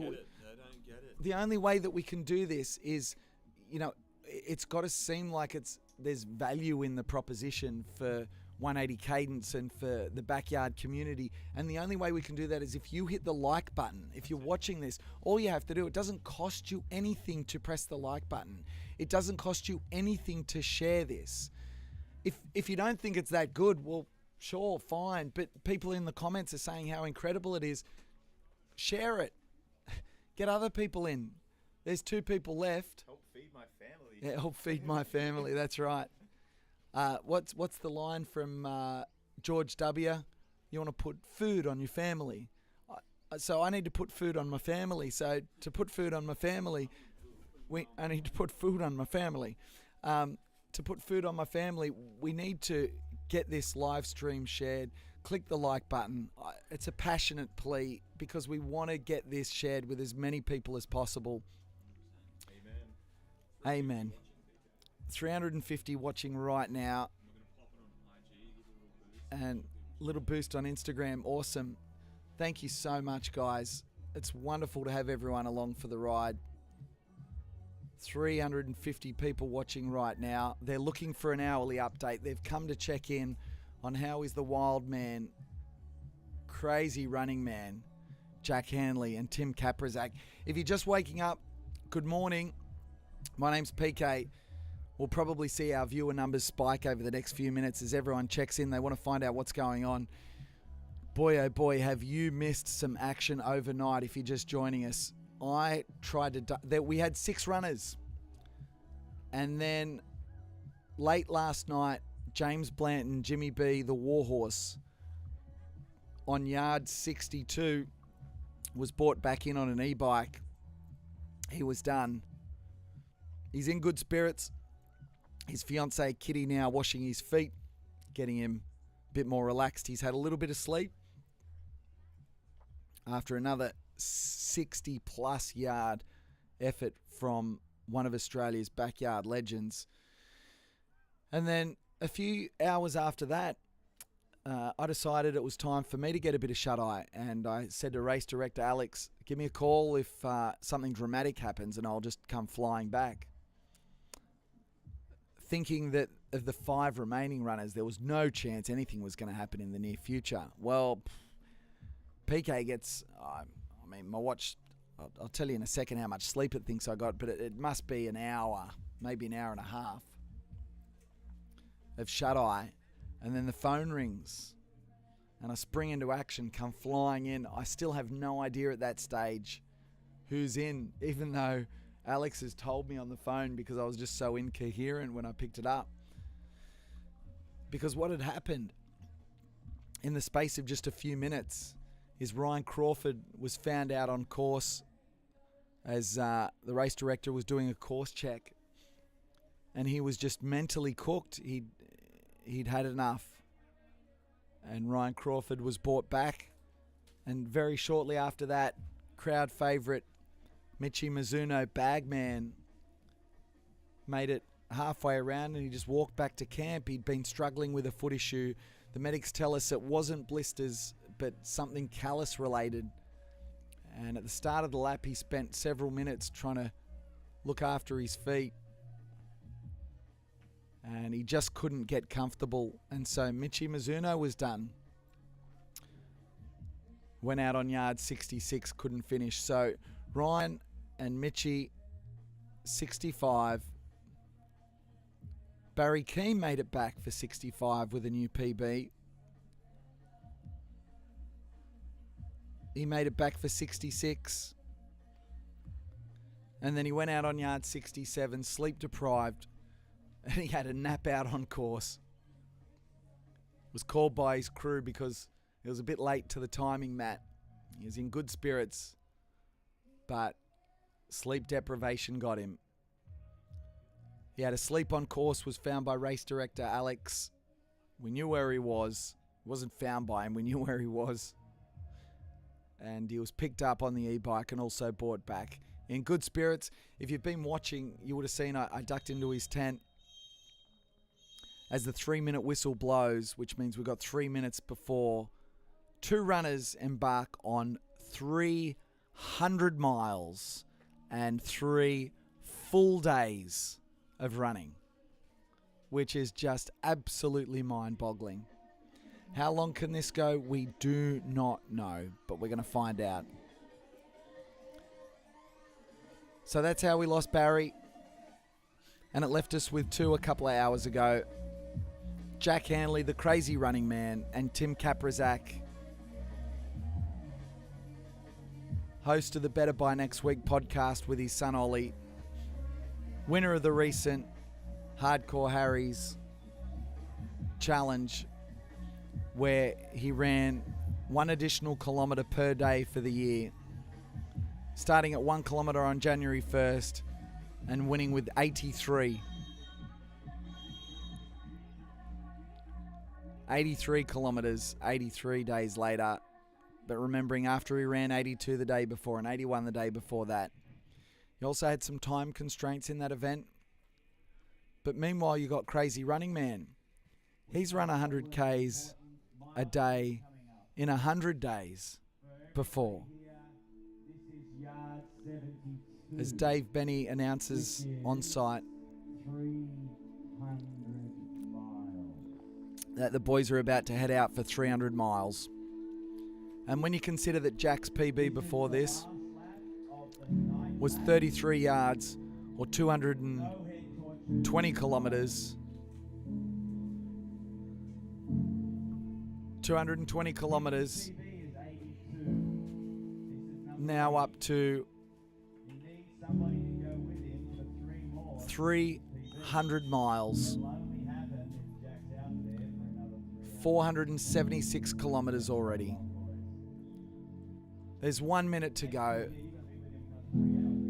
the only way that we can do this is, it's got to seem like there's value in the proposition for 180 Cadence and for the backyard community. And the only way we can do that is if you hit the like button. If you're watching this, all you have to do, it doesn't cost you anything to press the like button. It doesn't cost you anything to share this. If you don't think it's that good, well, sure, fine. But people in the comments are saying how incredible it is. Share it. Get other people in. There's 2 people left. Help feed my family. Yeah, help feed my family. That's right. What's the line from George W? You want to put food on your family. So I need to put food on my family. So to put food on my family, I need to put food on my family. To put food on my family, we need to get this live stream shared. Click the like button. It's a passionate plea because we want to get this shared with as many people as possible. Amen. 350 watching right now. And little boost on Instagram. Awesome. Thank you so much, guys. It's wonderful to have everyone along for the ride. 350 people watching right now. They're looking for an hourly update. They've come to check in on how is the wild man, crazy running man, Jack Hanley and Tim Kaprizak. If you're just waking up, good morning. My name's PK. We'll probably see our viewer numbers spike over the next few minutes as everyone checks in. They want to find out what's going on. Boy, oh boy, have you missed some action overnight if you're just joining us. I tried to... we had 6 runners. And then late last night, James Blanton, Jimmy B, the Warhorse, on yard 62, was brought back in on an e-bike. He was done. He's in good spirits. His fiancée Kitty now washing his feet, getting him a bit more relaxed. He's had a little bit of sleep after another 60-plus yard effort from one of Australia's backyard legends. And then a few hours after that, I decided it was time for me to get a bit of shut-eye. And I said to race director Alex, give me a call if something dramatic happens and I'll just come flying back. Thinking that of the 5 remaining runners, there was no chance anything was going to happen in the near future. Well, PK gets, my watch, I'll tell you in a second how much sleep it thinks I got, but it must be an hour, maybe an hour and a half of shut-eye. And then the phone rings and I spring into action, come flying in. I still have no idea at that stage who's in, even though Alex has told me on the phone because I was just so incoherent when I picked it up. Because what had happened in the space of just a few minutes is Ryan Crawford was found out on course as the race director was doing a course check. And he was just mentally cooked. He'd had enough. And Ryan Crawford was brought back. And very shortly after that, crowd favourite Michi Mizuno Bagman made it halfway around and he just walked back to camp. He'd been struggling with a foot issue. The medics tell us it wasn't blisters, but something callus related. And at the start of the lap, he spent several minutes trying to look after his feet. And he just couldn't get comfortable. And so Michi Mizuno was done. Went out on yard 66, couldn't finish. So Ryan and Mitchie, 65. Barry Keane made it back for 65 with a new PB. He made it back for 66. And then he went out on yard 67, sleep deprived. And he had a nap out on course. Was called by his crew because it was a bit late to the timing, Matt. He was in good spirits, but sleep deprivation got him. He had a sleep on course, was found by race director Alex. We knew where he was. It wasn't found by him, we knew where he was. And he was picked up on the e-bike and also brought back. In good spirits. If you've been watching, you would have seen I ducked into his tent as the 3-minute whistle blows, which means we've got 3 minutes before 2 runners embark on 300 miles and 3 full days of running, which is just absolutely mind-boggling. How long can this go? We do not know, but we're going to find out. So that's how we lost Barry. And it left us with two a couple of hours ago. Jack Handley, the crazy running man, and Tim Kaprizak, host of the Better By Next Week podcast with his son Ollie, winner of the recent Hardcore Harry's challenge, where he ran 1 additional kilometre per day for the year, starting at 1 kilometre on January 1st and winning with 83. 83 kilometres, 83 days later. But remembering after he ran 82 the day before and 81 the day before that, he also had some time constraints in that event. But meanwhile, you got Crazy Running Man. He's run 100 Ks a day in 100 days before. As Dave Benny announces on site that the boys are about to head out for 300 miles. And when you consider that Jack's PB before this was 33 yards or 220 kilometres, 220 kilometres, now up to 300 miles, 476 kilometres already. There's 1 minute to go,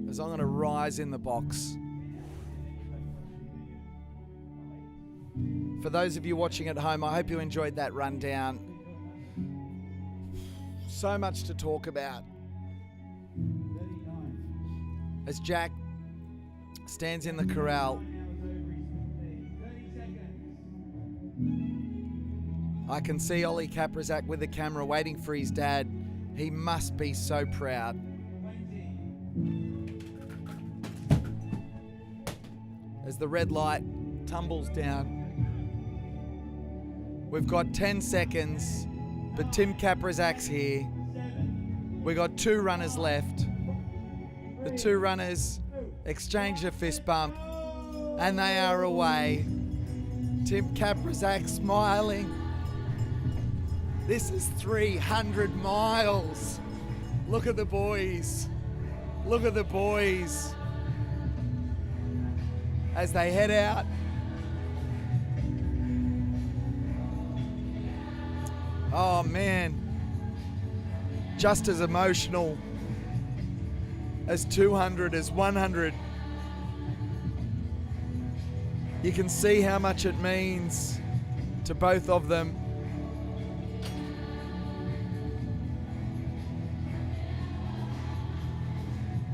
as I'm going to rise in the box. For those of you watching at home, I hope you enjoyed that rundown. So much to talk about. As Jack stands in the corral, I can see Ollie Kaprizak with the camera waiting for his dad. He must be so proud. As the red light tumbles down, we've got 10 seconds, but Tim Kaprizak's here. We've got 2 runners left. The 2 runners exchange a fist bump, and they are away. Tim Kaprizak smiling. This is 300 miles. Look at the boys. Look at the boys as they head out. Oh man, just as emotional as 200 as 100. You can see how much it means to both of them.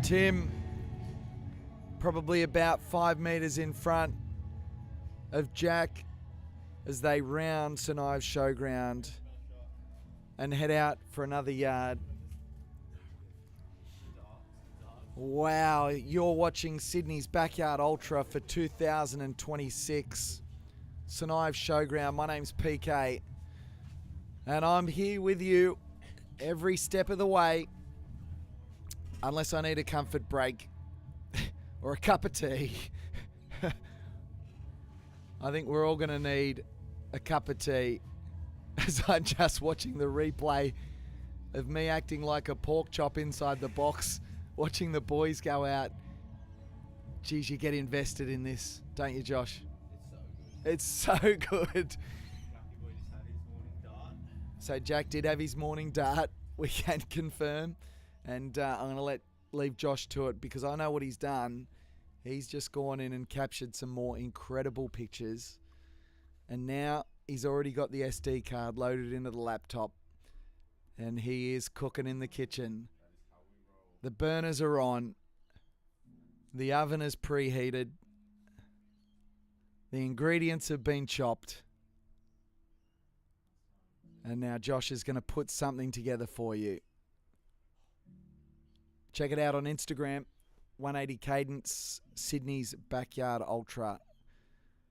Tim probably about 5 metres in front of Jack as they round St Ives Showground and head out for another yard. Wow, you're watching Sydney's Backyard Ultra for 2026. St Ives Showground. My name's PK and I'm here with you every step of the way. Unless I need a comfort break or a cup of tea. I think we're all going to need a cup of tea as I'm just watching the replay of me acting like a pork chop inside the box, watching the boys go out. Geez, you get invested in this, don't you, Josh? It's so good. So Jack did have his morning dart, we can confirm. And I'm going to leave Josh to it because I know what he's done. He's just gone in and captured some more incredible pictures. And now he's already got the SD card loaded into the laptop. And he is cooking in the kitchen. The burners are on. The oven is preheated. The ingredients have been chopped. And now Josh is going to put something together for you. Check it out on Instagram, 180 Cadence, Sydney's Backyard Ultra.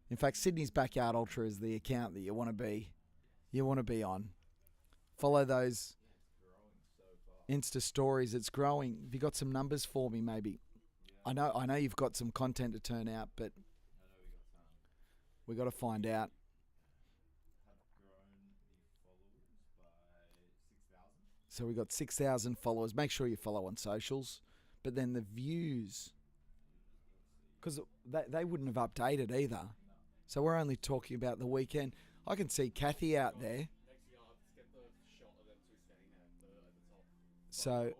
In fact, Sydney's Backyard Ultra is the account that you want to be you want to be on. Follow those Insta stories. It's growing. Have you got some numbers for me, maybe? I know you've got some content to turn out, but we got to find out. So we got 6,000 followers. Make sure you follow on socials. But then the views, because they wouldn't have updated either. So we're only talking about the weekend. I can see Kathy out there. So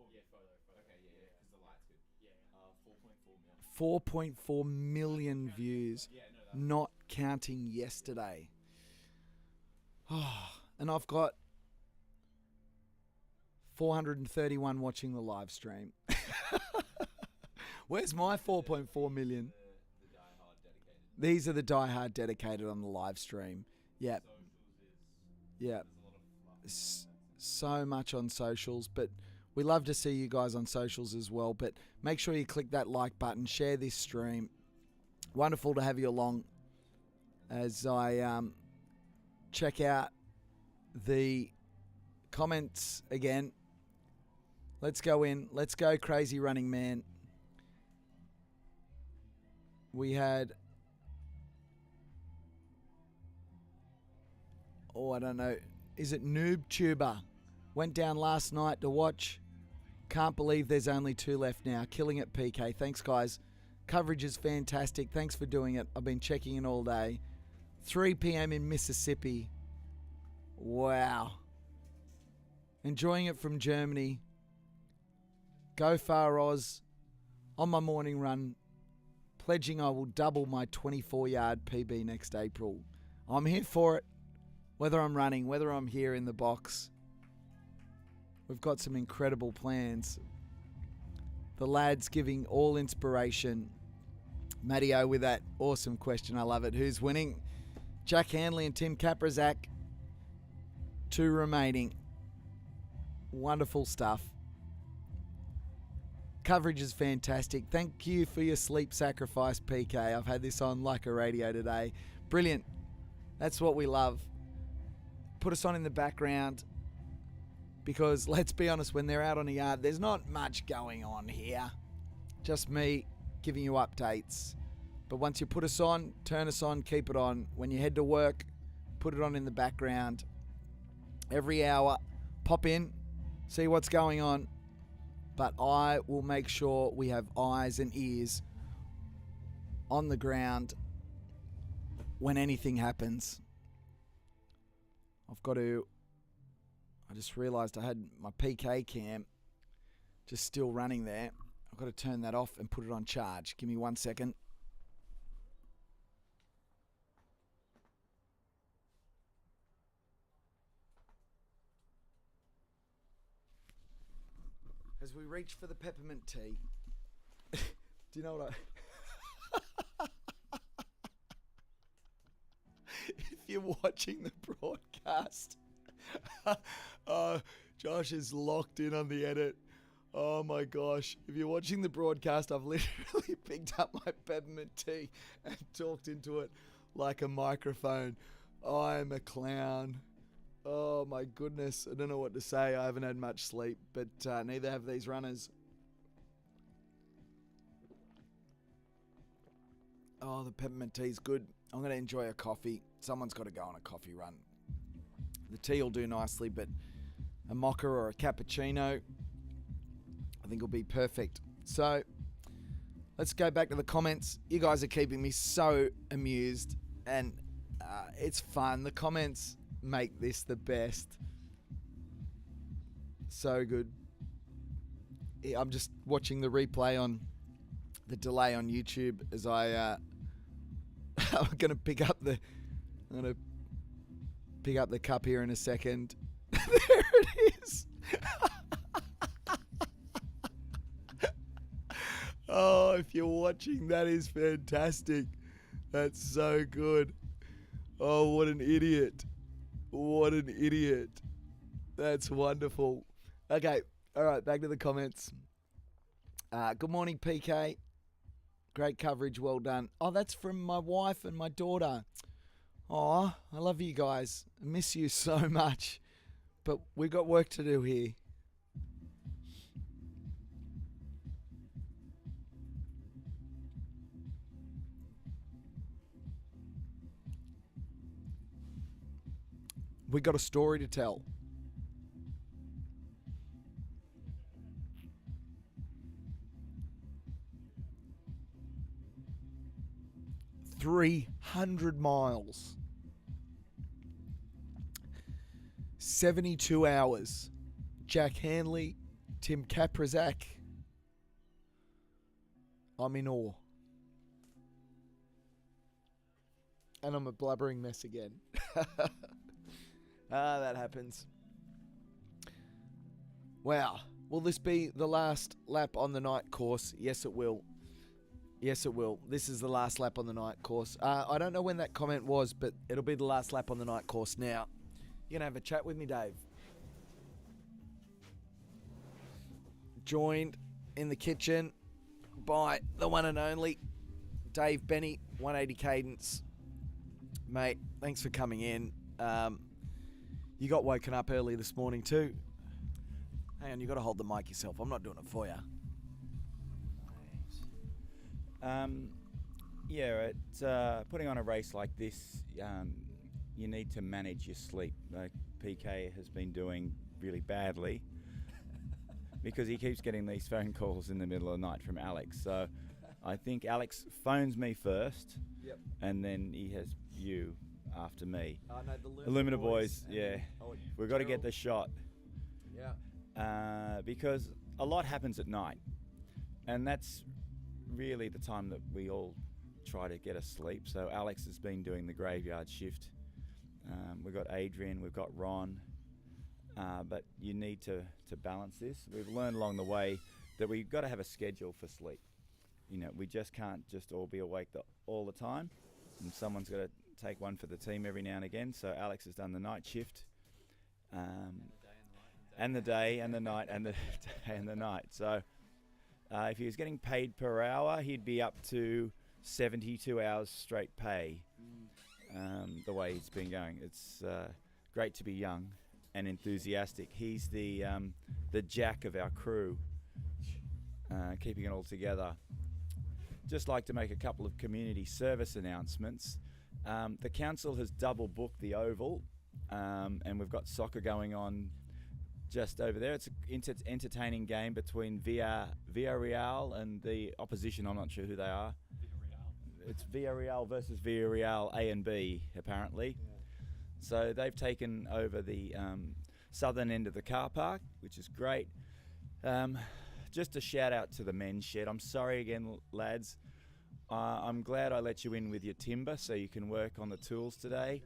4.4 million views, not counting yesterday. And I've got 431 watching the live stream. Where's my 4.4 million? These are the diehard dedicated on the live stream. Yep. Yep. So much on socials, but we love to see you guys on socials as well. But make sure you click that like button, share this stream. Wonderful to have you along as I check out the comments again. Let's go in. Let's go, Crazy Running Man. We had... Oh, I don't know. Is it Noob Tuber? Went down last night to watch. Can't believe there's only 2 left now. Killing it, PK. Thanks, guys. Coverage is fantastic. Thanks for doing it. I've been checking in all day. 3 p.m. in Mississippi. Wow. Enjoying it from Germany. Go far, Oz. On my morning run, pledging I will double my 24-yard PB next April. I'm here for it. Whether I'm running, whether I'm here in the box. We've got some incredible plans. The lads giving all inspiration. Matteo with that awesome question. I love it. Who's winning? Jack Hanley and Tim Kaprazak. 2 remaining. Wonderful stuff. Coverage is fantastic. Thank you for your sleep sacrifice, PK. I've had this on like a radio today. Brilliant. That's what we love. Put us on in the background because, let's be honest, when they're out on the yard, there's not much going on here. Just me giving you updates. But once you put us on, turn us on, keep it on. When you head to work, put it on in the background. Every hour, pop in, see what's going on. But I will make sure we have eyes and ears on the ground when anything happens. I just realised I had my PK cam just still running there. I've got to turn that off and put it on charge. Give me 1 second. As we reach for the peppermint tea, do you know what if you're watching the broadcast, Josh is locked in on the edit. Oh my gosh. If you're watching the broadcast, I've literally picked up my peppermint tea and talked into it like a microphone. I'm a clown. Oh my goodness. I don't know what to say. I haven't had much sleep, but neither have these runners. Oh, the peppermint tea's good. I'm going to enjoy a coffee. Someone's got to go on a coffee run. The tea will do nicely, but a mocha or a cappuccino, I think will be perfect. So let's go back to the comments. You guys are keeping me so amused, and it's fun. The comments make this the best. So good. I'm just watching the replay on the delay on YouTube as I'm going to pick up the cup here in a second. There it is. Oh, if you're watching, that is fantastic. That's so good. Oh, what an idiot. What an idiot. That's wonderful. Okay, all right, back to the comments. Good morning, PK. Great coverage, well done. Oh, that's from my wife and my daughter. Aw, I love you guys. I miss you so much. But we got work to do here. We got a story to tell. $300 miles. 72 hours. Jack Hanley, Tim Kaprizak. I'm in awe. And I'm a blubbering mess again. That happens. Wow. Will this be the last lap on the night course? Yes, it will. Yes, it will. This is the last lap on the night course. I don't know when that comment was, but it'll be the last lap on the night course now. You're going to have a chat with me, Dave. Joined in the kitchen by the one and only Dave Benny, 180 Cadence. Mate, thanks for coming in. You got woken up early this morning too. Hang on, you got to hold the mic yourself. I'm not doing it for you. Putting on a race like this, you need to manage your sleep. Like PK has been doing really badly because he keeps getting these phone calls in the middle of the night from Alex. So I think Alex phones me first, Yep. and then he has you after me. No, the Illumina boys, yeah. We've got to get the shot. Yeah. Because a lot happens at night, and that's really the time that we all try to get a sleep. So Alex has been doing the graveyard shift. We've got Adrian, we've got Ron, but you need to balance this. We've learned along the way that we've got to have a schedule for sleep. You know, we just can't just all be awake all the time, and someone's got to take one for the team every now and again. So Alex has done the night shift, and the day and the night and the day and the night. So if he was getting paid per hour, he'd be up to 72 hours straight pay. The way he's been going, it's great to be young and enthusiastic. He's the Jack of our crew, keeping it all together. Just like to make a couple of community service announcements. The council has double booked the oval, and we've got soccer going on just over there. It's an entertaining game between Villarreal and the opposition. I'm not sure who they are. It's Villarreal versus Villarreal A and B, apparently. Yeah. So they've taken over the southern end of the car park, which is great. Just a shout out to the men's shed. I'm sorry again, lads. I'm glad I let you in with your timber so you can work on the tools today.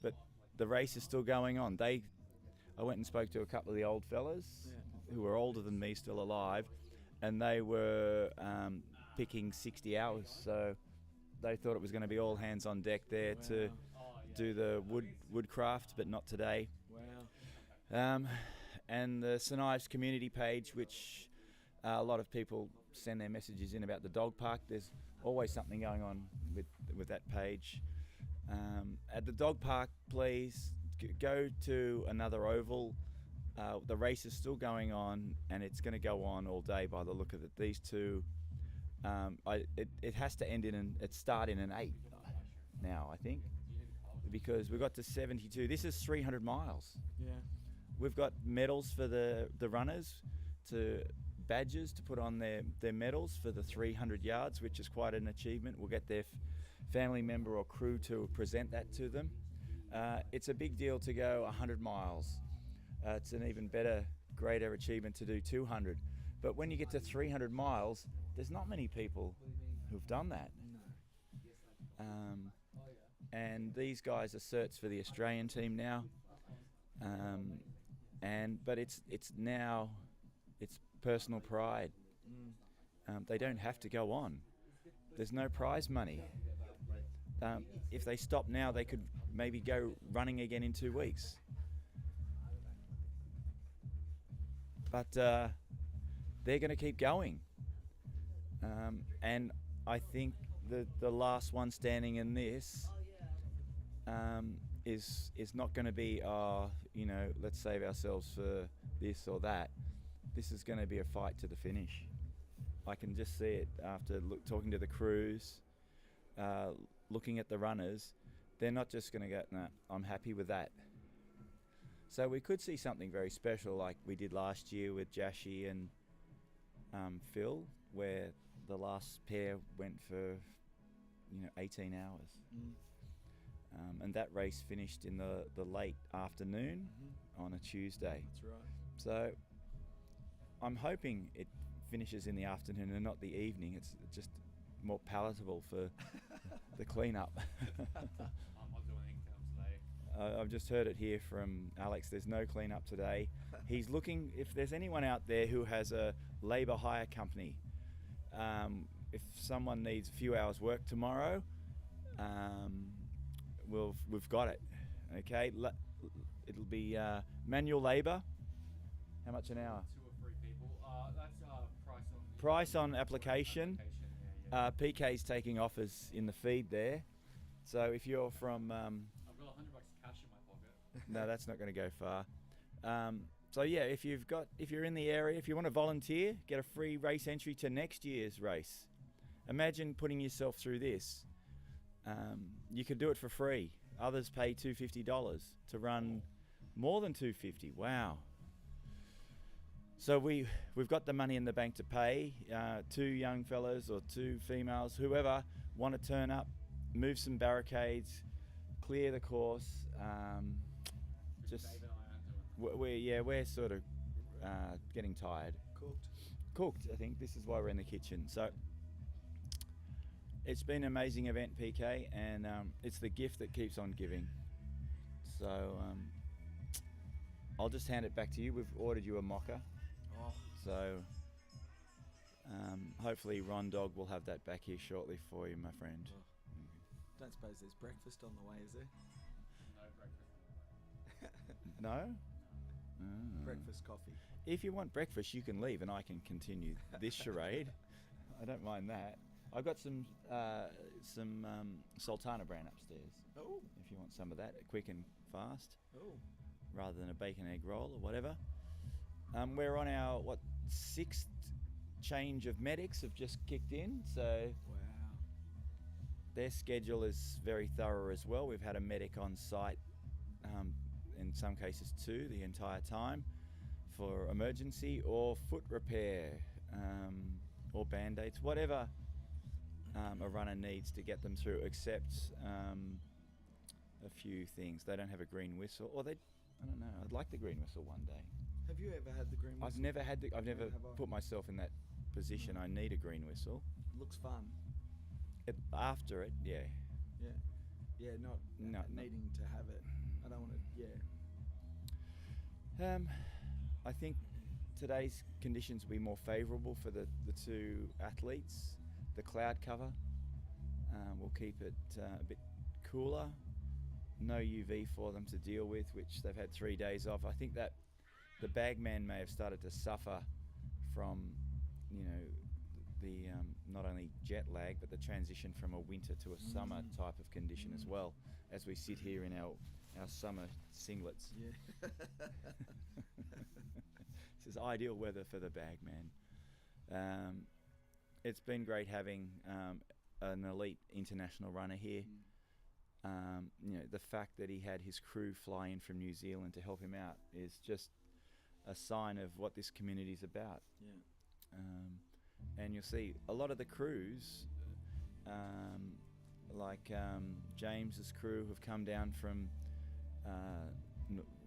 But the race is still going on. I went and spoke to a couple of the old fellas who were older than me, still alive, and they were picking 60 hours. So they thought it was going to be all hands on deck there to do the woodcraft, but not today. Wow. And the St Ives community page, which a lot of people send their messages in about the dog park. There's always something going on with that page. At the dog park, please go to another oval. The race is still going on, and it's going to go on all day by the look of it. These two, it has to end start in an 8 now, I think, because we got to 72. This is 300 miles. Yeah. We've got medals for the runners, badges to put on their medals for the 300 yards, which is quite an achievement. We'll get their family member or crew to present that to them. It's a big deal to go 100 miles. It's an even better, greater achievement to do 200. But when you get to 300 miles, there's not many people who've done that. And these guys are certs for the Australian team now. But it's personal pride. They don't have to go on. There's no prize money. If they stop now, they could maybe go running again in 2 weeks. But they're going to keep going. And I think the last one standing in this is not going to be, let's save ourselves for this or that. This is going to be a fight to the finish. I can just see it after talking to the crews, looking at the runners. They're not just going to go, no, I'm happy with that. So we could see something very special like we did last year with Jashi and Phil, where the last pair went for 18 hours. And that race finished in the late afternoon on a Tuesday. That's right. So I'm hoping it finishes in the afternoon and not the evening. It's just more palatable for the cleanup. I'm not doing anything today. I've just heard it here from Alex. There's no cleanup today. He's looking, if there's anyone out there who has a labour hire company, if someone needs a few hours work tomorrow, we've got it. Okay, it'll be manual labour. How much an hour? 2 or 3 people. That's Price on application. Yeah. PK's taking offers in the feed there. So if you're from, I've got $100 cash in my pocket. no, that's not going to go far. So yeah, if you're in the area, if you want to volunteer, get a free race entry to next year's race. Imagine putting yourself through this. You could do it for free. Others pay $250 to run more than $250. Wow. So we've got the money in the bank to pay 2 young fellas or 2 females, whoever, want to turn up, move some barricades, clear the course. Just Dave and I aren't doing we're sort of getting tired. Cooked. I think this is why we're in the kitchen. So it's been an amazing event, PK, and it's the gift that keeps on giving. So I'll just hand it back to you. We've ordered you a mocha. So hopefully Ron Dog will have that back here shortly for you, my friend. Don't suppose there's breakfast on the way, is there? No breakfast. No? Breakfast, coffee. If you want breakfast, you can leave and I can continue this charade. I don't mind that. I've got some Sultana Bran upstairs. Oh. If you want some of that, quick and fast, Oh. rather than a bacon egg roll or whatever. We're on our 6th change of medics have just kicked in, so Wow. their schedule is very thorough as well. We've had a medic on site, in some cases 2 the entire time, for emergency or foot repair, or band-aids, whatever a runner needs to get them through, except a few things. They don't have a green whistle, or I don't know. I'd like the green whistle one day. Have you ever had the green whistle? I've never Have I? put myself in that position. I need a green whistle. Looks fun. After it, yeah. Yeah. Yeah, not needing to have it. I don't want to, yeah. I think today's conditions will be more favourable for the 2 athletes. The cloud cover will keep it a bit cooler. No UV for them to deal with, which they've had 3 days off. I think that the bagman may have started to suffer from, the not only jet lag, but the transition from a winter to a summer type of condition as well, as we sit here in our summer singlets. Yeah. This is ideal weather for the bagman. It's been great having an elite international runner here. The fact that he had his crew fly in from New Zealand to help him out is just a sign of what this community is about. Yeah. And you'll see a lot of the crews, like James's crew, have come down from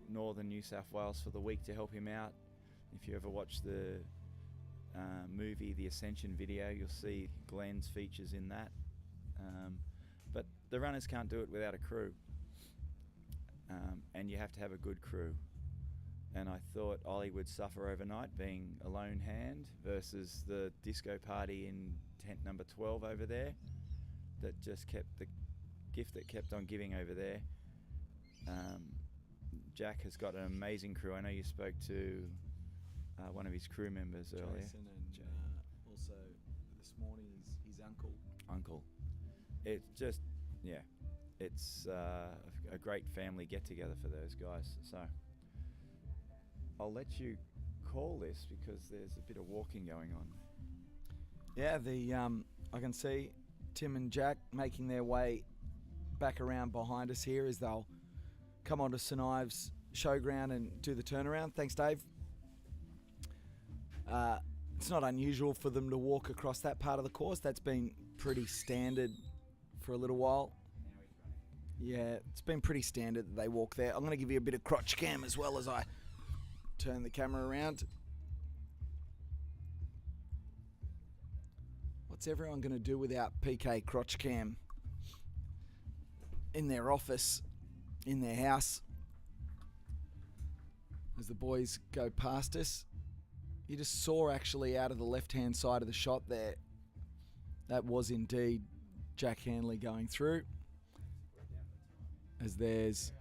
northern New South Wales for the week to help him out. If you ever watch the movie, the Ascension video, you'll see Glenn's features in that. But the runners can't do it without a crew, and you have to have a good crew. And I thought Ollie would suffer overnight being a lone hand versus the disco party in tent number 12 over there that just kept the gift that kept on giving over there. Jack has got an amazing crew. I know you spoke to one of his crew members earlier. Jason, and also this morning his uncle. It's just, it's a great family get together for those guys. So I'll let you call this because there's a bit of walking going on. Yeah, I can see Tim and Jack making their way back around behind us here as they'll come onto St Ives Showground and do the turnaround. Thanks, Dave. It's not unusual for them to walk across that part of the course. That's been pretty standard for a little while. Yeah, it's been pretty standard that they walk there. I'm going to give you a bit of crotch cam as well as I turn the camera around. What's everyone going to do without PK crotch cam in their office, in their house? As the boys go past us, you just saw actually out of the left-hand side of the shot there, that was indeed Jack Hanley going through. As there's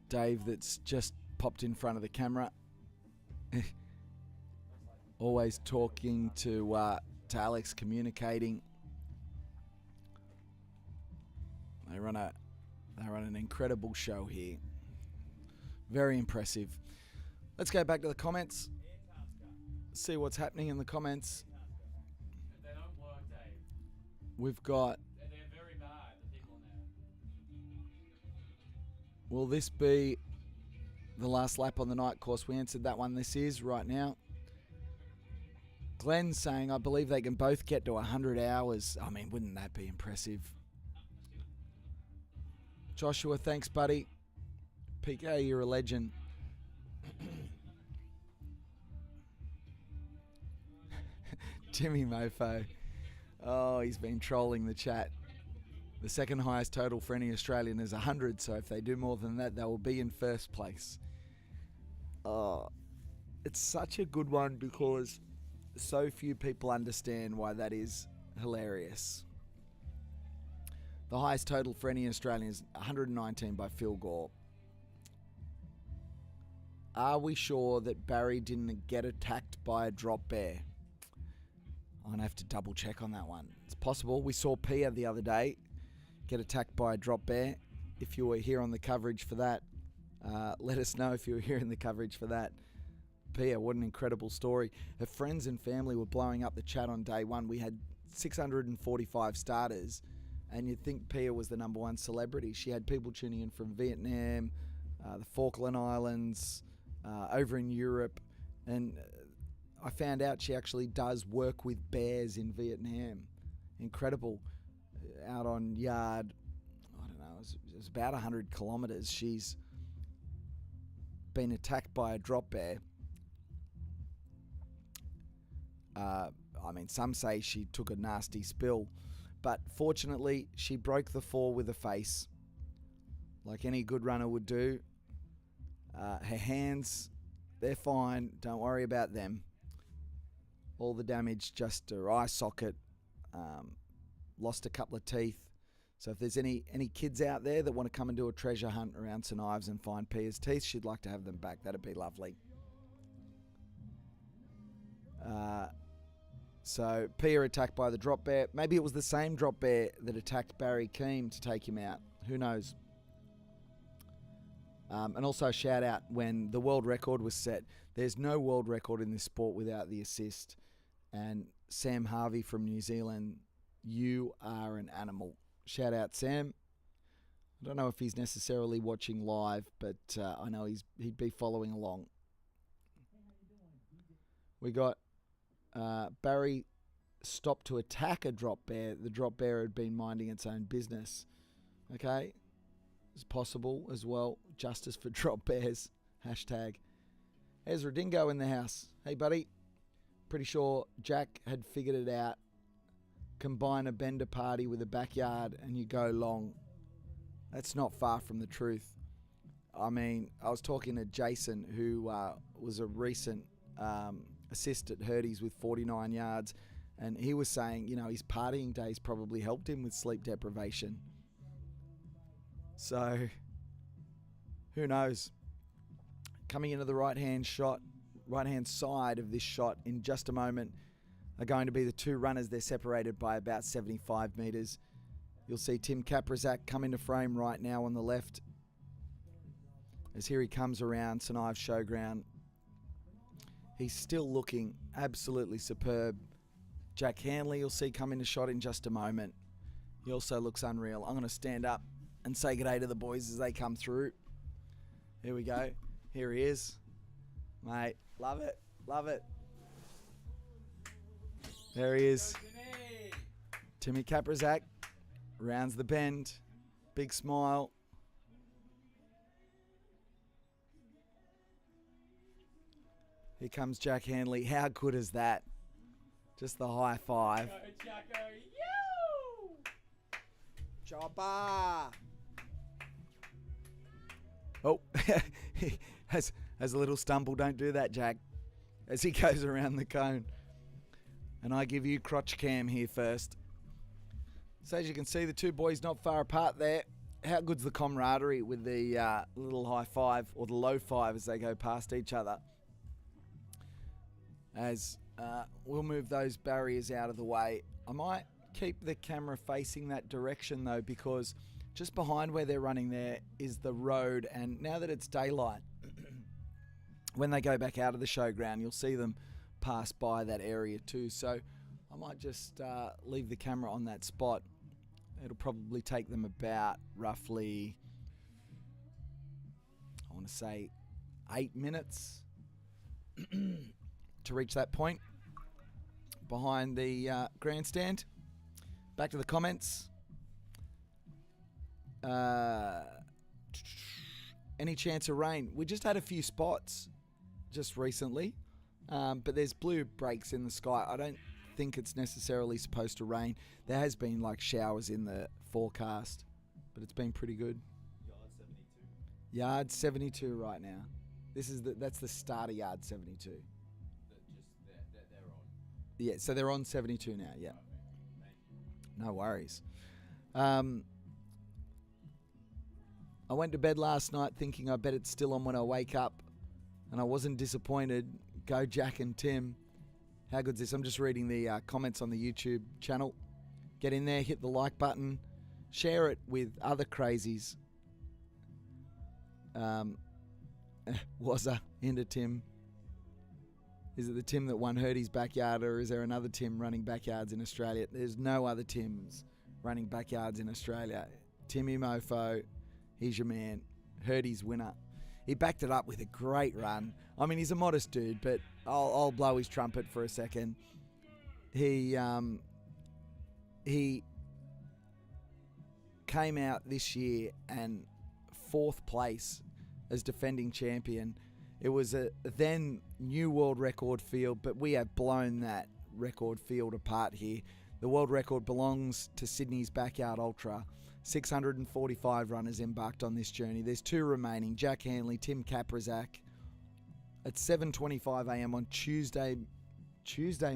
Dave that's just popped in front of the camera. Always talking to Alex, communicating. They run an incredible show here. Very impressive. Let's go back to the comments. See what's happening in the comments. They don't work, Dave. We've got. They're very bad, the people in there. Will this be the last lap on the night course? We answered that one. This is right now. Glenn's saying, I believe they can both get to 100 hours. I mean, wouldn't that be impressive? Joshua, thanks, buddy. PK, you're a legend. Timmy Mofo. Oh, he's been trolling the chat. The second highest total for any Australian is 100, so if they do more than that, they will be in first place. Oh, it's such a good one because so few people understand why that is hilarious. The highest total for any Australian is 119 by Phil Gore. Are we sure that Barry didn't get attacked by a drop bear? I'm going to have to double check on that one. It's possible. We saw Pia the other day get attacked by a drop bear. If you were here on the coverage for that, let us know if you were here in the coverage for that. Pia, what an incredible story. Her friends and family were blowing up the chat on day one. We had 645 starters, and you'd think Pia was the number one celebrity. She had people tuning in from Vietnam, the Falkland Islands, over in Europe, and I found out she actually does work with bears in Vietnam. Incredible. Out on yard, I don't know, it was about 100 kilometres. She's been attacked by a drop bear. I mean, some say she took a nasty spill, but fortunately she broke the fall with a face, like any good runner would do. Her hands, they're fine. Don't worry about them. All the damage, just her eye socket, lost a couple of teeth. So if there's any kids out there that want to come and do a treasure hunt around St Ives and find Pia's teeth, she'd like to have them back. That'd be lovely. So Pia attacked by the drop bear. Maybe it was the same drop bear that attacked Barry Keem to take him out. Who knows? And also shout out when the world record was set. There's no world record in this sport without the assist. And Sam Harvey from New Zealand, you are an animal. Shout out, Sam. I don't know if he's necessarily watching live, but I know he'd be following along. We got Barry stopped to attack a drop bear. The drop bear had been minding its own business. Okay? It's possible as well. Justice for drop bears. Hashtag. Ezra Dingo in the house. Hey, buddy. Pretty sure Jack had figured it out. Combine a bender party with a backyard and you go long. That's not far from the truth. I mean, I was talking to Jason, who was a recent assist at Hurdy's with 49 yards, and he was saying, you know, his partying days probably helped him with sleep deprivation. So, who knows? Coming into the right-hand side of this shot in just a moment are going to be the two runners. They're separated by about 75 metres. You'll see Tim Kaprizak come into frame right now on the left. As here he comes around St Ives Showground. He's still looking absolutely superb. Jack Hanley you'll see come into shot in just a moment. He also looks unreal. I'm going to stand up and say good day to the boys as they come through. Here we go. Here he is. Mate, love it. Love it. There he is. Timmy Kaprizak rounds the bend. Big smile. Here comes Jack Hanley. How good is that? Just the high five. Chopper! Oh, he has a little stumble. Don't do that, Jack. As he goes around the cone. And I give you crotch cam here first. So as you can see, the two boys not far apart there. How good's the camaraderie with the little high five or the low five as they go past each other? As we'll move those barriers out of the way. I might keep the camera facing that direction though, because just behind where they're running there is the road, and now that it's daylight, when they go back out of the showground, you'll see them pass by that area too. So I might just leave the camera on that spot. It'll probably take them about roughly, I want to say 8 minutes to reach that point behind the grandstand. Back to the comments. Any chance of rain? We just had a few spots just recently, but there's blue breaks in the sky. I don't think it's necessarily supposed to rain. There has been like showers in the forecast, but it's been pretty good. Yard 72 right now. That's the start of yard 72. They're on. Yeah, so they're on 72 now. Yeah. No worries. I went to bed last night thinking I bet it's still on when I wake up, and I wasn't disappointed. Go Jack and Tim. How good's this? I'm just reading the comments on the YouTube channel. Get in there, hit the like button, share it with other crazies. Wazza into Tim. Is it the Tim that won Hurdy's backyard, or is there another Tim running backyards in Australia? There's no other Tims running backyards in Australia. Timmy Mofo, he's your man. Hurdy's winner. He backed it up with a great run. I mean, he's a modest dude, but I'll blow his trumpet for a second. He came out this year and 4th place as defending champion. It was a then new world record field, but we have blown that record field apart here. The world record belongs to Sydney's Backyard Ultra. 645 runners embarked on this journey. There's 2 remaining, Jack Hanley, Tim Kaprizak, at 7:25 a.m. on Tuesday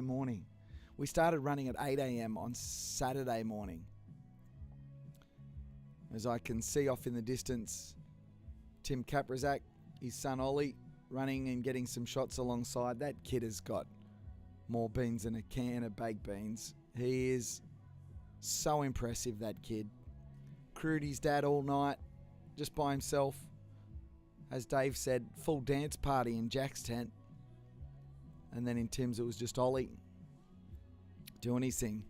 morning. We started running at 8 a.m. on Saturday morning. As I can see off in the distance, Tim Kaprizak, his son Ollie, running and getting some shots alongside. That kid has got more beans than a can of baked beans. He is so impressive, that kid. Crewed his dad all night, just by himself. As Dave said, full dance party in Jack's tent. And then in Tim's, it was just Ollie doing his thing.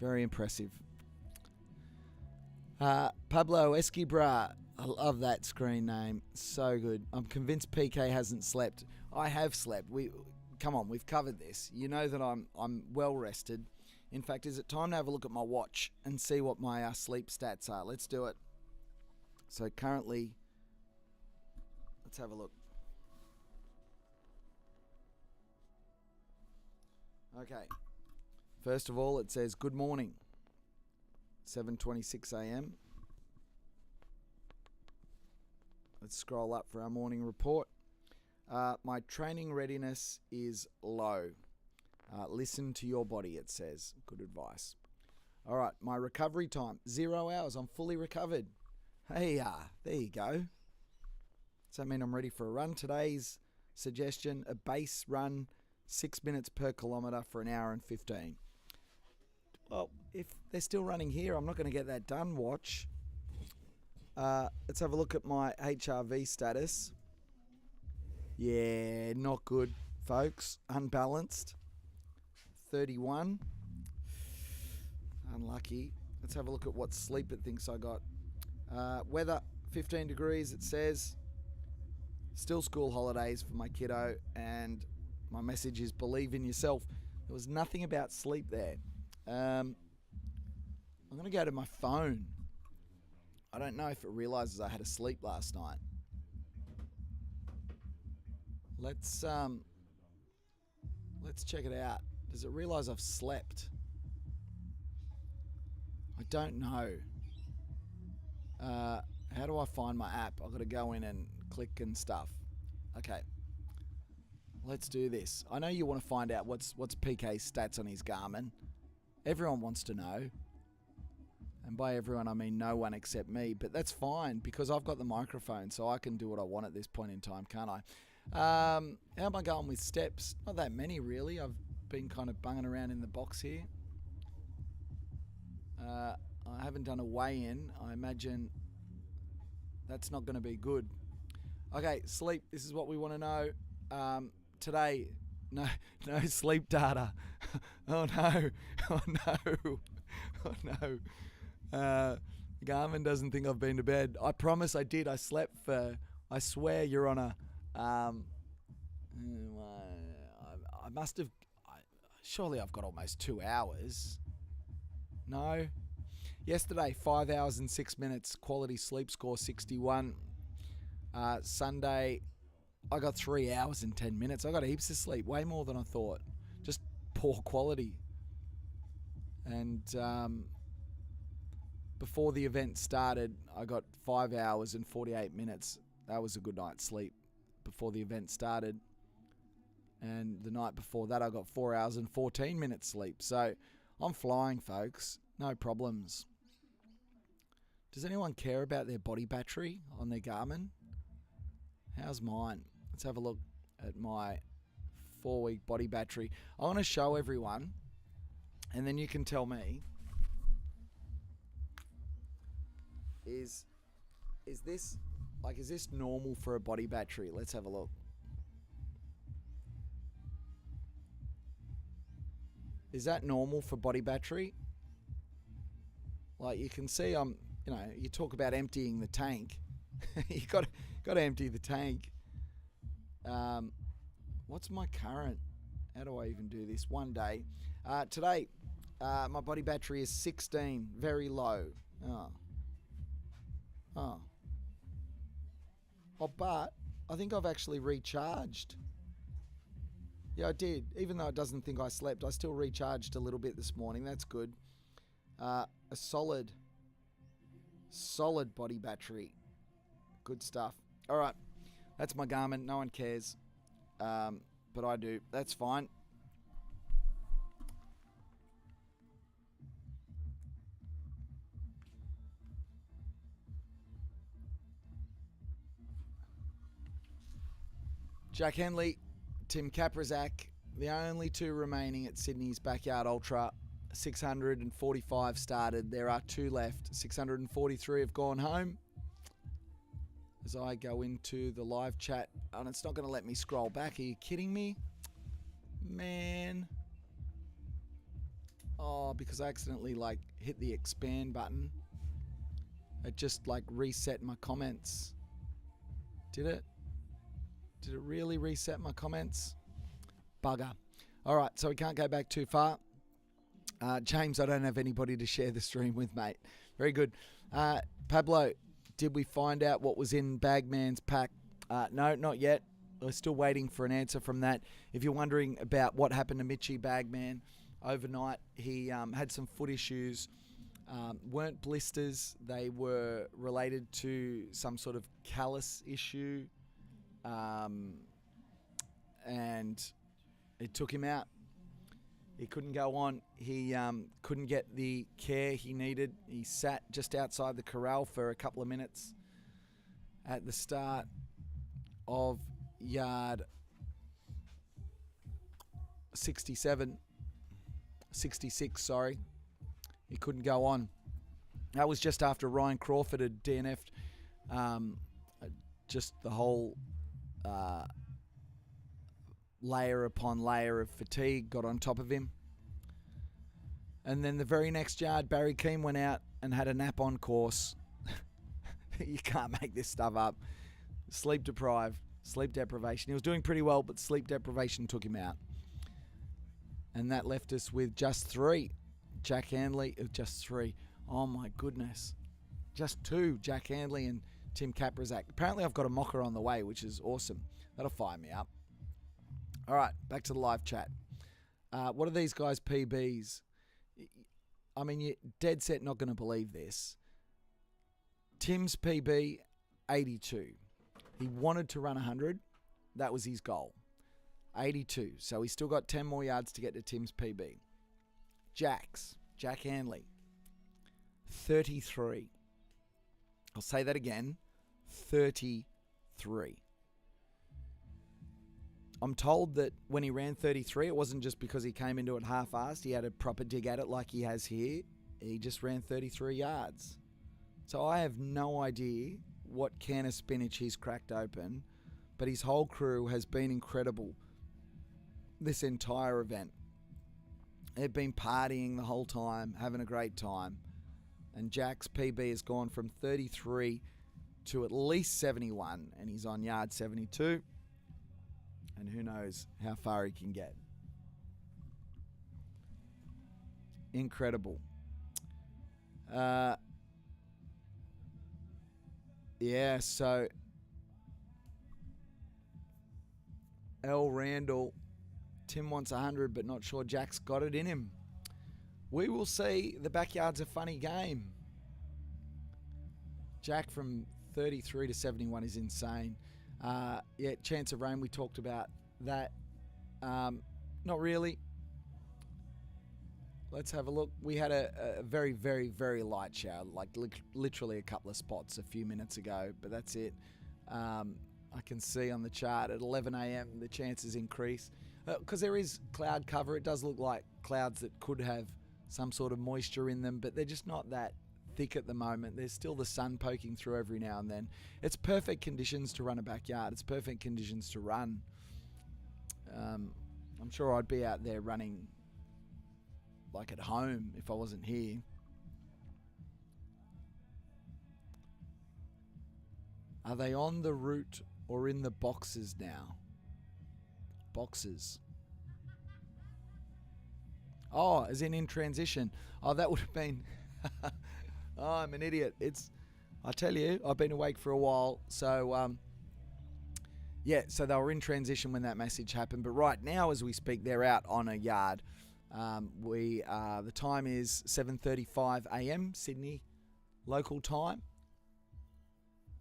Very impressive. Pablo Esquibra. I love that screen name. So good. I'm convinced PK hasn't slept. I have slept. Come on, we've covered this. You know that I'm well rested. In fact, is it time to have a look at my watch and see what my sleep stats are? Let's do it. So currently, let's have a look. Okay. First of all, it says good morning. 7:26 a.m. Let's scroll up for our morning report. My training readiness is low. Listen to your body, it says. Good advice. All right, my recovery time, 0 hours. I'm fully recovered. Hey, there you go. Does that mean I'm ready for a run? Today's suggestion, a base run, 6 minutes per kilometre for an hour and 15. Well, if they're still running here, I'm not going to get that done. Watch. Let's have a look at my HRV status. Yeah, not good, folks. Unbalanced. 31. Unlucky. Let's have a look at what sleep it thinks I got. Weather, 15 degrees, it says. Still school holidays for my kiddo, and my message is believe in yourself. There was nothing about sleep there. I'm going to go to my phone. I don't know if it realizes I had a sleep last night. Let's check it out. Does it realize I've slept? I don't know. How do I find my app? I've got to go in and click and stuff. Okay. Let's do this. I know you want to find out what's PK's stats on his Garmin. Everyone wants to know. And by everyone, I mean no one except me. But that's fine because I've got the microphone, so I can do what I want at this point in time, can't I? How am I going with steps? Not that many, really. I've been kind of bunging around in the box here. I haven't done a weigh-in. I imagine that's not going to be good. Okay, sleep. This is what we want to know. Today, no sleep data. Oh no! Oh no! Oh no! Garmin doesn't think I've been to bed. I promise I did. I slept for. I swear, Your Honour. I must have. Surely I've got almost 2 hours. No. Yesterday, 5 hours and 6 minutes. Quality sleep score 61. Sunday, I got 3 hours and 10 minutes. I got heaps of sleep, way more than I thought. Just poor quality. And before the event started, I got 5 hours and 48 minutes. That was a good night's sleep before the event started. And the night before that, I got 4 hours and 14 minutes sleep. So I'm flying, folks. No problems. Does anyone care about their body battery on their Garmin? How's mine? Let's have a look at my 4-week body battery. I want to show everyone, and then you can tell me, is this normal for a body battery? Let's have a look. Is that normal for body battery? Like you can see, you talk about emptying the tank. You got to empty the tank. What's my current? How do I even do this? One day. Today, my body battery is 16, very low. Oh, but I think I've actually recharged. Yeah, I did. Even though it doesn't think I slept, I still recharged a little bit this morning. That's good. A solid body battery. Good stuff. All right. That's my Garmin. No one cares. But I do. That's fine. Jack Henley, Tim Kaprizak, the only two remaining at Sydney's Backyard Ultra. 645 started. There are 2 left. 643 have gone home. As I go into the live chat, and it's not going to let me scroll back. Are you kidding me? Man. Oh, because I accidentally hit the expand button. It just reset my comments. Did it? Did it really reset my comments? Bugger. All right, so we can't go back too far. James, I don't have anybody to share the stream with, mate. Very good. Pablo, did we find out what was in Bagman's pack? No, not yet. We're still waiting for an answer from that. If you're wondering about what happened to Mitchie Bagman overnight, he had some foot issues. Weren't blisters. They were related to some sort of callus issue. And it took him out. He couldn't go on. He couldn't get the care he needed. He sat just outside the corral for a couple of minutes at the start of yard 66, sorry. He couldn't go on. That was just after Ryan Crawford had DNF'd. Just the whole layer upon layer of fatigue got on top of him. And then the very next yard, Barry Keane went out and had a nap on course. You can't make this stuff up. Sleep deprivation. He was doing pretty well, but sleep deprivation took him out. And that left us with just 3. Jack Handley, just 3. Oh my goodness. Just 2, Jack Handley and Tim Kaprizak. Apparently I've got a mocker on the way, which is awesome. That'll fire me up. All right, back to the live chat. What are these guys' PBs? I mean, you're dead set not going to believe this. Tim's PB, 82. He wanted to run 100. That was his goal. 82. So he's still got 10 more yards to get to Tim's PB. Jack Handley, 33. I'll say that again, 33. I'm told that when he ran 33, it wasn't just because he came into it half-assed. He had a proper dig at it like he has here. He just ran 33 yards. So I have no idea what can of spinach he's cracked open, but his whole crew has been incredible this entire event. They've been partying the whole time, having a great time. And Jack's PB has gone from 33 to at least 71, and he's on yard 72. And who knows how far he can get. Incredible. Yeah, so L. Randall, Tim wants 100, but not sure Jack's got it in him. We will see. The backyard's a funny game. Jack from 33 to 71 is insane. Yeah, chance of rain, we talked about that. Not really. Let's have a look. We had a very, very, very light shower, like literally a couple of spots a few minutes ago, but that's it. I can see on the chart at 11 a.m. the chances increase. Because there is cloud cover. It does look like clouds that could have some sort of moisture in them, but they're just not that thick at the moment. There's still the sun poking through every now and then. It's perfect conditions to run a backyard. It's perfect conditions to run. I'm sure I'd be out there running like at home if I wasn't here. Are they on the route or in the boxes now? Boxes. Oh, as in transition. Oh, that would have been... Oh, I'm an idiot. I tell you, I've been awake for a while. So, yeah, so they were in transition when that message happened. But right now, as we speak, they're out on a yard. The time is 7:35 a.m. Sydney local time.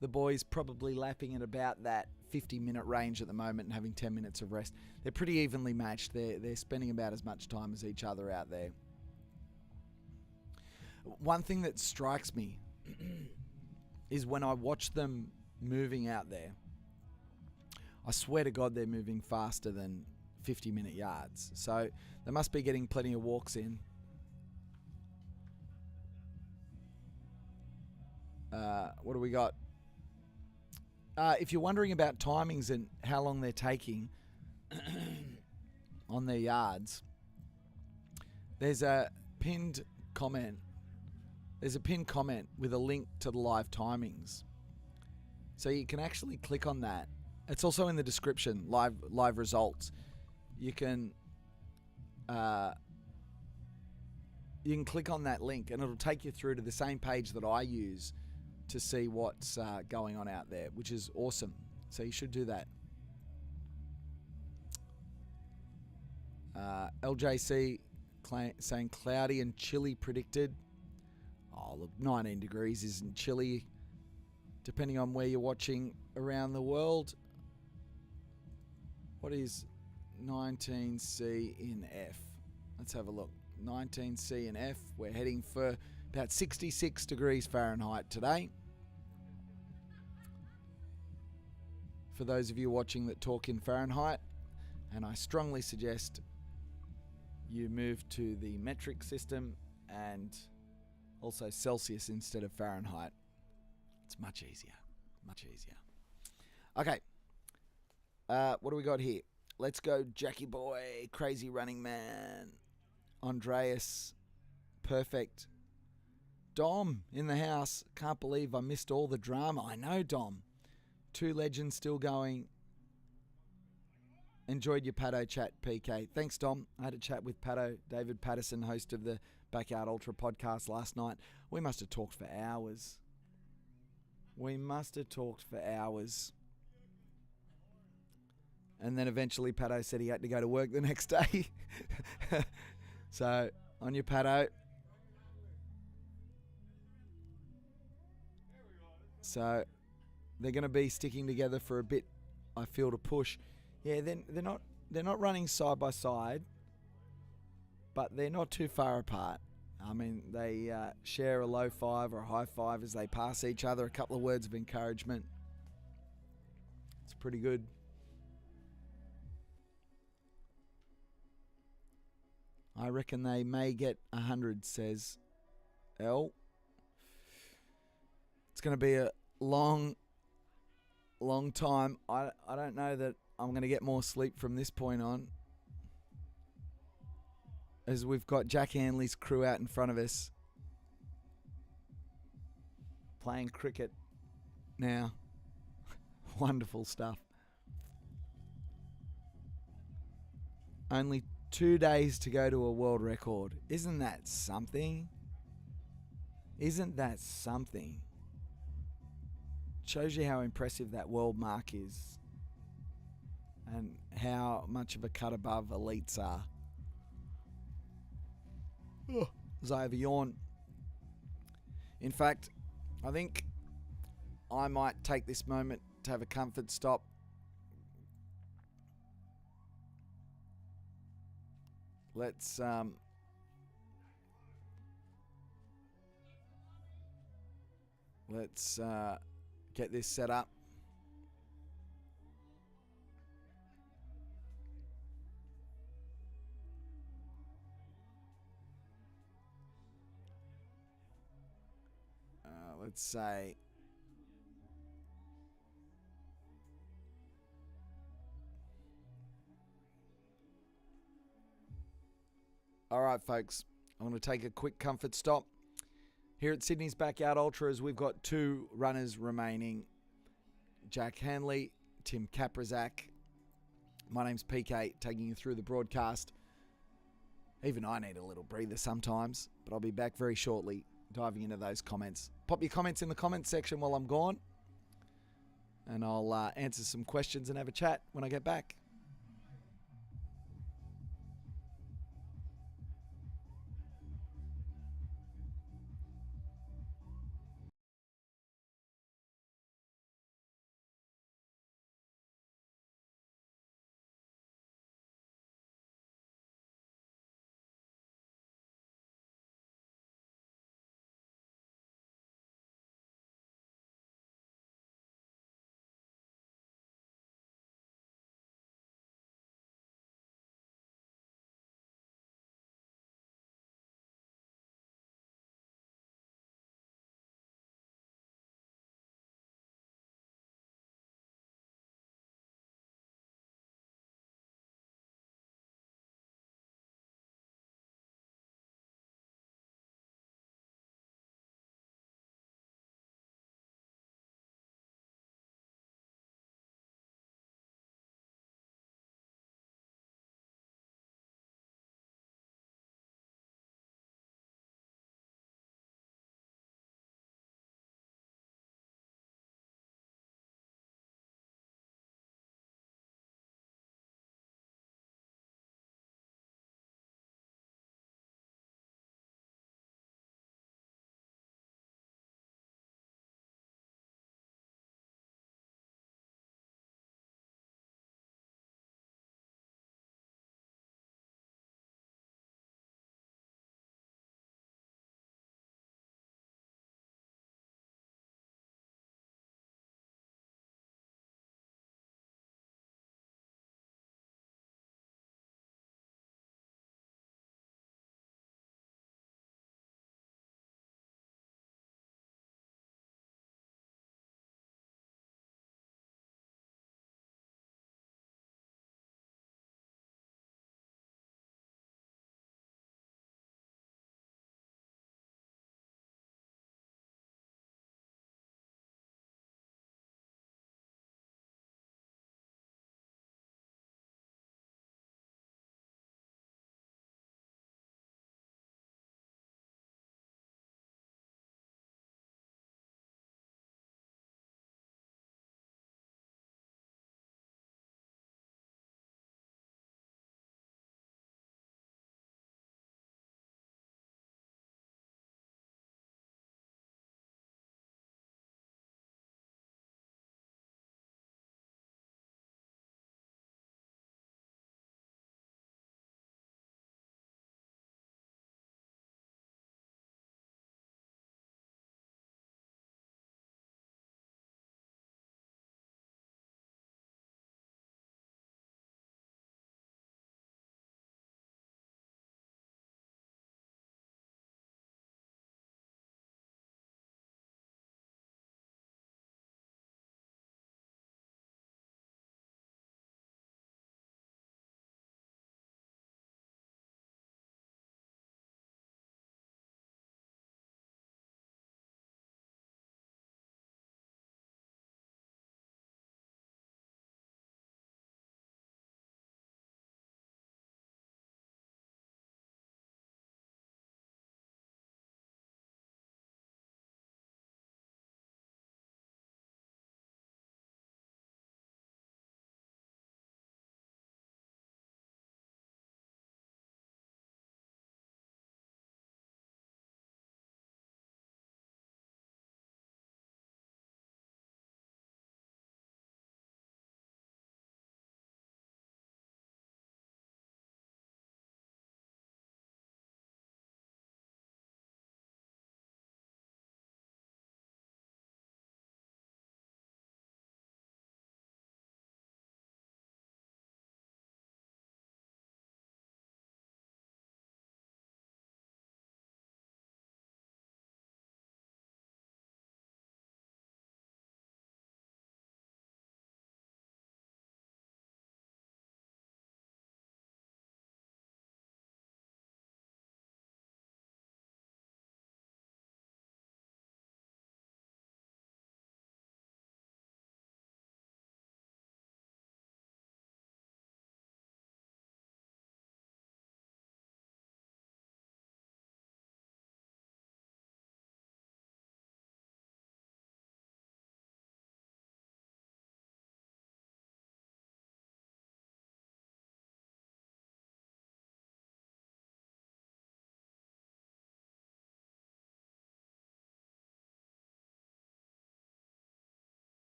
The boys probably lapping at about that 50-minute range at the moment and having 10 minutes of rest. They're pretty evenly matched. They're spending about as much time as each other out there. One thing that strikes me is when I watch them moving out there, I swear to God they're moving faster than 50-minute yards. So they must be getting plenty of walks in. What do we got? If you're wondering about timings and how long they're taking on their yards, there's a pinned comment. There's a pinned comment with a link to the live timings. So you can actually click on that. It's also in the description, live results. You can click on that link and it'll take you through to the same page that I use to see what's going on out there, which is awesome. So you should do that. LJC saying cloudy and chilly predicted. Oh, look, 19 degrees isn't chilly, depending on where you're watching around the world. What is 19C in F? Let's have a look. 19C in F. We're heading for about 66 degrees Fahrenheit today. For those of you watching that talk in Fahrenheit, and I strongly suggest you move to the metric system and Also Celsius instead of Fahrenheit. It's much easier. Much easier. Okay. What do we got here? Let's go Jackie Boy, Crazy Running Man, Andreas, Perfect. Dom in the house. Can't believe I missed all the drama. I know, Dom. Two legends still going. Enjoyed your Pato chat, PK. Thanks, Dom. I had a chat with Pato, David Patterson, host of the Backyard Ultra podcast last night. We must have talked for hours. And then eventually Pato said he had to go to work the next day. So, on your Pato. So, they're going to be sticking together for a bit, I feel, to push. Yeah, they're not running side by side, but they're not too far apart. I mean, they share a low five or a high five as they pass each other. A couple of words of encouragement. It's pretty good. I reckon they may get 100, says L. It's going to be a long time. I don't know that I'm going to get more sleep from this point on, as we've got Jack Hanley's crew out in front of us playing cricket now. Wonderful stuff. Only 2 days to go to a world record. Isn't that something? Shows you how impressive that world mark is and how much of a cut above elites are. As I have a yawn. In fact, I think I might take this moment to have a comfort stop. Let's get this set up. Let's say all right, folks, I'm going to take a quick comfort stop. Here at Sydney's Backyard Ultras, we've got 2 runners remaining. Jack Hanley, Tim Kaprizak. My name's PK, taking you through the broadcast. Even I need a little breather sometimes, but I'll be back very shortly, diving into those comments. Pop your comments in the comments section while I'm gone, and I'll answer some questions and have a chat when I get back.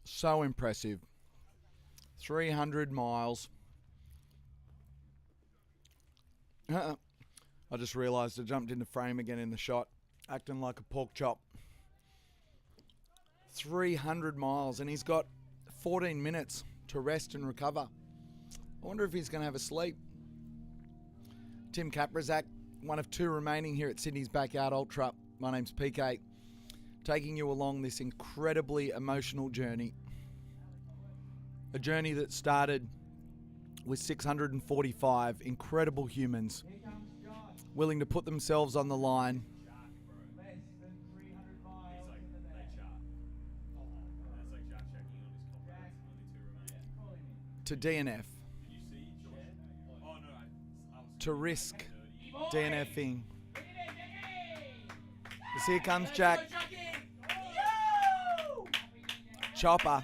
So impressive. 300 miles. I just realised I jumped into frame again in the shot, acting like a pork chop. 300 miles, and he's got 14 minutes to rest and recover. I wonder if he's going to have a sleep. Tim Kaprizak, one of 2 remaining here at Sydney's Backyard Ultra. My name's PK, taking you along this incredibly emotional journey. A journey that started with 645 incredible humans willing to put themselves on the line to DNF, to risk DNFing. As here comes Jack. Chopper.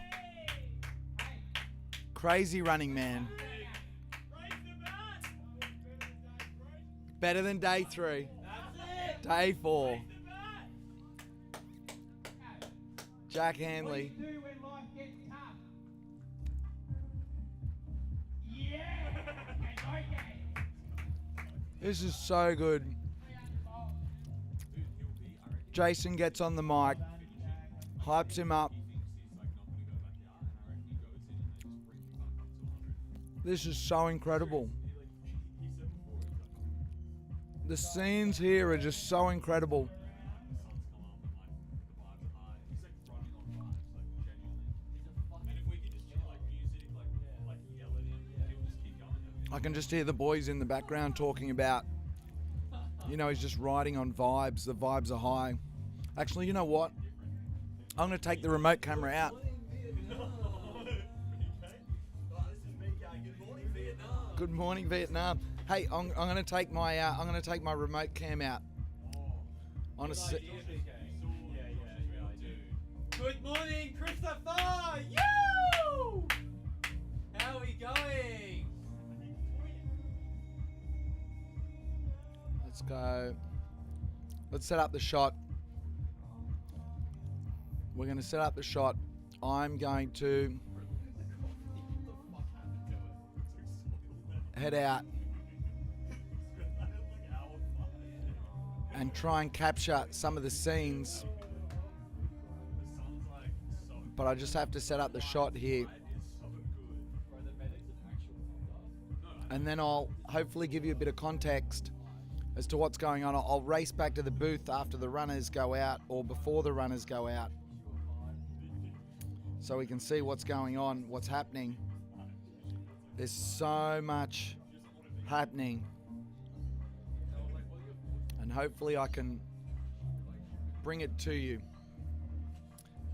Crazy running man. Better than day 3. Day 4. Jack Handley. This is so good. Jason gets on the mic, hypes him up. This is so incredible. The scenes here are just so incredible. I can just hear the boys in the background talking about, you know, he's just riding on vibes. The vibes are high. Actually, you know what? I'm going to take the remote camera out. Good morning, Vietnam. Hey, I'm going to take my remote cam out. Good morning, Christopher! You! How are we going? Let's go. Let's set up the shot. We're going to set up the shot. I'm going to head out and try and capture some of the scenes, but I just have to set up the shot here, and then I'll hopefully give you a bit of context as to what's going on. I'll race back to the booth after the runners go out or before the runners go out, so we can see what's going on, what's happening. There's so much happening, and hopefully I can bring it to you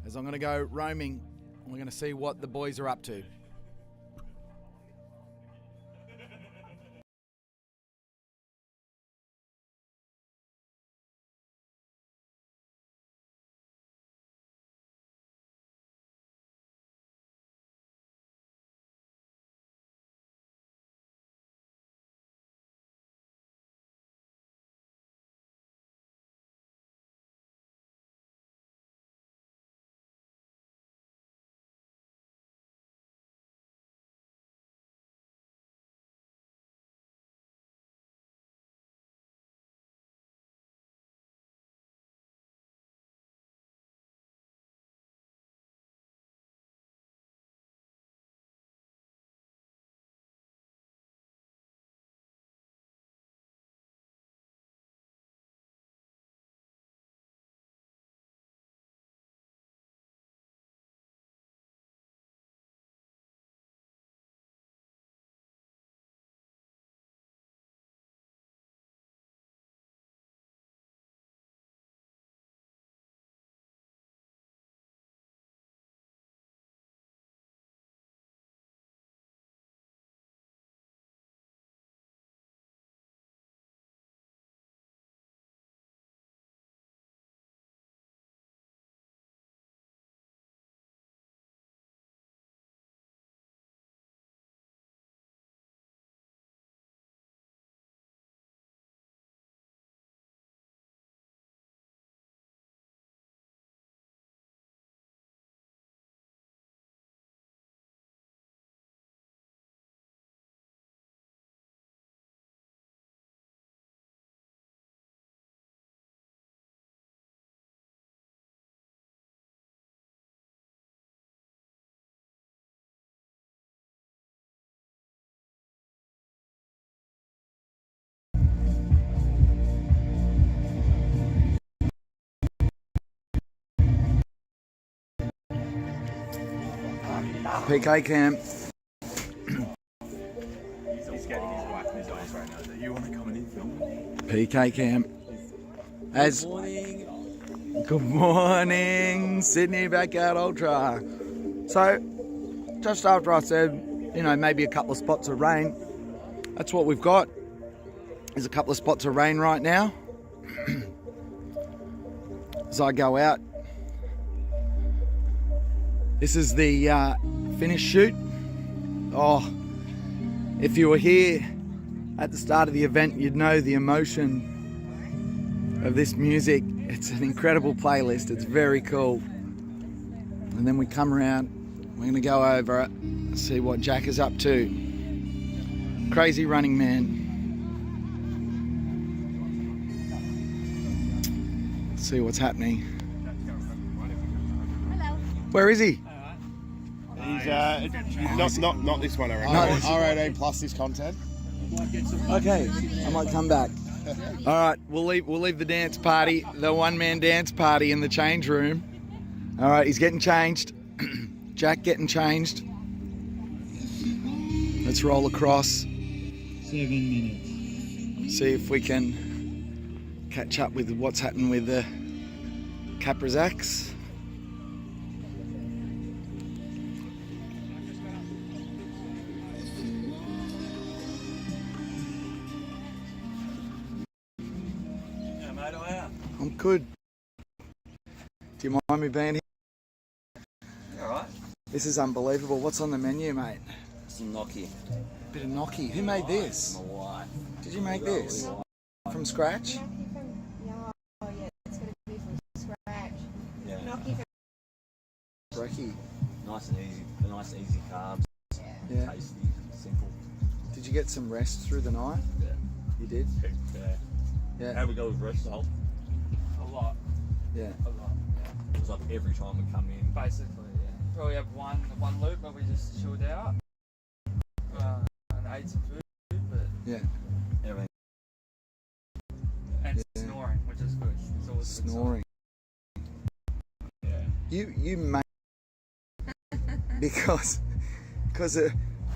as I'm going to go roaming. We're going to see what the boys are up to. PK camp. He's getting his wife in his eyes right now. You want to come and film? PK camp. As good morning, Sydney Backyard Ultra. So, just after I said, you know, maybe a couple of spots of rain, that's what we've got. There's a couple of spots of rain right now. As I go out, this is the finish shoot. Oh, if you were here at the start of the event, you'd know the emotion of this music. It's an incredible playlist. It's very cool. And then we come around, we're going to go over it, see what Jack is up to. Crazy running man. See what's happening. Hello. Where is he? He's not this one, I reckon. No. R18 plus this content. Okay, I might come back. All right, we'll leave the dance party, the one-man dance party in the change room. All right, he's getting changed. Jack getting changed. Let's roll across. 7 minutes. See if we can catch up with what's happening with the Caprazaks. I'm good. Do you mind me being here? Alright. This is unbelievable. What's on the menu, mate? Some gnocchi. Bit of gnocchi. Who made this? My wife. Did you make this? From scratch? Oh yeah, it's going to be from scratch. Yeah. Gnocchi from Brekkie. Nice and easy. Nice easy carbs. Yeah. Tasty. Simple. Did you get some rest through the night? Yeah. You did? Yeah. How we go with rest, Sol? A lot. Yeah. A lot. Yeah. It's like every time we come in. Basically, yeah. Probably have one loop where we just chilled out and ate some food, but Yeah. Everything. and snoring, which is good. It's always a good sign. Snoring. Yeah. You made because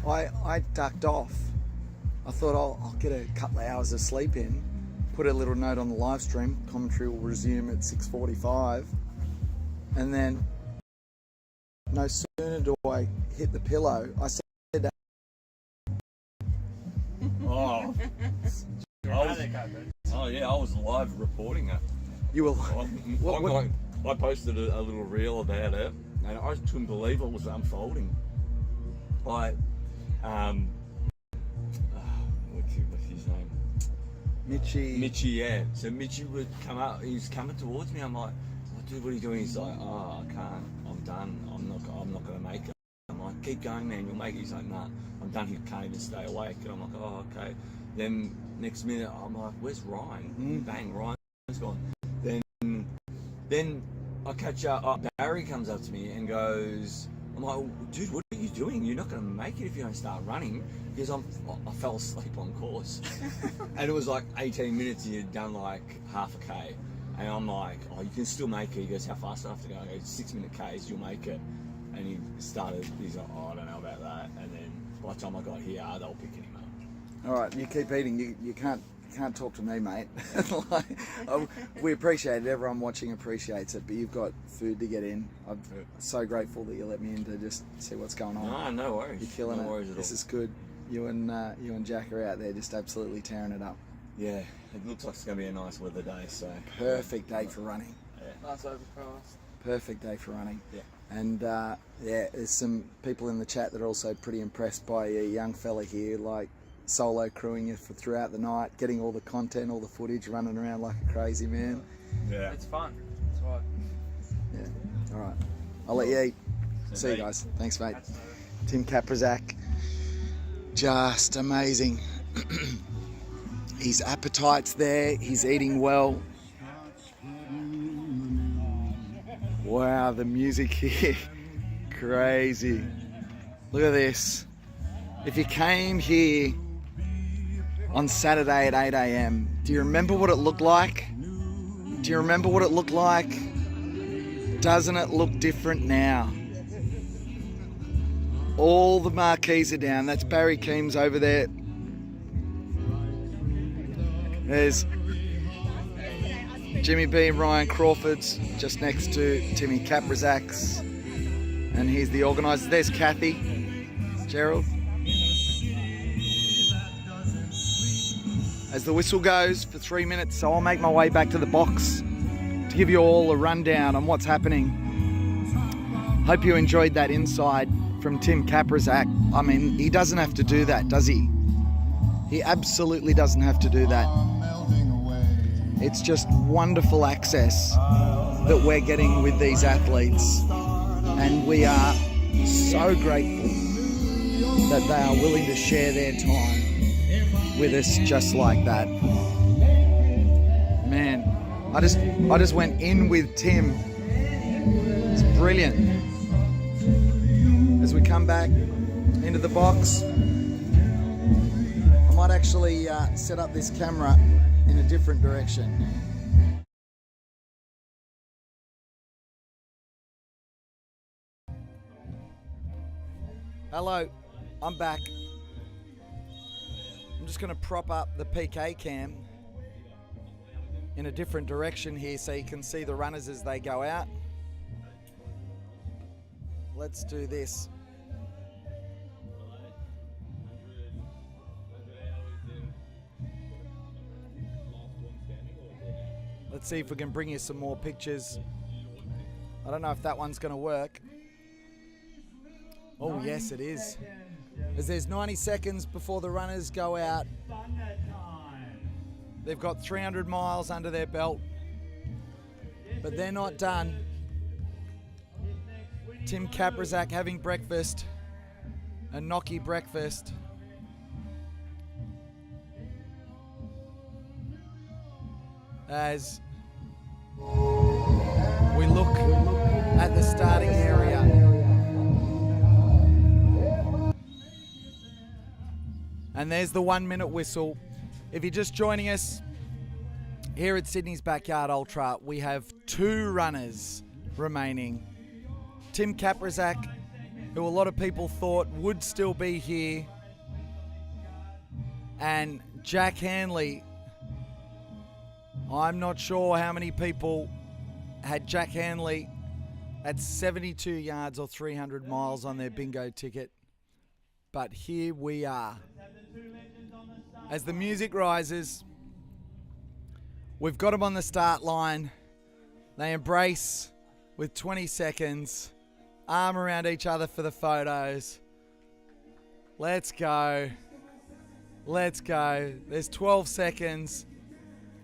I ducked off. I thought I'll get a couple of hours of sleep in. Put a little note on the live stream. Commentary will resume at 6:45, and then no sooner do I hit the pillow, I said, Oh. Oh yeah, I was live reporting it. "You will." I posted a little reel about it, and I couldn't believe it was unfolding. What's his name? Mitchie, yeah. So Mitchie would come up, he was coming towards me. I'm like, oh, dude, what are you doing? He's like, oh, I can't, I'm done. I'm not gonna make it. I'm like, keep going, man, you'll make it. He's like, nah, I'm done. He can't even stay awake. And I'm like, oh, okay. Then next minute, I'm like, where's Ryan? Bang, Ryan's gone. Then I catch up. Barry comes up to me and goes, I'm like, dude, what are you doing? You're not going to make it if you don't start running. Because I fell asleep on course. And it was like 18 minutes and you'd done like half a K. And I'm like, oh, you can still make it. He goes, how fast do I have to go? I go, 6 minute Ks, you'll make it. And he's like, oh, I don't know about that. And then by the time I got here, they were picking him up. All right, you keep eating. You can't talk to me, mate. We appreciate it. Everyone watching appreciates it. But you've got food to get in. I'm so grateful that you let me in to just see what's going on. No worries. You're killing no it. Worries at This all. is good. You and Jack are out there just absolutely tearing it up. Yeah, it looks like it's going to be a nice weather day. So Perfect day for running. Yeah. Nice overcast. Perfect day for running. Yeah. And there's some people in the chat that are also pretty impressed by a young fella here, like solo crewing you for throughout the night, getting all the content, all the footage, running around like a crazy man. Yeah. It's fun. That's right. Yeah. All right. I'll let you eat. See you guys. Thanks, mate. Tim Caprazak. Just amazing. His appetite's there. He's eating well. Wow, the music here. Crazy. Look at this. If you came here on Saturday at 8 a.m, do you remember what it looked like? Do you remember what it looked like? Doesn't it look different now? All the marquees are down. That's Barry Keames over there. There's Jimmy B and Ryan Crawford's just next to Timmy Kaprazak's. And he's the organiser. There's Kathy, Gerald. As the whistle goes for 3 minutes, so I'll make my way back to the box to give you all a rundown on what's happening. Hope you enjoyed that insight from Tim Kaprazak. I mean, he doesn't have to do that, does he? He absolutely doesn't have to do that. It's just wonderful access that we're getting with these athletes. And we are so grateful that they are willing to share their time with us just like that. Man, I just went in with Tim. It's brilliant. As we come back into the box, I might actually set up this camera in a different direction. Hello, I'm back. I'm just going to prop up the PK cam in a different direction here so you can see the runners as they go out. Let's do this. Let's see if we can bring you some more pictures. I don't know if that one's going to work. Oh, yes, it is. As there's 90 seconds before the runners go out. They've got 300 miles under their belt. But they're not done. Tim Kaprazak having breakfast. A gnocchi breakfast. As we look at the starting area. And there's the 1 minute whistle. If you're just joining us here at Sydney's Backyard Ultra, we have 2 runners remaining. Tim Kaprazak, who a lot of people thought would still be here, and Jack Hanley. I'm not sure how many people had Jack Hanley at 72 yards or 300 miles on their bingo ticket. But here we are. As the music rises, we've got them on the start line. They embrace with 20 seconds. Arm around each other for the photos. Let's go. Let's go. There's 12 seconds.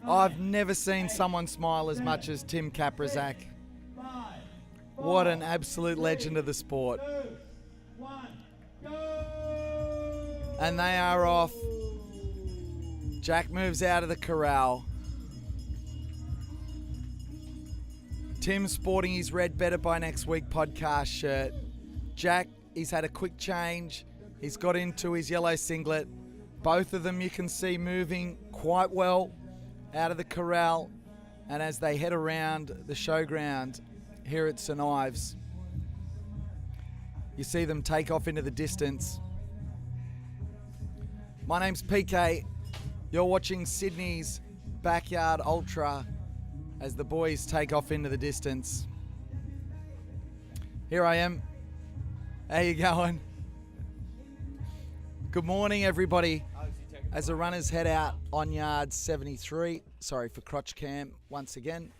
I've never seen someone smile as much as Tim Kaprazak. What an absolute legend of the sport. And they are off. Jack moves out of the corral. Tim's sporting his Red Better by Next Week podcast shirt. Jack, he's had a quick change. He's got into his yellow singlet. Both of them you can see moving quite well out of the corral, and as they head around the showground here at St Ives, you see them take off into the distance. My name's PK. You're watching Sydney's Backyard Ultra as the boys take off into the distance. Here I am. How you going? Good morning, everybody. As the runners head out on yard 73, sorry for crotch cam once again.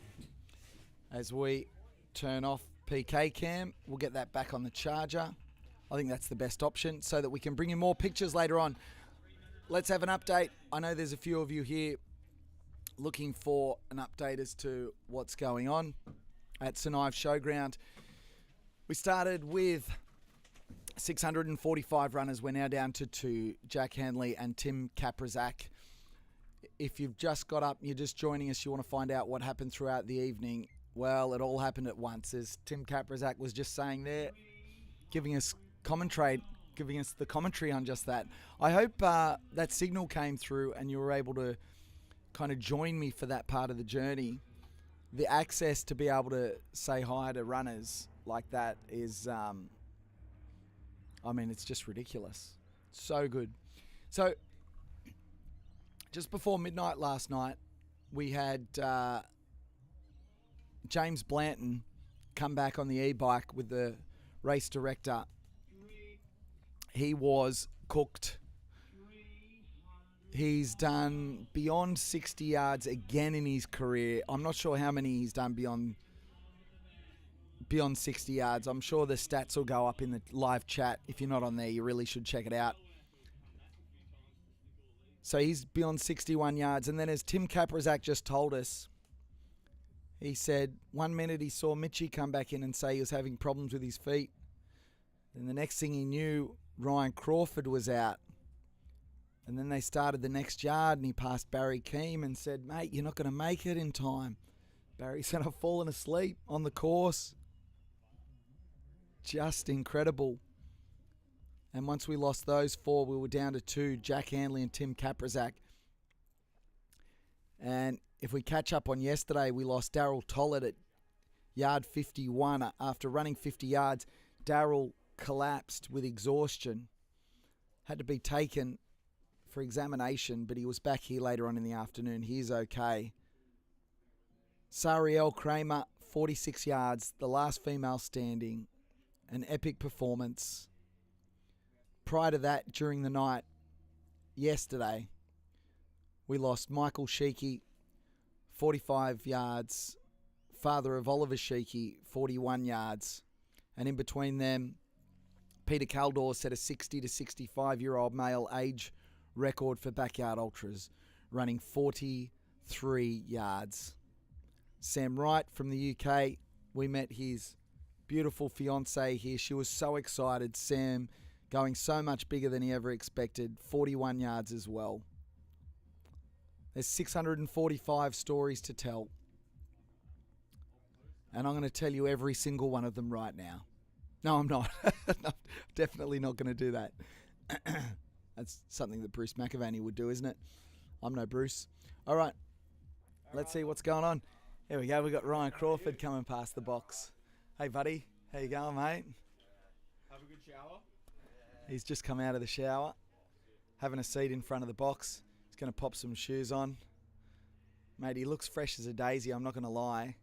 As we turn off PK cam, we'll get that back on the charger. I think that's the best option so that we can bring you more pictures later on. Let's have an update. I know there's a few of you here looking for an update as to what's going on at St Ives Showground. We started with 645 runners. We're now down to 2, Jack Hanley and Tim Kaprazak. If you've just got up, you're just joining us, you want to find out what happened throughout the evening, well, it all happened at once. As Tim Kaprazak was just saying there, giving us the commentary on just that. I hope that signal came through and you were able to kind of join me for that part of the journey. The access to be able to say hi to runners like that is I mean, it's just ridiculous. So good. So, just before midnight last night, we had James Blanton come back on the e-bike with the race director. He was cooked. He's done beyond 60 yards again in his career. I'm not sure how many he's done beyond 60 yards. I'm sure the stats will go up in the live chat. If you're not on there, you really should check it out. So he's beyond 61 yards. And then as Tim Kaprizak just told us, he said 1 minute he saw Mitchie come back in and say he was having problems with his feet. Then the next thing he knew, Ryan Crawford was out. And then they started the next yard and he passed Barry Keem and said, mate, you're not going to make it in time. Barry said, I've fallen asleep on the course. Just incredible. And once we lost those four, we were down to two, Jack Handley and Tim Kaprizak. And if we catch up on yesterday, we lost Daryl Tollett at yard 51. After running 50 yards, Daryl collapsed with exhaustion. Had to be taken for examination, but he was back here later on in the afternoon. He's okay. Sariel Kramer, 46 yards, the last female standing. An epic performance. Prior to that, during the night, yesterday, we lost Michael Sheikey, 45 yards. Father of Oliver Sheikey, 41 yards. And in between them, Peter Kaldor set a 60 to 65-year-old male age record for backyard ultras, running 43 yards. Sam Wright from the UK, we met his beautiful fiancée here. She was so excited. Sam going so much bigger than he ever expected, 41 yards as well. There's 645 stories to tell. And I'm going to tell you every single one of them right now. No, I'm not. No, definitely not going to do that. That's something that Bruce McAvaney would do, isn't it? I'm no Bruce. All right. Let's see what's going on. Here we go. We've got Ryan Crawford coming past the box. Hey, buddy. How you going, mate? Have a good shower. He's just come out of the shower, having a seat in front of the box. He's going to pop some shoes on. Mate, he looks fresh as a daisy, I'm not going to lie.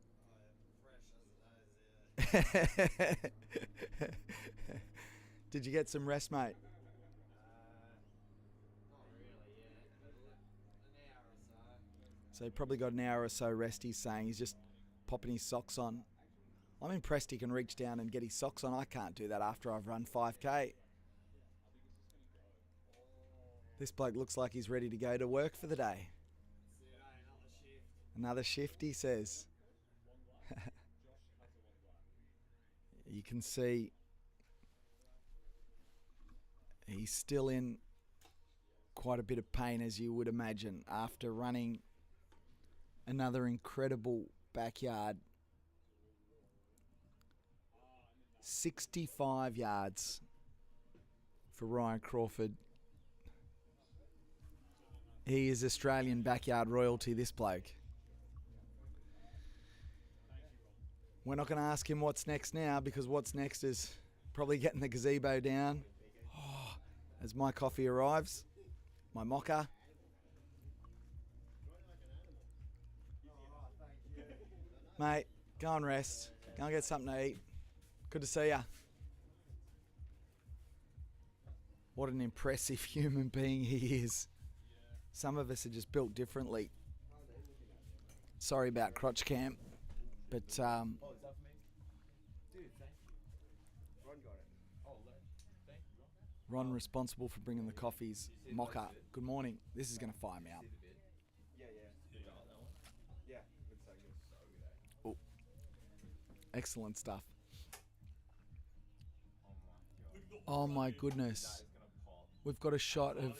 Did you get some rest, mate? So he probably got an hour or so rest, he's saying. He's just popping his socks on. I'm impressed he can reach down and get his socks on. I can't do that after I've run 5K. This bloke looks like he's ready to go to work for the day. Another shift, he says. You can see he's still in quite a bit of pain, as you would imagine, after running another incredible backyard. 65 yards for Ryan Crawford. He is Australian backyard royalty, this bloke. We're not going to ask him what's next now, because what's next is probably getting the gazebo down. Oh, as my coffee arrives, my mocha. Mate, go and rest. Go and get something to eat. Good to see ya. What an impressive human being he is. Some of us are just built differently. Sorry about crotch camp, but Ron responsible for bringing the coffees. Mocha, good morning. This is going to fire me up. Oh, excellent stuff. Oh my goodness. We've got a shot of...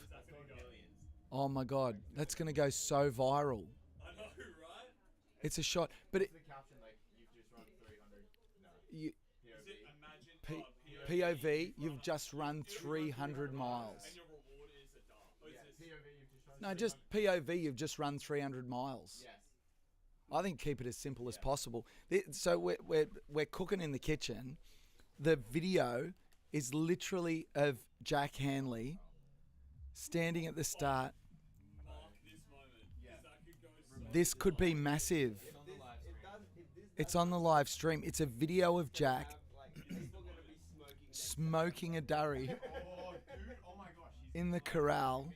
Oh my God, that's going to go so viral. I know, right? It's a shot, but it... The caption, like, you've just run 300. No. You, Is it imagine POV, you've just run 300 miles. and your reward is a dart? Yeah, POV, you've just run. No, just POV, you've just run 300 miles. Yes. I think keep it as simple as possible. So we're cooking in the kitchen. The video is literally of Jack Hanley standing at the start. This could be massive. It's on the live stream. It's a video of Jack smoking a durry in the corral.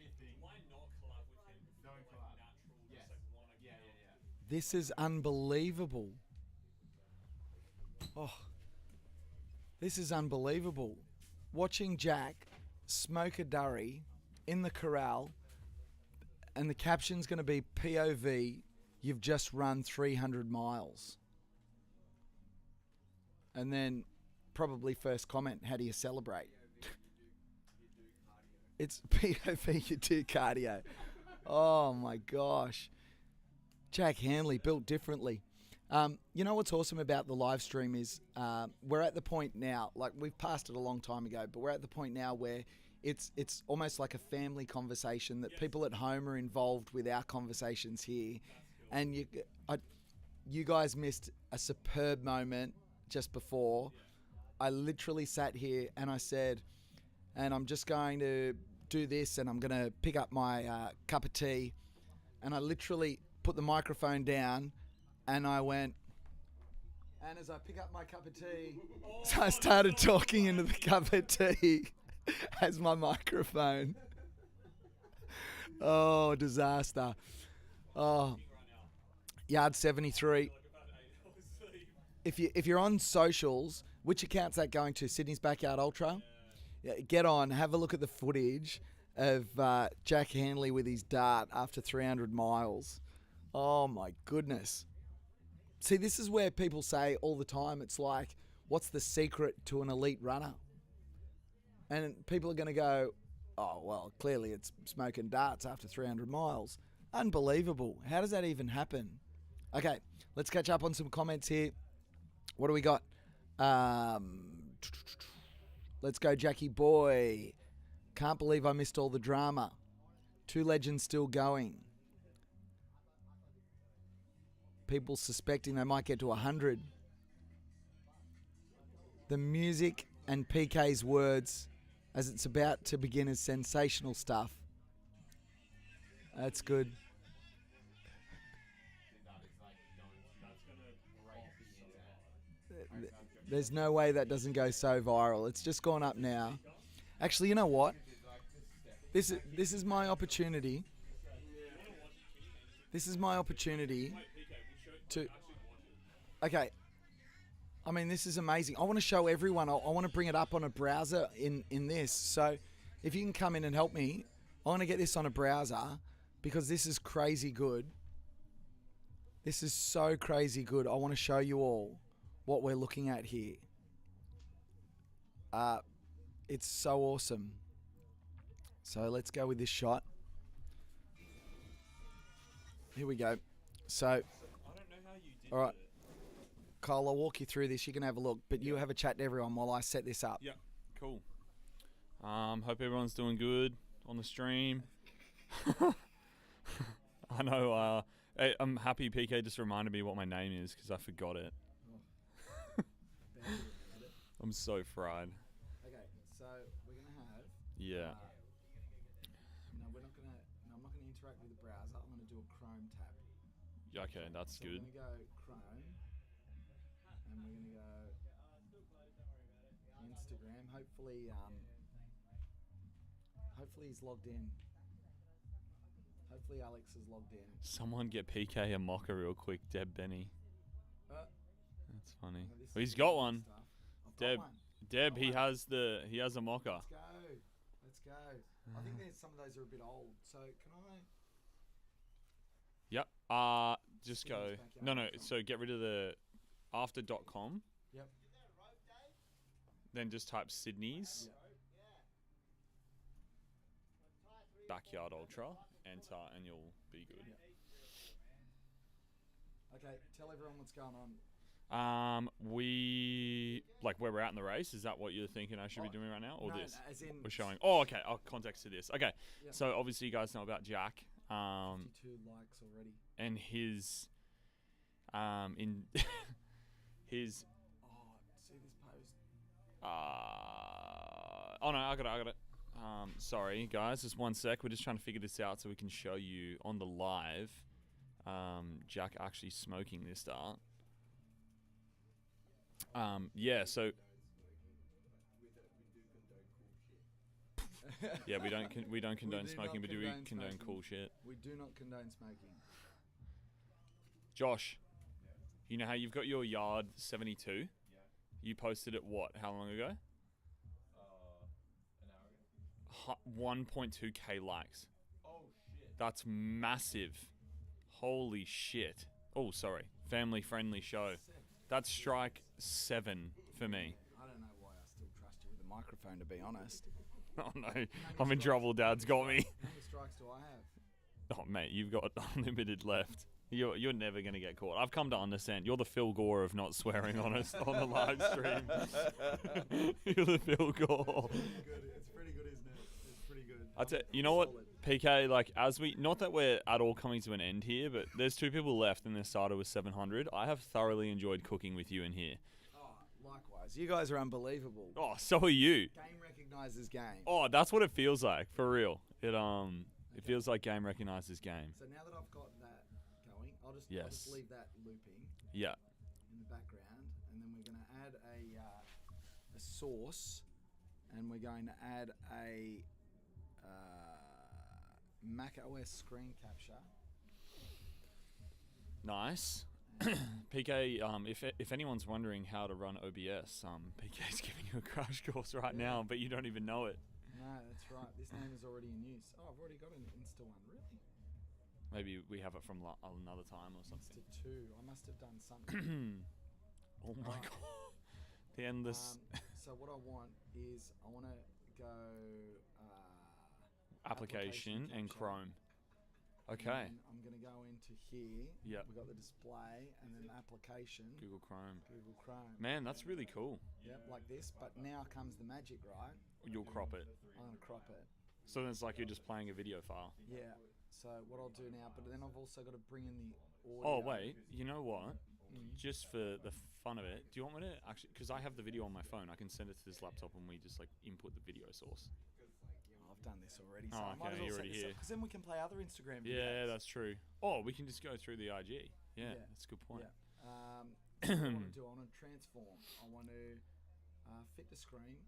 This is unbelievable. Oh, this is unbelievable. Watching Jack smoke a durry in the corral, and the caption's going to be POV, you've just run 300 miles. And then probably first comment, how do you celebrate? It's POV, you do cardio. Oh my gosh. Jack Hanley, built differently. You know what's awesome about the live stream is we're at the point now, like we've passed it a long time ago, but we're at the point now where it's almost like a family conversation that people at home are involved with our conversations here. And you guys missed a superb moment just before. I literally sat here and I said, and I'm just going to do this and I'm going to pick up my cup of tea. And I literally put the microphone down and I went, and as I pick up my cup of tea, so I started talking into the cup of tea as my microphone. Oh, disaster. Oh, yard 73. If you're on socials, which account's that going to? Sydney's Backyard Ultra? Yeah, get on, have a look at the footage of Jack Hanley with his dart after 300 miles. Oh my goodness. See, this is where people say all the time, it's like, what's the secret to an elite runner? And people are going to go, oh, well, clearly it's smoking darts after 300 miles. Unbelievable. How does that even happen? Okay, let's catch up on some comments here. What do we got? Let's go, Jackie Boy. Can't believe I missed all the drama. Two legends still going. People suspecting they might get to 100. The music and PK's words as it's about to begin is sensational stuff. That's good. There's no way that doesn't go so viral. It's just gone up now. Actually, you know what? This is my opportunity. This is my opportunity to... Okay. I mean, this is amazing. I want to show everyone. I want to bring it up on a browser in this. So if you can come in and help me, I want to get this on a browser because this is crazy good. This is so crazy good. I want to show you all what we're looking at here. It's so awesome. So let's go with this shot. Here we go. So, all right. Kyle, I'll walk you through this. You can have a look, but you have a chat to everyone while I set this up. Yeah, cool. Hope everyone's doing good on the stream. I know. I'm happy PK just reminded me what my name is because I forgot it. I'm so fried. Okay, so we're gonna have. Yeah. No, we're not gonna. No, I'm not gonna interact with the browser. I'm gonna do a Chrome tab. Yeah, okay, that's so good. We're gonna go Chrome, and we're gonna go Instagram. Hopefully, he's logged in. Hopefully, Alex is logged in. Someone get PK a mocha real quick, Deb Benny. That's funny. No, Well, he's got one. I've Deb, got one. Deb, he has a mocha. Let's go. I think some of those are a bit old. So can I? Yep. Just go. Sydney's No. Backyard. So get rid of the after.com. Yep. Then just type Sydney's Backyard Ultra. Enter and you'll be good. Okay. Tell everyone what's going on. We like where we're at in the race. Is that what you're thinking I should be doing right now, or no, this? as in We're showing. Oh, okay. I'll context to this. Okay. Yep. So obviously you guys know about Jack. 52 likes already. And his in his Oh, see this post. Oh no, I got it. Sorry guys, just one sec. We're just trying to figure this out so we can show you on the live. Jack actually smoking this dart. Yeah. So. Yeah, we don't condone smoking, but do we condone cool shit? We do not condone smoking. Josh, you know how you've got your yard 72? Yeah. You posted it what? How long ago? An hour ago. 1.2k likes. Oh shit. That's massive. Holy shit. Oh, sorry. Family friendly show. That's strike 7 for me. I don't know why I still trust you with a microphone, to be honest. Oh no, I'm in trouble. Dad's got me. How many strikes do I have? Oh mate, you've got unlimited left. You're never gonna get caught. I've come to understand. You're the Phil Gore of not swearing on us on the live stream. You're the Phil Gore. It's pretty good, isn't it? It's pretty good. You know what, PK? Like, as we, not that we're at all coming to an end here, but there's 2 people left, and their starter was 700. I have thoroughly enjoyed cooking with you in here. Oh, likewise. You guys are unbelievable. Oh, so are you. Game recognizes game. Oh, that's what it feels like, for real. It feels like game recognizes game. So now that I've got that going, I'll just leave that looping. Yeah. In the background, and then we're going to add a sauce, and we're going to add a Mac OS screen capture. Nice. PK, if anyone's wondering how to run OBS, PK's giving you a crash course right now, but you don't even know it. No, that's right. This name is already in use. Oh, I've already got an Insta one. Really? Maybe we have it from another time or something. Insta 2. I must have done something. Oh my god. The endless. So what I want is I want to go application and Chrome. Okay. And I'm going to go into here. Yeah. We've got the display and then application. Google Chrome. Google Chrome. Man, that's really cool. Yep, like this. But now comes the magic, right? You'll crop it. I'm going to crop it. So then it's like you're just playing a video file. Yeah. So what I'll do now, but then I've also got to bring in the audio. Oh, wait. You know what? Just for the fun of it, do you want me to actually, because I have the video on my phone, I can send it to this laptop and we just like input the video source. I've done this already. So Oh, okay, you're already here. Because then we can play other Instagram videos. Yeah, that's true. Oh, we can just go through the IG. Yeah, that's a good point. Yeah. What I want to do, I want to transform. I want to fit the screen,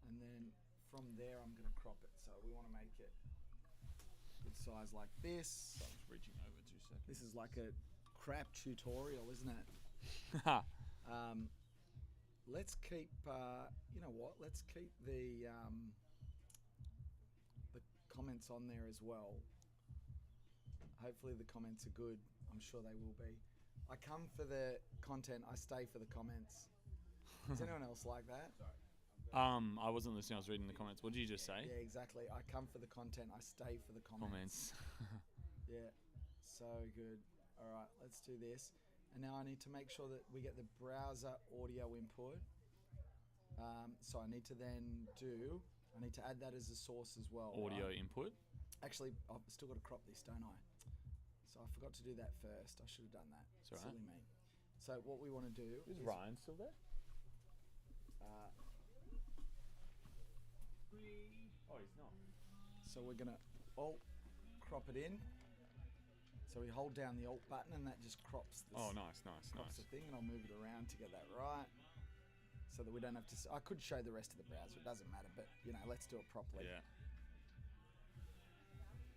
and then from there I'm going to crop it. So we want to make it good size like this. I was reaching over 2 seconds. This is like a crap tutorial, isn't it? Let's keep. You know what? Let's keep the comments on there as well. Hopefully the comments are good. I'm sure they will be. I come for the content, I stay for the comments. Is anyone else like that? I wasn't listening, I was reading the comments. What did you just say? Yeah, exactly. I come for the content, I stay for the comments. Yeah, so good. All right, let's do this. And now I need to make sure that we get the browser audio input. So I need to then I need to add that as a source as well. Audio input? Actually, I've still got to crop this, don't I? So I forgot to do that first. I should have done that. It's all right. Silly me. So what we want to do Is Ryan still there? Oh, he's not. So we're going to Alt crop it in. So we hold down the Alt button and that just crops this. Oh, nice. Crops the thing, and I'll move it around to get that right. So that we don't have to. I could show the rest of the browser. It doesn't matter, but you know, let's do it properly. Yeah.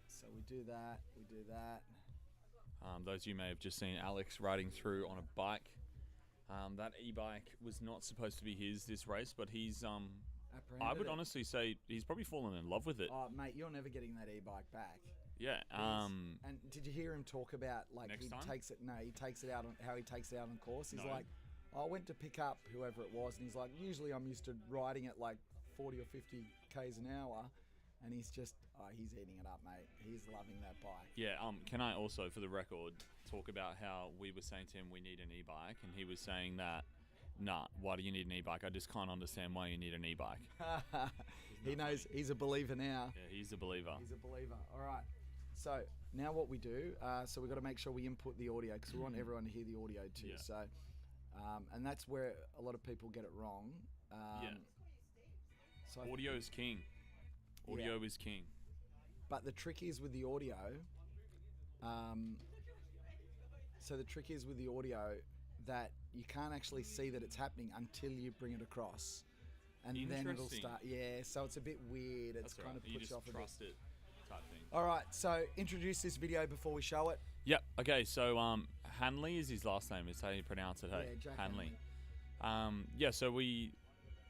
So we do that. We do that. Those of you may have just seen Alex riding through on a bike. That e-bike was not supposed to be his this race, but he's I would honestly say he's probably fallen in love with it. Oh, mate, you're never getting that e-bike back. Yeah. And did you hear him talk about like Next he time? takes it? No, he takes it out on how he takes it out on course. He's No. like, I went to pick up whoever it was, and he's like, usually I'm used to riding at like 40 or 50 k's an hour, and he's just, he's eating it up, mate. He's loving that bike. Yeah. Can I also, for the record, talk about how we were saying to him we need an e-bike, and he was saying that, nah, why do you need an e-bike? I just can't understand why you need an e-bike. He knows. He's a believer now. Yeah, he's a believer. He's a believer. All right. So now what we do, so we've got to make sure we input the audio because we want everyone to hear the audio too. Yeah. So, and that's where a lot of people get it wrong. Yeah. So Audio is king. Audio is king. But the trick is with the audio. So the trick is with the audio that you can't actually see that it's happening until you bring it across, and then it'll Interesting. start. Yeah, so it's a bit weird. It's That's kind right. of You puts just you off a bit. trust it type thing. All right, so introduce this video before we show it. Yep. Okay. So Hanley is his last name. Is how you pronounce it. Hey, Yeah, Jack Hanley. Yeah. So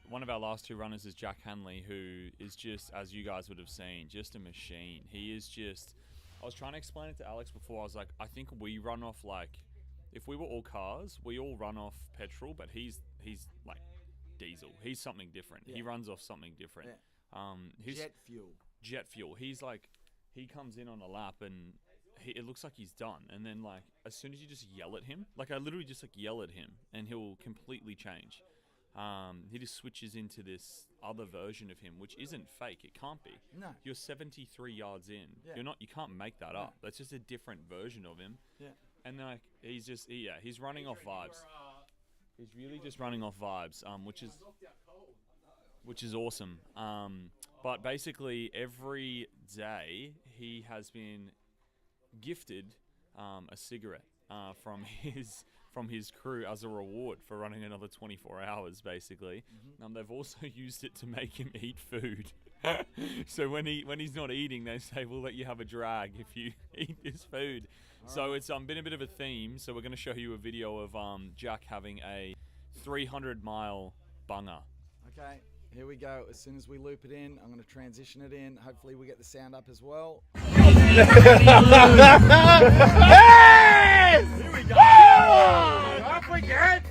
one of our last two runners is Jack Hanley, who is just, as you guys would have seen, just a machine. He is just. I was trying to explain it to Alex before. I was like, I think we run off like, if we were all cars, we all run off petrol, but he's like diesel. He's something different. He Yeah. runs off something different. His Jet fuel. Jet fuel. He's like, he comes in on a lap and it looks like he's done. And then like, as soon as you just yell at him, like I literally just like yell at him and he'll completely change. He just switches into this other version of him, which isn't fake. It can't be. No. You're 73 yards in. Yeah. You can't make that up. That's just a different version of him. Yeah. And then, like, he's running off vibes. He's really just running off vibes, which is awesome. But basically every day he has been gifted a cigarette from his crew as a reward for running another 24 hours. Basically, they've also used it to make him eat food. So when he's not eating, they say we'll let you have a drag if you eat this food. So it's been a bit of a theme. So we're going to show you a video of Jack having a 300-mile bunger. Okay, here we go. As soon as we loop it in, I'm going to transition it in. Hopefully we get the sound up as well. Here we go! Off we get!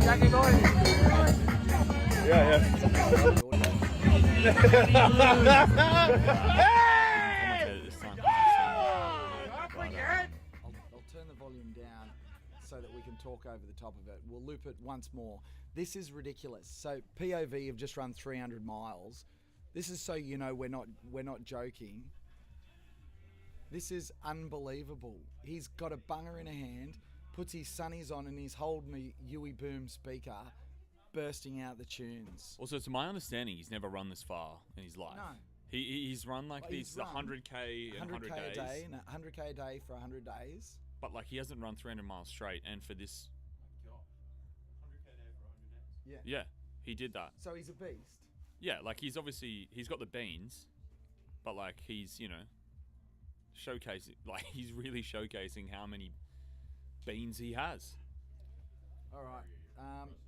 Jackie boy! I'll turn the volume down so that we can talk over the top of it. We'll loop it once more. This is ridiculous. So POV have just run 300 miles. This is so you know we're not joking. This is unbelievable. He's got a bunger in a hand, puts his sunnies on, and he's holding a Yui Boom speaker, bursting out the tunes. Also, to my understanding, he's never run this far in his life. No. He's run like Well, these he's run 100k in 100 days. a day, and 100k a day for 100 days. But like he hasn't run 300 miles straight, and for this, yeah, he did that. So he's a beast. Yeah, like he's got the beans, but like he's showcasing, like he's really showcasing how many beans he has. All right.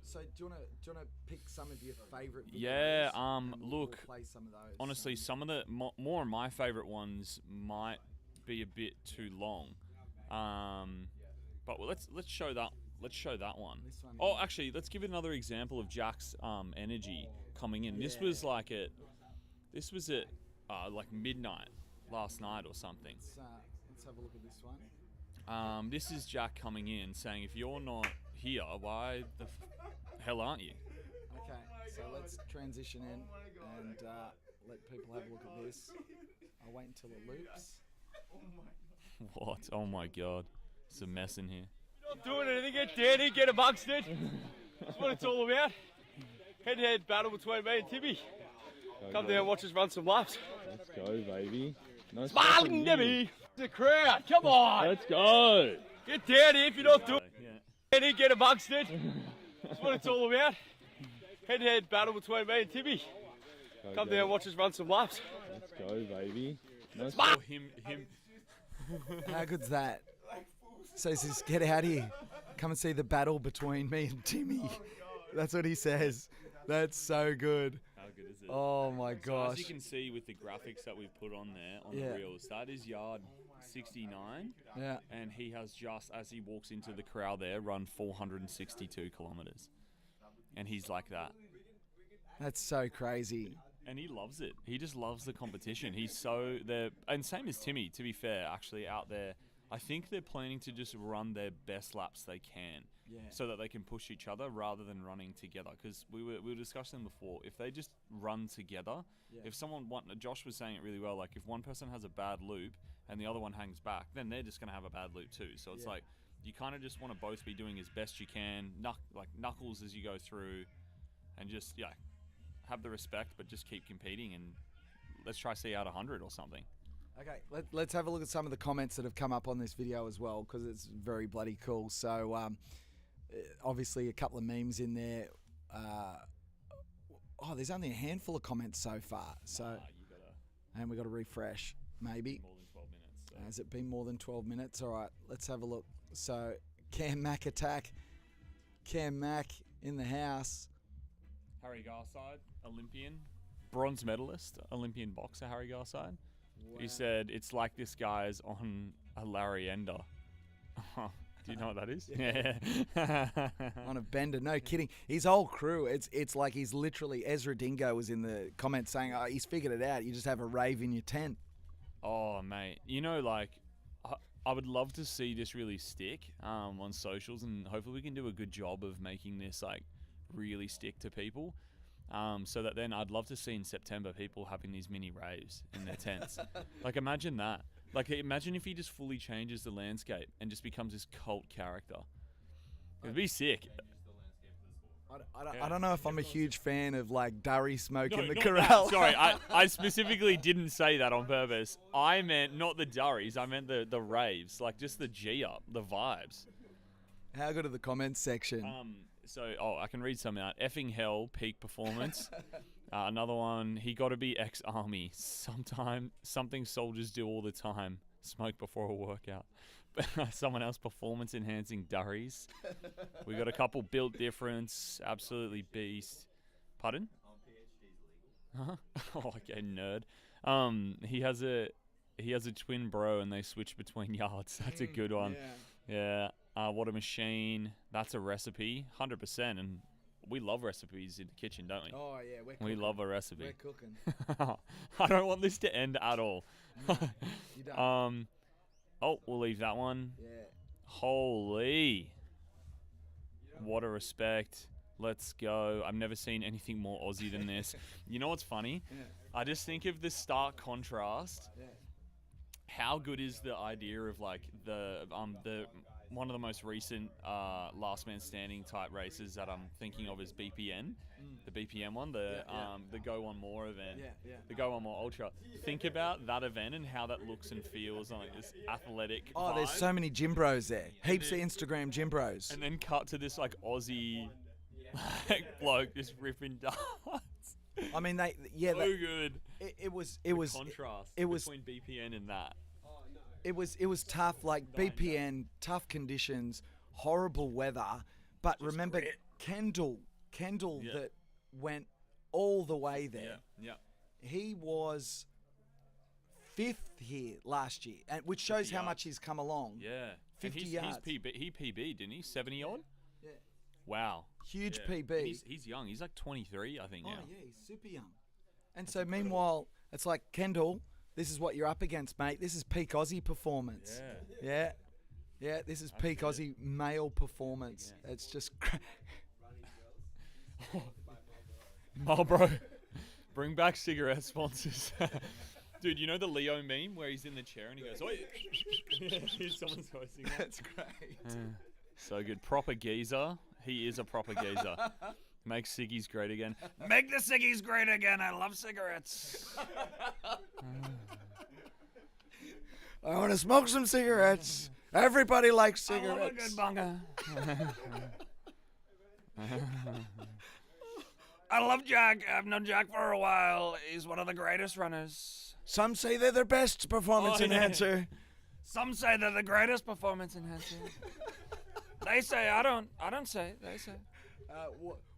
So do you wanna pick some of your favourite videos? Yeah. And we'll Look. play some of those. Honestly, some of the more of my favorite ones might be a bit too long. But let's show that. Let's show that one. This one Oh, actually, let's give it another example of Jack's energy coming in. This was like at like midnight last night or something. Let's have a look at this one. This is Jack coming in saying, if you're not here, why the hell aren't you? Okay, so let's transition in and let people have a look at this. I'll wait until it loops. What? Oh my god. It's a mess in here. Not doing anything, get Danny, get amongst it. That's what it's all about. Head-to-head battle between me and Timmy. Come down, watch us run some laps. Let's go, baby. Nice Smiling Debbie. The crowd, come on. Let's go. Get down here if you're not doing Yeah. Danny, get amongst it. That's what it's all about. Head-to-head battle between me and Timmy. Come down, watch us run some laps. Let's go, baby. Nice. Oh, him. How good's that? So he says, get out here. Come and see the battle between me and Timmy. That's what he says. That's so good. How good is it? Oh my So gosh. as you can see with the graphics that we've put on there on Yeah. the reels, that is yard 69. Yeah. And he has just, as he walks into the corral there, run 462 kilometers. And he's like that. That's so crazy. And he loves it. He just loves the competition. He's so there, and same as Timmy. To be fair, actually out there, I think they're planning to just run their best laps they can, Yeah. so that they can push each other rather than running together. Because we were discussing before, if they just run together, Yeah. if Josh was saying it really well. Like if one person has a bad loop and the other one hangs back, then they're just gonna have a bad loop too. So it's Yeah. like, you kind of just want to both be doing as best you can, like knuckles as you go through, and just have the respect, but just keep competing, and let's try see out 100 or something. Okay, let's have a look at some of the comments that have come up on this video as well, because it's very bloody cool. So obviously a couple of memes in there. There's only a handful of comments so far. So and we got to refresh maybe. More than 12 minutes. So. Has it been more than 12 minutes? All right, let's have a look. So Cam Mack attack. Cam Mack in the house. Harry Garside, Olympian, bronze medalist, Olympian boxer Harry Garside. Wow. He said it's like this guy's on a Larry Ender. Do you know what that is? Yeah. On a bender, no kidding. His whole crew, it's like he's literally, Ezra Dingo was in the comments saying, oh, he's figured it out. You just have a rave in your tent. Oh, mate. You know, like, I would love to see this really stick on socials, and hopefully we can do a good job of making this, like, really stick to people. So that then I'd love to see in September people having these mini raves in their tents. Like, imagine that. Like, imagine if he just fully changes the landscape and just becomes this cult character. It'd be sick. I don't know if I'm a huge fan of, like, Durry smoke in the not corral. that. Sorry, I specifically didn't say that on purpose. I meant not the Durries, I meant the raves. Like, just the G-up, the vibes. How good are the comments section? I can read some out. Effing hell, peak performance. Another one, he got to be ex-army. Something soldiers do all the time. Smoke before a workout. Someone else, performance enhancing Durries. We got a couple, built difference, absolutely beast. Pardon? Oh, okay, nerd. He has a twin bro, and they switch between yards. That's a good one. Yeah. What a machine. That's a recipe, 100%. And we love recipes in the kitchen, don't we? Oh, yeah, we're cooking. We love a recipe. We're cooking. I don't want this to end at all. No, you don't. We'll leave that one. Yeah. Holy. What a respect. Let's go. I've never seen anything more Aussie than this. You know what's funny? Yeah. I just think of the stark contrast. Yeah. How good is the idea of, like, the one of the most recent last man standing type races that I'm thinking of is BPN, the BPM one, the Go One More event, the Go One More Ultra. Think about that event and how that looks and feels on, like, this athletic vibe. There's so many gym bros there. Heaps of Instagram gym bros. And then cut to this, like, Aussie like, bloke just ripping darts. I mean, so good. It was contrast between BPN and that. It was tough, like BPN, tough conditions, horrible weather. But remember, Kendall that went all the way there. Yeah. He was 5th here last year, which shows how much he's come along. Yeah. 50 and yards. He PB'd, didn't he? 70 odd? Yeah. Wow. Huge Yeah. PB. He's young. He's like 23, I think, now. Oh, yeah, he's super young. And so, meanwhile, it's like, Kendall, this is what you're up against, mate. This is peak Aussie performance. Yeah. Yeah, this is peak Aussie male performance. Yeah. It's just... Marlboro, bring back cigarette sponsors. Dude, you know the Leo meme where he's in the chair and he goes, "Oi!" Someone's hosting that. That's great. So good. Proper geezer. He is a proper geezer. Make ciggies great again. Make the ciggies great again. I love cigarettes. I want to smoke some cigarettes. Everybody likes cigarettes. I love a good banger. I love Jack. I've known Jack for a while. He's one of the greatest runners. Some say they're the best performance enhancer. Some say they're the greatest performance enhancer. They say. I don't say. They say.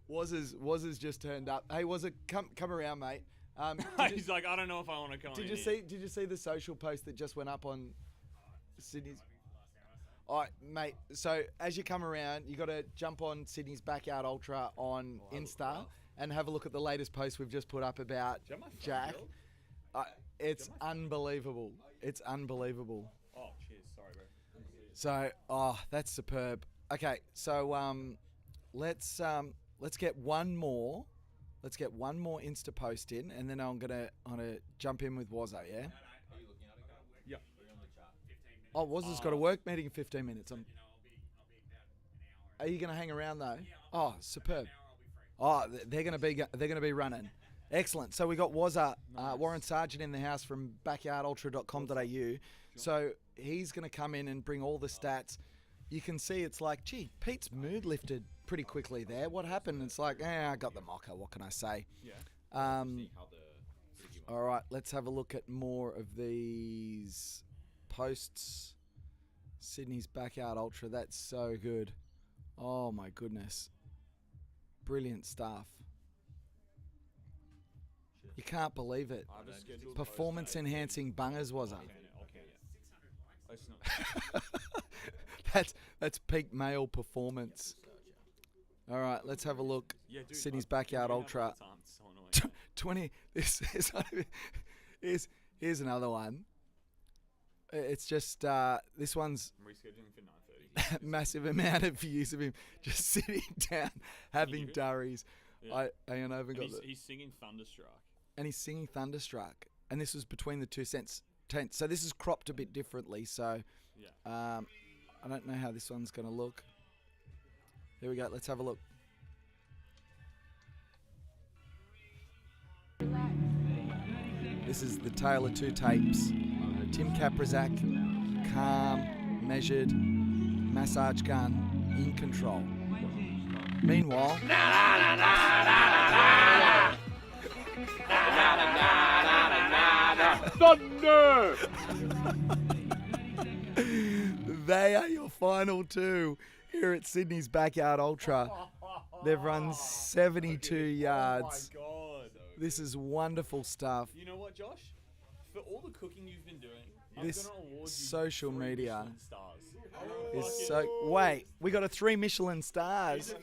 Waz's just turned up. Hey, Wazza, come around, mate. He's like, I don't know if I want to come. Did you see the social post that just went up on Sydney's? All right, mate. So as you come around, you got to jump on Sydney's Backyard Ultra on Insta and have a look at the latest post we've just put up about Jack. It's unbelievable. It's unbelievable. Oh, cheers. Sorry, So, bro. that's superb. Okay, so let's get one more. Let's get one more Insta post in, and then I'm gonna jump in with Wazza. Yeah. Are you looking at it, Carl? Yeah. We're on the chat. Oh, Wazza's got a work meeting in 15 minutes. Are you going to hang around though? Oh, superb. Oh, they're going to be running. Excellent. So we got Warren Sargent in the house from backyardultra.com.au. So he's going to come in and bring all the stats. You can see it's like, gee, Pete's mood lifted pretty quickly there. What happened? It's like, I got the mocker. What can I say? Yeah. All right, let's have a look at more of these posts. Sydney's Backyard Ultra. That's so good. Oh my goodness. Brilliant stuff. You can't believe it. Performance enhancing bungers, was it? That's peak male performance. All right, let's have a look. Sydney's Backyard Ultra. 20. Here's another one. It's just this one's I'm rescheduling for 9:30. massive amount of views of him just sitting down having durries. Yeah. I haven't got He's singing Thunderstruck. And he's singing Thunderstruck, and this was between the two tents. So this is cropped a bit differently. So I don't know how this one's going to look. Here we go. Let's have a look. This is the tale of two tapes. Tim Kaprizak, calm, measured, massage gun, in control. Meanwhile, Thunder! They are your final two here at Sydney's Backyard Ultra. They've run 72 yards. Oh my God. This is wonderful stuff. You know what, Josh? For all the cooking you've been doing, This I'm gonna award you social 3 media Michelin stars. is so. Wait, we got 3 Michelin stars.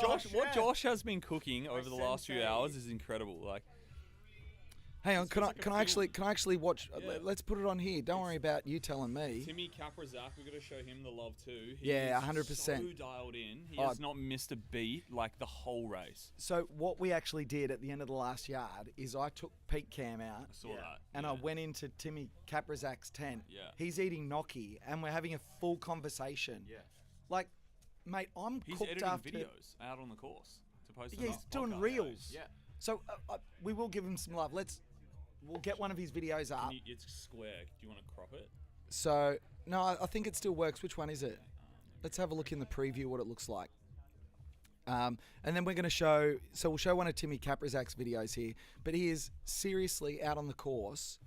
Josh, what Josh has been cooking over the last few hours is incredible. Like, Hang on, can I actually watch? Let's put it on here. Don't worry about you telling me. Timmy Kaprizak, we've got to show him the love too. He Yeah, is 100%. So dialed in. He has not missed a beat like the whole race. So what we actually did at the end of the last yard is I took Pete Cam out. I saw that. And I went into Timmy Kaprizak's tent. Yeah. He's eating gnocchi, and we're having a full conversation. Yeah. Like, mate, I'm He's cooked editing after. videos out on the course to post. Yeah, on he's our doing podcast. reels. Yeah. So we will give him some love. We'll get one of his videos up. It's square. Do you want to crop it? So, no, I think it still works. Which one is it? Let's have a look in the preview what it looks like. And then we're going to show, so we'll show one of Timmy Kaprizak's videos here, but he is seriously out on the course,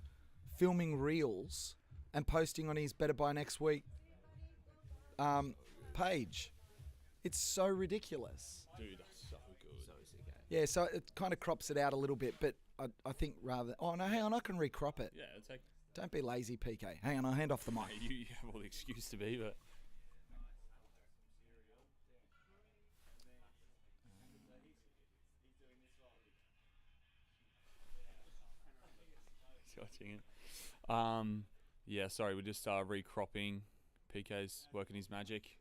filming reels and posting on his Better By Next Week page. It's so ridiculous. Dude, that's so good. So sick. Yeah, so it kind of crops it out a little bit, but I think rather... Oh, no, hang on, I can recrop it. Yeah, it's like... Don't be lazy, PK. Hang on, I'll hand off the mic. You have all the excuse to be, but... He's watching it. Yeah, sorry, we're just recropping. PK's working his magic.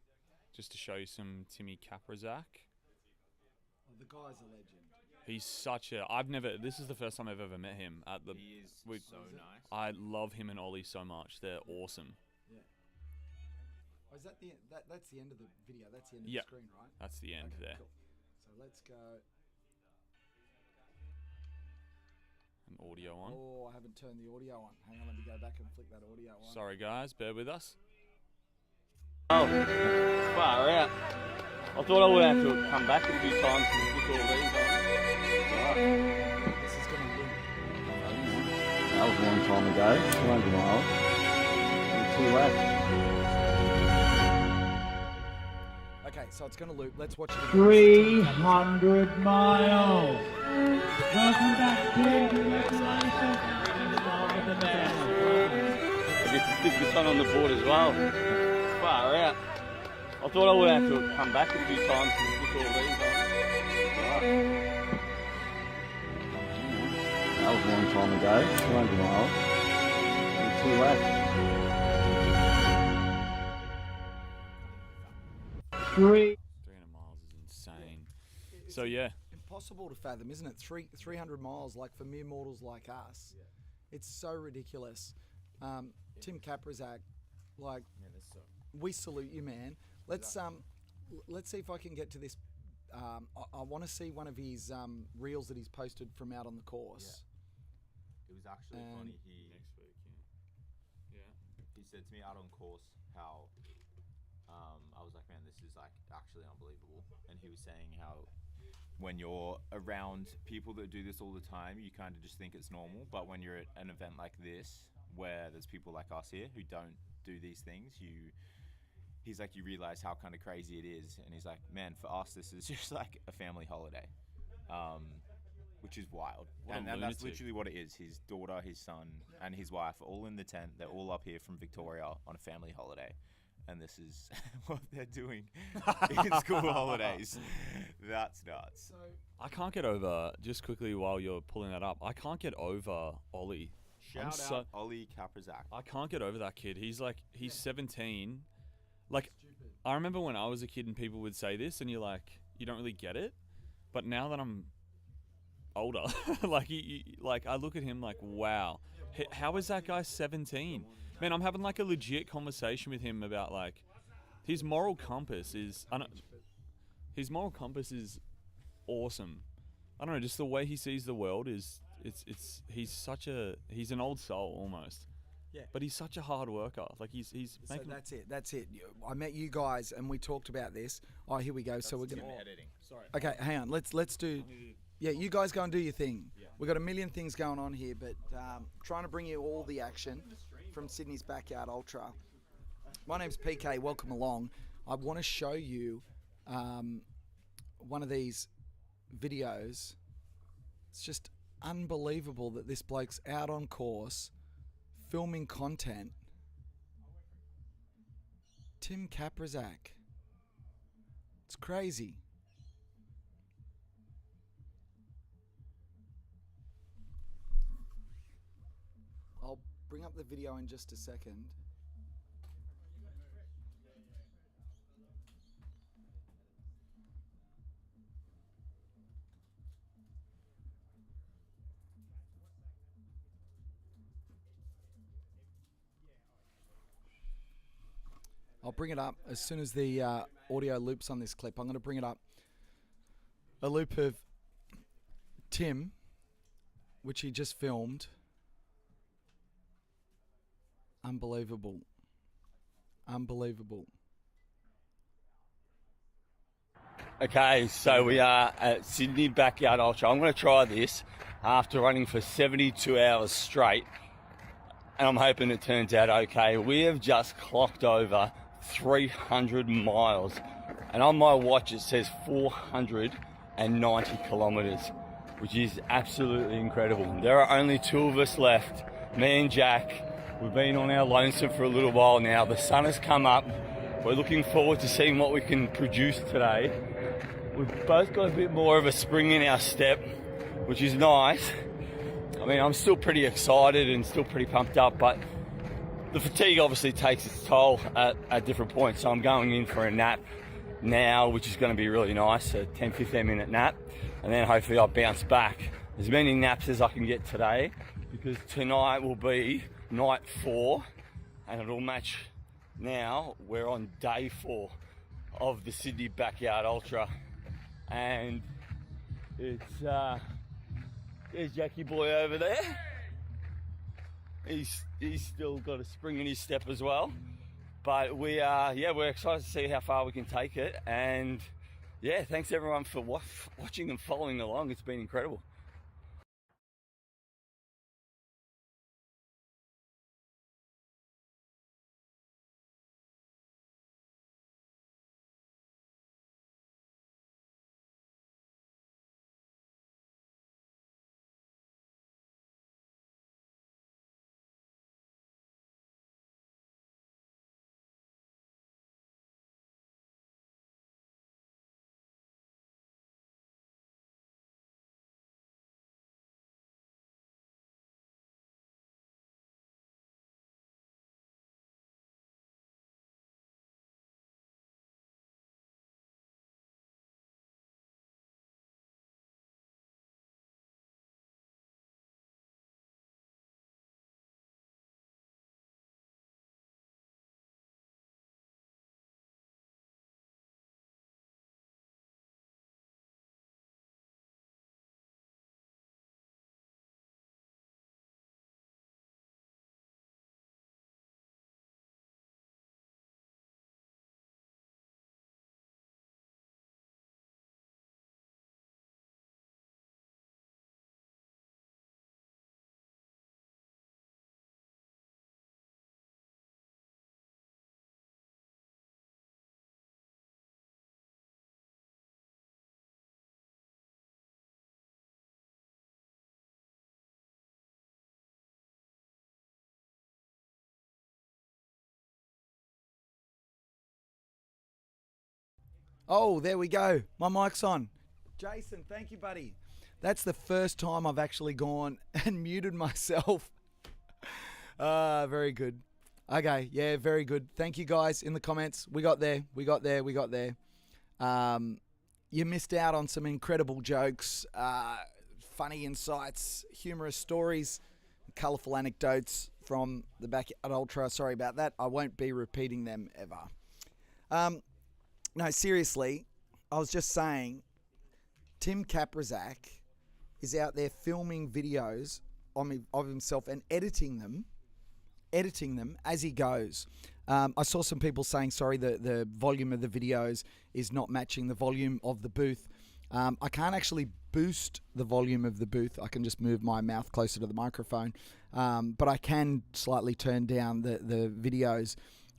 Just to show you some Timmy Kaprizak. Oh, the guy's a legend. He's such a... This is the first time I've ever met him at the... He is so nice. I love him and Ollie so much. They're awesome. Yeah. Oh, is that the that's the end of the video? That's the end of Yeah. the screen, right? That's the end there. Cool. So let's go. An audio on. Oh, I haven't turned the audio on. Hang on, let me go back and flick that audio on. Sorry, guys. Bear with us. Oh, far out. I thought I would have to come back a few times and put all these on. This is going to loop. That was a long time ago, 200 miles. And 2 laps. Okay, so it's going to loop. Let's watch it. 300 miles. Welcome back, team. Congratulations. I get to stick this one on the board as well. Far out. I thought I would have to come back a few times and put all these on. That was a long time ago, 200 miles. And 2 laps. 300 miles is insane. So yeah, impossible to fathom, isn't it? 300 miles, like for mere mortals like us. It's so ridiculous. Tim Kaprizak, like, we salute you, man. Let's let's see if I can get to this. I want to see one of his reels that he's posted from out on the course. It was actually And- funny. Next week, yeah. He said to me out on course how I was like, man, this is like actually unbelievable. And he was saying how when you're around people that do this all the time, you kind of just think it's normal. But when you're at an event like this, where there's people like us here who don't do these things, he's like, you realize how kind of crazy it is. And he's like, man, for us, this is just like a family holiday, which is wild. What a And that's lunatic. literally what it is. His daughter, his son, and his wife are all in the tent. They're all up here from Victoria on a family holiday. And this is what they're doing in school holidays. That's nuts. I can't get over, just quickly while you're pulling that up, I can't get over Ollie. Shout out Ollie Kaprazak. I can't get over that kid. He's 17. Like, I remember when I was a kid and people would say this and you're like, you don't really get it. But now that I'm older, like I look at him like, wow, how is that guy 17? Man, I'm having like a legit conversation with him about like his moral compass is awesome. I don't know, just the way he sees the world is he's an old soul almost. Yeah. But he's such a hard worker. Like he's So making. that's it. I met you guys and we talked about this. Oh, here we go. So we're gonna. editing. Sorry. Okay, hang on. Let's do. Yeah, you guys go and do your thing. We've got a million things going on here, but trying to bring you all the action from Sydney's Backyard Ultra. My name's PK. Welcome along. I want to show you one of these videos. It's just unbelievable that this bloke's out on course filming content. Tim Kaprazak. It's crazy. I'll bring up the video in just a second. I'll bring it up as soon as the audio loops on this clip. I'm going to bring it up. A loop of Tim, which he just filmed. Unbelievable. Unbelievable. Okay, so we are at Sydney Backyard Ultra. I'm going to try this after running for 72 hours straight, and I'm hoping it turns out okay. We have just clocked over 300 miles, and on my watch it says 490 kilometres, which is absolutely incredible. There are only two of us left, me and Jack. We've been on our lonesome for a little while now. The sun has come up. We're looking forward to seeing what we can produce today. We've both got a bit more of a spring in our step, which is nice. I mean, I'm still pretty excited and still pretty pumped up, but the fatigue obviously takes its toll at different points. So I'm going in for a nap now, which is going to be really nice, a 10-15 minute nap, and then hopefully I'll bounce back. As many naps as I can get today, because tonight will be night 4, and it'll match. Now we're on day 4 of the Sydney Backyard Ultra, and it's there's Jackie boy over there. He's still got a spring in his step as well, but we're excited to see how far we can take it. And yeah, thanks everyone for watching and following along. It's been incredible. Oh, there we go. My mic's on. Jason, thank you, buddy. That's the first time I've actually gone and muted myself. Very good. Okay, yeah, very good. Thank you guys in the comments. We got there. You missed out on some incredible jokes, funny insights, humorous stories, colourful anecdotes from the Backyard Ultra. Sorry about that. I won't be repeating them ever. No, seriously, I was just saying, Tim Kaprizak is out there filming videos of himself and editing them as he goes. I saw some people saying, sorry, the volume of the videos is not matching the volume of the booth. I can't actually boost the volume of the booth. I can just move my mouth closer to the microphone. But I can slightly turn down the videos.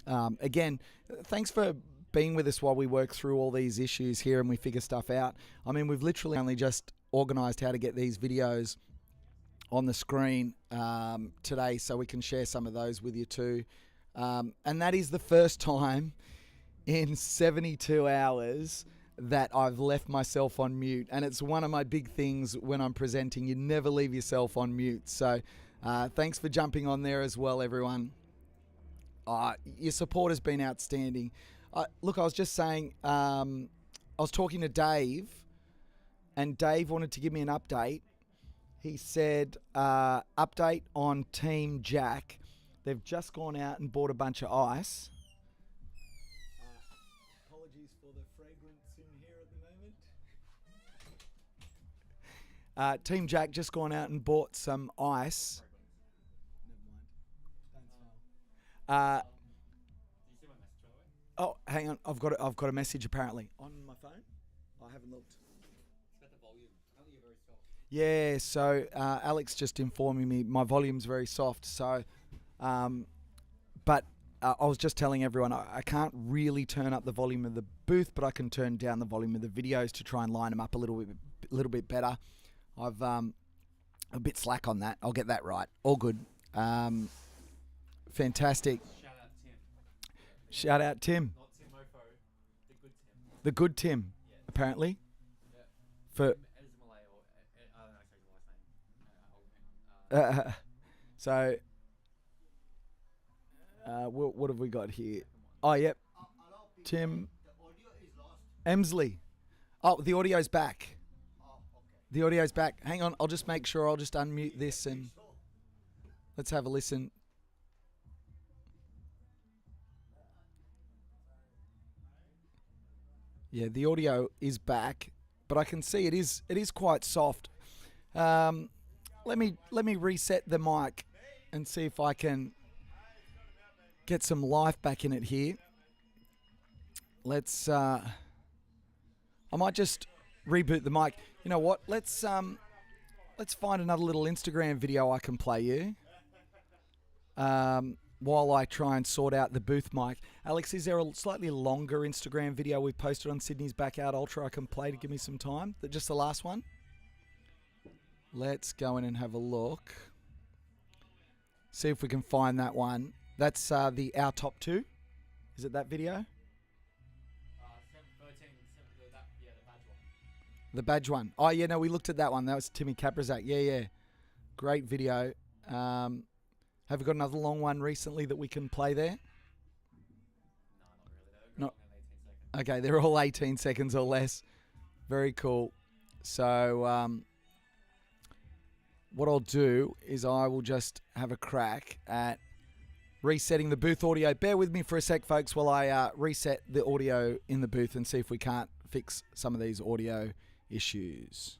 Again, thanks for being with us while we work through all these issues here and we figure stuff out. I mean, we've literally only just organised how to get these videos on the screen today, so we can share some of those with you too. And that is the first time in 72 hours that I've left myself on mute, and it's one of my big things when I'm presenting. You never leave yourself on mute. So thanks for jumping on there as well, everyone. Your support has been outstanding. Look, I was just saying, I was talking to Dave, and Dave wanted to give me an update. He said, update on Team Jack. They've just gone out and bought a bunch of ice. Apologies for the fragrance in here at the moment. Team Jack just gone out and bought some ice. Oh, hang on. I've got a message apparently on my phone. I haven't looked. Yeah, so Alex just informing me my volume's very soft. So, but I was just telling everyone I can't really turn up the volume of the booth, but I can turn down the volume of the videos to try and line them up a little bit better. I've a bit slack on that. I'll get that right. All good. Fantastic. Shout out Tim. Not Tim Mofo, the good Tim. The good Tim, apparently. Yeah. For so, what have we got here? Oh, yep. Tim Emsley. Oh, the audio's back. The audio's back. Hang on, I'll just make sure. I'll just unmute this and let's have a listen. Yeah, the audio is back, but I can see it is quite soft. Let me reset the mic and see if I can get some life back in it here. Let's I might just reboot the mic. You know what? Let's find another little Instagram video I can play you. While I try and sort out the booth mic. Alex, is there a slightly longer Instagram video we posted on Sydney's Backyard Ultra I can play to give me some time? Just the last one? Let's go in and have a look. See if we can find that one. That's our top two. Is it that video? 13, the badge one. The badge one. Oh, yeah, no, we looked at that one. That was Timmy Kaprizak. Yeah. Great video. Have we got another long one recently that we can play there? No, not really. Okay, they're all 18 seconds or less. Very cool. So what I'll do is I will just have a crack at resetting the booth audio. Bear with me for a sec, folks, while I reset the audio in the booth and see if we can't fix some of these audio issues.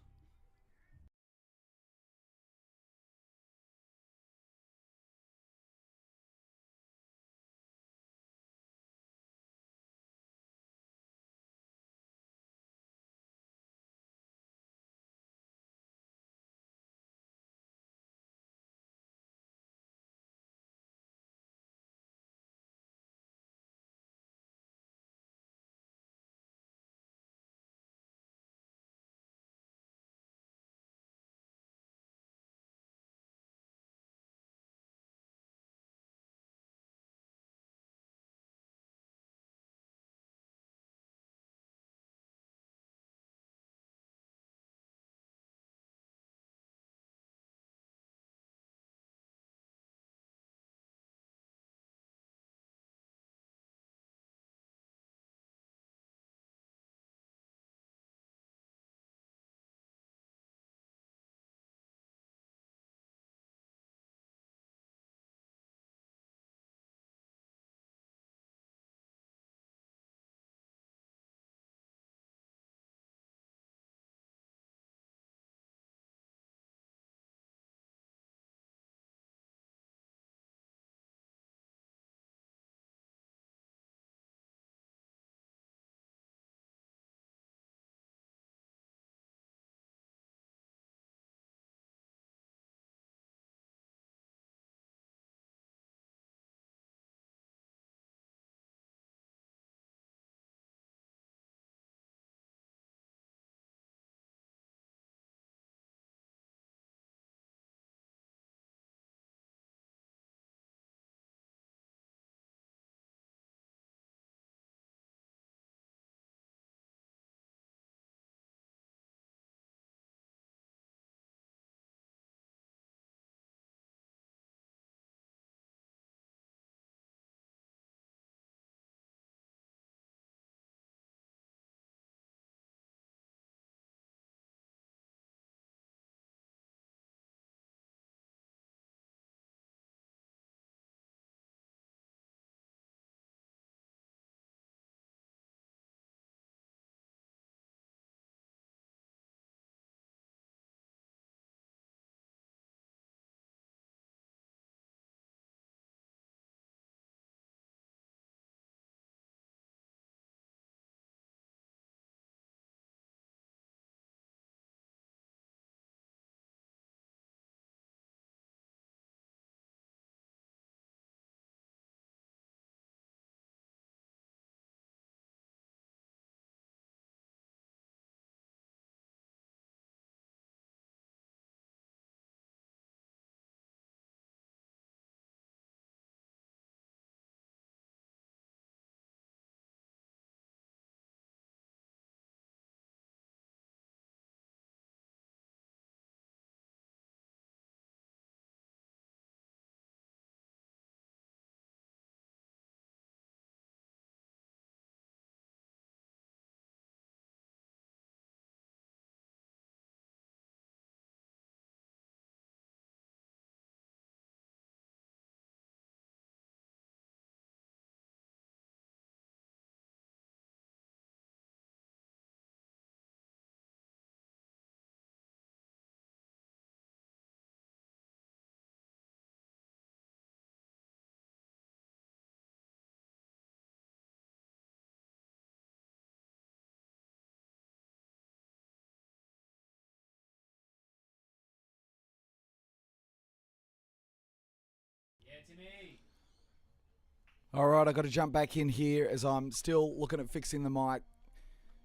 All right, I've got to jump back in here as I'm still looking at fixing the mic.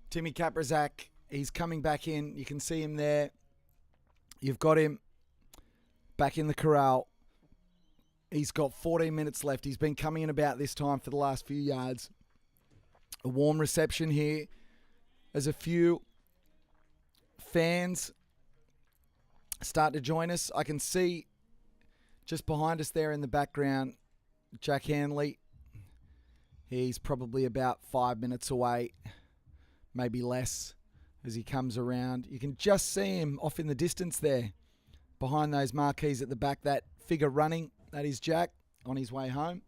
Timmy Kaprizak, he's coming back in. You can see him there. You've got him back in the corral. He's got 14 minutes left. He's been coming in about this time for the last few yards. A warm reception here as a few fans start to join us. I can see just behind us there in the background, Jack Hanley. He's probably about 5 minutes away, maybe less, as he comes around. You can just see him off in the distance there, behind those marquees at the back. That figure running, that is Jack on his way home.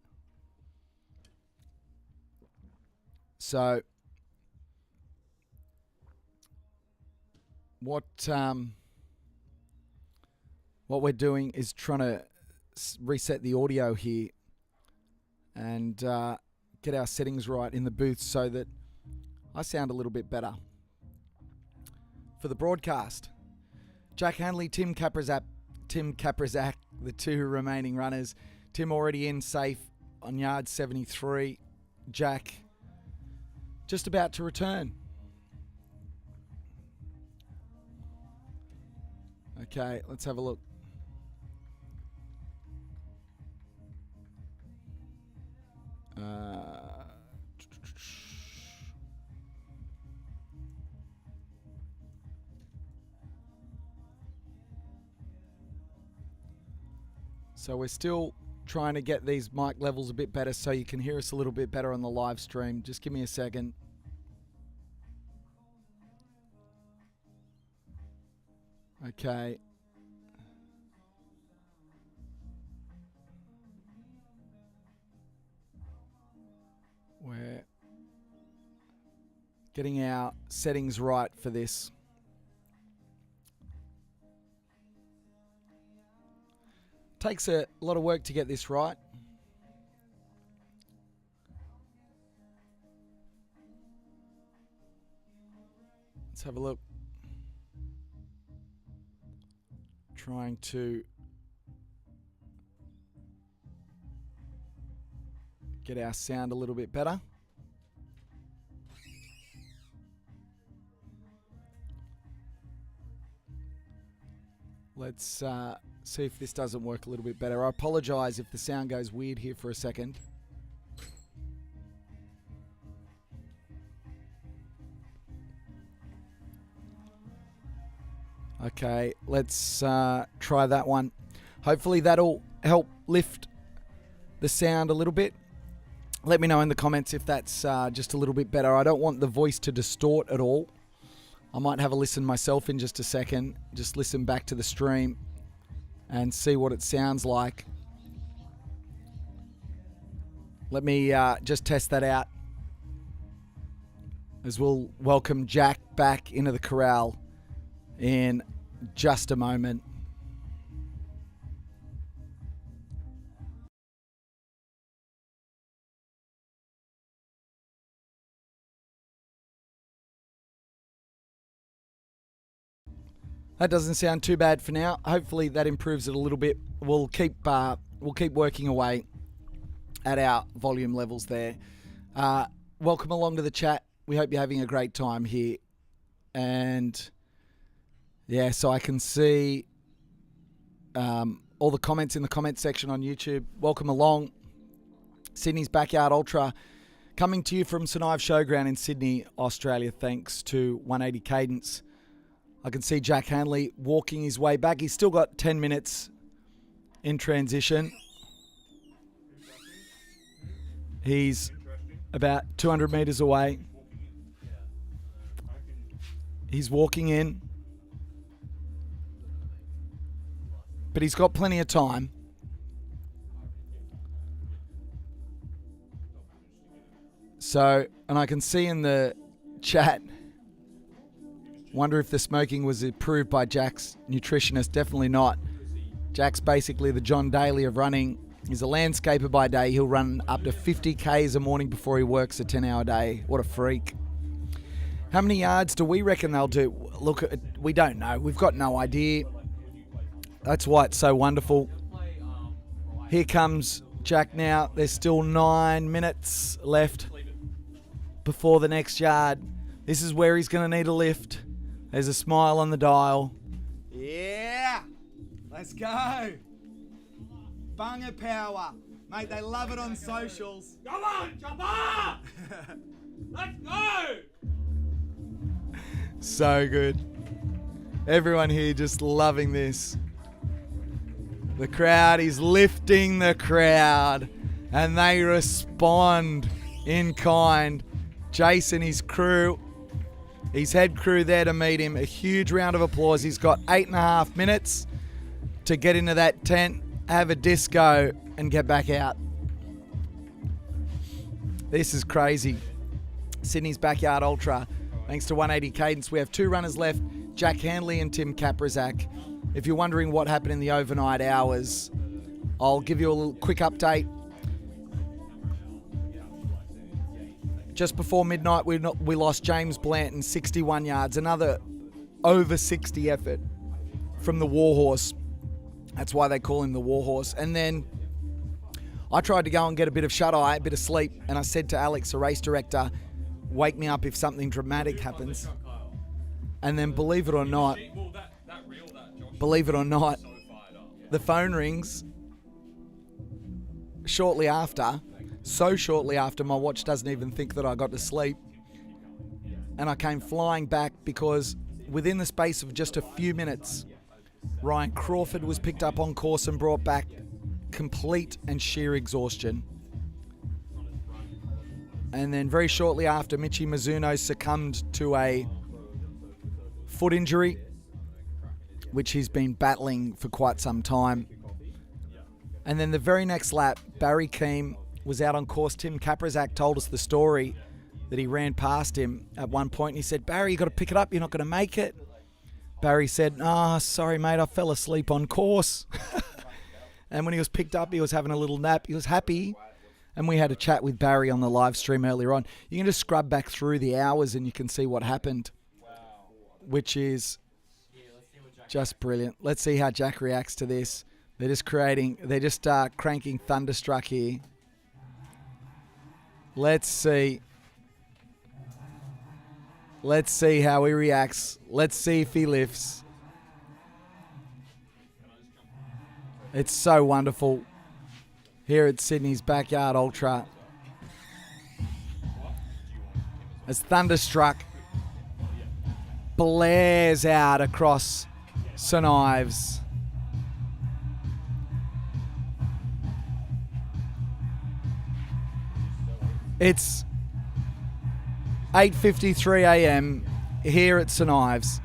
So, what we're doing is trying to reset the audio here and get our settings right in the booth so that I sound a little bit better for the broadcast. Jack Hanley, Tim Kaprizak, the two remaining runners. Tim already in safe on yard 73. Jack just about to return. Okay, let's have a look. So we're still trying to get these mic levels a bit better so you can hear us a little bit better on the live stream. Just give me a second. Okay. We're getting our settings right for this. Takes a lot of work to get this right. Let's have a look. Trying to get our sound a little bit better. Let's see if this doesn't work a little bit better. I apologize if the sound goes weird here for a second. Okay, let's try that one. Hopefully that'll help lift the sound a little bit. Let me know in the comments if that's just a little bit better. I don't want the voice to distort at all. I might have a listen myself in just a second. Just listen back to the stream and see what it sounds like. Let me just test that out as we'll welcome Jack back into the corral in just a moment. That doesn't sound too bad for now. Hopefully that improves it a little bit. We'll keep working away at our volume levels there. Welcome along to the chat. We hope you're having a great time here. And yeah, so I can see all the comments in the comment section on YouTube. Welcome along. Sydney's Backyard Ultra coming to you from St Ives Showground in Sydney, Australia, thanks to 180 Cadence. I can see Jack Hanley walking his way back. He's still got 10 minutes in transition. He's about 200 meters away. He's walking in. But he's got plenty of time. So, and I can see in the chat, wonder if the smoking was approved by Jack's nutritionist. Definitely not. Jack's basically the John Daly of running. He's a landscaper by day. He'll run up to 50 Ks a morning before he works a 10-hour day. What a freak. How many yards do we reckon they'll do? Look, we don't know. We've got no idea. That's why it's so wonderful. Here comes Jack now. There's still 9 minutes left before the next yard. This is where he's going to need a lift. There's a smile on the dial. Yeah! Let's go! Bunga power. Mate, they love it on socials. Come on, Chopper! Let's go! So good. Everyone here just loving this. The crowd is lifting the crowd, and they respond in kind. Jason, his crew, his head crew there to meet him. A huge round of applause. He's got 8.5 minutes to get into that tent, have a disco, and get back out. This is crazy. Sydney's Backyard Ultra. Thanks to 180 Cadence, we have 2 runners left, Jack Handley and Tim Kaprizak. If you're wondering what happened in the overnight hours, I'll give you a little quick update. Just before midnight, we lost James Blanton, 61 yards. Another over 60 effort from the Warhorse. That's why they call him the Warhorse. And then I tried to go and get a bit of shut-eye, a bit of sleep, and I said to Alex, the race director, wake me up if something dramatic happens. And then believe it or not, the phone rings shortly after. So shortly after, my watch doesn't even think that I got to sleep. And I came flying back because within the space of just a few minutes, Ryan Crawford was picked up on course and brought back, complete and sheer exhaustion. And then very shortly after, Michi Mizuno succumbed to a foot injury, which he's been battling for quite some time. And then the very next lap, Barry Keem was out on course. Tim Kaprizak told us the story that he ran past him at one point, and he said, Barry, you got to pick it up, you're not going to make it. Barry said, sorry mate, I fell asleep on course. And when he was picked up, he was having a little nap. He was happy. And we had a chat with Barry on the live stream earlier on. You can just scrub back through the hours and you can see what happened, which is just brilliant. Let's see how Jack reacts to this. They're just cranking Thunderstruck here. Let's see. Let's see how he reacts. Let's see if he lifts. It's so wonderful here at Sydney's Backyard Ultra. As Thunderstruck blares out across St Ives. It's 8:53 a.m. here at St Ives.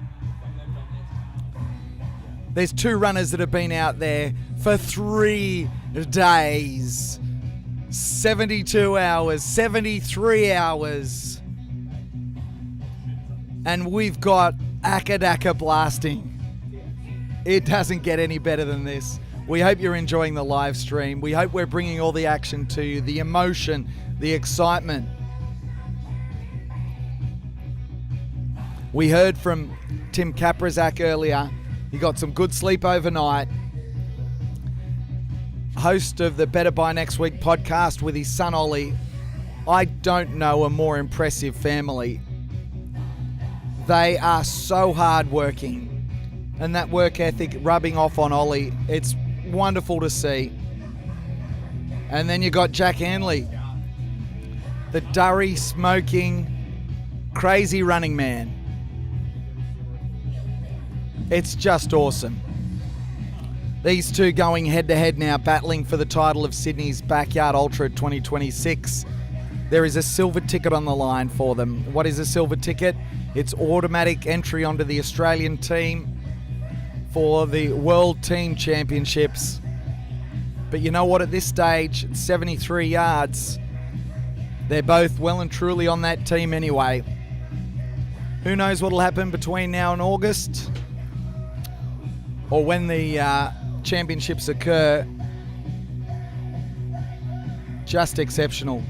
There's 2 runners that have been out there for 3 days. 72 hours, 73 hours. And we've got Akadaka blasting. It doesn't get any better than this. We hope you're enjoying the live stream. We hope we're bringing all the action to you, the emotion, the excitement. We heard from Tim Kaprizak earlier. He got some good sleep overnight. Host of the Better By Next Week podcast with his son Ollie. I don't know a more impressive family. They are so hardworking, and that work ethic rubbing off on Ollie. It's wonderful to see. And then you got Jack Handley, the durry, smoking, crazy running man. It's just awesome. These two going head-to-head now, battling for the title of Sydney's Backyard Ultra 2026. There is a silver ticket on the line for them. What is a silver ticket? It's automatic entry onto the Australian team for the World Team Championships. But you know what? At this stage, 73 yards, they're both well and truly on that team anyway. Who knows what will happen between now and August, or when the championships occur. Just exceptional.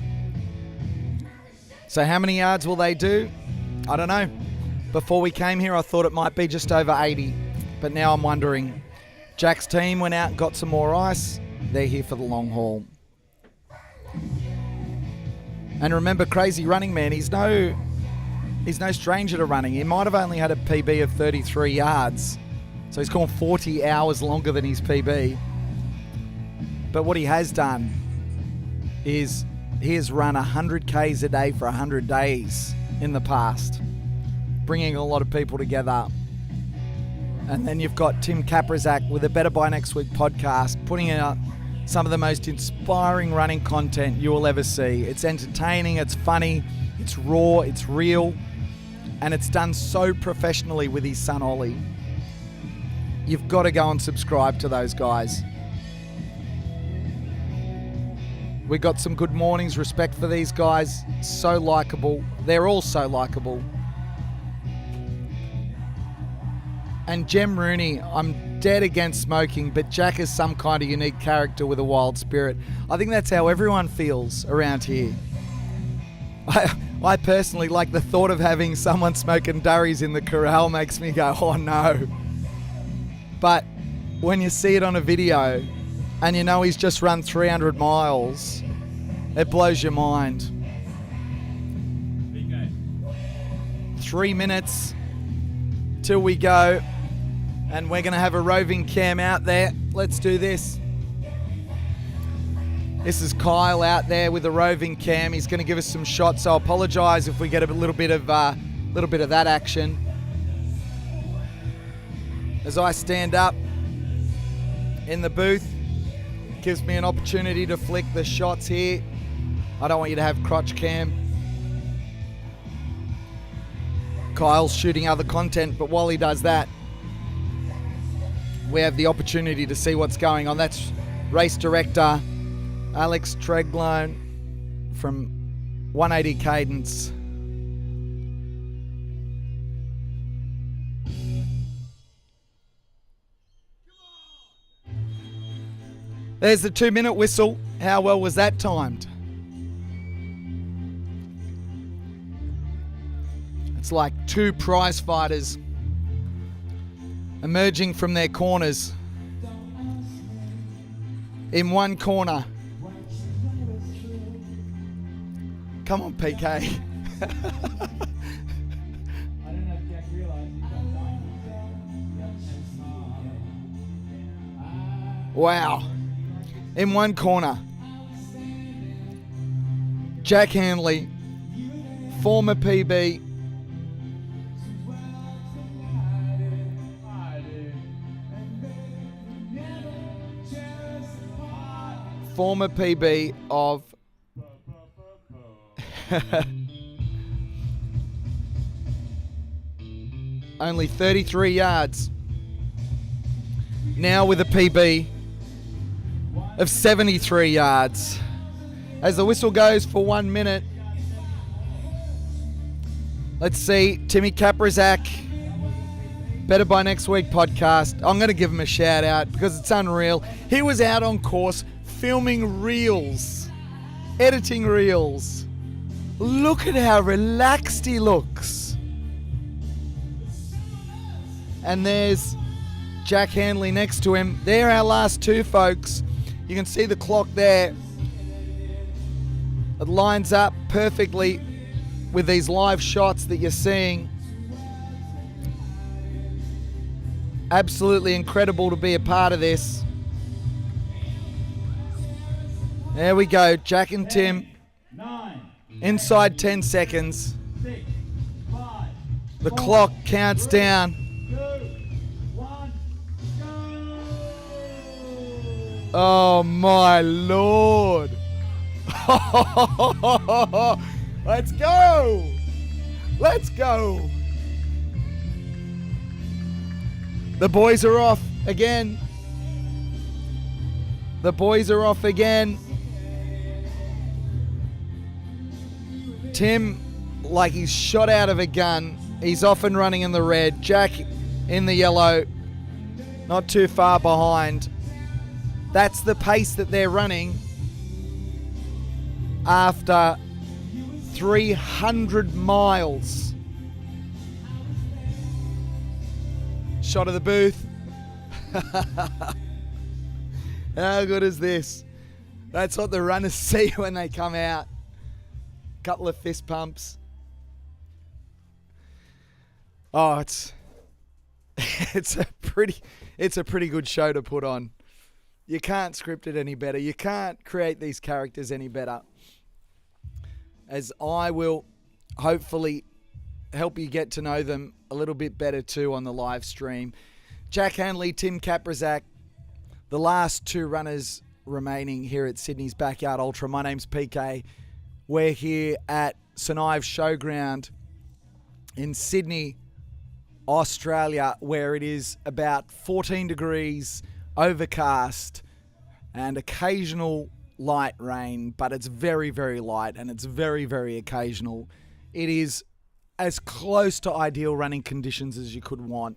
So how many yards will they do? I don't know. Before we came here, I thought it might be just over 80, but now I'm wondering. Jack's team went out and got some more ice. They're here for the long haul. And remember, Crazy Running Man, he's no stranger to running. He might have only had a PB of 33 yards. So he's gone 40 hours longer than his PB. But what he has done is he has run 100 Ks a day for 100 days in the past, bringing a lot of people together. And then you've got Tim Kaprizak with the Better By Next Week podcast, putting out some of the most inspiring running content you will ever see. It's entertaining, it's funny, it's raw, it's real, and it's done so professionally with his son Ollie. You've got to go and subscribe to those guys. We got some good mornings, respect for these guys, so likable. They're all so likable. And Jem Rooney, I'm dead against smoking, but Jack is some kind of unique character with a wild spirit. I think that's how everyone feels around here. I personally like the thought of having someone smoking durries in the corral makes me go, oh no. But when you see it on a video and you know he's just run 300 miles, it blows your mind. 3 minutes till we go. And we're going to have a roving cam out there. Let's do this. This is Kyle out there with a roving cam. He's going to give us some shots. So I apologise if we get a little bit of that action. As I stand up in the booth, gives me an opportunity to flick the shots here. I don't want you to have crotch cam. Kyle's shooting other content, but while he does that, we have the opportunity to see what's going on. That's race director Alex Treglone from 180 Cadence. There's the 2-minute whistle. How well was that timed? It's like two prize fighters emerging from their corners. In one corner. Come on, PK. Wow. In one corner. Jack Handley, former PB. Former PB of only 33 yards. Now with a PB of 73 yards. As the whistle goes for 1 minute, let's see, Timmy Kaprizak, Better By Next Week podcast. I'm going to give him a shout out because it's unreal. He was out on course filming reels, editing reels. Look at how relaxed he looks. And there's Jack Handley next to him. They're our last two, folks. You can see the clock there. It lines up perfectly with these live shots that you're seeing. Absolutely incredible to be a part of this. There we go, Jack and Tim. 9, inside 10 seconds. 6, 5, the clock counts down. 2, 1, go! Oh my Lord. Let's go. Let's go. The boys are off again. The boys are off again. Tim, like he's shot out of a gun. He's off and running in the red. Jack in the yellow. Not too far behind. That's the pace that they're running after 300 miles. Shot of the booth. How good is this? That's what the runners see when they come out. couple of fist pumps. Oh, it's a pretty good show to put on. You can't script it any better. You can't create these characters any better. As I will hopefully help you get to know them a little bit better too on the live stream. Jack Hanley, Tim Kaprizak, the last two runners remaining here at Sydney's Backyard Ultra. My name's PK. We're here at St Ives Showground in Sydney, Australia, where it is about 14 degrees, overcast, and occasional light rain, but it's very, very light and it's very, very occasional. It is as close to ideal running conditions as you could want.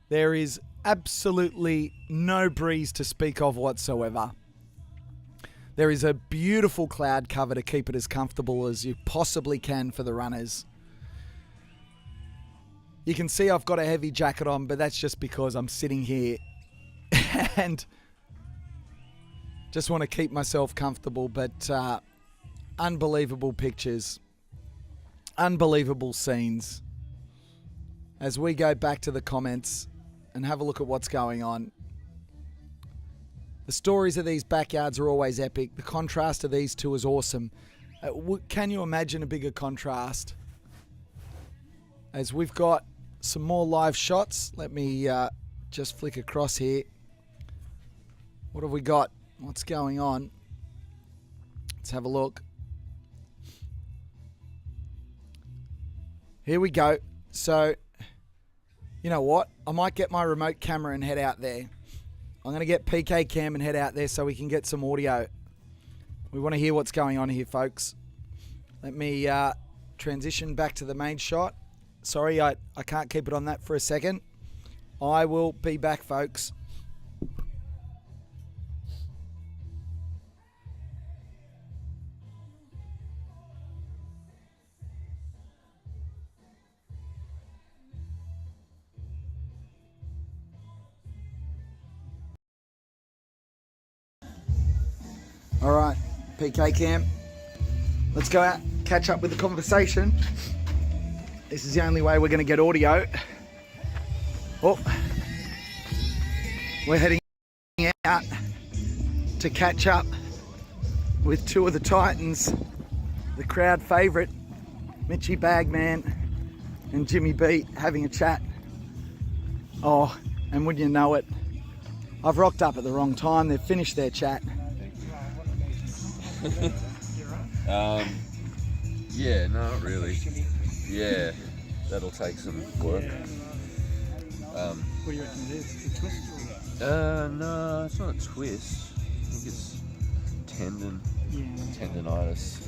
There is absolutely no breeze to speak of whatsoever. There is a beautiful cloud cover to keep it as comfortable as you possibly can for the runners. You can see I've got a heavy jacket on, but that's just because I'm sitting here and just want to keep myself comfortable. But unbelievable pictures, unbelievable scenes. As we go back to the comments and have a look at what's going on. The stories of these backyards are always epic. The contrast of these two is awesome. Can you imagine a bigger contrast? As we've got some more live shots. Let me just flick across here. What have we got? What's going on? Let's have a look. Here we go. So, you know what? I might get my remote camera and head out there. I'm going to get PK Cam and head out there so we can get some audio. We want to hear what's going on here, folks. Let me transition back to the main shot. Sorry, I can't keep it on that for a second. I will be back, folks. All right, PK Cam. Let's go out, catch up with the conversation. This is the only way we're going to get audio. Oh, we're heading out to catch up with two of the Titans, the crowd favourite, Mitchy Bagman and Jimmy B, having a chat. Oh, and wouldn't you know it, I've rocked up at the wrong time. They've finished their chat. Yeah, no, not really. Yeah, that'll take some work. What do you reckon it is? A twist? No, it's not a twist. I think it's tendon, tendonitis,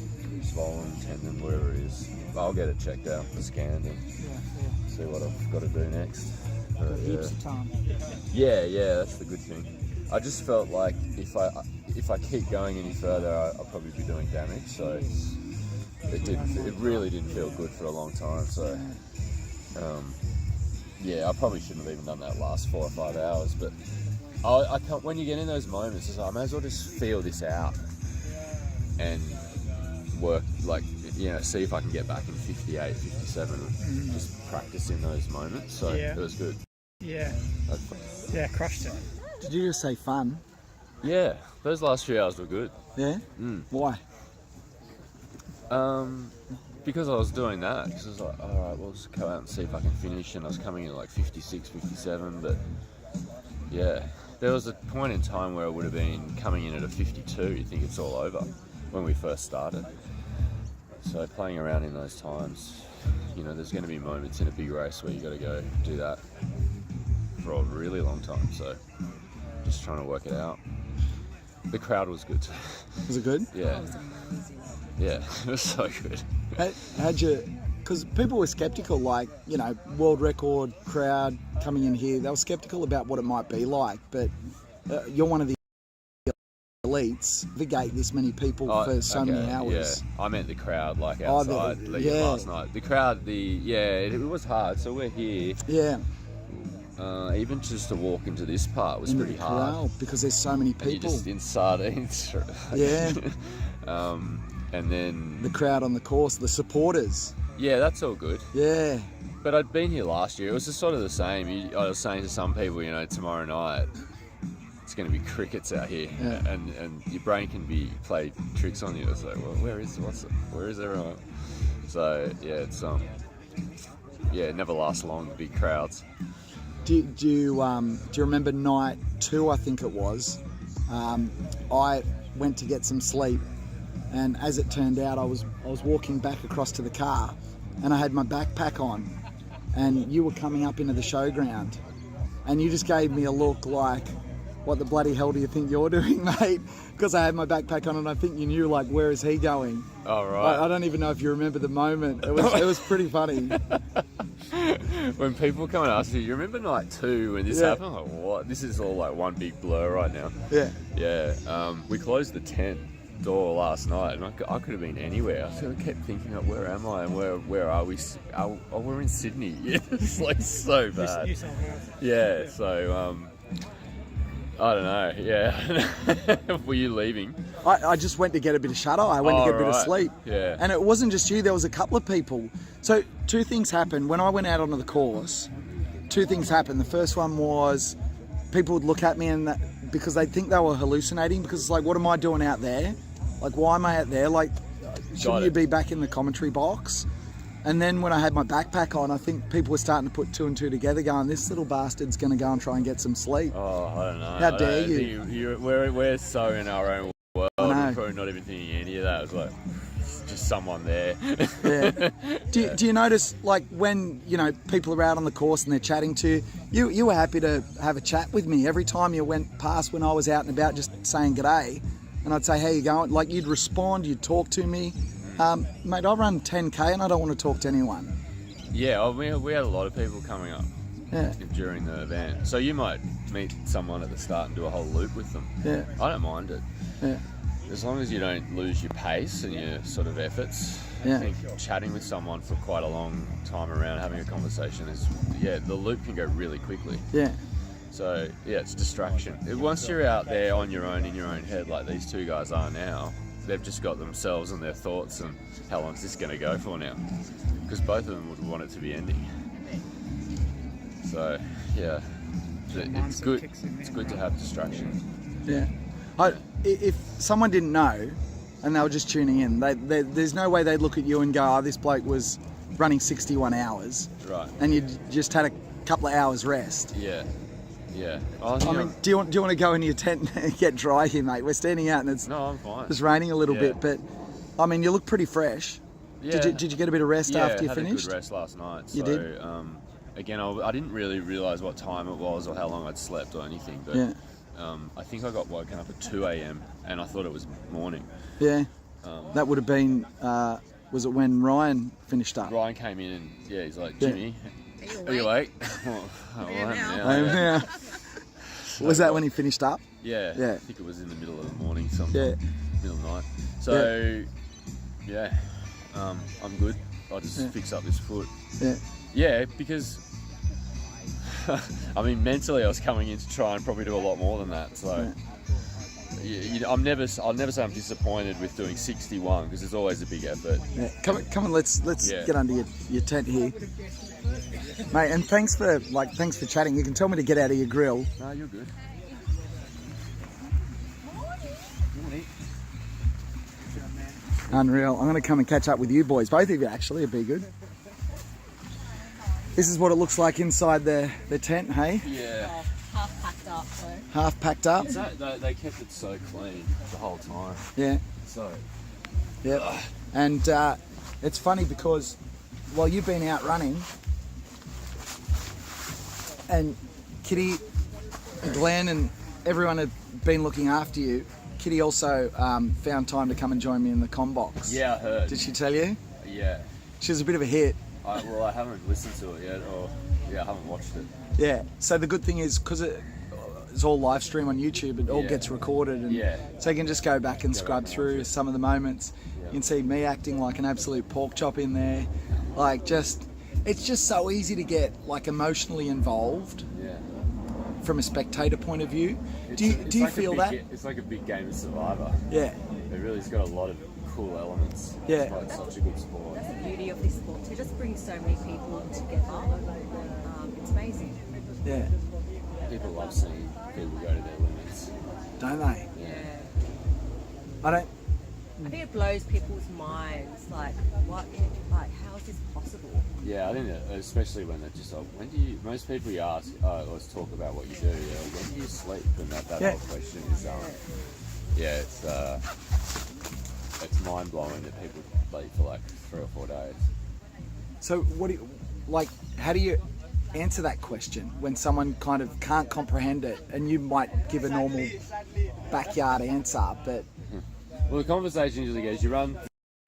swollen tendon, whatever it is. I'll get it checked out, scanned, and see what I've got to do next. But, heaps of time. Yeah, that's the good thing. I just felt like if I keep going any further, I'll probably be doing damage. So it really didn't feel good for a long time. So yeah, I probably shouldn't have even done that last 4 or 5 hours. But I can't, when you get in those moments, it's like, I may as well just feel this out and work, like, you know, see if I can get back in 58, 57, just practice in those moments. So it was good. Yeah. Crushed it. Did you just say fun? Yeah, those last few hours were good. Yeah? Why? Because I was doing that. Because I was like, alright, well, let's go out and see if I can finish. And I was coming in at like 56, 57. But yeah, there was a point in time where I would have been coming in at a 52. You think it's all over when we first started. So playing around in those times, you know, there's going to be moments in a big race where you got to go do that for a really long time. So just trying to work it out. The crowd was good too. Was it good? Yeah. Yeah, it was so good. How'd you, because people were sceptical, like, you know, world record crowd coming in here, they were sceptical about what it might be like, but you're one of the elites, navigate this many people for so many hours. Yeah, I meant the crowd, like outside last night. The crowd, it was hard, so we're here. Yeah. Even just to walk into this part was pretty hard. Because there's so many people. And you're just inside. Yeah. and then The crowd on the course, the supporters. yeah, that's all good. Yeah. But I'd been here last year. It was just sort of the same. I was saying to some people, tomorrow night it's going to be crickets out here, Yeah. and your brain can play tricks on you. It's like, well, where is everyone? So yeah, it's it never lasts long. The big crowds. Do you remember night 2? I think it was. I went to get some sleep, and as it turned out, I was walking back across to the car, and I had my backpack on, and you were coming up into the showground, and you just gave me a look like, what the bloody hell do you think you're doing, mate? Because I had my backpack on, and I think you knew, like, where is he going? Oh, right. I don't even know if you remember the moment. It was pretty funny. When people come and ask you remember night 2 when this Yeah. happened? I'm like, what? This is all like one big blur right now. Yeah. Yeah. We closed the tent door last night, and I could have been anywhere. I sort of kept thinking, like, where am I and where are we? Oh, we're in Sydney. Yeah, it's like so bad. Yeah. So I don't know. Yeah. Were you leaving? I just went to get a bit of shut-eye. I went to get a bit of right. sleep. Yeah. And it wasn't just you, there was a couple of people. So 2 things happened. When I went out onto the course, 2 things happened. The first one was people would look at me and because they'd think they were hallucinating, because it's like, what am I doing out there? Like, why am I out there? Like, shouldn't you be back in the commentary box? And then when I had my backpack on, I think people were starting to put 2 and 2 together, going, this little bastard's going to go and try and get some sleep. Oh, I don't know. How dare you? We're so in our own world. I know. We're probably not even thinking any of that. It's like just someone there. Yeah. Do you notice, like, when people are out on the course and they're chatting to you, you were happy to have a chat with me every time you went past when I was out and about, just saying g'day, and I'd say, how you going? Like, you'd respond, you'd talk to me. Mate, I run 10k and I don't want to talk to anyone. Yeah, we had a lot of people coming up during the event. So you might meet someone at the start and do a whole loop with them. Yeah. I don't mind it. Yeah. As long as you don't lose your pace and your sort of efforts. Yeah. I think chatting with someone for quite a long time around, having a conversation is, the loop can go really quickly. Yeah. So, yeah, it's distraction. Once you're out there on your own, in your own head, like these 2 guys are now, they've just got themselves and their thoughts and how long is this going to go for now? Because both of them would want it to be ending. So, yeah, it's good. It's good to have distraction. Yeah. If someone didn't know and they were just tuning in, there's no way they'd look at you and go, oh, this bloke was running 61 hours. Right. And you just had a couple of hours rest. Yeah. Yeah. I mean, do you want to go into your tent and get dry here, mate? We're standing out and it's I'm fine. It's raining a little bit, but I mean, you look pretty fresh. Yeah. Did you get a bit of rest after you had finished? a good rest last night. You so, did? Again, I didn't really realise what time it was or how long I'd slept or anything, but Yeah. I think I got woken up at 2 a.m. and I thought it was morning. Yeah. That would have been, was it when Ryan finished up? Ryan came in and he's like, Yeah. Jimmy, are you awake? I am now. Was that when he finished up? Yeah. Yeah. I think it was in the middle of the morning, middle of the night. So, I'm good. I'll just fix up this foot. Yeah. Yeah, because I mean, mentally I was coming in to try and probably do a lot more than that. So I'll never say I'm disappointed with doing 61 because it's always a big effort. Yeah. Come on, let's get under your tent here, mate. And thanks for chatting. You can tell me to get out of your grill. No, you're good. Unreal. I'm going to come and catch up with you boys. Both of you, actually. It'd be good. This is what it looks like inside the tent, hey? Yeah. Half packed up, so. Half packed up? They kept it so clean the whole time. Yeah. So. Yeah. And it's funny because while you've been out running, and Kitty, Glenn, and everyone had been looking after you, Kitty also found time to come and join me in the comm box. Yeah, I heard. Did she tell you? Yeah. She was a bit of a hit. I haven't listened to it yet, I haven't watched it. Yeah. So the good thing is, because it's all live stream on YouTube, it all gets recorded, and so you can just go back and scrub through some of the moments. You can see me acting like an absolute pork chop in there, like it's just so easy to get like emotionally involved. Yeah. From a spectator point of view. Do you like feel that? It's like a big game of Survivor. Yeah. It really's got a lot of cool elements. Yeah. It's like such a good sport. That's the beauty of this sport. To just bring so many people together. It's amazing. Yeah. People love seeing people go to their limits. Don't they? Yeah. I think it blows people's minds. Like, what? Like, how is this possible? Yeah, I think that, especially when they're just like, most people you ask, let's talk about what you do, when do you sleep? And that whole question is, it's mind blowing that people sleep for like 3 or 4 days. So how do you answer that question when someone kind of can't comprehend it, and you might give a normal backyard answer, but... Well, the conversation usually goes, you run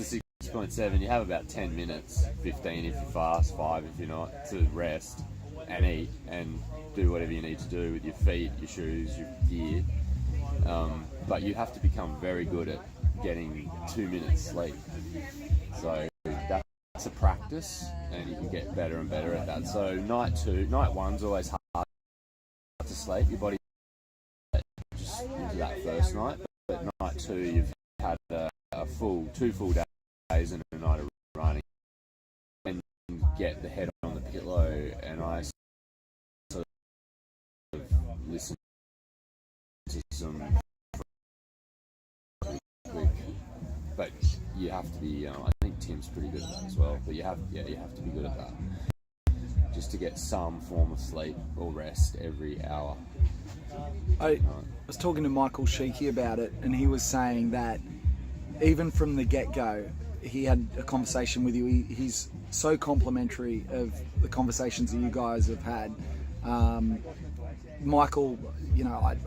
6.7, you have about 10 minutes, 15 if you're fast, 5 if you're not, to rest and eat and do whatever you need to do with your feet, your shoes, your gear. But you have to become very good at getting 2 minutes sleep. So that's a practice, and you can get better and better at that. So night 1's always hard to sleep. Your body just into that first night, but night 2 you've had two full days and a night of running, and get the head on the pillow, and I sort of listen to some quick, but you have to be, I think Tim's pretty good at that as well, but you have to be good at that, just to get some form of sleep or rest every hour. I was talking to Michael Sheikey about it, and he was saying that even from the get-go, he had a conversation with you. He's so complimentary of the conversations that you guys have had. Michael, I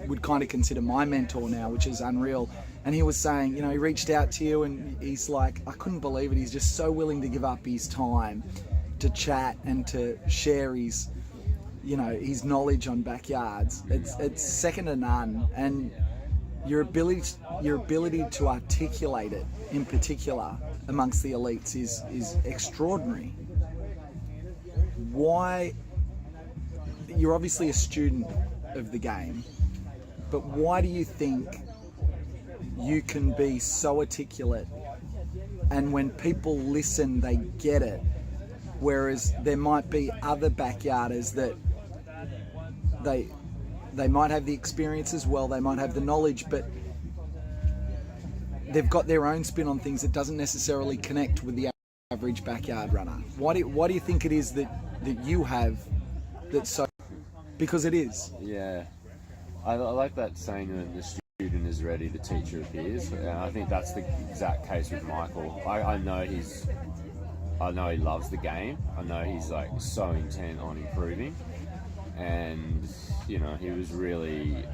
would kind of consider my mentor now, which is unreal. And he was saying, he reached out to you, and he's like, I couldn't believe it. He's just so willing to give up his time to chat and to share his knowledge on backyards. It's second to none, and your ability to articulate it in particular amongst the elites is extraordinary. Why? You're obviously a student of the game, but why do you think you can be so articulate, and when people listen they get it, whereas there might be other backyarders that they might have the experience as well, they might have the knowledge, but they've got their own spin on things that doesn't necessarily connect with the average backyard runner? Why do you think it is that you have that's so? Because it is. Yeah, I like that saying that the student is ready, the teacher appears, and I think that's the exact case with Michael. I know he loves the game. I know he's like so intent on improving, and he was really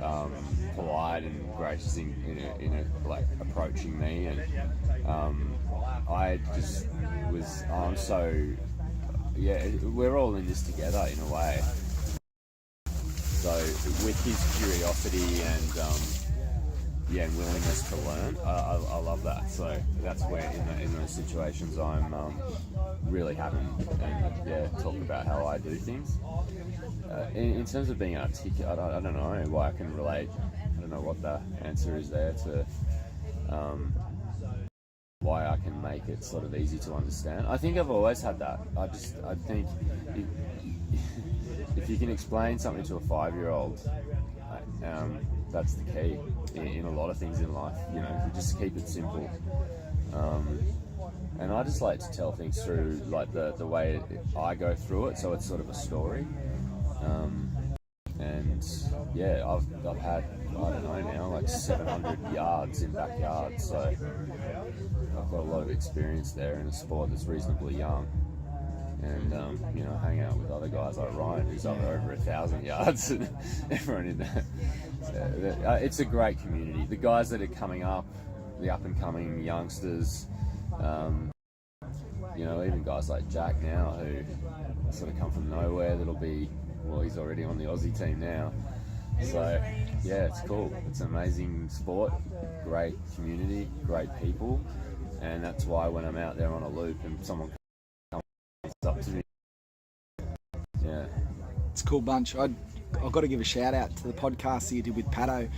polite and gracious in like approaching me, and I just was we're all in this together in a way. So with his curiosity and willingness to learn, I love that. So that's where in those situations I'm really happy and talk about how I do things. In terms of being articulate, I don't know why I can relate. I don't know what the answer is there to why I can make it sort of easy to understand. I think I've always had that. I think if you can explain something to a 5-year-old, that's the key in a lot of things in life. You just keep it simple. And I just like to tell things through like the way I go through it, so it's sort of a story. I've had, I don't know now, like 700 yards in backyard, so I've got a lot of experience there in a sport that's reasonably young. And hang out with other guys like Ryan, who's over 1,000 yards, and everyone in there. So, it's a great community. The guys that are coming up, the up and coming youngsters, even guys like Jack now, who sort of come from nowhere. He's already on the Aussie team now. So yeah, it's cool. It's an amazing sport, great community, great people, and that's why when I'm out there on a loop and someone comes up to me, it's a cool bunch. I've got to give a shout out to the podcast that you did with Pato.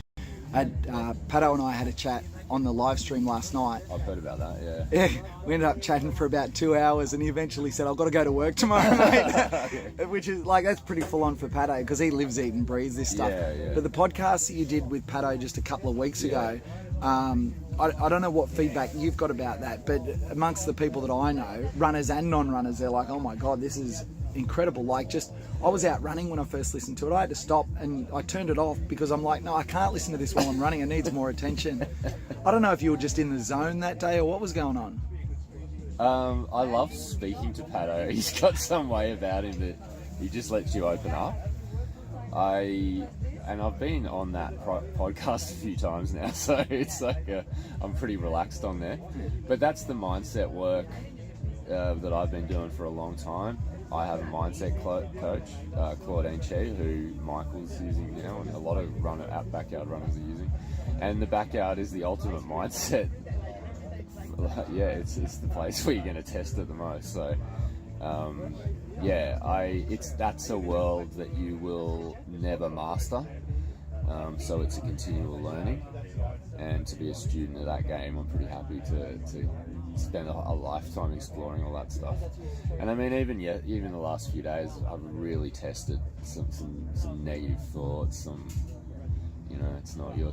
Pato and I had a chat on the live stream last night. I've heard about that, yeah. Yeah, we ended up chatting for about 2 hours, and he eventually said, "I've got to go to work tomorrow, mate." Which is like, that's pretty full on for Pato, because he lives, eats and breathes this stuff. Yeah. But the podcast that you did with Pato just a couple of weeks ago, I don't know what feedback you've got about that, but amongst the people that I know, runners and non-runners, they're like, "Oh my God, this is incredible." Like, just, I was out running when I first listened to it. I had to stop and I turned it off because I'm like, no, I can't listen to this while I'm running. It needs more attention. I don't know if you were just in the zone that day or what was going on. I love speaking to Pato. He's got some way about him that he just lets you open up. I've been on that podcast a few times now, so it's like I'm pretty relaxed on there. But that's the mindset work that I've been doing for a long time. I have a mindset coach, Claudine Che, who Michael's using now, and a lot of backyard runners are using. And the backyard is the ultimate mindset. Yeah, it's the place where you're going to test it the most. So, that's a world that you will never master. So it's a continual learning, and to be a student of that game, I'm pretty happy to spend a lifetime exploring all that stuff. And I mean, even the last few days, I've really tested some negative thoughts. It's not your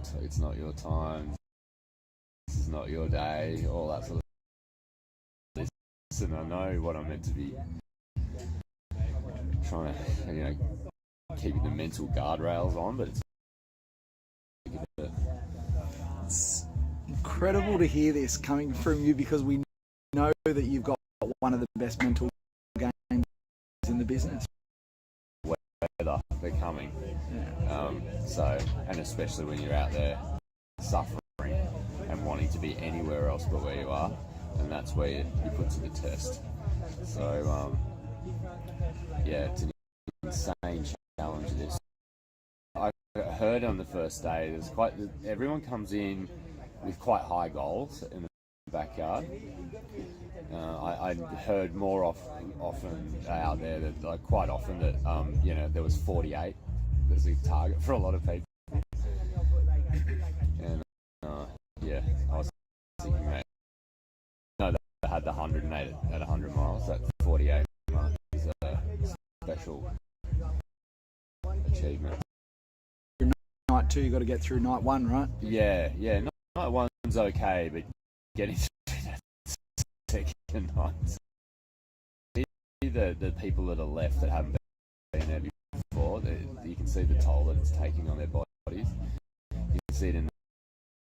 time. This is not your day. All that sort of. And I know what I'm meant to be trying to, keep the mental guardrails on, but it's incredible to hear this coming from you, because we know that you've got one of the best mental games in the business. Weather, they're coming. And especially when you're out there suffering and wanting to be anywhere else but where you are, and that's where you put to the test. So, it's an insane challenge, this. I heard on the first day, everyone comes in with quite high goals in the backyard. I heard more often out there that, quite often that, there was 48. There's a target for a lot of people. And, I was thinking, mate, no, they had the 108 at 100 miles. That 48 mark is a special achievement. Night 2, you got to get through night 1, right? Yeah. Night 1's okay, but getting through that second night. The people that are left that haven't been there before, you can see the toll that it's taking on their bodies. You can see it in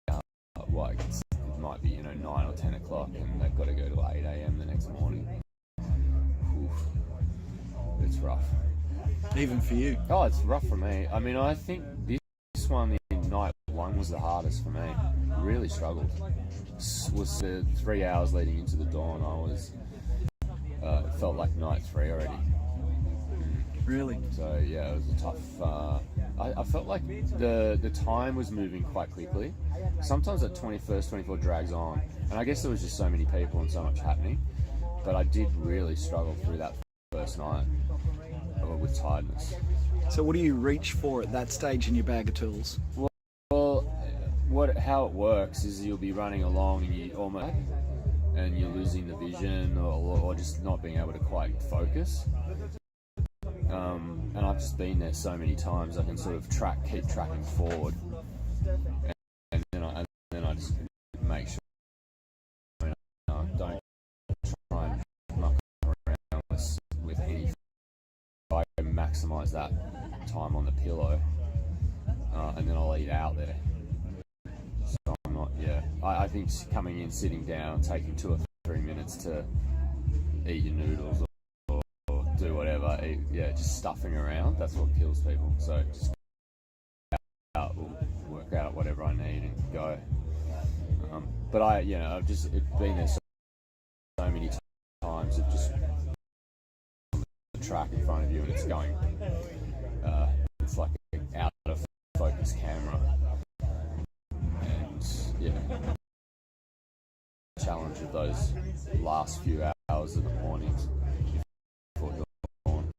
it might be 9 or 10 o'clock, and they've got to go to 8 a.m. the next morning. Oof. It's rough. Even for you? Oh, it's rough for me. I mean, I think this one in night 1 was the hardest for me. Really struggled. Was the 3 hours leading into the dawn. It felt like night 3 already. Really? So yeah, it was a tough. I felt like the time was moving quite quickly. Sometimes that 21st, 24 drags on, and I guess there was just so many people and so much happening. But I did really struggle through that first night with tiredness. So what do you reach for at that stage in your bag of tools? Well, how it works is you'll be running along and you're losing the vision or just not being able to quite focus. And I've just been there so many times. I can sort of keep tracking forward, and then I just make sure I don't try and muck around with anything. I maximise that time on the pillow, and then I'll eat out there. So I'm not. I think coming in, sitting down, taking 2 or 3 minutes to eat your noodles or do whatever, just stuffing around, that's what kills people. So just work out whatever I need and go. But I've just been there so many times. It just the track in front of you and it's going. It's like an out of focus camera, and challenge of those last few hours of the mornings before dawn.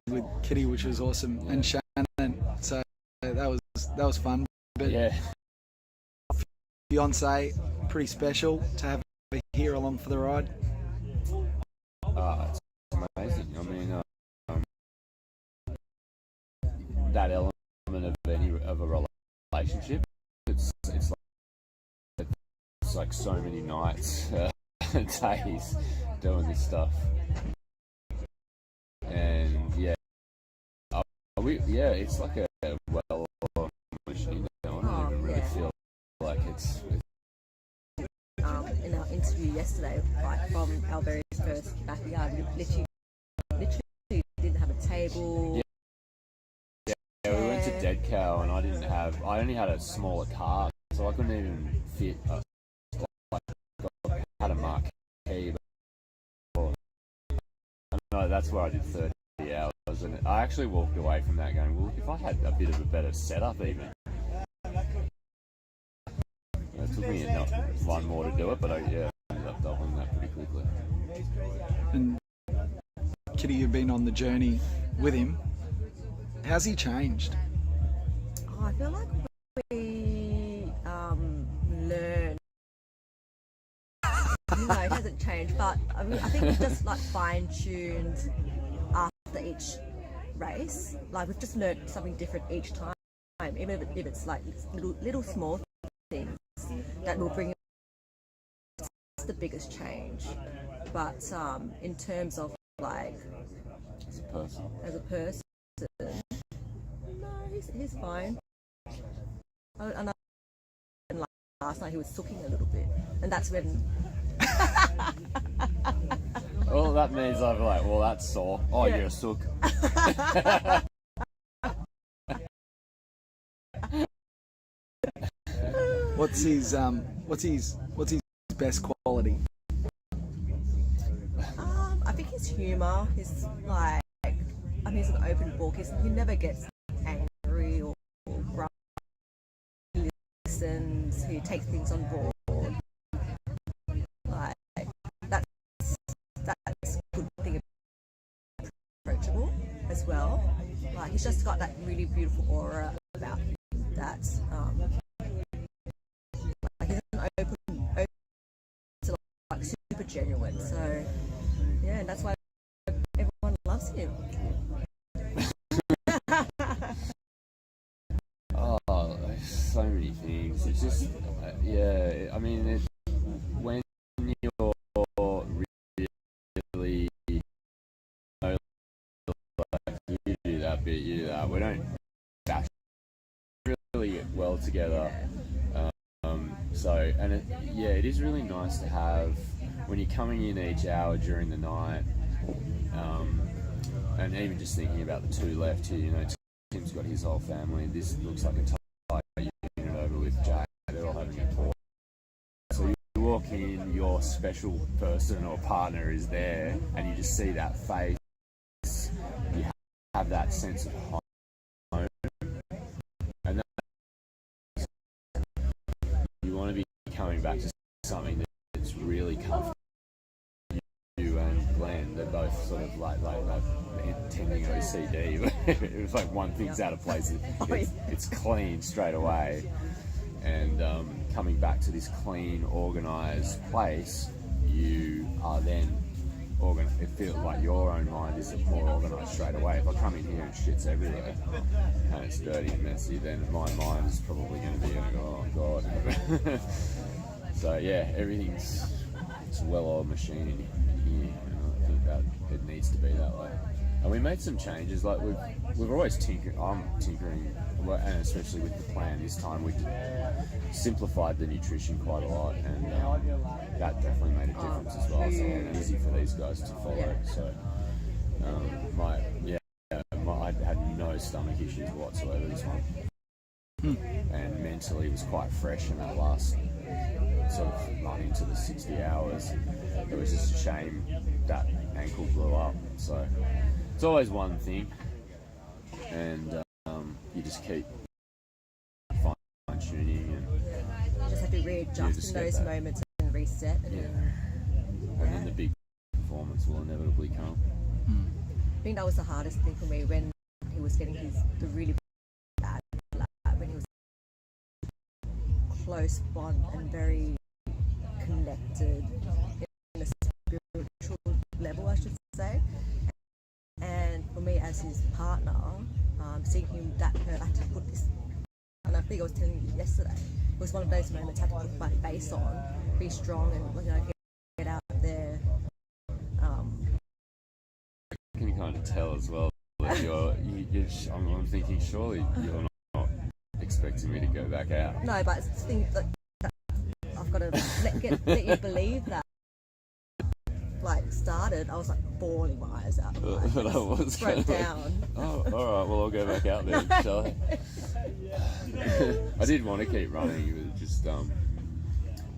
With Kitty, which was awesome, and Shannon So that was fun. But Yeah. fiance, pretty special to have her here along for the ride. It's amazing. I mean, that element of a relationship, it's like so many nights, and days doing this stuff, and it's like a well-oiled machine. I don't even really feel like it's in our interview yesterday, like from our very first backyard, we literally didn't have a table. Yeah, we went to Dead Cow and I only had a smaller car, so I couldn't even fit. I had a marquee, but I know that's where I did 30 hours, and I actually walked away from that going, well, if I had a bit of a better setup even. It took me one more to do it, but I ended up doubling that pretty quickly. And Kitty, you've been on the journey with him. How's he changed? I feel like we learn. No, it hasn't changed, but I think we've just like fine-tuned after each race. Like we've just learned something different each time, even if it's like little small things that will bring the biggest change. But in terms of like As a person, no, he's fine. And last night he was sooking a little bit, and that's when. Well, that means I'll be like, well, that's sore. Oh, Yeah. you're a sook. What's his best quality? I think his humour, his like, I mean, he's an open book. He never gets angry or grumpy. He listens. He takes things on board. Like that's a good thing. Approachable as well. Like he's just got that really beautiful aura about him. That like he's an open to like super genuine. So yeah, and that's why everyone loves him. Oh, there's so many things. It's just, I mean, when you're really, like, you do that bit, you do that. We don't bash really get well together. So, and it is really nice to have when you're coming in each hour during the night, and even just thinking about the two left here, you know, Tim's got his whole family. This looks like a tight unit over with Jay. They're all having a talk. So you walk in, your special person or partner is there, and you just see that face. You have that sense of home, and you want to be coming back to something that's really comfortable. You and Glenn, they're both sort of like tending OCD. It was like one thing's out of place, it's clean straight away, and coming back to this clean, organised place, you are then it feels like your own mind is more organised straight away. If I come in here and shit's everywhere and it's dirty and messy, then my mind is probably going to be like, oh god. So yeah, it's a well-oiled machine in here, and I think that it needs to be that way. And we made some changes. Like we've always I'm tinkering, and especially with the plan this time, we simplified the nutrition quite a lot, and that definitely made a difference as well. So it's easy for these guys to follow. So I had no stomach issues whatsoever this one, and mentally was quite fresh in that last sort of run into the 60 hours. It was just a shame that ankle blew up. So it's always one thing, and you just keep fine-tuning, and You just have to readjust in those moments and reset. And then the big performance will inevitably come. I think that was the hardest thing for me when he was getting the really close bond and very connected in a spiritual level, I should say. And for me, as his partner, seeing him that hurt, I had to put this, and I think I was telling you yesterday, it was one of those moments I had to put my face on, be strong, and get out there. Can you kind of tell as well that I'm thinking surely you're not expecting me to go back out. No, but it's the thing that I've got to let you believe that. Like started, I was like bawling my eyes out. But I was broke down. Oh, all right. Well, I'll go back out then, shall I? I did want to keep running. It was just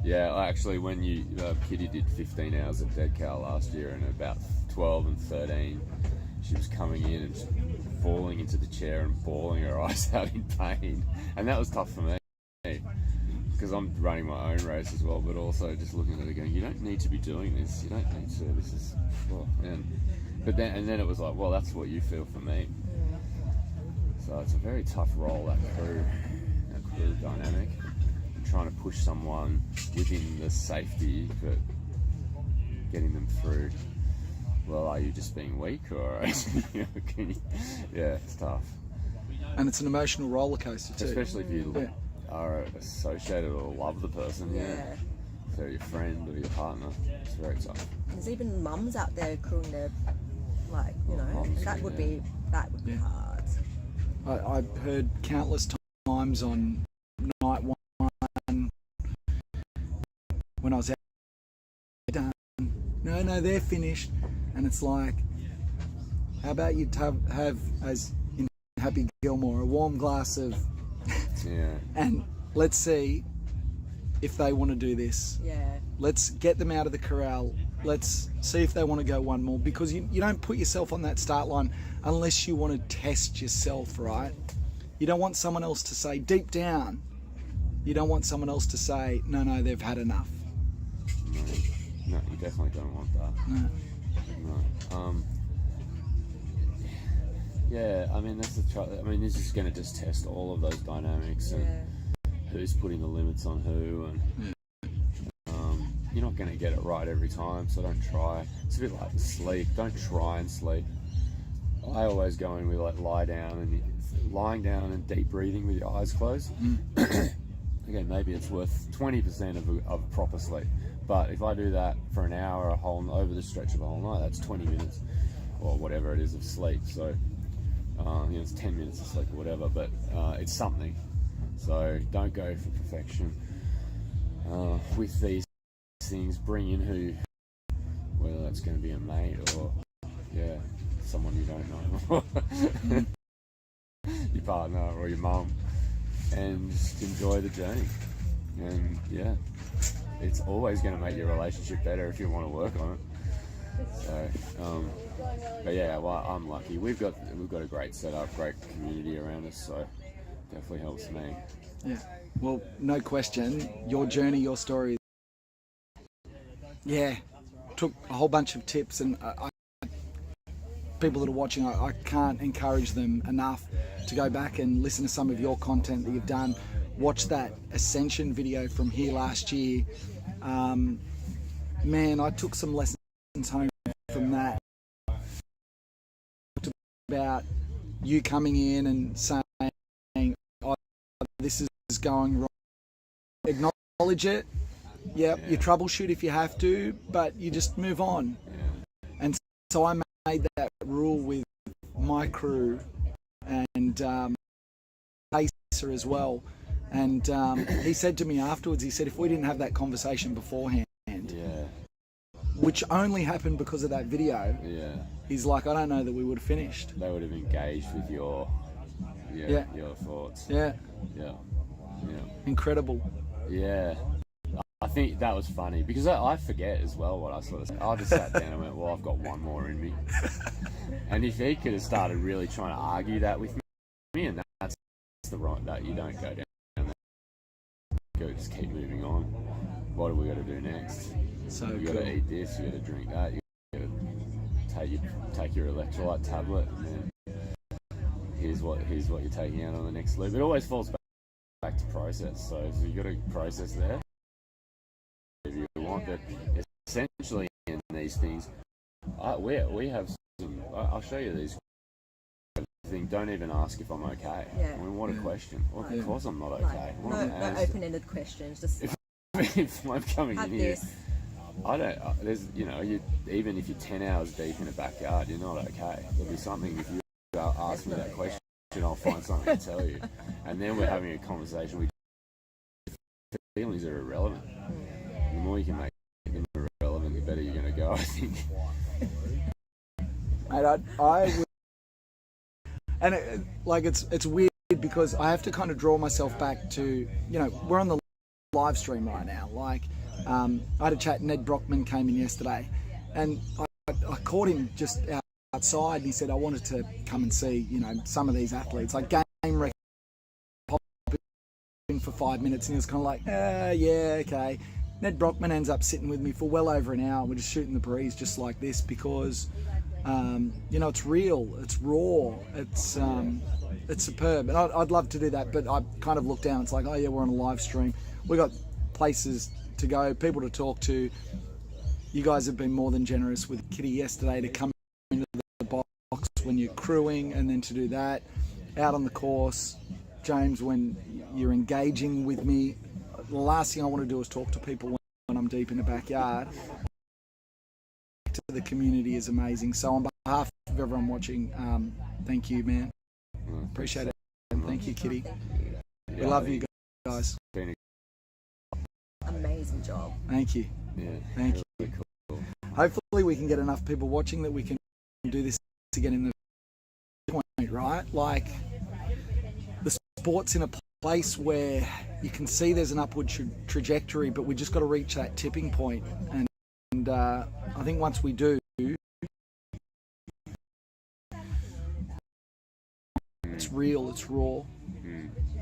yeah. Actually, when Kitty did 15 hours of dead cow last year, and about 12 and 13, she was coming in and just falling into the chair and bawling her eyes out in pain, and that was tough for me. Because I'm running my own race as well, but also just looking at it going, you don't need to be doing this. You don't need to. This is, well, man. But then it was like, well, that's what you feel for me. So it's a very tough role, that crew dynamic. And trying to push someone within the safety, but getting them through. Well, are you just being weak, or yeah, it's tough. And it's an emotional roller coaster too. Especially if you are associated or love the person, if they're your friend or your partner, it's very tough. There's even mums out there crewing their, like, you know, that would be hard. I've heard countless times on night one when I was out, done. No, they're finished, and it's like, how about you have as in Happy Gilmore, a warm glass of. And let's see if they want to do this. Yeah. Let's get them out of the corral. Let's see if they want to go one more, because you don't put yourself on that start line unless you want to test yourself, right? You don't want someone else to say, deep down, you don't want someone else to say, no, they've had enough. No, you definitely don't want that. No. Yeah, I mean, this is going to just test all of those dynamics and who's putting the limits on who, and you're not going to get it right every time, so don't try. It's a bit like sleep. Don't try and sleep. I always go in with like lying down and deep breathing with your eyes closed. Again, maybe it's worth 20% of proper sleep, but if I do that for an hour, over the stretch of a whole night, that's 20 minutes or whatever it is of sleep. So it's 10 minutes of sleep or whatever, but it's something. So don't go for perfection. With these things, bring in whether that's going to be a mate or someone you don't know, your partner or your mum, and just enjoy the journey. And it's always going to make your relationship better if you want to work on it. So, but well, I'm lucky. We've got a great setup, great community around us, so definitely helps me. Yeah. Well, no question. Your journey, your story. Yeah. Took a whole bunch of tips, and people that are watching, I can't encourage them enough to go back and listen to some of your content that you've done. Watch that Ascension video from here last year. Man, I took some lessons home from that. About you coming in and saying, oh, this is going wrong. Acknowledge it. You troubleshoot if you have to, but you just move on. And so I made that rule with my crew and Pacer as well. And he said to me afterwards, he said, if we didn't have that conversation beforehand, which only happened because of that video, he's like, I don't know that we would have finished. They would have engaged with your thoughts. Yeah. Incredible. Yeah. I think that was funny because I forget as well what I sort of said. I just sat down and went, well, I've got one more in me. And if he could have started really trying to argue that with me, and that's the right, that you don't go down there. You just keep moving on. What do we got to do next? So you got to eat this, you got to drink that, you got to take your electrolyte tablet, and then here's what you're taking out on the next loop. It always falls back to process. So you got to process there if you want. But essentially, in these things, we have some. I'll show you these. Thing, don't even ask if I'm okay. Yeah. I mean, what a question. Well, of course I'm not okay. No open-ended questions. Just if I'm coming in here, this. I don't. There's, even if you're 10 hours deep in a backyard, you're not okay. There'll be something if you ask me that question, I'll find something to tell you. And then we're having a conversation. Feelings are irrelevant. The more you can make them irrelevant, the better you're going to go, I think. And I would. And it's weird because I have to kind of draw myself back to, we're on the live stream right now. I had a chat. Ned Brockman came in yesterday, and I caught him just outside, and he said I wanted to come and see, some of these athletes, like game record popping for 5 minutes, and he was kind of like, yeah, okay. Ned Brockman ends up sitting with me for well over an hour. We're just shooting the breeze just like this because. It's real, it's raw, it's superb, and I'd love to do that, but I kind of look down. It's like, oh yeah, we're on a live stream. We got places to go, people to talk to. You guys have been more than generous with Kitty yesterday to come into the box when you're crewing, and then to do that out on the course. James, when you're engaging with me, the last thing I want to do is talk to people when I'm deep in the backyard. To the community is amazing. So on behalf of everyone watching, thank you, man. Appreciate it. And thank you, Kitty. We love you guys. Amazing job. Thank you. Thank you. Hopefully we can get enough people watching that we can do this again in the point, right? Like the sport's in a place where you can see there's an upward trajectory, but we just got to reach that tipping point. And I think once we do, it's real, it's raw,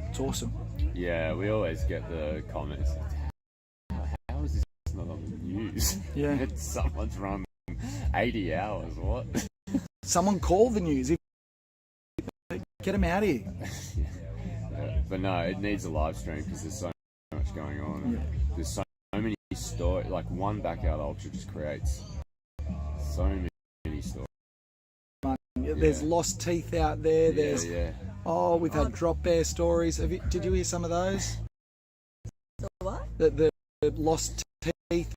it's awesome. Yeah, we always get the comments, how is this not on the news? Yeah. Someone's run 80 hours, what? Someone call the news. Get them out of here. But no, it needs a live stream because there's so much going on. Yeah. There's so many stories. Like one backyard ultra just creates so many stories. There's lost teeth out there. There's we've had drop bear stories. Did you hear some of those? The what? The lost teeth.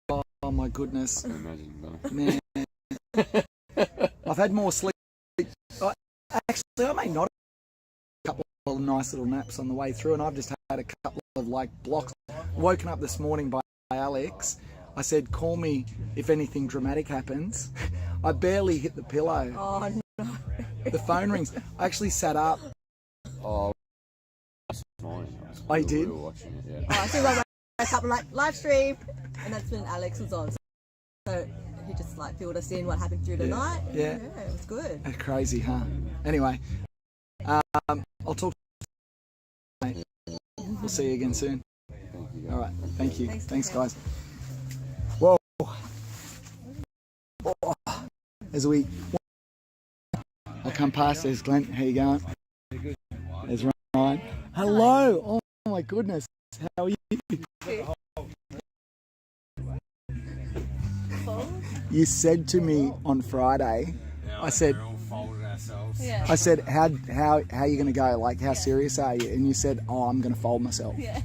Oh my goodness. I can imagine, man. I've had more sleep. Actually, I may not have a couple of nice little naps on the way through, and I've just had a couple of blocks. Woken up this morning by Alex. I said, call me if anything dramatic happens. I barely hit the pillow. Oh no. The phone rings. I actually sat up. Oh, that's fine. I did. We were watching it, yeah. Oh, I see I woke up like live stream, and that's when Alex was on. So he just filled us in what happened through the night. Yeah. It was good. That's crazy, huh? Anyway, I'll talk to you, mate. We'll see you again soon. All right. Thank you. Thanks guys. Whoa. As we I come past, there's Glenn. How you going? There's Ryan. Hello. Oh my goodness. How are you? You said to me on Friday, I said, I said, how are you going to go? Like, how serious are you? And you said, oh, I'm going to fold myself. Yeah.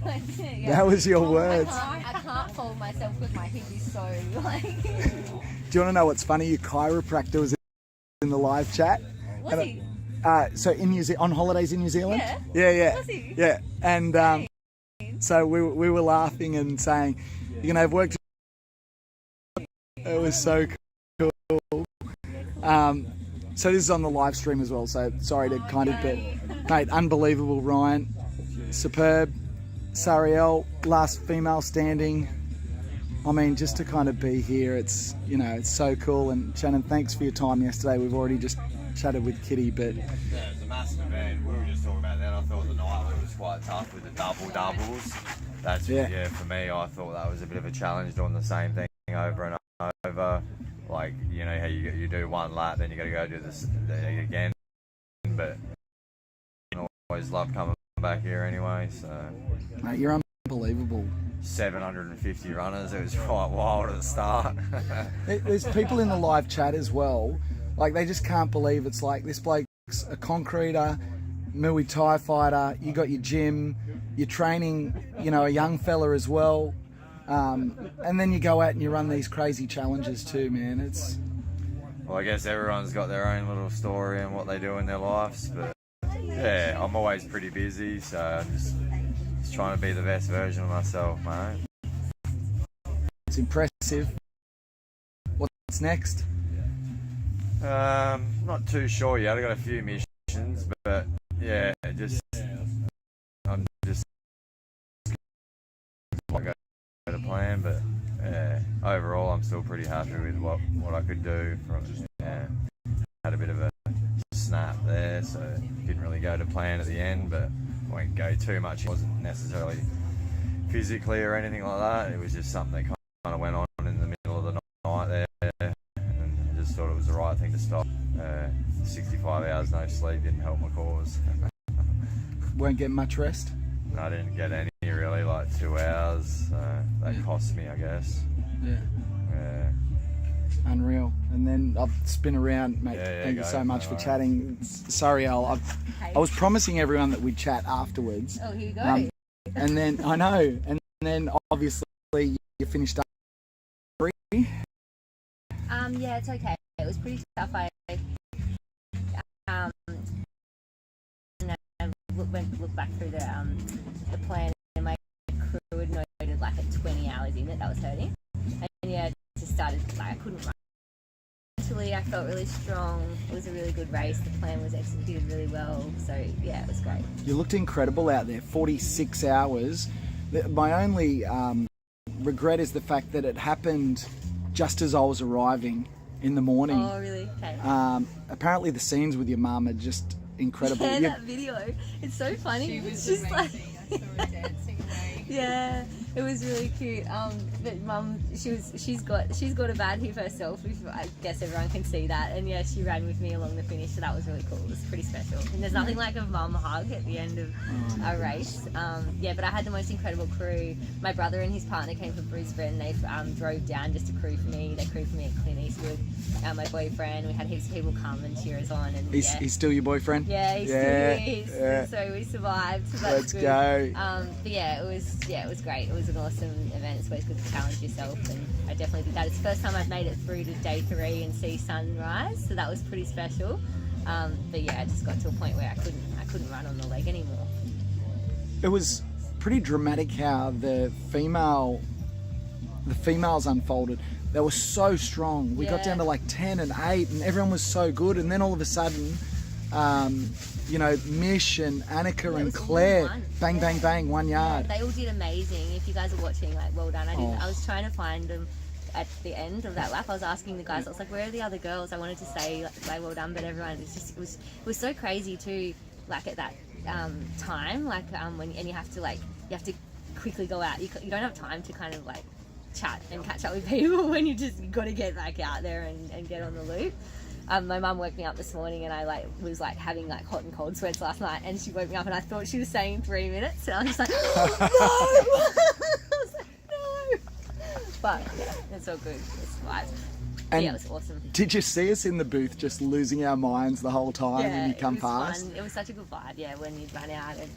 That was your words. I can't fold myself because my hip is so Do you want to know what's funny? Your chiropractor was in the live chat. Was he? So on holidays in New Zealand? Yeah. Was he? Yeah. And so we were laughing and saying, you're going to have work to do. It was so cool. So this is on the live stream as well, so sorry to but mate, unbelievable, Ryan. Superb. Sariel, last female standing. I mean, just to kind of be here, it's so cool. And Shannon, thanks for your time yesterday. We've already just chatted with Kitty, but yeah, it's a massive event. We were just talking about that. I thought the night was quite tough with the doubles. That's for me. I thought that was a bit of a challenge doing the same thing over and over. Like, how you do one lap, then you got to go do this again. But I always love coming back here anyway. So, Mate, you're unbelievable. 750 runners. It was quite wild at the start. There's people in the live chat as well. Like, they just can't believe it's like this bloke's a concreter, Muay Thai fighter. You got your gym. You're training, you know, a young fella as well. And then you go out and you run these crazy challenges too, man. It's... Well, I guess everyone's got their own little story and what they do in their lives, but yeah, I'm always pretty busy, so I'm just trying to be the best version of myself, mate. It's impressive. What's next? Not too sure yet. I got a few missions, but yeah, I'm just go to plan, but yeah, overall I'm still pretty happy with what I could do. Had a bit of a snap there, so didn't really go to plan at the end, but I won't go too much. It wasn't necessarily physically or anything like that. It was just something that kind of went on in the middle of the night there, and I just thought it was the right thing to stop. 65 hours no sleep didn't help my cause. Won't get much rest? I didn't get any really, like 2 hours. That cost me, I guess. Yeah. Unreal. And then I'll spin around, mate. Thank you so much for chatting. Sorry, I was promising everyone that we'd chat afterwards. Oh, here you go. And then, I know, and then obviously you finished up. Yeah, it's okay. It was pretty tough. I look back through the plan, and my crew had noted like at 20 hours in it that was hurting, and yeah, it just started like I couldn't run. Mentally, I felt really strong. It was a really good race. The plan was executed really well, so yeah, it was great. You looked incredible out there. 46 hours. My only regret is the fact that it happened just as I was arriving in the morning. Oh, really? Okay. Apparently the scenes with your mum are just incredible. Yeah, that video. It's so funny. She was just amazing. I saw her dancing away. Yeah, it was really cute. But Mum, she's got a bad hip herself. I guess everyone can see that. And yeah, she ran with me along the finish, so that was really cool. It was pretty special. And there's nothing like a mum hug at the end of a race. Yeah, but I had the most incredible crew. My brother and his partner came from Brisbane. They drove down just to crew for me. They crewed for me at Clint Eastwood. My boyfriend. We had heaps of people come and cheer us on. And He's still your boyfriend? Yeah, he's still is. So we survived. So that's Let's good. go. But yeah, it was great. It was an awesome event. It's always good to challenge yourself, and I definitely did that. It's the first time I've made it through to day 3 and see sunrise, so that was pretty special. But yeah, I just got to a point where I couldn't run on the leg anymore. It was pretty dramatic how the females unfolded. They were so strong. We got down to like 10 and 8, and everyone was so good. And then all of a sudden, you know, Mish and Annika and Claire, bang, bang, bang, 1 yard. They all did amazing. If you guys are watching, like, well done. I was trying to find them at the end of that lap. I was asking the guys, I was like, where are the other girls? I wanted to say, like, well done, but everyone, it was so crazy too, like at that time, like and you have to quickly go out. You don't have time to kind of like chat and catch up with people when you got to get back out there and get on the loop. My mum woke me up this morning, and I was having hot and cold sweats last night, and she woke me up and I thought she was saying 3 minutes, and I was just like, no! I was like, no! But yeah, it's all good. It's fine. And yeah, it was awesome. Did you see us in the booth just losing our minds the whole time when you come it was past? Fun. It was such a good vibe, yeah, when you'd run out and,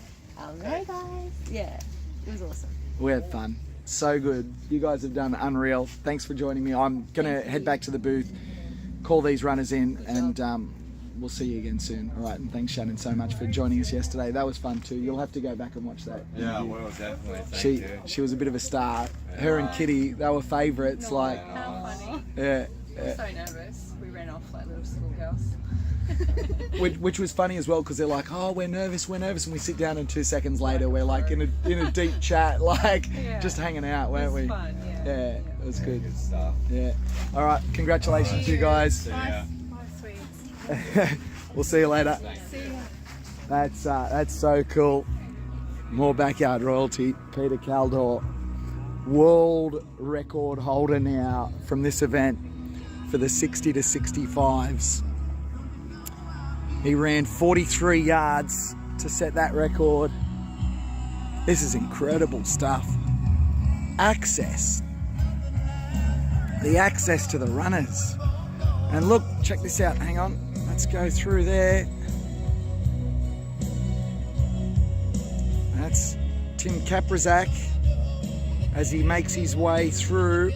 hey guys, yeah, it was awesome. We had fun. So good. You guys have done unreal. Thanks for joining me. I'm going to head back to the booth, call these runners in, and we'll see you again soon. All right, and thanks Shannon so much for joining us yesterday. That was fun too. You'll have to go back and watch that. Yeah, I will, definitely. Thank you. She was a bit of a star. Her and Kitty, they were favourites. Like, How funny. yeah. So nervous. We ran off like little schoolgirls. Which was funny as well, because they're like, oh, we're nervous, and we sit down, and 2 seconds later we're like in a deep chat, like just hanging out, weren't we? Fun, yeah. It was good. Good stuff. Yeah. All right, congratulations to you guys. Bye, sweets. We'll see you later. See ya. That's so cool. More backyard royalty. Peter Kaldor, world record holder now from this event for the 60 to 65s. He ran 43 yards to set that record. This is incredible stuff. Access. The access to the runners. And look, check this out. Hang on. Let's go through there. That's Tim Kaprizak as he makes his way through.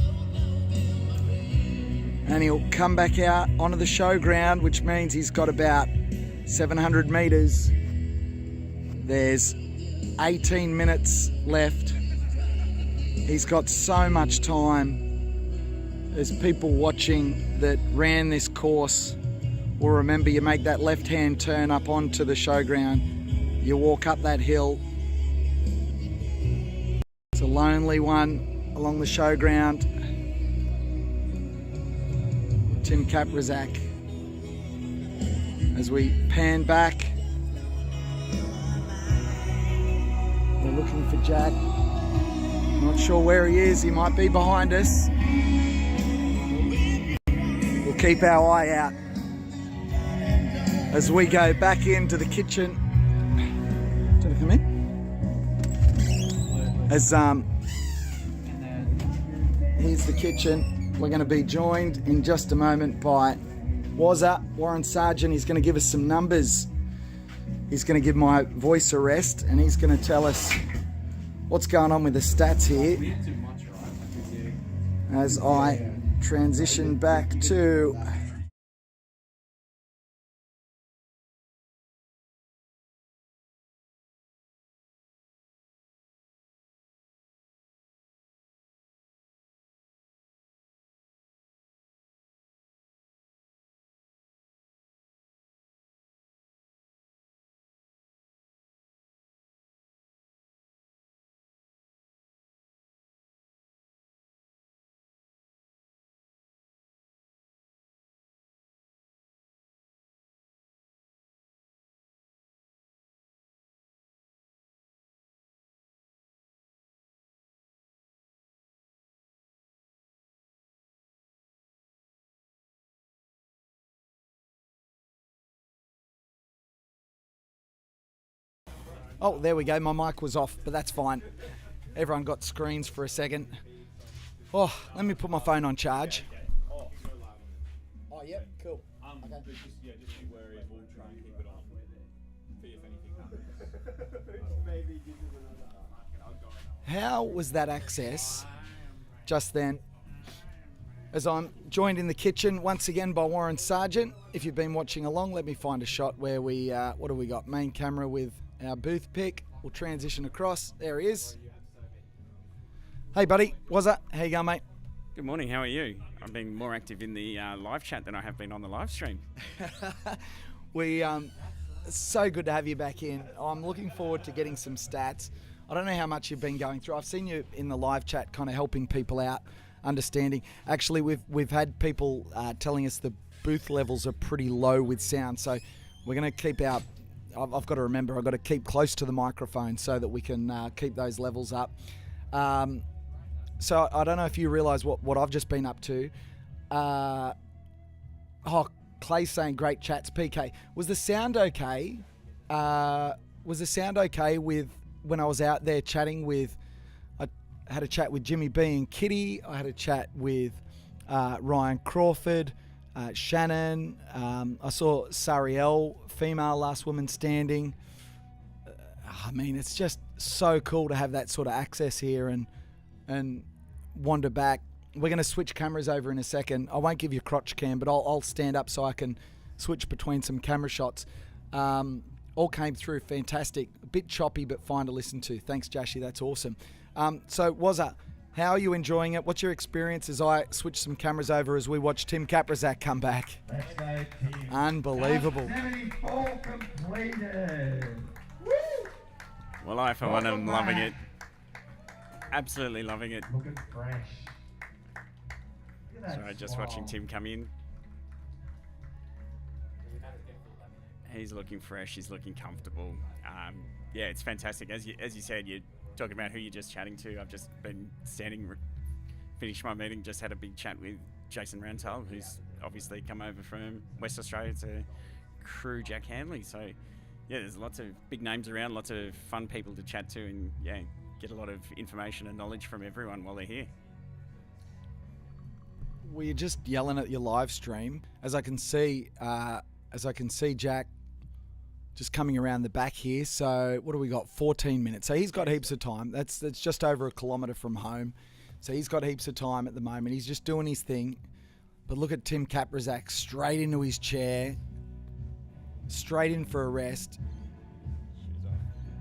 And he'll come back out onto the showground, which means he's got about 700 metres. There's 18 minutes left. He's got so much time. There's people watching that ran this course will remember you make that left-hand turn up onto the showground. You walk up that hill. It's a lonely one along the showground. Tim Kaprizak. As we pan back, we're looking for Jack. Not sure where he is. He might be behind us. We'll keep our eye out as we go back into the kitchen. Did I come in? As here's the kitchen. We're going to be joined in just a moment by Warren Sargent. He's going to give us some numbers. He's going to give my voice a rest, and he's going to tell us what's going on with the stats here as I transition back to oh, there we go. My mic was off, but that's fine. Everyone got screens for a second. Oh, let me put my phone on charge. Oh, yep, cool. Okay. Just be wary. We'll try and keep it on. See if anything happens. How was that access just then? As I'm joined in the kitchen once again by Warren Sargent. If you've been watching along, let me find a shot where we, what do we got? Main camera with our booth pick. We'll transition across. There he is. Hey, buddy. What's up? How you going, mate? Good morning. How are you? I've been more active in the live chat than I have been on the live stream. We so good to have you back in. I'm looking forward to getting some stats. I don't know how much you've been going through. I've seen you in the live chat kind of helping people out, understanding. Actually, we've had people telling us the booth levels are pretty low with sound, so we're going to keep our... I've got to remember, I've got to keep close to the microphone so that we can keep those levels up. So I don't know if you realise what I've just been up to. Clay's saying great chats, PK. Was the sound okay? Was the sound okay with when I was out there chatting with... I had a chat with Jimmy B and Kitty. I had a chat with Ryan Crawford, Shannon. I saw Sariel, female last woman standing. I mean, it's just so cool to have that sort of access here and wander back. We're going to switch cameras over in a second. I won't give you a crotch cam, but I'll stand up so I can switch between some camera shots. All came through fantastic. A bit choppy, but fine to listen to. Thanks, Jashi. That's awesome. So, Wazza, how are you enjoying it? What's your experience as I switch some cameras over as we watch Tim Kaprizak come back? Let's go, team. Unbelievable. 74 completed. Woo! Well, I, for one, am loving it. Absolutely loving it. Looking fresh. Sorry, just watching Tim come in. He's looking fresh. He's looking comfortable. Yeah, it's fantastic. As you said, you're talking about who you're just chatting to. I've just been finished my meeting, just had a big chat with Jason Rantel, who's obviously come over from West Australia to crew Jack Handley. So, there's lots of big names around, lots of fun people to chat to, and get a lot of information and knowledge from everyone while they're here. Were you just yelling at your live stream? As I can see Jack just coming around the back here. So what do we got? 14 minutes. So he's got heaps of time. That's just over a kilometre from home. So he's got heaps of time at the moment. He's just doing his thing. But look at Tim Kaprizak straight into his chair, straight in for a rest.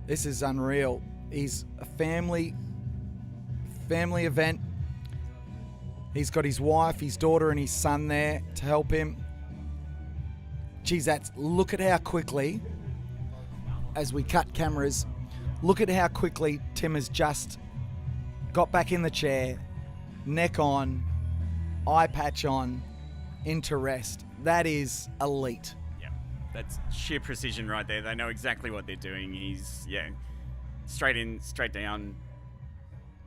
This is unreal. He's a family event. He's got his wife, his daughter, and his son there to help him. Geez, look at how quickly, as we cut cameras, look at how quickly Tim has just got back in the chair, neck on, eye patch on, into rest. That is elite. Yeah, that's sheer precision right there. They know exactly what they're doing. He's, straight in, straight down,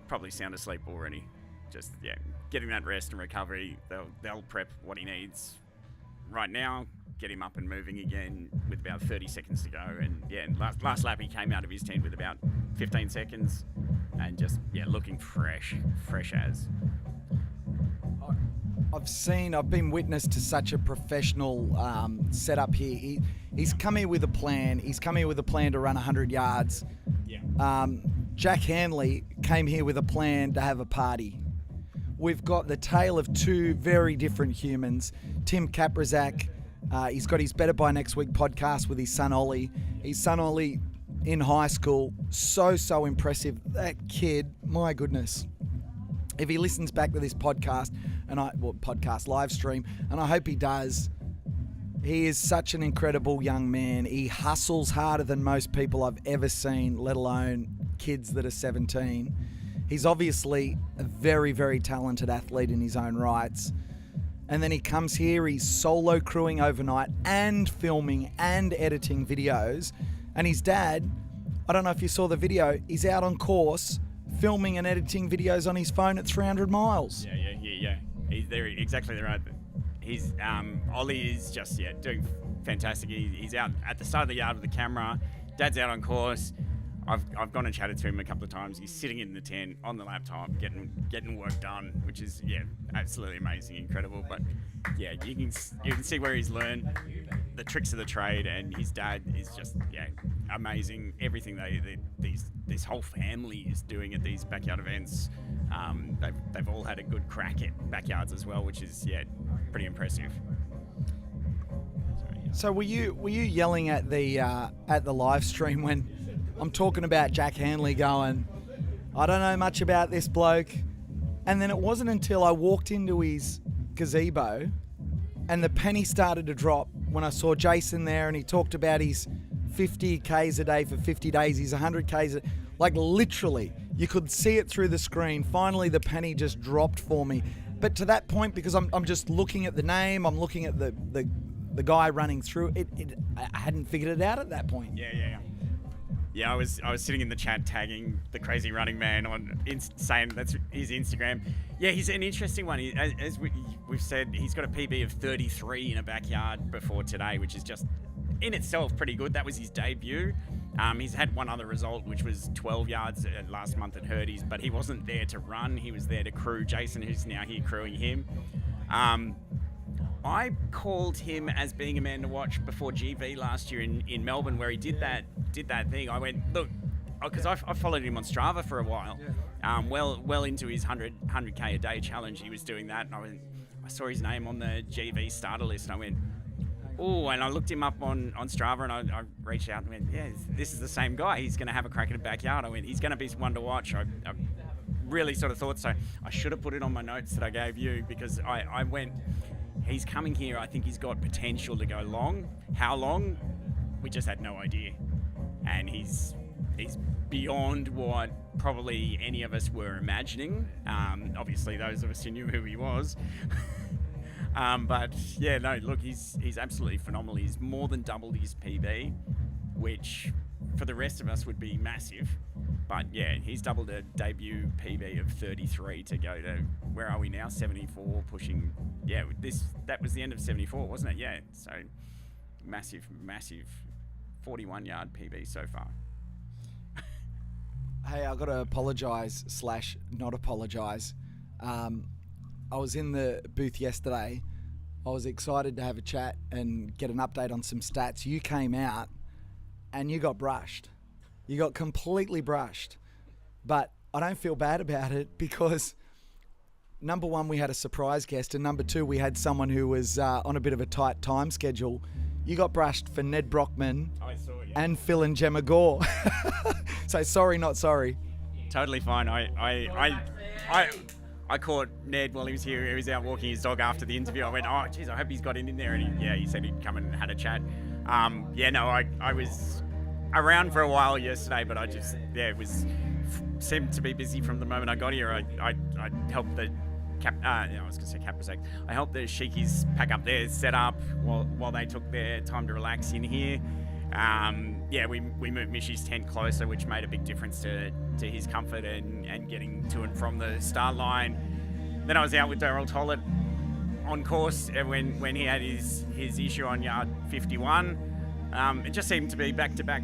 probably sound asleep already. Just, getting that rest and recovery. They'll prep what he needs right now, get him up and moving again with about 30 seconds to go. And last lap he came out of his tent with about 15 seconds and just, looking fresh as. I've been witness to such a professional setup here. He's come here with a plan. He's come here with a plan to run 100 yards. Jack Hanley came here with a plan to have a party. We've got the tale of two very different humans. Tim Kaprizak, he's got his Better By Next Week podcast with his son Ollie. His son Ollie in high school, so impressive. That kid, my goodness. If he listens back to this podcast, podcast live stream, and I hope he does, he is such an incredible young man. He hustles harder than most people I've ever seen, let alone kids that are 17. He's obviously a very, very talented athlete in his own rights. And then he comes here, he's solo crewing overnight and filming and editing videos. And his dad, I don't know if you saw the video, he's out on course filming and editing videos on his phone at 300 miles. Yeah. He's there, exactly right. He's Ollie is just doing fantastic. He's out at the start of the yard with the camera. Dad's out on course. I've gone and chatted to him a couple of times. He's sitting in the tent on the laptop, getting work done, which is absolutely amazing, incredible. But you can see where he's learned the tricks of the trade, and his dad is just amazing. Everything this whole family is doing at these backyard events. They've all had a good crack at backyards as well, which is pretty impressive. So were you yelling at the live stream when I'm talking about Jack Hanley going, I don't know much about this bloke, and then it wasn't until I walked into his gazebo and the penny started to drop when I saw Jason there and he talked about his 50 Ks a day for 50 days, his 100 Ks, like literally, you could see it through the screen. Finally, the penny just dropped for me. But to that point, because I'm just looking at the name, I'm looking at the guy running through it, I hadn't figured it out at that point. Yeah, I was sitting in the chat tagging the Crazy Running Man on saying that's his Instagram. Yeah, he's an interesting one. As we've said, he's got a PB of 33 in a backyard before today, which is just in itself pretty good. That was his debut. He's had one other result, which was 12 yards last month at Hurdy's, but he wasn't there to run. He was there to crew Jason, who's now here crewing him. I called him as being a man to watch before GV last year in Melbourne, where he did that thing. I went, look, because I followed him on Strava for a while, well into his 100K a day challenge. He was doing that, and I saw his name on the GV starter list, and I went, oh, and I looked him up on Strava, and I reached out and went, yeah, this is the same guy. He's going to have a crack at the backyard. I went, he's going to be one to watch. I really sort of thought so. I should have put it on my notes that I gave you, because I went, he's coming here. I think he's got potential to go long. How long? We just had no idea. And he's beyond what probably any of us were imagining. Obviously, those of us who knew who he was. But yeah, no, look, he's absolutely phenomenal. He's more than doubled his PB, which for the rest of us would be massive. But yeah, he's doubled a debut PB of 33 to go to, where are we now? 74, pushing, that was the end of 74, wasn't it? Yeah, so massive 41-yard PB so far. Hey, I got to apologise / not apologise. I was in the booth yesterday. I was excited to have a chat and get an update on some stats. You came out and you got brushed. You got completely brushed. But I don't feel bad about it because, number one, we had a surprise guest, and number two, we had someone who was on a bit of a tight time schedule. You got brushed for Ned Brockman and Phil and Gemma Gore. So sorry, not sorry. Totally fine. I caught Ned while he was here. He was out walking his dog after the interview. I went, oh, geez, I hope he's got it in there. And he said he'd come and had a chat. I was around for a while yesterday, but it seemed to be busy from the moment I got here. I helped the I helped the Sheikies pack up their setup while they took their time to relax in here. We moved Mishy's tent closer, which made a big difference to his comfort and getting to and from the start line. Then I was out with Daryl Tollett on course when he had his issue on yard 51. It just seemed to be back to back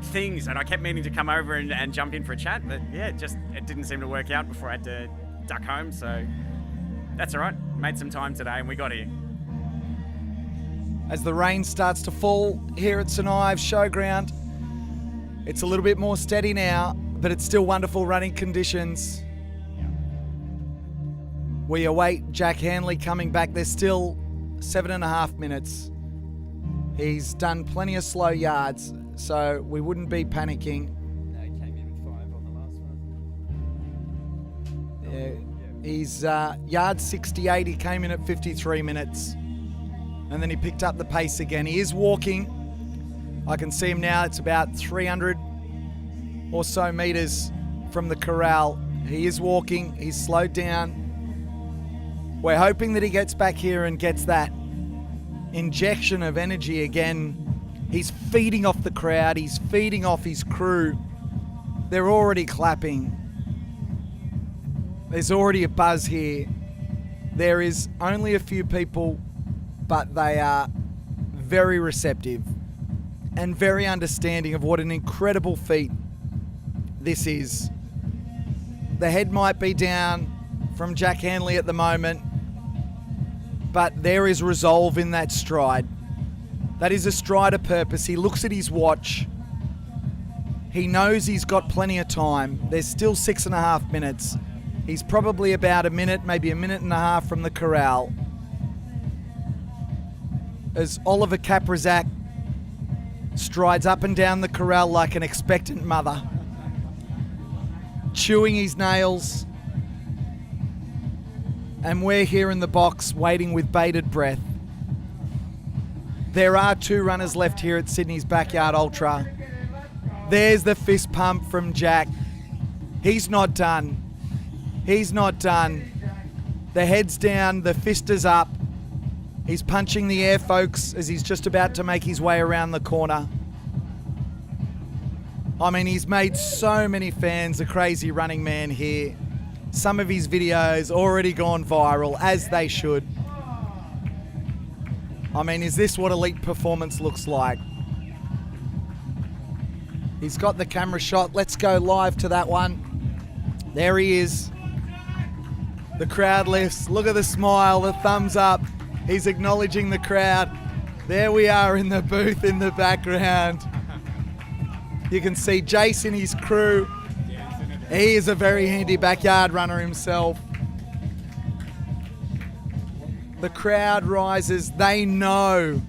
things, and I kept meaning to come over and jump in for a chat, but it didn't seem to work out before I had to duck home, so that's all right. Made some time today and we got here. As the rain starts to fall here at St Ives Showground, it's a little bit more steady now, but it's still wonderful running conditions. We await Jack Hanley coming back. There's still 7.5 minutes. He's done plenty of slow yards, so we wouldn't be panicking. No, he came in with 5 on the last one. Yeah, he's yard 68. He came in at 53 minutes. And then he picked up the pace again. He is walking. I can see him now. It's about 300 or so meters from the corral. He is walking. He's slowed down. We're hoping that he gets back here and gets that injection of energy again. He's feeding off the crowd. He's feeding off his crew. They're already clapping. There's already a buzz here. There is only a few people, but they are very receptive and very understanding of what an incredible feat this is. The head might be down from Jack Hanley at the moment, but there is resolve in that stride. That is a stride of purpose. He looks at his watch. He knows he's got plenty of time. There's still 6.5 minutes. He's probably about a minute, maybe a minute and a half from the corral. As Oliver Kaprizak strides up and down the corral like an expectant mother, chewing his nails, and we're here in the box waiting with bated breath. There are 2 runners left here at Sydney's Backyard Ultra. There's the fist pump from Jack. He's not done. He's not done. The head's down, the fist is up. He's punching the air, folks, as he's just about to make his way around the corner. I mean, he's made so many fans a crazy running man here. Some of his videos already gone viral, as they should. I mean, is this what elite performance looks like? He's got the camera shot. Let's go live to that one. There he is. The crowd lifts. Look at the smile, the thumbs up. He's acknowledging the crowd. There we are in the booth in the background. You can see Jason, his crew. He is a very handy backyard runner himself. The crowd rises. They know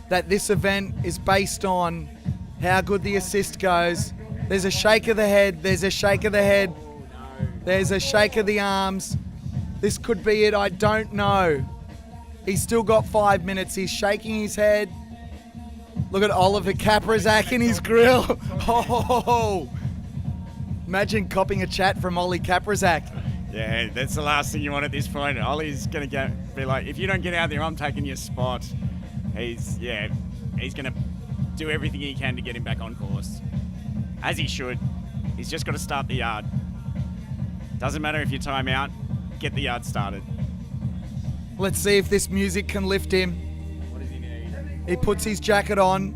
that this event is based on how good the assist goes. There's a shake of the head. There's a shake of the head. There's a shake of the arms. This could be it. I don't know. He's still got 5 minutes. He's shaking his head. Look at Oliver Kaprizak in his grill. Oh, imagine copping a chat from Ollie Kaprizak. Yeah, that's the last thing you want at this point. Ollie's going to be like, if you don't get out there, I'm taking your spot. He's going to do everything he can to get him back on course. As he should. He's just got to start the yard. Doesn't matter if you time out, get the yard started. Let's see if this music can lift him. What does he need? He puts his jacket on.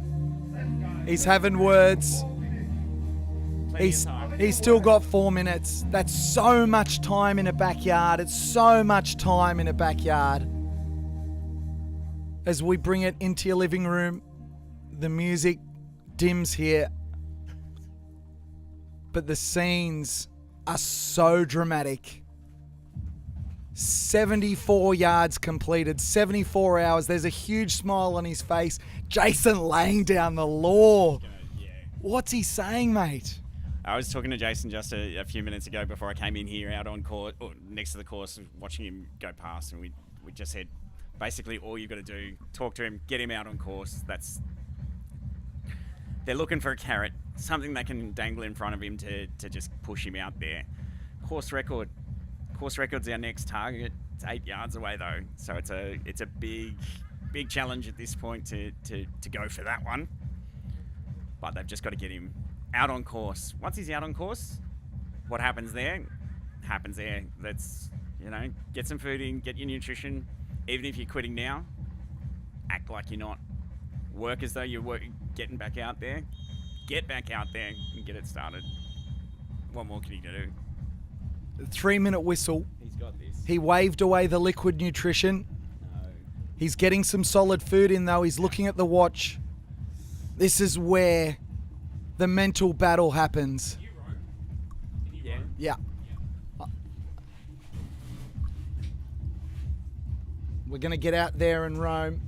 He's having words. He's still got 4 minutes. That's so much time in a backyard. It's so much time in a backyard. As we bring it into your living room, the music dims here. But the scenes are so dramatic. 74 yards completed, 74 hours. There's a huge smile on his face. Jason laying down the law. What's he saying, mate? I was talking to Jason just a few minutes ago before I came in here out on court, or next to the course, watching him go past, and we just said, basically all you've got to do, talk to him, get him out on course. They're looking for a carrot, something they can dangle in front of him to just push him out there. Course record's our next target. It's 8 yards away though, so it's a big challenge at this point to go for that one. But they've just got to get him out on course. Once he's out on course, what happens there? Happens there. That's, get some food in, get your nutrition. Even if you're quitting now, act like you're not. Work as though you're getting back out there. Get back out there and get it started. What more can you do? 3-minute whistle. He's got this. He waved away the liquid nutrition. No. He's getting some solid food in though. He's looking at the watch. This is where the mental battle happens. Yeah. We're going to get out there and roam.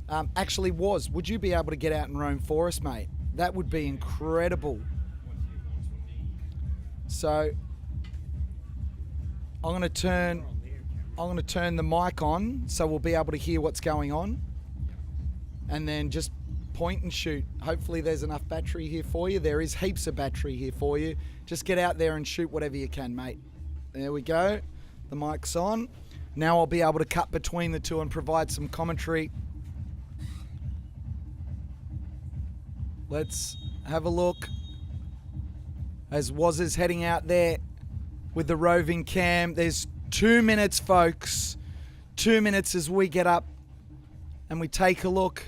Would you be able to get out and roam for us, mate? That would be incredible. So I'm going to turn the mic on so we'll be able to hear what's going on, and then just point and shoot. Hopefully there's enough battery here for you. There is heaps of battery here for you. Just get out there and shoot whatever you can, mate. There we go. The mic's on. Now I'll be able to cut between the two and provide some commentary. Let's have a look as Woz is heading out there with the roving cam. There's 2 minutes, folks. 2 minutes as we get up and we take a look.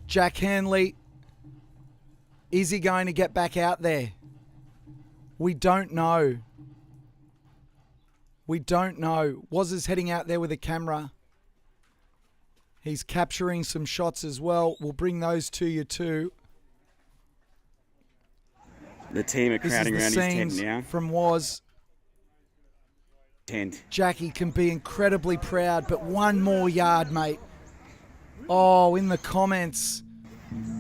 Jack Handley, is he going to get back out there? We don't know. We don't know. Woz is heading out there with a camera. He's capturing some shots as well. We'll bring those to you too. The team are crowding around his tent now. From Woz. Tent. Jackie can be incredibly proud, but one more yard, mate. Oh, in the comments.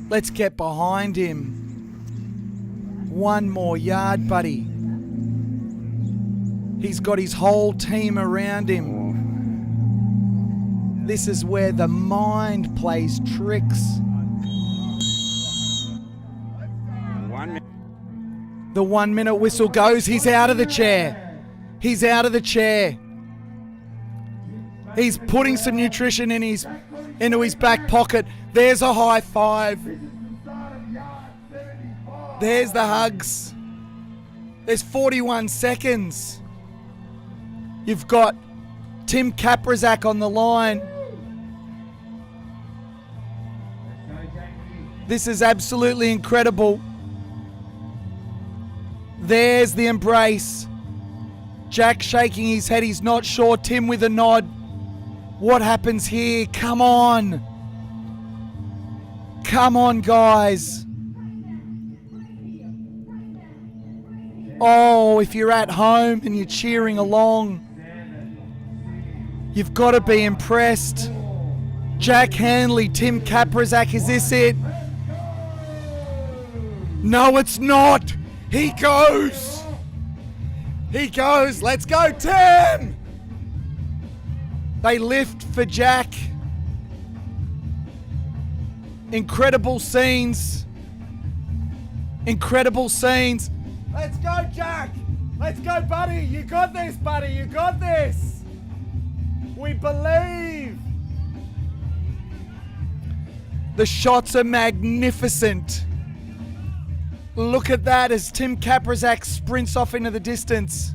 Let's get behind him. One more yard, buddy. He's got his whole team around him. This is where the mind plays tricks. 1 minute. The 1 minute whistle goes. He's out of the chair. He's out of the chair. He's putting some nutrition into his back pocket. There's a high five. There's the hugs. There's 41 seconds. You've got Tim Kaprizak on the line. This is absolutely incredible. There's the embrace. Jack shaking his head. He's not sure. Tim with a nod. What happens here? Come on. Come on, guys. Oh, if you're at home and you're cheering along, you've got to be impressed. Jack Handley, Tim Kaprizak, is this it? No, it's not. He goes. He goes. Let's go, Tim. They lift for Jack. Incredible scenes. Incredible scenes. Let's go, Jack. Let's go, buddy. You got this, buddy. You got this. We believe. The shots are magnificent. Look at that as Tim Kaprizak sprints off into the distance.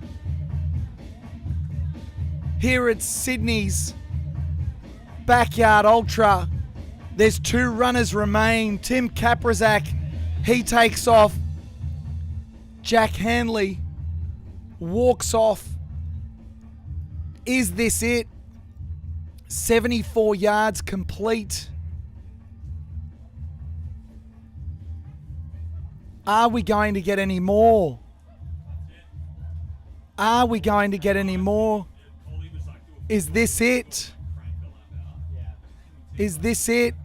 Here at Sydney's Backyard Ultra. There's 2 runners remain. Tim Kaprizak, he takes off. Jack Hanley walks off. Is this it? 74 yards complete. Are we going to get any more? Are we going to get any more? Is this it? Is this it?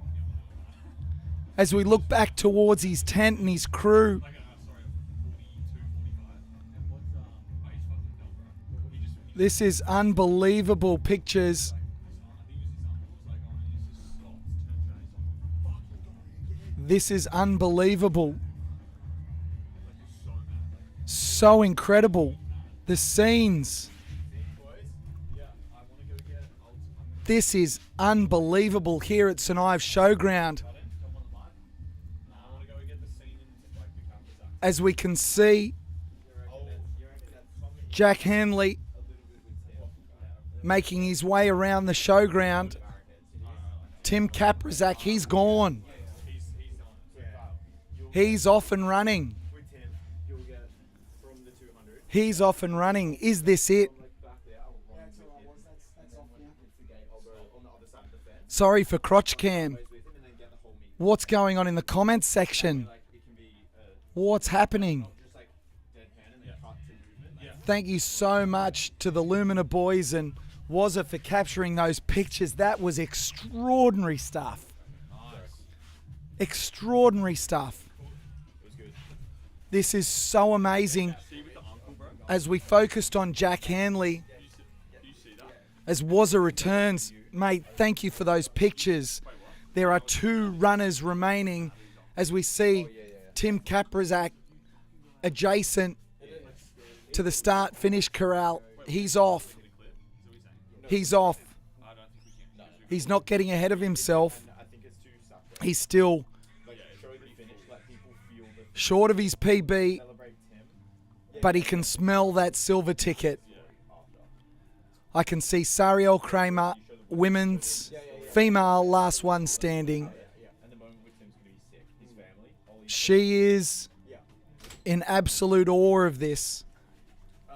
As we look back towards his tent and his crew. This is unbelievable pictures. This is unbelievable. So incredible. The scenes. This is unbelievable here at St Ives Showground. As we can see, Jack Hanley making his way around the showground. Tim Kaprizak, he's gone. He's off and running. He's off and running. Is this it? Sorry for crotch cam. What's going on in the comments section? What's happening? Thank you so much to the Lumina boys and Wazza for capturing those pictures. That was extraordinary stuff. Extraordinary stuff. This is so amazing. As we focused on Jack Hanley, as Wazza returns, mate, thank you for those pictures. There are 2 runners remaining as we see Tim Kaprizak adjacent to the start-finish corral. He's off. He's off. He's not getting ahead of himself. He's still short of his PB, but he can smell that silver ticket. I can see Sariel Kramer, women's, female, last one standing. She is in absolute awe of this,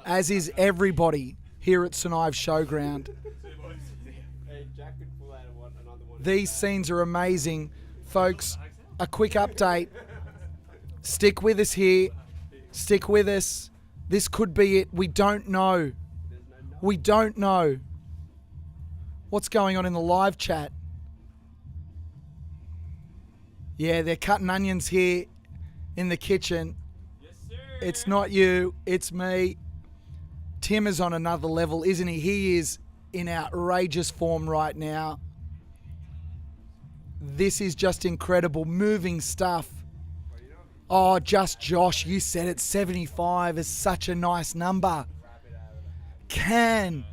as is everybody here at St Ives Showground. These scenes are amazing. Folks, a quick update. Stick with us here. Stick with us. This could be it. We don't know. We don't know. What's going on in the live chat? Yeah, they're cutting onions here in the kitchen. It's not you, it's me. Tim is on another level, isn't he? He is in outrageous form right now. This is just incredible. Moving stuff. Oh, just Josh, you said it. 75 is such a nice number. Can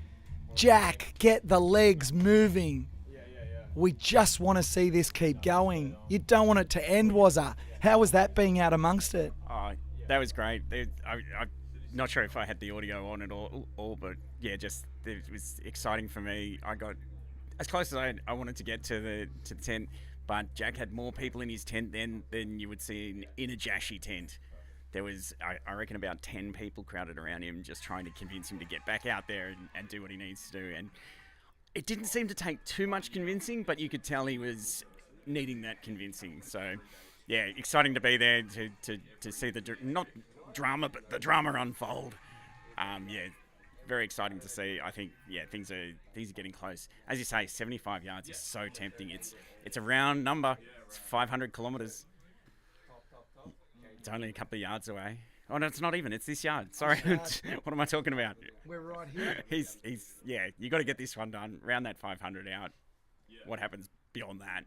Jack get the legs moving? We just want to see this keep going. You don't want it to end, Wazza. How was that being out amongst it? Oh, that was great. I'm not sure if I had the audio on at all, but yeah, just it was exciting for me. I got as close as I wanted to get to the tent, but Jack had more people in his tent than you would see in a Jashi tent. There was, I reckon, about 10 people crowded around him just trying to convince him to get back out there and do what he needs to do. And it didn't seem to take too much convincing, but you could tell he was needing that convincing. So, yeah, exciting to be there to see the, not drama, but the drama unfold. Yeah, very exciting to see. I think, yeah, things are getting close. As you say, 75 yards is so tempting. It's a round number. It's 500 kilometres. It's only a couple of yards away. Oh, no, it's not even. It's this yard. Sorry. What am I talking about? We're right here. He's yeah, you got to get this one done. Round that 500 out. What happens beyond that?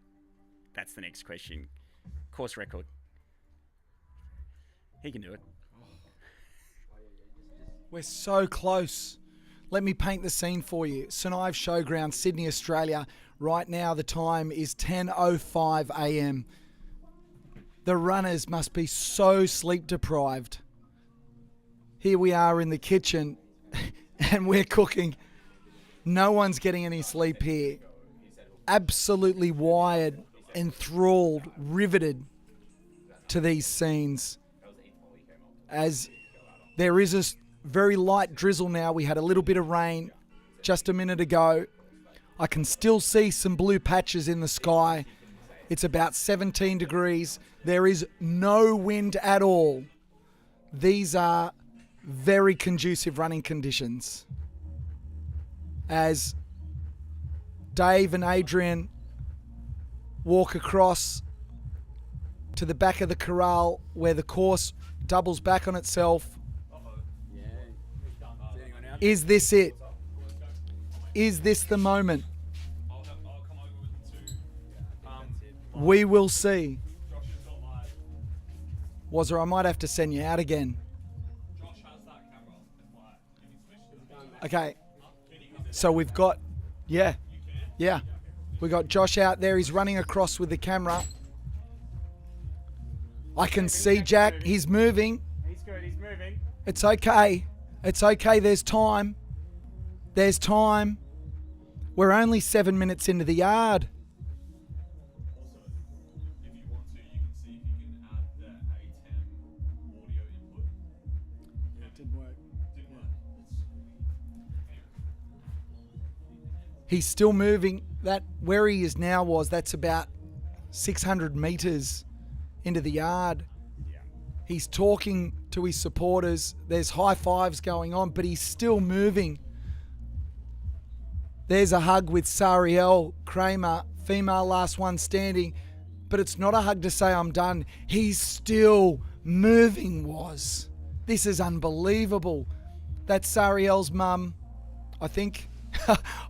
That's the next question. Course record. He can do it. We're so close. Let me paint the scene for you. St Ives Showground, Sydney, Australia. Right now the time is 10:05 a.m. The runners must be so sleep deprived. Here we are in the kitchen and we're cooking. No one's getting any sleep here. Absolutely wired enthralled, riveted to these scenes. As there is a very light drizzle now. We had a little bit of rain just a minute ago. I can still see some blue patches in the sky. It's about 17 degrees. There is no wind at all. These are very conducive running conditions. As Dave and Adrian walk across to the back of the corral where the course doubles back on itself. Is this it? Is this the moment? We will see. Wazza, I might have to send you out again. Okay. So we've got, yeah. We got Josh out there. He's running across with the camera. I can see Jack. He's moving. He's good. He's moving. It's okay. It's okay. There's time. There's time. We're only 7 minutes into the yard. He's still moving. That where he is now that's about 600 meters into the yard. He's talking to his supporters. There's high fives going on, but he's still moving. There's a hug with Sariel Kramer, female last one standing, but it's not a hug to say I'm done. He's still moving, was. This is unbelievable. That's Sariel's mum, I think.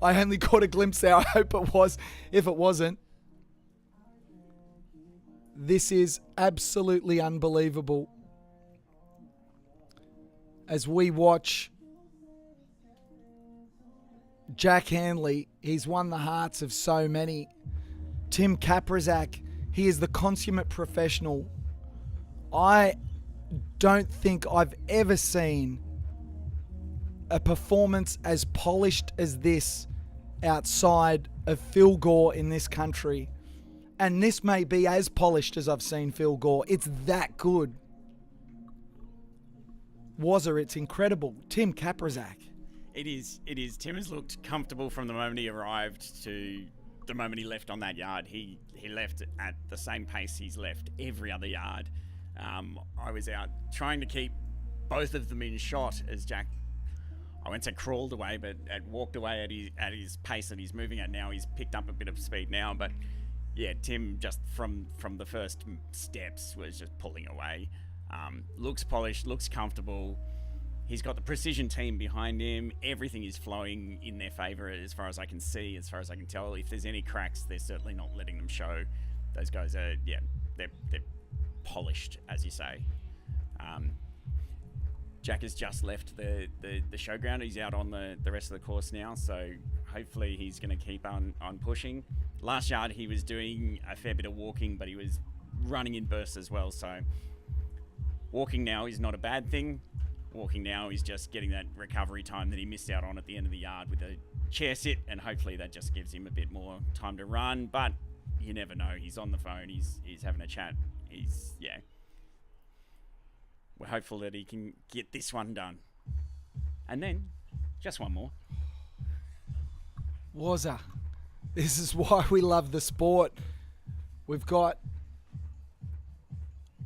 I only caught a glimpse there. I hope it was. If it wasn't, this is absolutely unbelievable. As we watch Jack Handley, he's won the hearts of so many. Tim Kaprizak, he is the consummate professional. I don't think I've ever seen a performance as polished as this outside of Phil Gore in this country. And this may be as polished as I've seen Phil Gore. It's that good. Wazza, it's incredible. Tim Kaprizak. It is. Tim has looked comfortable from the moment he arrived to the moment he left on that yard. He left at the same pace he's left every other yard. I was out trying to keep both of them in shot as Jack, I won't say crawled away, but walked away at his pace that he's moving at now. He's picked up a bit of speed now, but yeah, Tim just from the first steps was just pulling away. Looks polished, looks comfortable. He's got the precision team behind him. Everything is flowing in their favour as far as I can see, as far as I can tell. If there's any cracks, they're certainly not letting them show. Those guys are, they're polished, as you say. Jack has just left the showground. He's out on the rest of the course now, so hopefully he's going to keep on pushing. Last yard he was doing a fair bit of walking, but he was running in bursts as well, so walking now is not a bad thing. Walking now is just getting that recovery time that he missed out on at the end of the yard with a chair sit, and hopefully that just gives him a bit more time to run, but you never know. He's on the phone, he's having a chat. We're hopeful that he can get this one done. And then, just one more. Wazza, this is why we love the sport. We've got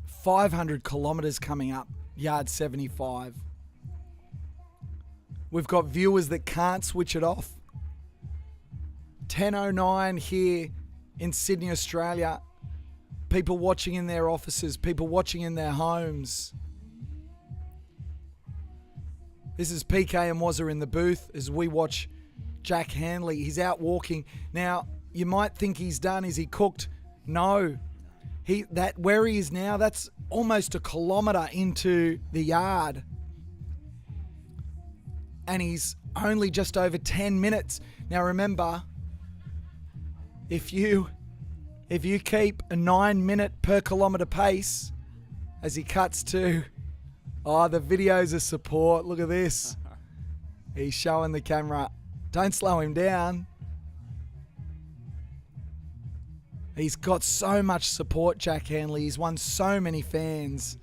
500 kilometres coming up, yard 75. We've got viewers that can't switch it off. 10:09 here in Sydney, Australia. People watching in their offices, people watching in their homes. This is PK and Wazza in the booth as we watch Jack Handley. He's out walking. Now, you might think he's done. Is he cooked? No. Where he is now, that's almost a kilometre into the yard. And he's only just over 10 minutes. Now remember, if you keep a 9-minute per kilometre pace as he cuts to... Oh, the videos of support. Look at this. He's showing the camera. Don't slow him down. He's got so much support, Jack Hanley. He's won so many fans,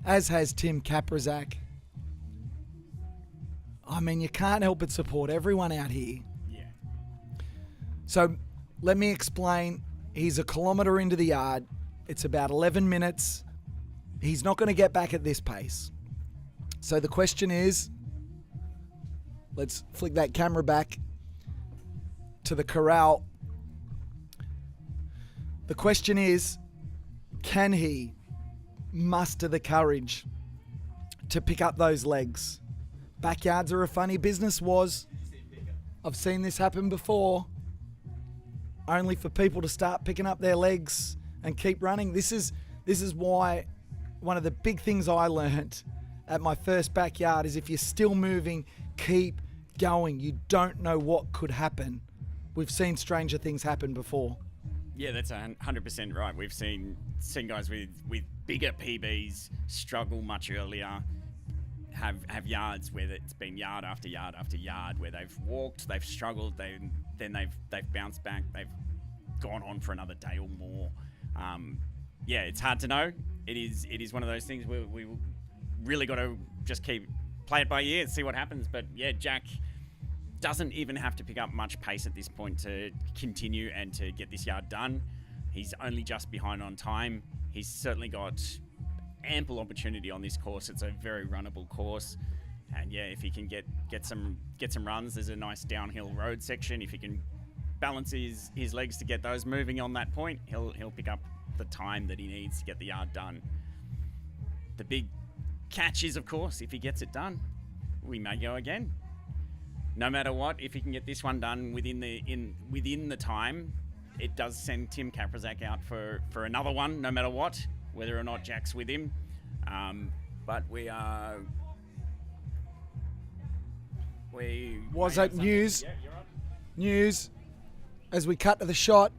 as has Tim Kaprizak. I mean, you can't help but support everyone out here. Yeah. So let me explain. He's a kilometre into the yard. It's about 11 minutes. He's not going to get back at this pace. So the question is, let's flick that camera back to the corral. The question is, can he muster the courage to pick up those legs? Backyards are a funny business, was. I've seen this happen before. Only for people to start picking up their legs and keep running. This is why one of the big things I learned at my first backyard is if you're still moving, keep going. You don't know what could happen. We've seen stranger things happen before. Yeah, that's 100% right. We've seen guys with bigger PBs struggle much earlier, have yards where it's been yard after yard after yard where they've walked, they've struggled, they've bounced back, they've gone on for another day or more. Yeah, it's hard to know. It is one of those things where we really got to just play it by ear and see what happens. But yeah, Jack doesn't even have to pick up much pace at this point to continue and to get this yard done. He's only just behind on time. He's certainly got ample opportunity on this course. It's a very runnable course, and yeah, if he can get some runs, there's a nice downhill road section. If he can balance his legs to get those moving on that point, he'll pick up the time that he needs to get the yard done. The big catch is, of course, if he gets it done, we may go again. No matter what, if he can get this one done within the time, it does send Tim Kaprizak out for another one, no matter what, whether or not Jack's with him. But we are... Was that news? Yeah, you're right. News. As we cut to the shot,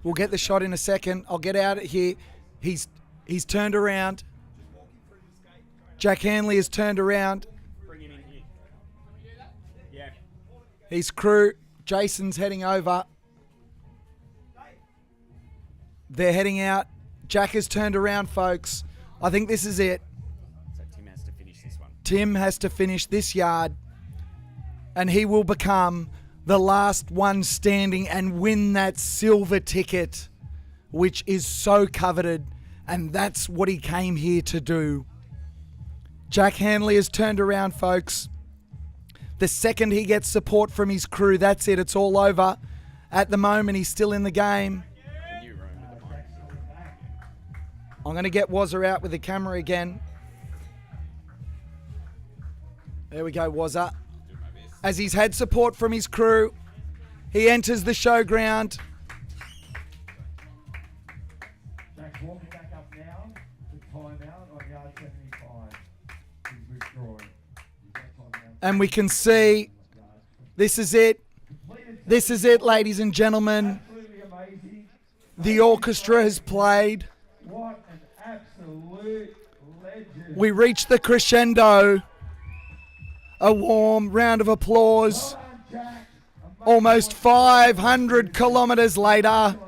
we'll get the shot in a second. I'll get out of here. He's turned around. Jack Hanley has turned around. Bring him in here. Yeah. His crew, Jason's heading over. They're heading out. Jack has turned around, folks. I think this is it. So Tim has to finish this one. Tim has to finish this yard, and he will become the last one standing and win that silver ticket, which is so coveted, and that's what he came here to do. Jack Hanley has turned around, folks. The second he gets support from his crew, that's it. It's all over. At the moment, he's still in the game. I'm going to get Wazza out with the camera again. There we go, Wazza. As he's had support from his crew, he enters the showground. Jack's walking back up now. The timeout on yard 75. He's withdrawing. And we can see this is it. This is it, ladies and gentlemen. The orchestra has played. What an absolute legend. We reach the crescendo. A warm round of applause. Almost 500 kilometres later,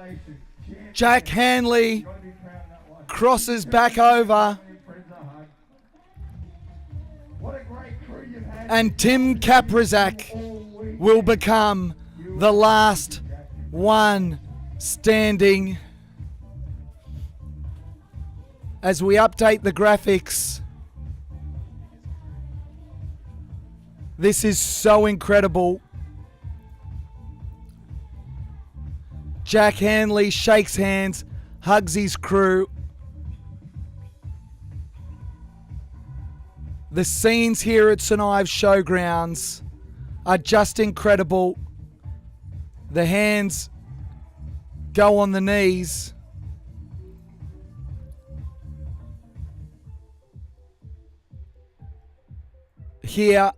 Jack Hanley crosses back over. And Tim Kaprizak will become the last one standing. As we update the graphics, this is so incredible. Jack Hanley shakes hands, hugs his crew. The scenes here at St Ives Showgrounds are just incredible. The hands go on the knees. Here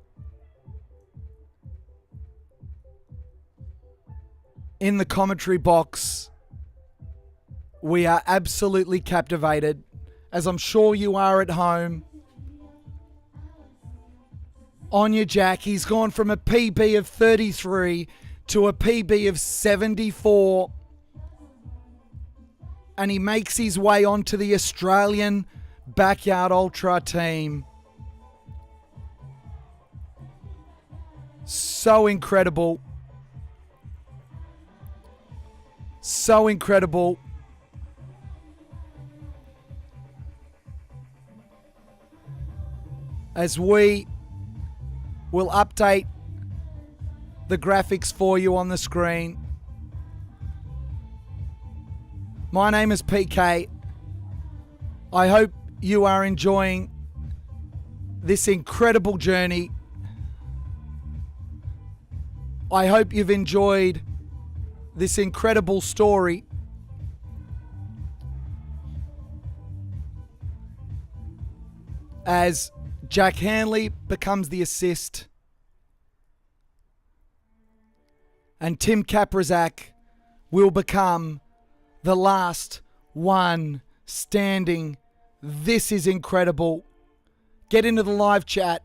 in the commentary box, we are absolutely captivated, as I'm sure you are at home. Anya Jack, he's gone from a PB of 33 to a PB of 74. and he makes his way onto the Australian Backyard Ultra team. So incredible. So incredible. As we will update the graphics for you on the screen. My name is PK. I hope you are enjoying this incredible journey. I hope you've enjoyed this incredible story. As Jack Hanley becomes the assist and Tim Kaprizak will become the last one standing. This is incredible. Get into the live chat.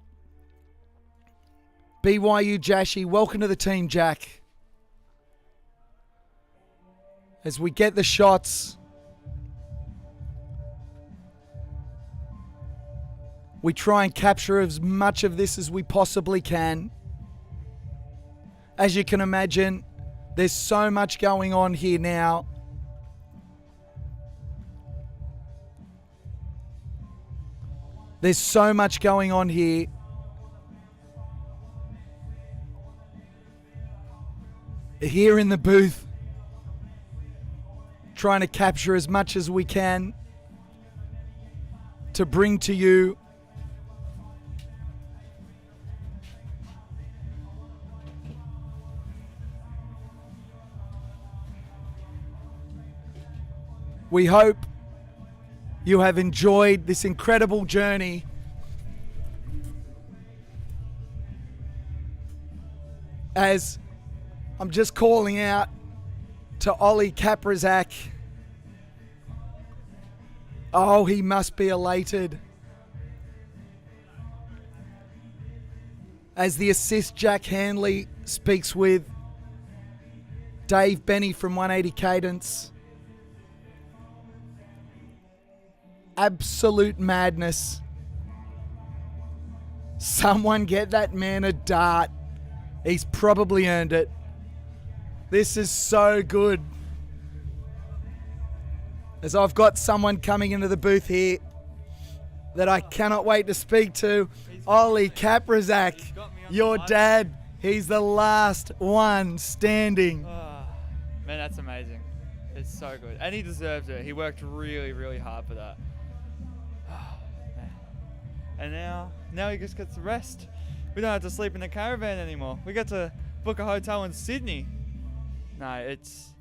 BYU Jashi, welcome to the team, Jack. As we get the shots, we try and capture as much of this as we possibly can. As you can imagine, there's so much going on here now. There's so much going on here. Here in the booth, trying to capture as much as we can to bring to you. We hope you have enjoyed this incredible journey. As I'm just calling out to Ollie Kaprizak. Oh, he must be elated. As the assist, Jack Hanley speaks with Dave Benny from 180 Cadence. Absolute madness. Someone get that man a dart. He's probably earned it. This is so good. As I've got someone coming into the booth here that I cannot wait to speak to. Ollie Kaprizak, your dad. He's the last one standing. Oh, man, that's amazing. It's so good. And he deserves it. He worked really, really hard for that. Oh, man. And now he just gets to rest. We don't have to sleep in the caravan anymore. We get to book a hotel in Sydney. No, it's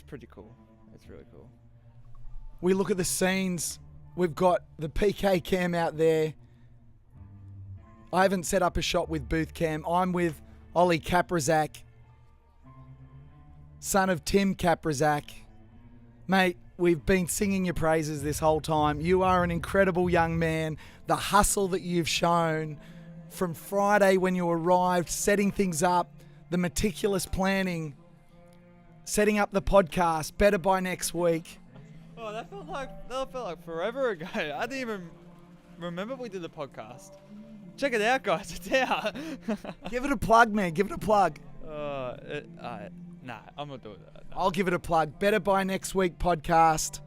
pretty cool. It's really cool. We look at the scenes. We've got the PK cam out there. I haven't set up a shot with booth cam. I'm with Ollie Kaprizak, son of Tim Kaprizak. Mate, we've been singing your praises this whole time. You are an incredible young man. The hustle that you've shown from Friday when you arrived, setting things up, the meticulous planning, setting up the podcast, better by next week. Oh, that felt like forever ago. I didn't even remember we did the podcast. Check it out, guys. It's out. Give it a plug, man. Give it a plug. Nah, I'm not doing that. I'll give it a plug. Better by next week podcast.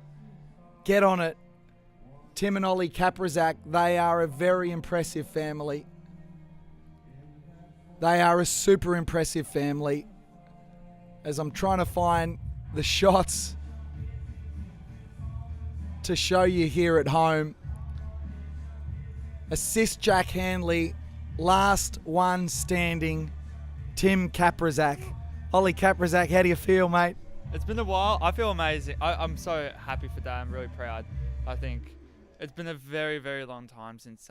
Get on it. Tim and Ollie Kaprizak, they are a very impressive family. They are a super impressive family. As I'm trying to find the shots to show you here at home. Assist Jack Hanley, last one standing, Tim Kaprizak. Ollie Kaprizak, how do you feel, mate? It's been a while. I feel amazing. I'm so happy for Dad. I'm really proud. I think it's been a very, very long time since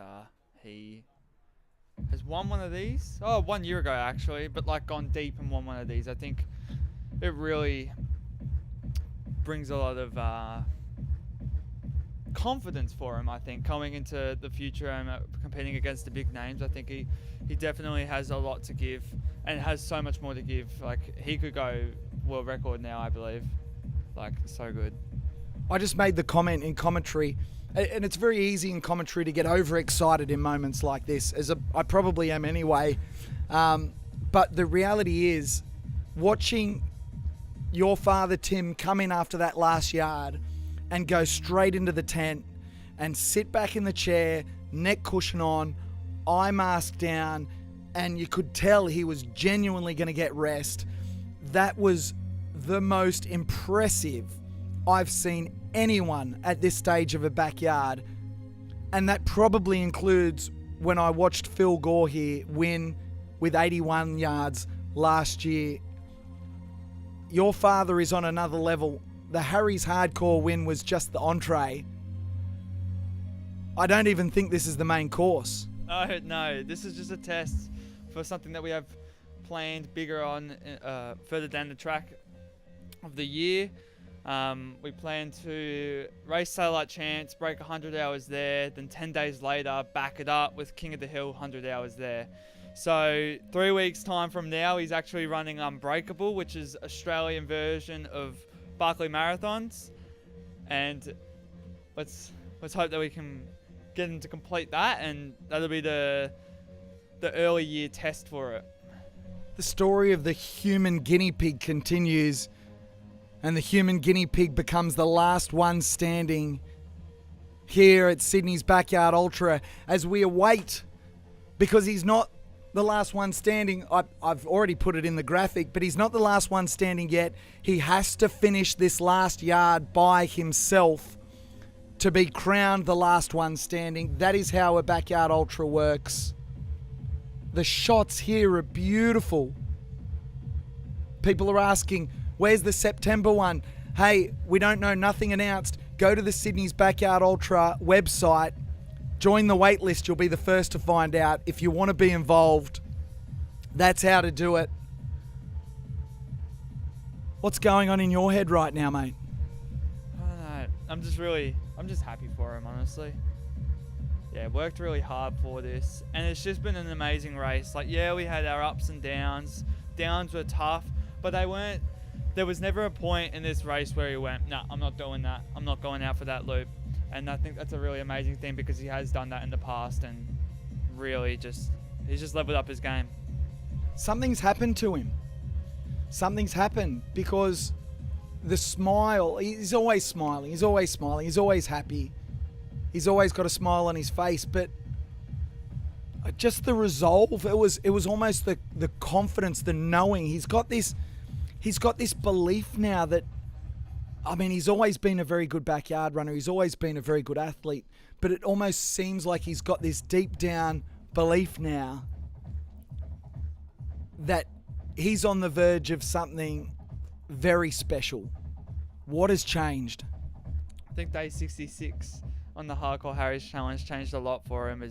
he has won one of these. Oh, 1 year ago, actually. But, like, gone deep and won one of these. I think it really brings a lot of confidence for him, I think, coming into the future and competing against the big names. I think he definitely has a lot to give and has so much more to give. Like, he could go world record now, I believe. Like, so good. I just made the comment in commentary, and it's very easy in commentary to get overexcited in moments like this, I probably am anyway. But the reality is, watching your father, Tim, come in after that last yard and go straight into the tent and sit back in the chair, neck cushion on, eye mask down, and you could tell he was genuinely going to get rest. That was the most impressive I've seen anyone at this stage of a backyard. And that probably includes when I watched Phil Gore here win with 81 yards last year. Your father is on another level. The Harry's Hardcore win was just the entree. I don't even think this is the main course. No, this is just a test for something that we have planned bigger on further down the track of the year. We plan to race Satellite Chance, break 100 hours there, then 10 days later back it up with King of the Hill 100 hours there. So 3 weeks time from now, he's actually running Unbreakable, which is Australian version of Barkley Marathons, and let's hope that we can get him to complete that, and that'll be the early year test for it. The story of the human guinea pig continues, and the human guinea pig becomes the last one standing here at Sydney's Backyard Ultra as we await, because he's not the last one standing. I've already put it in the graphic, but he's not the last one standing yet. He has to finish this last yard by himself to be crowned the last one standing. That is how a Backyard Ultra works. The shots here are beautiful. People are asking, where's the September one? Hey, we don't know, nothing announced. Go to the Sydney's Backyard Ultra website. Join the wait list. You'll be the first to find out. If you want to be involved, that's how to do it. What's going on in your head right now, mate? I don't know. I'm just happy for him, honestly. Yeah, worked really hard for this, and it's just been an amazing race. Like, yeah, we had our ups and downs. Downs were tough, but there was never a point in this race where he went, nah, I'm not doing that. I'm not going out for that loop. And I think that's a really amazing thing, because he has done that in the past, and really he's just leveled up his game. Something's happened to him. Something's happened, because the smile, he's always smiling, he's always smiling, he's always happy. He's always got a smile on his face, but just the resolve, it was almost the confidence, the knowing. He's got this belief now that, I mean, he's always been a very good backyard runner. He's always been a very good athlete, but it almost seems like he's got this deep down belief now that he's on the verge of something very special. What has changed? I think day 66 on the Hardcore Harry's Challenge changed a lot for him.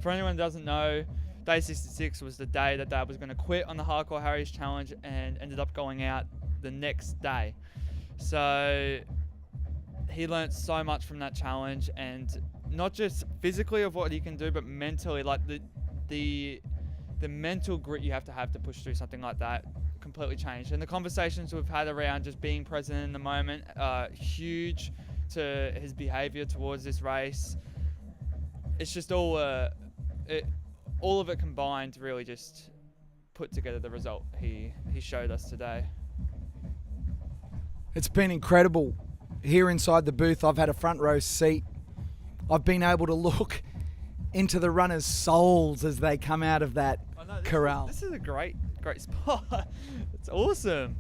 For anyone who doesn't know, day 66 was the day that Dad was going to quit on the Hardcore Harry's Challenge, and ended up going out the next day. So he learnt so much from that challenge, and not just physically of what he can do, but mentally, like the mental grit you have to push through something like that completely changed. And the conversations we've had around just being present in the moment are huge to his behavior towards this race. It's just all of it combined to really just put together the result he showed us today. It's been incredible. Here inside the booth, I've had a front row seat. I've been able to look into the runners' souls as they come out of that corral. This is a great spot. It's awesome.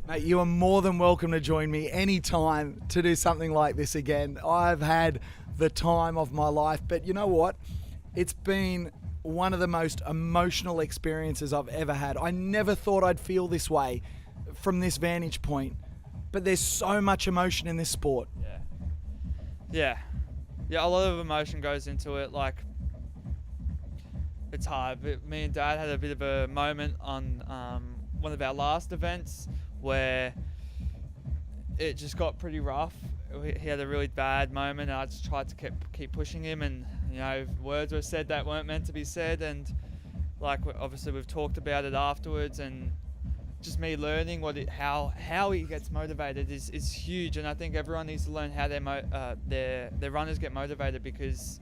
Mate, you are more than welcome to join me anytime to do something like this again. I've had the time of my life, but you know what? It's been one of the most emotional experiences I've ever had. I never thought I'd feel this way from this vantage point, but there's so much emotion in this sport. Yeah, a lot of emotion goes into it. Like, it's hard. Me and Dad had a bit of a moment on one of our last events where it just got pretty rough. He had a really bad moment, and I just tried to keep pushing him, and words were said that weren't meant to be said, and like obviously we've talked about it afterwards, and just me learning how he gets motivated is huge, and I think everyone needs to learn how their runners get motivated, because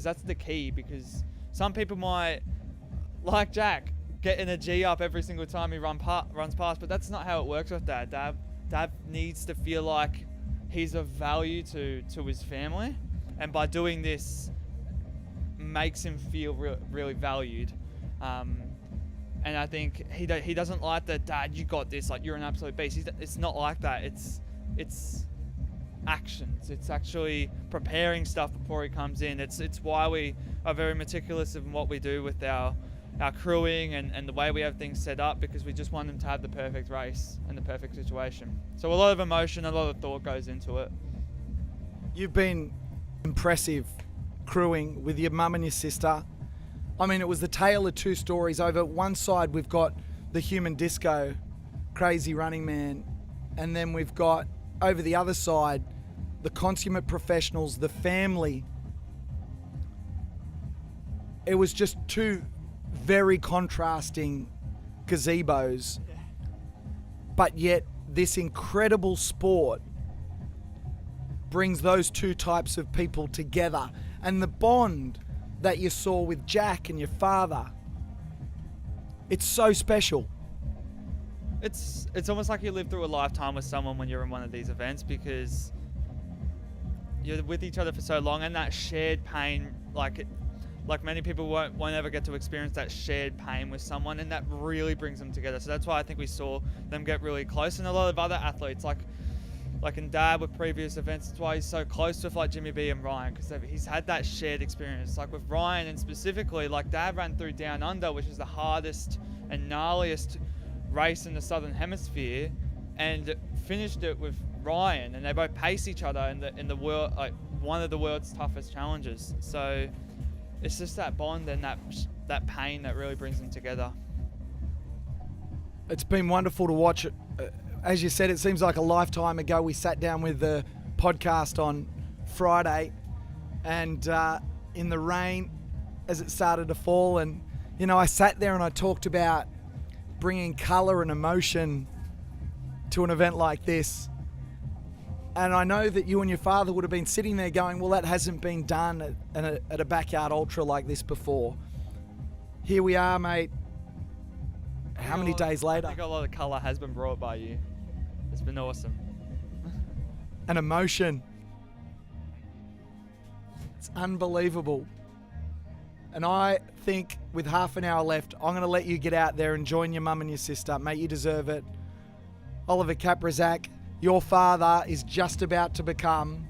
that's the key. Because some people might, like Jack, getting a G up every single time he runs past, but that's not how it works with Dad. Dad needs to feel like he's of value to his family, and by doing this makes him feel really valued. And I think he doesn't like that, Dad, you got this, like, you're an absolute beast. It's not like that. It's actions. It's actually preparing stuff before he comes in. It's why we are very meticulous in what we do with our crewing and the way we have things set up, because we just want them to have the perfect race and the perfect situation. So a lot of emotion, a lot of thought goes into it. You've been impressive crewing with your mum and your sister. I mean, it was the tale of two stories. Over one side, we've got the human disco, crazy running man. And then we've got, over the other side, the consummate professionals, the family. It was just two very contrasting gazebos. But yet, this incredible sport brings those two types of people together. And the bond that you saw with Jack and your father, it's so special. It's almost like you live through a lifetime with someone when you're in one of these events, because you're with each other for so long, and that shared pain, like many people won't ever get to experience that shared pain with someone, and that really brings them together. So that's why I think we saw them get really close. And a lot of other athletes, like in Dad with previous events, that's why he's so close with like Jimmy B and Ryan, because he's had that shared experience. Like with Ryan, and specifically, like Dad ran through Down Under, which is the hardest and gnarliest race in the Southern Hemisphere, and finished it with Ryan, and they both pace each other in the world, like one of the world's toughest challenges. So it's just that bond and that pain that really brings them together. It's been wonderful to watch it. As you said, it seems like a lifetime ago we sat down with the podcast on Friday, and in the rain as it started to fall, and you know, I sat there and I talked about bringing colour and emotion to an event like this. And I know that you and your father would have been sitting there going, well, that hasn't been done at a backyard ultra like this before. Here we are, mate. How many days later? I think a lot of colour has been brought by you. It's been awesome. An emotion. It's unbelievable. And I think with half an hour left, I'm going to let you get out there and join your mum and your sister. Mate, you deserve it. Oliver Kaprizak, your father is just about to become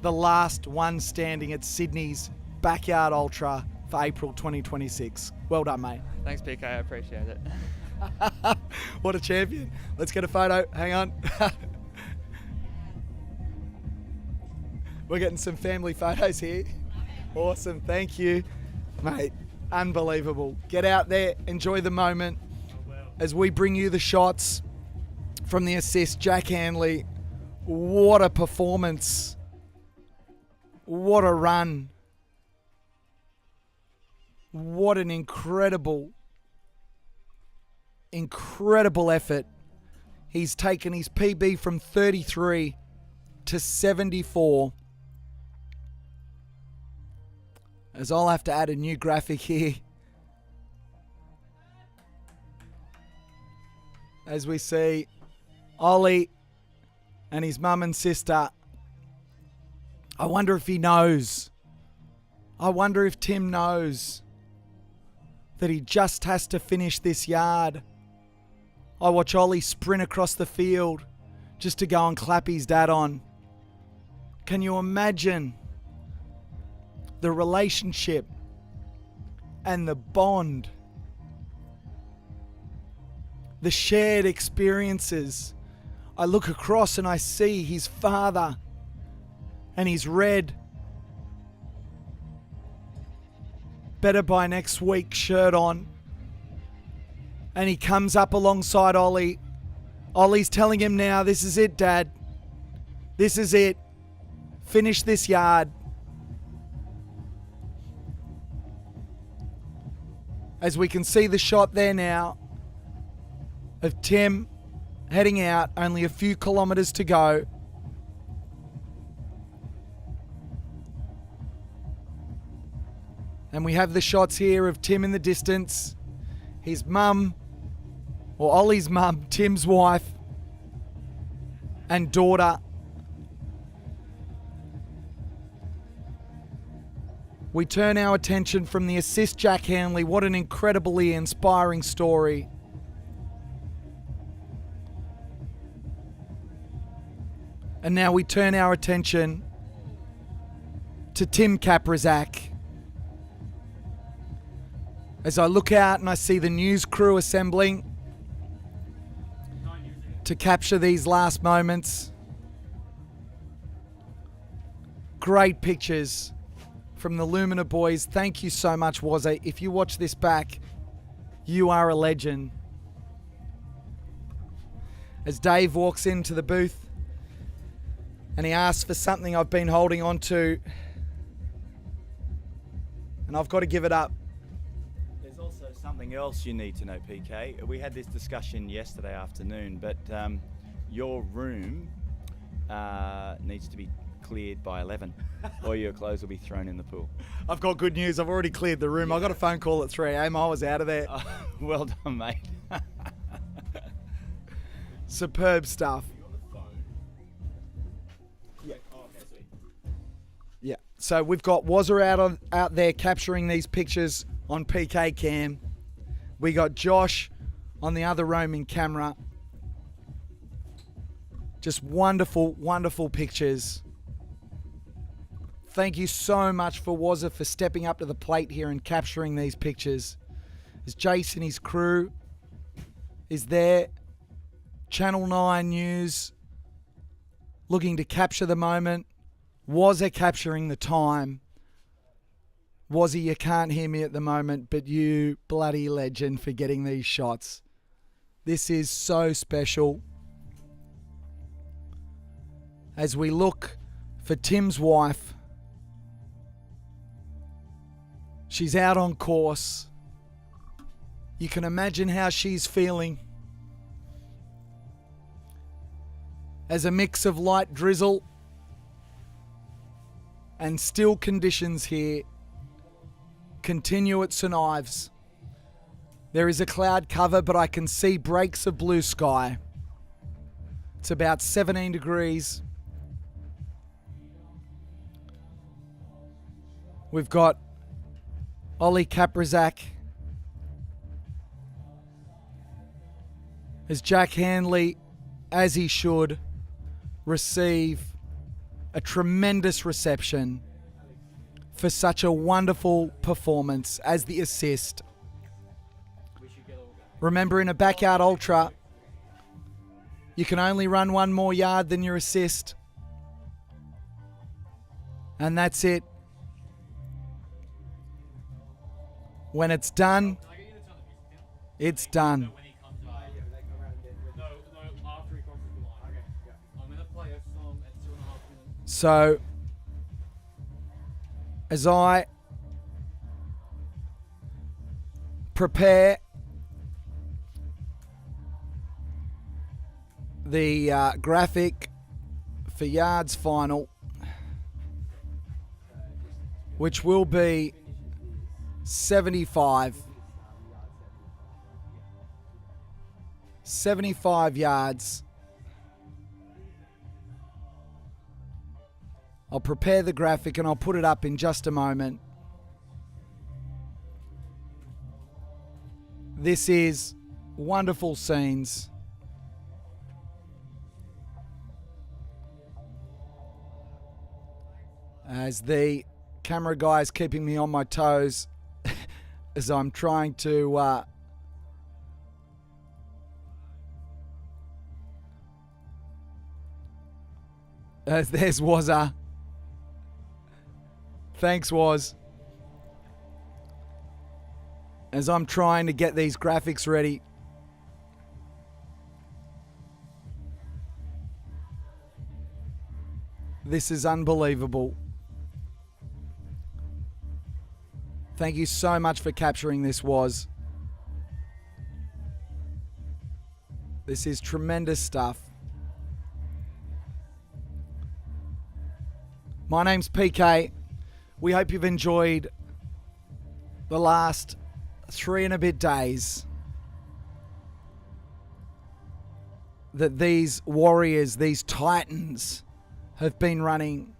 the last one standing at Sydney's Backyard Ultra for April 2026. Well done, mate. Thanks, PK. I appreciate it. What a champion. Let's get a photo. Hang on. We're getting some family photos here. Awesome. Thank you, mate. Unbelievable. Get out there. Enjoy the moment as we bring you the shots from the assist. Jack Hanley. What a performance. What a run. What an incredible effort. He's taken his PB from 33 to 74. As I'll have to add a new graphic here. As we see Ollie and his mum and sister. I wonder if he knows. I wonder if Tim knows that he just has to finish this yard. I watch Ollie sprint across the field just to go and clap his dad on. Can you imagine the relationship and the bond, the shared experiences? I look across and I see his father and his red Better by Next Week shirt on. And he comes up alongside Ollie. Ollie's telling him now, this is it, Dad. This is it. Finish this yard. As we can see the shot there now. of Tim heading out, only a few kilometres to go. And we have the shots here of Tim in the distance. His mum, or Ollie's mum, Tim's wife, and daughter. We turn our attention from the assist, Jack Hanley. What an incredibly inspiring story. And now we turn our attention to Tim Kaprizak. As I look out and I see the news crew assembling to capture these last moments. Great pictures from the Lumina boys. Thank you so much, Waze. If you watch this back, you are a legend. As Dave walks into the booth and he asks for something I've been holding on to, and I've got to give it up. There's also something else you need to know, PK. We had this discussion yesterday afternoon, but your room needs to be cleared by 11 or your clothes will be thrown in the pool. I've got good news. I've already cleared the room. I got a phone call at 3 a.m. I was out of there. Well done, mate. Superb stuff. Yeah. So we've got Wazza out there capturing these pictures on PK Cam. We got Josh on the other roaming camera. Just wonderful, wonderful pictures. Thank you so much for Wazza for stepping up to the plate here and capturing these pictures. As Jason, his crew, is there. Channel 9 News looking to capture the moment. Wazza capturing the time. Wazzy, you can't hear me at the moment, but you bloody legend for getting these shots. This is so special. As we look for Tim's wife, she's out on course. You can imagine how she's feeling. As a mix of light drizzle and still conditions here continue at St Ives. There is a cloud cover, but I can see breaks of blue sky. It's about 17 degrees. We've got Ollie Kaprizak as Jack Hanley, as he should, receive a tremendous reception for such a wonderful performance as the assist. Remember, in a backyard ultra, you can only run one more yard than your assist. And that's it. When it's done, it's done. So, as I prepare the graphic for Yards Final, which will be 75 yards. I'll prepare the graphic and I'll put it up in just a moment. This is wonderful scenes. As the camera guy is keeping me on my toes as I'm trying to there's Wazza. Thanks, Waz. As I'm trying to get these graphics ready. This is unbelievable. Thank you so much for capturing this, Waz. This is tremendous stuff. My name's PK. We hope you've enjoyed the last 3 and a bit days that these warriors, these titans, have been running.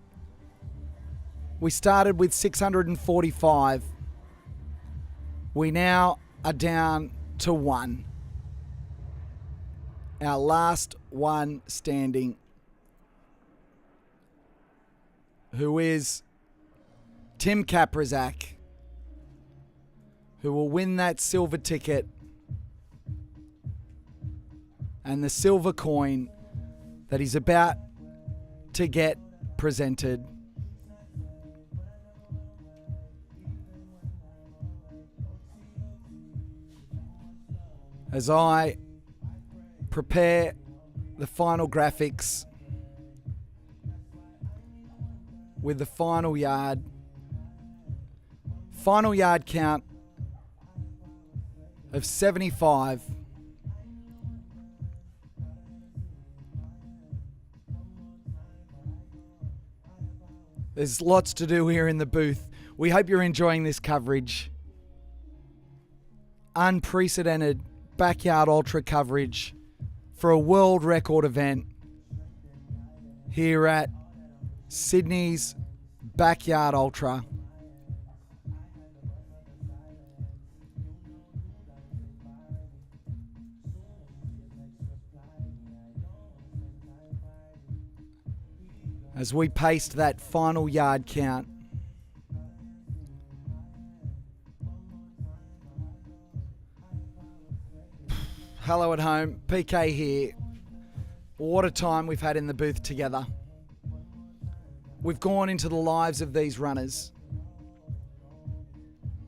We started with 645. We now are down to 1. Our last one standing, who is Tim Kaprizak, who will win that silver ticket and the silver coin that he's about to get presented. As I prepare the final graphics with the final yard count of 75. There's lots to do here in the booth. We hope you're enjoying this coverage. Unprecedented Backyard Ultra coverage for a world record event here at Sydney's Backyard Ultra. As we paced that final yard count, hello at home, PK here. What a time we've had in the booth together. We've gone into the lives of these runners.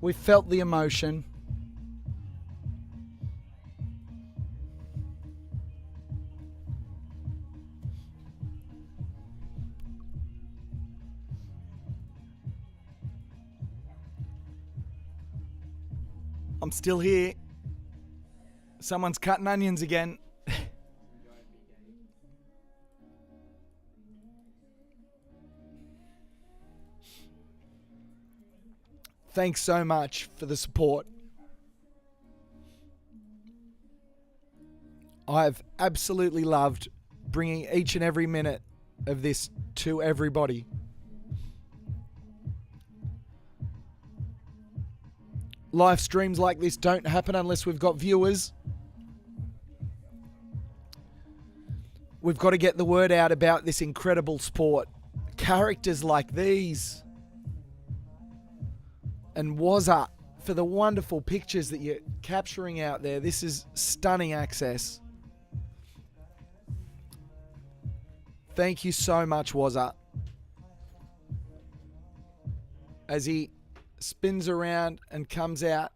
We've felt the emotion. I'm still here. Someone's cutting onions again. Thanks so much for the support. I've absolutely loved bringing each and every minute of this to everybody. Live streams like this don't happen unless we've got viewers. We've got to get the word out about this incredible sport. Characters like these. And Wazza for the wonderful pictures that you're capturing out there. This is stunning access. Thank you so much, Wazza. As he spins around and comes out,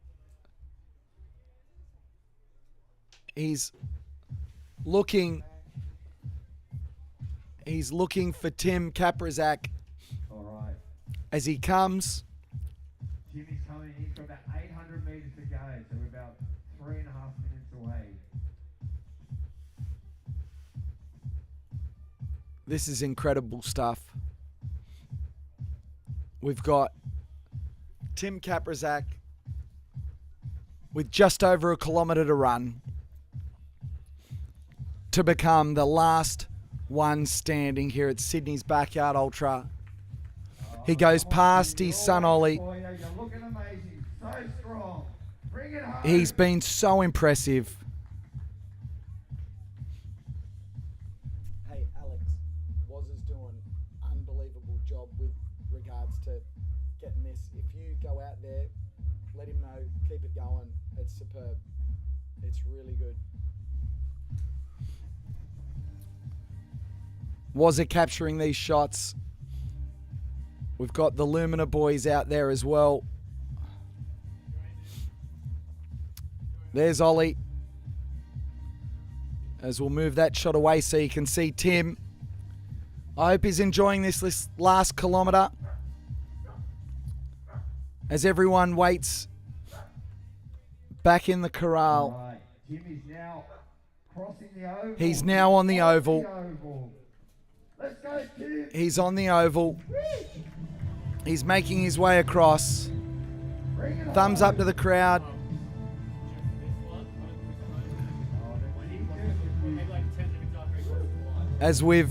he's looking for Tim Kaprizak. All right. As he comes. Jimmy's coming in for about 800 metres to go, so we're about 3.5 minutes away. This is incredible stuff. We've got Tim Kaprizak with just over a kilometre to run to become the last one standing here at Sydney's Backyard Ultra. He goes past his son Ollie. Boy, you're looking amazing, so strong. Bring it home. He's been so impressive. Hey Alex, Wazza's doing an unbelievable job with regards to getting this. If you go out there, let him know, keep it going. It's superb. It's really good. Wazza capturing these shots. We've got the Lumina boys out there as well. There's Ollie. As we'll move that shot away so you can see Tim. I hope he's enjoying this last kilometre. As everyone waits back in the corral. All right. Jimmy's now Crossing the oval. He's now on the oval. Let's go, Tim. He's on the oval. He's making his way across. Thumbs up to the crowd. As we've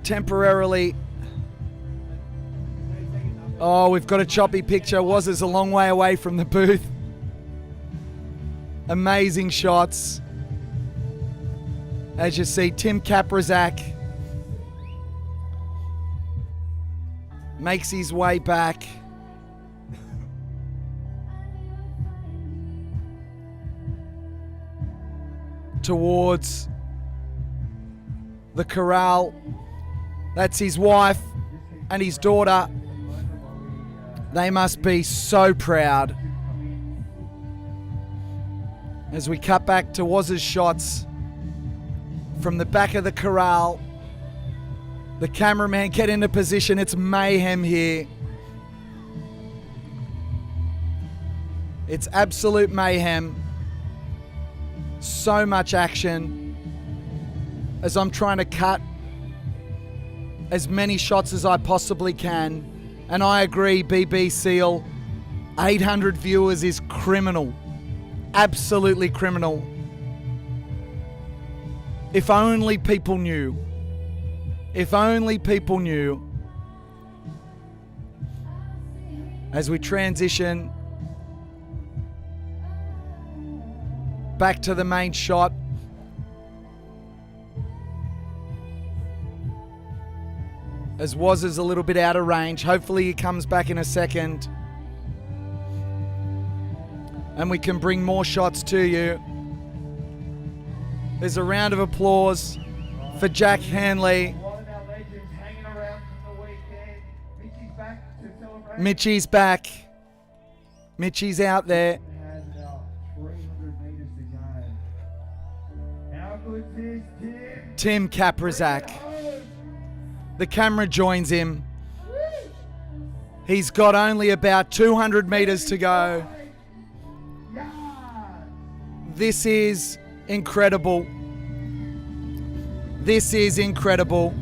temporarily... Oh, we've got a choppy picture. Wazza's a long way away from the booth. Amazing shots. As you see, Tim Kaprizak makes his way back. Towards the corral. That's his wife and his daughter. They must be so proud. As we cut back to Wazza's shots from the back of the corral. The cameraman get into position. It's mayhem here. It's absolute mayhem. So much action. As I'm trying to cut as many shots as I possibly can. And I agree, BB Seal, 800 viewers is criminal. Absolutely criminal. If only people knew. If only people knew. As we transition back to the main shot. As Wazza's a little bit out of range. Hopefully he comes back in a second. And we can bring more shots to you. There's a round of applause for Jack Hanley. Mitchie's back. Mitchie's out there. Tim Kaprizak. The camera joins him. He's got only about 200 meters to go. This is incredible. This is incredible.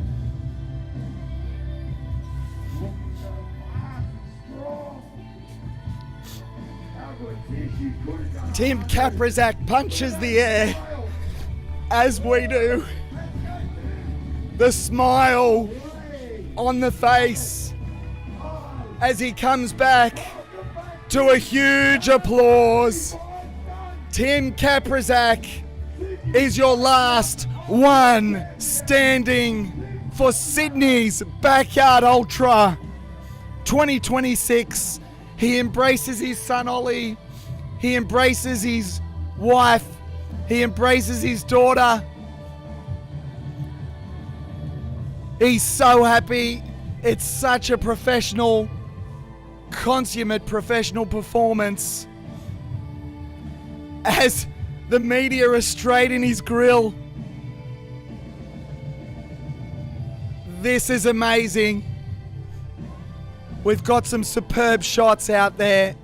Tim Kaprizak punches the air, as we do. The smile on the face as he comes back to a huge applause. Tim Kaprizak is your last one standing for Sydney's Backyard Ultra 2026. He embraces his son Ollie. He embraces his wife. He embraces his daughter. He's so happy. It's such a professional, consummate professional performance. As the media are straight in his grill. This is amazing. We've got some superb shots out there.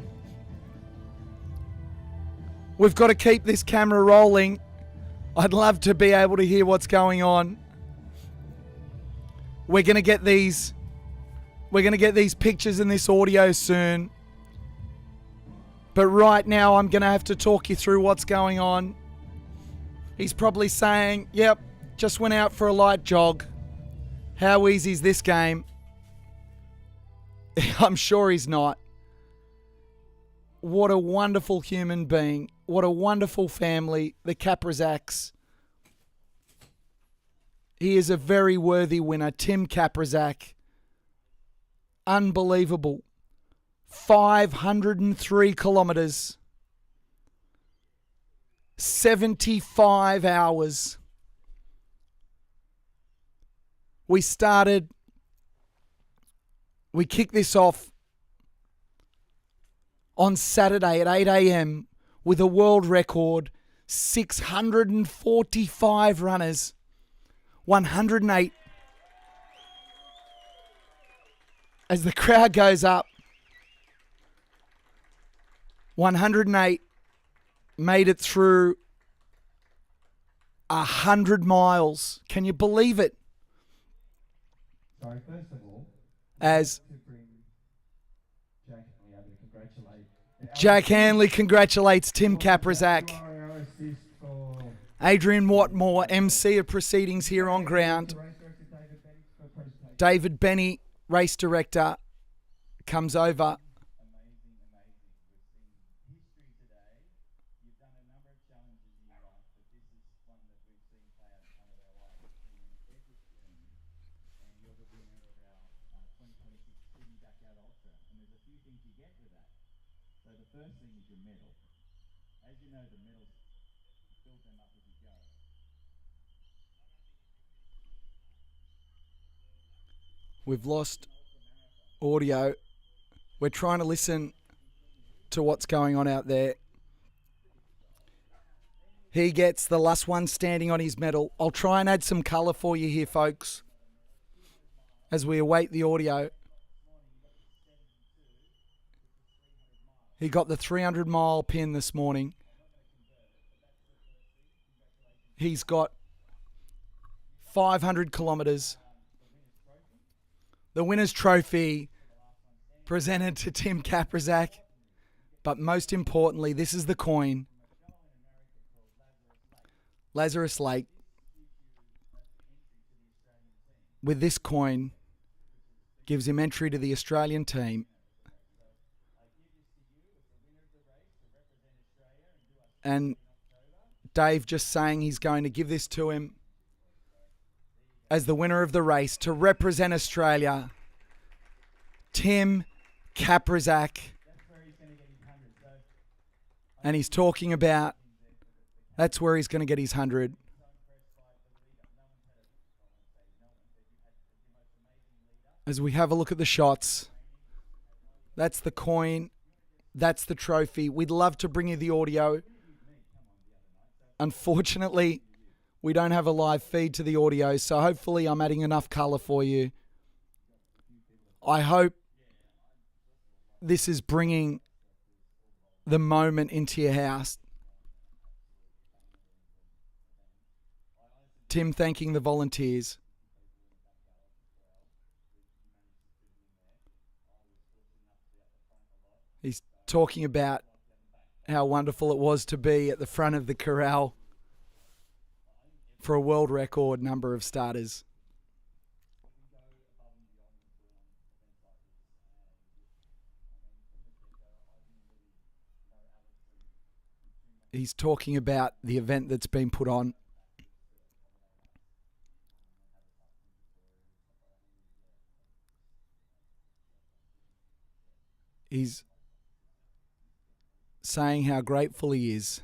We've got to keep this camera rolling. I'd love to be able to hear what's going on. We're going to get these pictures and this audio soon. But right now I'm going to have to talk you through what's going on. He's probably saying, yep, just went out for a light jog. How easy is this game? I'm sure he's not. What a wonderful human being. What a wonderful family, the Kaprizaks. He is a very worthy winner, Tim Kaprizak. Unbelievable. 503 kilometres. 75 hours. We kicked this off on Saturday at 8 a.m. with a world record, 645 runners, 108. As the crowd goes up, 108 made it through 100 miles. Can you believe it? Sorry, first of all, As to bring Jack Hanley over to congratulate. Jack Hanley congratulates Tim Kaprizak. Assist for Adrian Watmore, MC of proceedings here on ground. David Benny, race director, comes over. We've lost audio. We're trying to listen to what's going on out there. He gets the last one standing on his medal. I'll try and add some colour for you here, folks, as we await the audio. He got the 300-mile pin this morning. He's got 500 kilometres. The winner's trophy presented to Tim Kaprizak. But most importantly, this is the coin. Lazarus Lake. With this coin, gives him entry to the Australian team. And Dave just saying he's going to give this to him as the winner of the race to represent Australia, Tim Kaprizak. And he's talking about that's where he's going to get his 100. As we have a look at the shots, that's the coin, that's the trophy. We'd love to bring you the audio. Unfortunately, we don't have a live feed to the audio, so hopefully I'm adding enough colour for you. I hope this is bringing the moment into your house. Tim thanking the volunteers. He's talking about how wonderful it was to be at the front of the corral for a world record number of starters. He's talking about the event that's been put on. He's saying how grateful he is.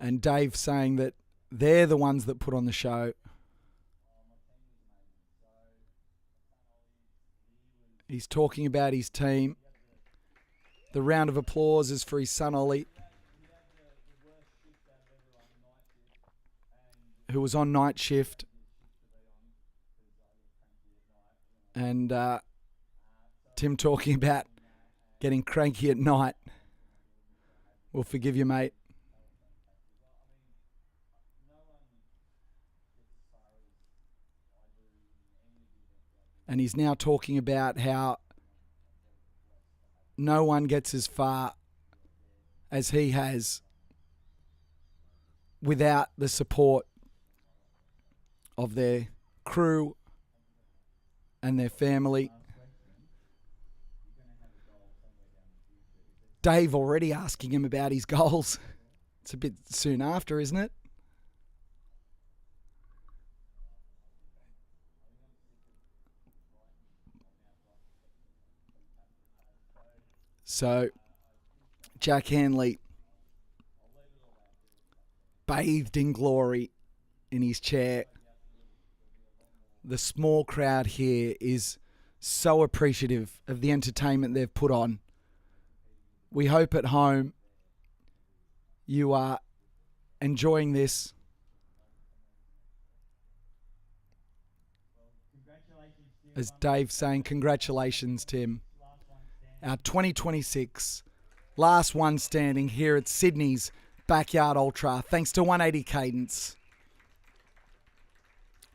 And Dave saying that they're the ones that put on the show. He's talking about his team. The round of applause is for his son Ollie, who was on night shift. And Tim talking about getting cranky at night. We'll forgive you, mate. And he's now talking about how no one gets as far as he has without the support of their crew and their family. Dave already asking him about his goals. It's a bit soon after, isn't it? So, Jack Hanley, bathed in glory in his chair. The small crowd here is so appreciative of the entertainment they've put on. We hope at home you are enjoying this. As Dave saying, congratulations, Tim. our 2026 last one standing here at Sydney's Backyard Ultra, thanks to 180 Cadence.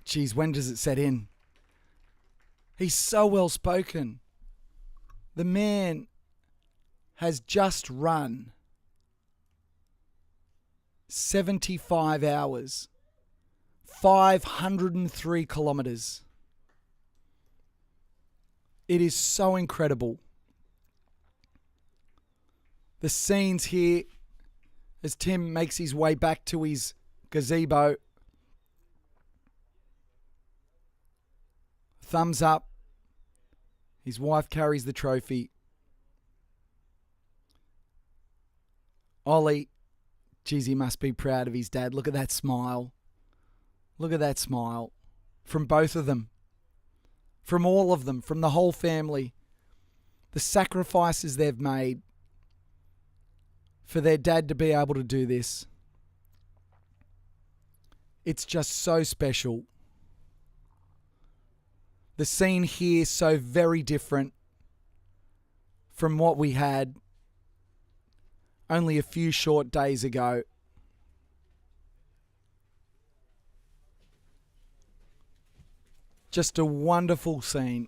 Geez, when does it set in? He's so well spoken. The man has just run 75 hours, 503 kilometres. It is so incredible. The scenes here as Tim makes his way back to his gazebo. Thumbs up. His wife carries the trophy. Ollie, geez, he must be proud of his dad. Look at that smile. Look at that smile. From both of them. From all of them. From the whole family. The sacrifices they've made for their dad to be able to do this. It's just so special. The scene here so very different from what we had only a few short days ago. Just a wonderful scene.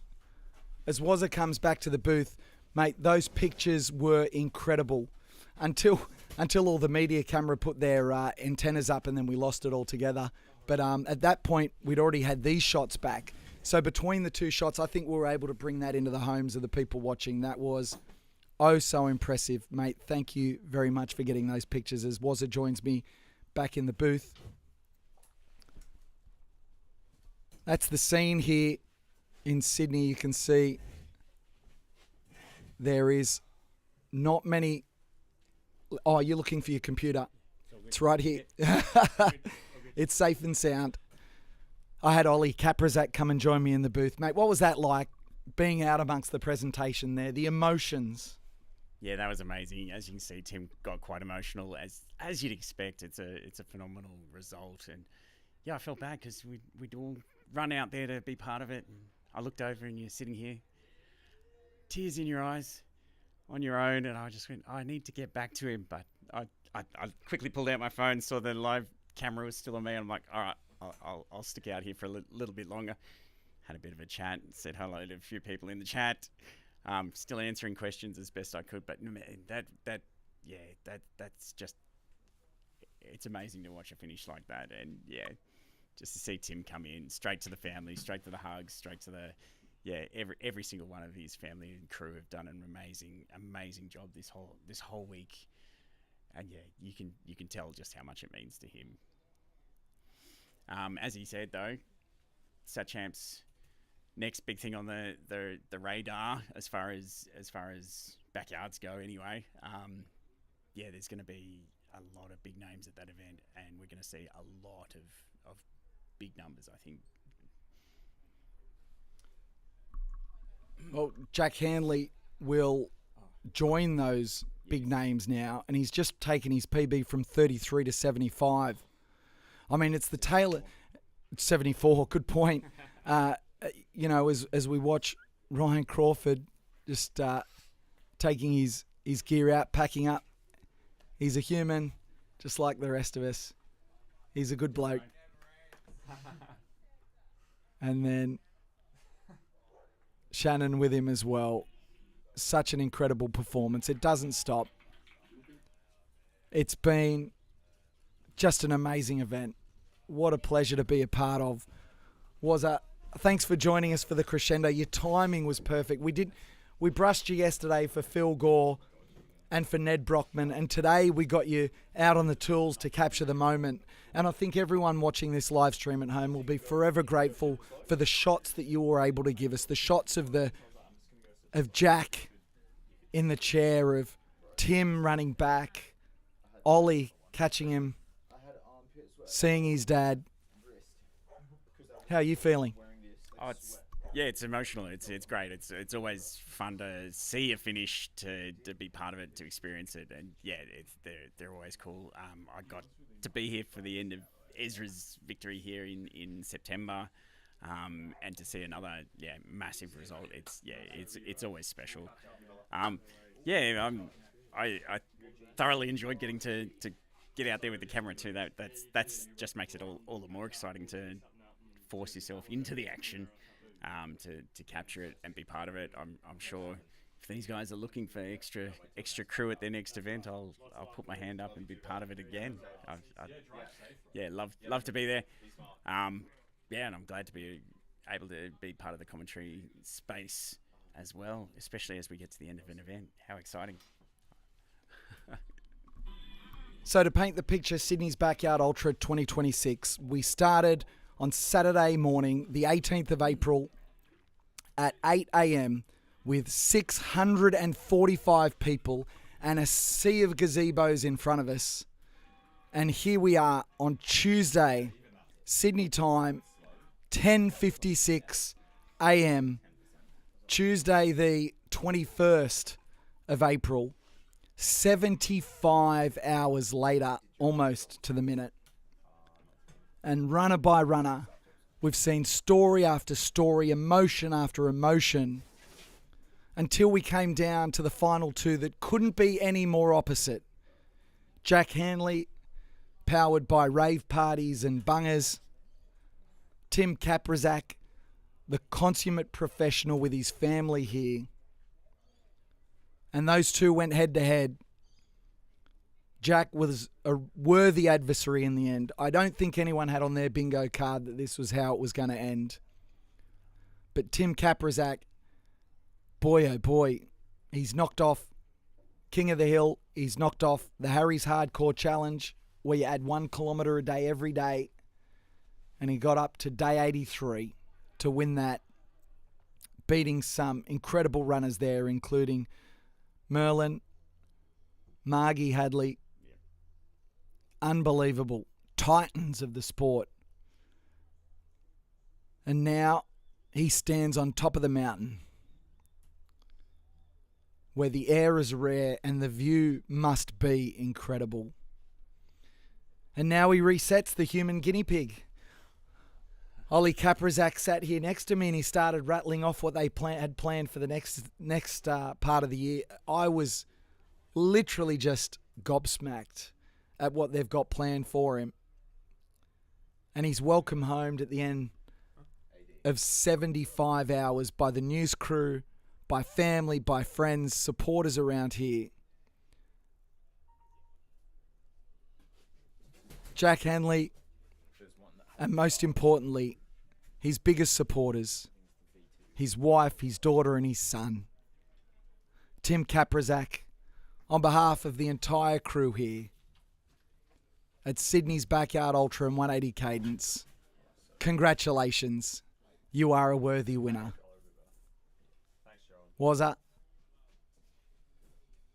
As Wazza comes back to the booth, mate, those pictures were incredible. Until all the media camera put their antennas up and then we lost it altogether. But at that point, we'd already had these shots back. So between the two shots, I think we were able to bring that into the homes of the people watching. That was oh so impressive, mate. Thank you very much for getting those pictures as Wazza joins me back in the booth. That's the scene here in Sydney. You can see there is not many... Oh, you're looking for your computer. It's right here. It's safe and sound. I had Ollie Kaprazak come and join me in the booth. Mate, what was that like, being out amongst the presentation there, the emotions? Yeah, that was amazing. As you can see, Tim got quite emotional, as you'd expect. It's a phenomenal result. And yeah, I felt bad because we'd all run out there to be part of it. And I looked over and you're sitting here, tears in your eyes, on your own, and I just went, I need to get back to him. But I quickly pulled out my phone, saw the live camera was still on me, and I'm like, all right, I'll stick out here for a little bit longer. Had a bit of a chat, said hello to a few people in the chat. Still answering questions as best I could, but man, that's just, it's amazing to watch a finish like that. And yeah, just to see Tim come in straight to the family, straight to the hugs, straight to the, every single one of his family and crew have done an amazing job this whole week. And yeah, you can tell just how much it means to him. As he said though, Satchamp's next big thing on the radar as far as backyards go anyway. There's going to be a lot of big names at that event, and we're going to see a lot of big numbers, I think. Well, Jack Handley will join those big names now, and he's just taken his PB from 33 to 75. I mean, it's the tail... 74, good point. As we watch Ryan Crawford just taking his gear out, packing up. He's a human, just like the rest of us. He's a good bloke. And then Shannon with him as well. Such an incredible performance. It doesn't stop. It's been just an amazing event. What a pleasure to be a part of. Thanks for joining us for the crescendo. Your timing was perfect. We brushed you yesterday for Phil Gore and for Ned Brockman, and today we got you out on the tools to capture the moment. And I think everyone watching this live stream at home will be forever grateful for the shots that you were able to give us. The shots of Jack in the chair, of Tim running back, Ollie catching him, seeing his dad. How are you feeling? Oh, it's emotional. It's great. It's always fun to see a finish, to be part of it, to experience it, and they're always cool. I got to be here for the end of Ezra's victory here in September, and to see another massive result. It's always special. I thoroughly enjoyed getting to get out there with the camera too. That's just makes it all the more exciting to force yourself into the action, to capture it and be part of it. I'm sure if these guys are looking for extra crew at their next event, I'll put my hand up and be part of it again. Love to be there. And I'm glad to be able to be part of the commentary space as well, especially as we get to the end of an event. How exciting. So to paint the picture, Sydney's Backyard Ultra 2026, we started on Saturday morning, the 18th of April at 8 a.m. with 645 people and a sea of gazebos in front of us. And here we are on Tuesday, Sydney time, 10:56 a.m., Tuesday the 21st of April, 75 hours later, almost to the minute. And runner by runner, we've seen story after story, emotion after emotion, until we came down to the final two that couldn't be any more opposite. Jack Hanley, powered by rave parties and bungers. Tim Kaprizak, the consummate professional with his family here. And those two went head to head. Jack was a worthy adversary in the end. I don't think anyone had on their bingo card that this was how it was going to end. But Tim Kaprizak, boy oh boy, he's knocked off King of the Hill. He's knocked off the Harry's Hardcore Challenge, where you add 1 kilometre a day every day. And he got up to day 83 to win that, beating some incredible runners there, including Merlin, Margie Hadley. Unbelievable. Titans of the sport. And now he stands on top of the mountain, where the air is rare and the view must be incredible. And now he resets the human guinea pig. Ollie Kaprizak sat here next to me and he started rattling off what they had planned for the next part of the year. I was literally just gobsmacked at what they've got planned for him. And he's welcome home at the end of 75 hours by the news crew, by family, by friends, supporters around here. Jack Hanley, and most importantly, his biggest supporters, his wife, his daughter, and his son. Tim Kaprizak, on behalf of the entire crew here at Sydney's Backyard Ultra and 180 Cadence, congratulations. You are a worthy winner. Was that?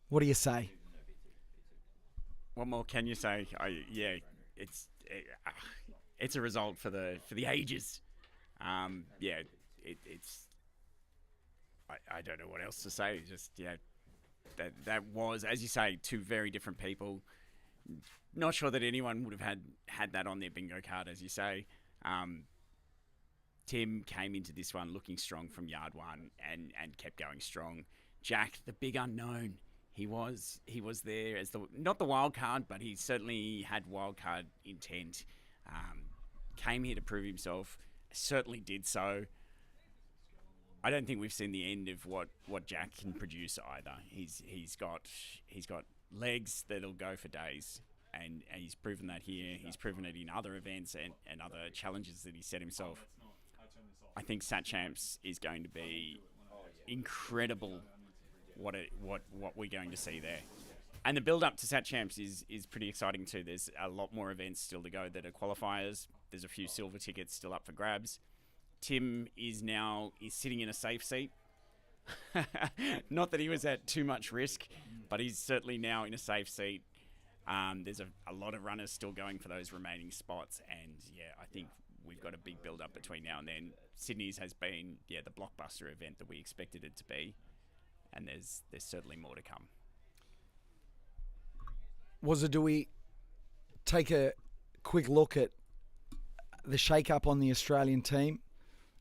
What do you say? What more can you say? It's a result for the ages. It's I don't know what else to say. Just that was, as you say, two very different people. Not sure that anyone would have had that on their bingo card, as you say. Tim came into this one looking strong from yard one and kept going strong. Jack, the big unknown, he was there as not the wild card, but he certainly had wild card intent. Came here to prove himself, certainly did so. I don't think we've seen the end of what Jack can produce either. He's got legs that'll go for days, and he's proven that here. He's proven it in other events and other challenges that he set himself. I think Sat Champs is going to be incredible. What we're going to see there, and the build up to Sat Champs is pretty exciting too. There's a lot more events still to go that are qualifiers. There's a few silver tickets still up for grabs. Tim is sitting in a safe seat. Not that he was at too much risk, but he's certainly now in a safe seat. There's a lot of runners still going for those remaining spots, and I think we've got a big build up between now and then. Sydney's has been the blockbuster event that we expected it to be, and there's certainly more to come. Do we take a quick look at the shake-up on the Australian team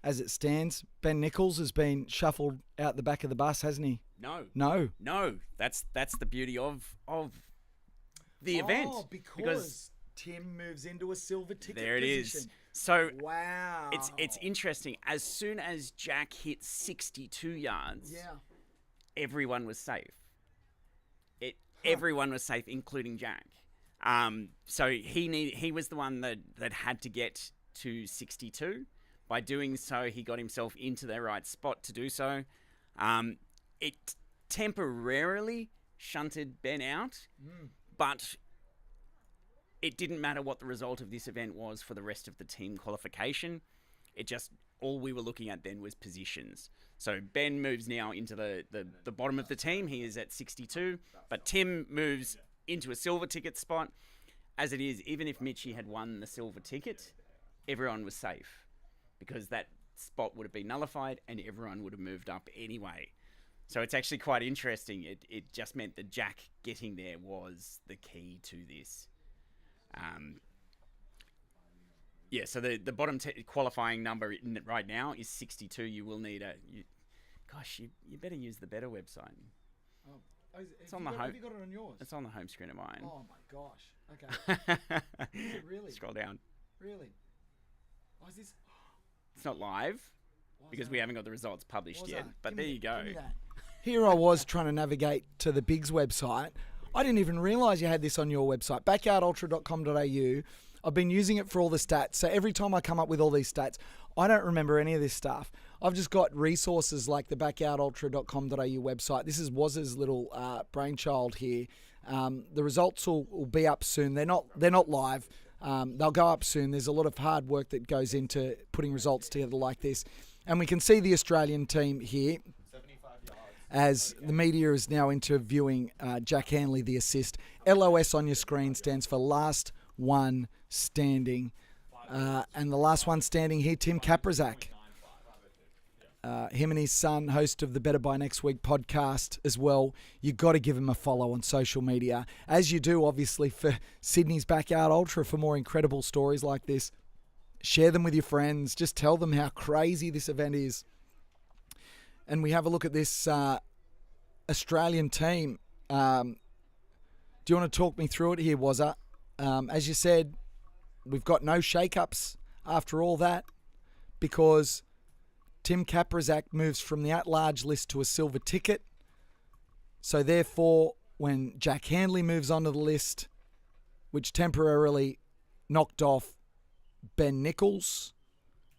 as it stands? Ben Nichols has been shuffled out the back of the bus, hasn't he? No. That's the beauty of the event. Oh, because Tim moves into a silver ticket there it position. is. So wow, it's interesting. As soon as Jack hit 62 yards, everyone was safe. Everyone was safe, including Jack. So he was the one that had to get to 62. By doing so, he got himself into the right spot to do so. It temporarily shunted Ben out, but it didn't matter what the result of this event was for the rest of the team qualification. All we were looking at then was positions. So Ben moves now into the bottom of the team. He is at 62, but Tim moves into a silver ticket spot. As it is, even if Mitchie had won the silver ticket, everyone was safe because that spot would have been nullified and everyone would have moved up anyway. So it's actually quite interesting. It just meant that Jack getting there was the key to this. So the bottom qualifying number right now is 62. You will need you better use the Better website. It's on the home. Have you got it on yours? It's on the home screen of mine. Oh my gosh. Okay. Is it really? Scroll down. Really? Oh, is this? It's not live because we haven't got the results published yet. But there you go. Here I was trying to navigate to the Bigs website. I didn't even realise you had this on your website, backyardultra.com.au. I've been using it for all the stats. So every time I come up with all these stats, I don't remember any of this stuff. I've just got resources like the backyardultra.com.au website. This is Waz's little brainchild here. The results will be up soon. They're not live. They'll go up soon. There's a lot of hard work that goes into putting results together like this. And we can see the Australian team here as the media is now interviewing Jack Handley, the assist. LOS on your screen stands for last one standing. And the last one standing here, Tim Kaprizak. Him and his son, host of the Better By Next Week podcast as well. You got to give him a follow on social media, as you do, obviously, for Sydney's Backyard Ultra for more incredible stories like this. Share them with your friends. Just tell them how crazy this event is. And we have a look at this Australian team. Do you want to talk me through it here, Wazza? As you said, we've got no shake-ups after all that because Tim Kaprizak moves from the at-large list to a silver ticket. So therefore, when Jack Handley moves onto the list, which temporarily knocked off Ben Nichols,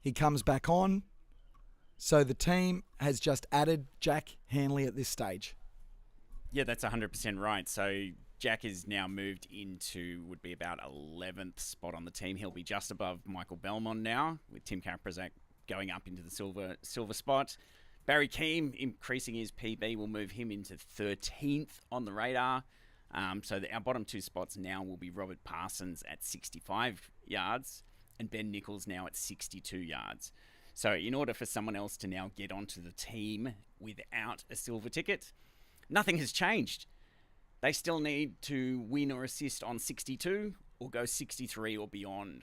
he comes back on. So the team has just added Jack Handley at this stage. Yeah, that's 100% right. So Jack is now moved into, would be about 11th spot on the team. He'll be just above Michael Belmont now, with Tim Kaprizak going up into the silver spot. Barry Keem, increasing his PB, will move him into 13th on the radar. So our bottom two spots now will be Robert Parsons at 65 yards and Ben Nichols now at 62 yards. So in order for someone else to now get onto the team without a silver ticket, nothing has changed. They still need to win or assist on 62 or go 63 or beyond.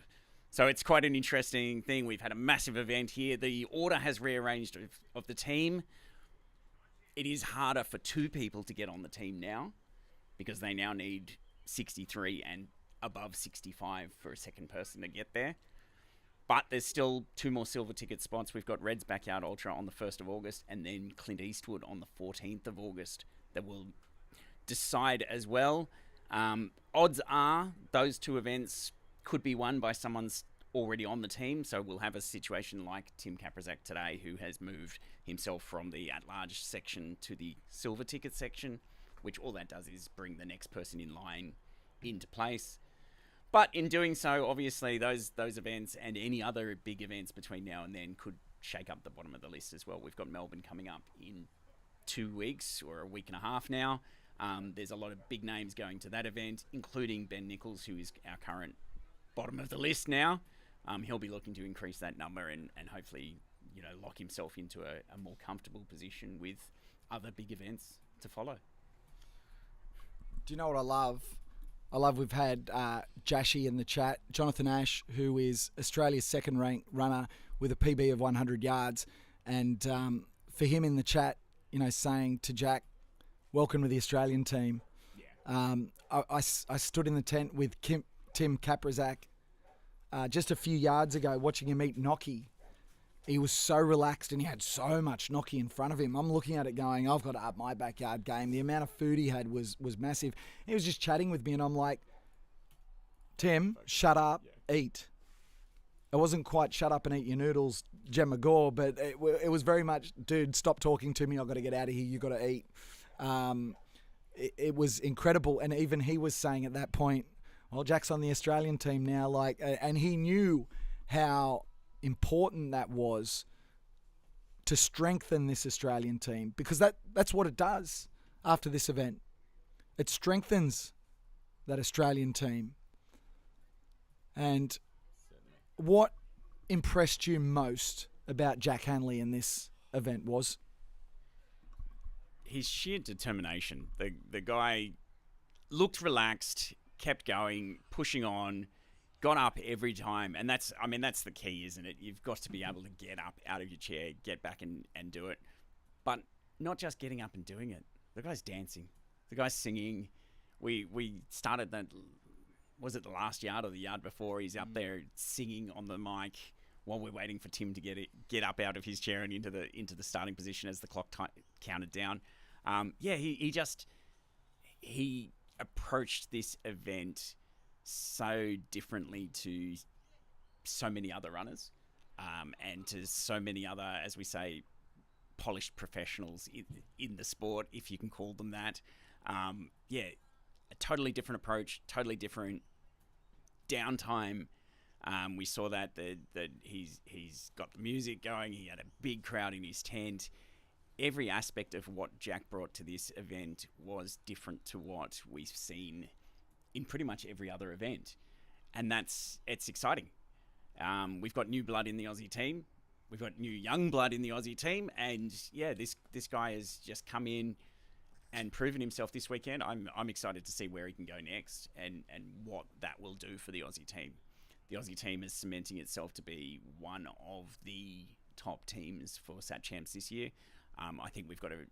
So it's quite an interesting thing. We've had a massive event here. The order has rearranged of the team. It is harder for two people to get on the team now because they now need 63 and above 65 for a second person to get there. But there's still two more silver ticket spots. We've got Red's Backyard Ultra on the 1st of August and then Clint Eastwood on the 14th of August that will decide as well. Odds are those two events could be won by someone's already on the team. So we'll have a situation like Tim Kaprizak today, who has moved himself from the at-large section to the silver ticket section, which all that does is bring the next person in line into place. But in doing so, obviously, those events and any other big events between now and then could shake up the bottom of the list as well. We've got Melbourne coming up in 2 weeks or a week and a half now. There's a lot of big names going to that event, including Ben Nichols, who is our current bottom of the list now. He'll be looking to increase that number and hopefully, lock himself into a more comfortable position with other big events to follow. Do you know what I love? I love we've had Jashi in the chat, Jonathan Ash, who is Australia's second-ranked runner with a PB of 100 yards. And for him in the chat, saying to Jack, welcome to the Australian team. I stood in the tent with Tim Kaprizak just a few yards ago watching him eat gnocchi. He was so relaxed and he had so much gnocchi in front of him. I'm looking at it going, I've got to up my backyard game. The amount of food he had was massive. He was just chatting with me and I'm like, Tim, shut up, eat. It wasn't quite shut up and eat your noodles, Gemma Gore, but it was very much, dude, stop talking to me. I've got to get out of here. You've got to eat. It was incredible. And even he was saying at that point, well, Jack's on the Australian team now, and he knew how important that was to strengthen this Australian team, because that's what it does after this event. It strengthens that Australian team. And what impressed you most about Jack Hanley in this event was? His sheer determination. The guy looked relaxed, kept going, pushing on, got up every time. And that's the key, isn't it? You've got to be able to get up out of your chair, get back and do it. But not just getting up and doing it. The guy's dancing. The guy's singing. We started that, was it the last yard or the yard before? He's up there singing on the mic while we're waiting for Tim to get up out of his chair and into the starting position as the clock counted down. He approached this event so differently to so many other runners, and to so many other, as we say, polished professionals in the sport, if you can call them that. A totally different approach, totally different downtime. We saw that he's got the music going. He had a big crowd in his tent. Every aspect of what Jack brought to this event was different to what we've seen in pretty much every other event. And it's exciting. We've got new blood in the Aussie team. We've got new young blood in the Aussie team. And this guy has just come in and proven himself this weekend. I'm excited to see where he can go next and what that will do for the Aussie team. The Aussie team is cementing itself to be one of the top teams for Sat Champs this year. I think we've got a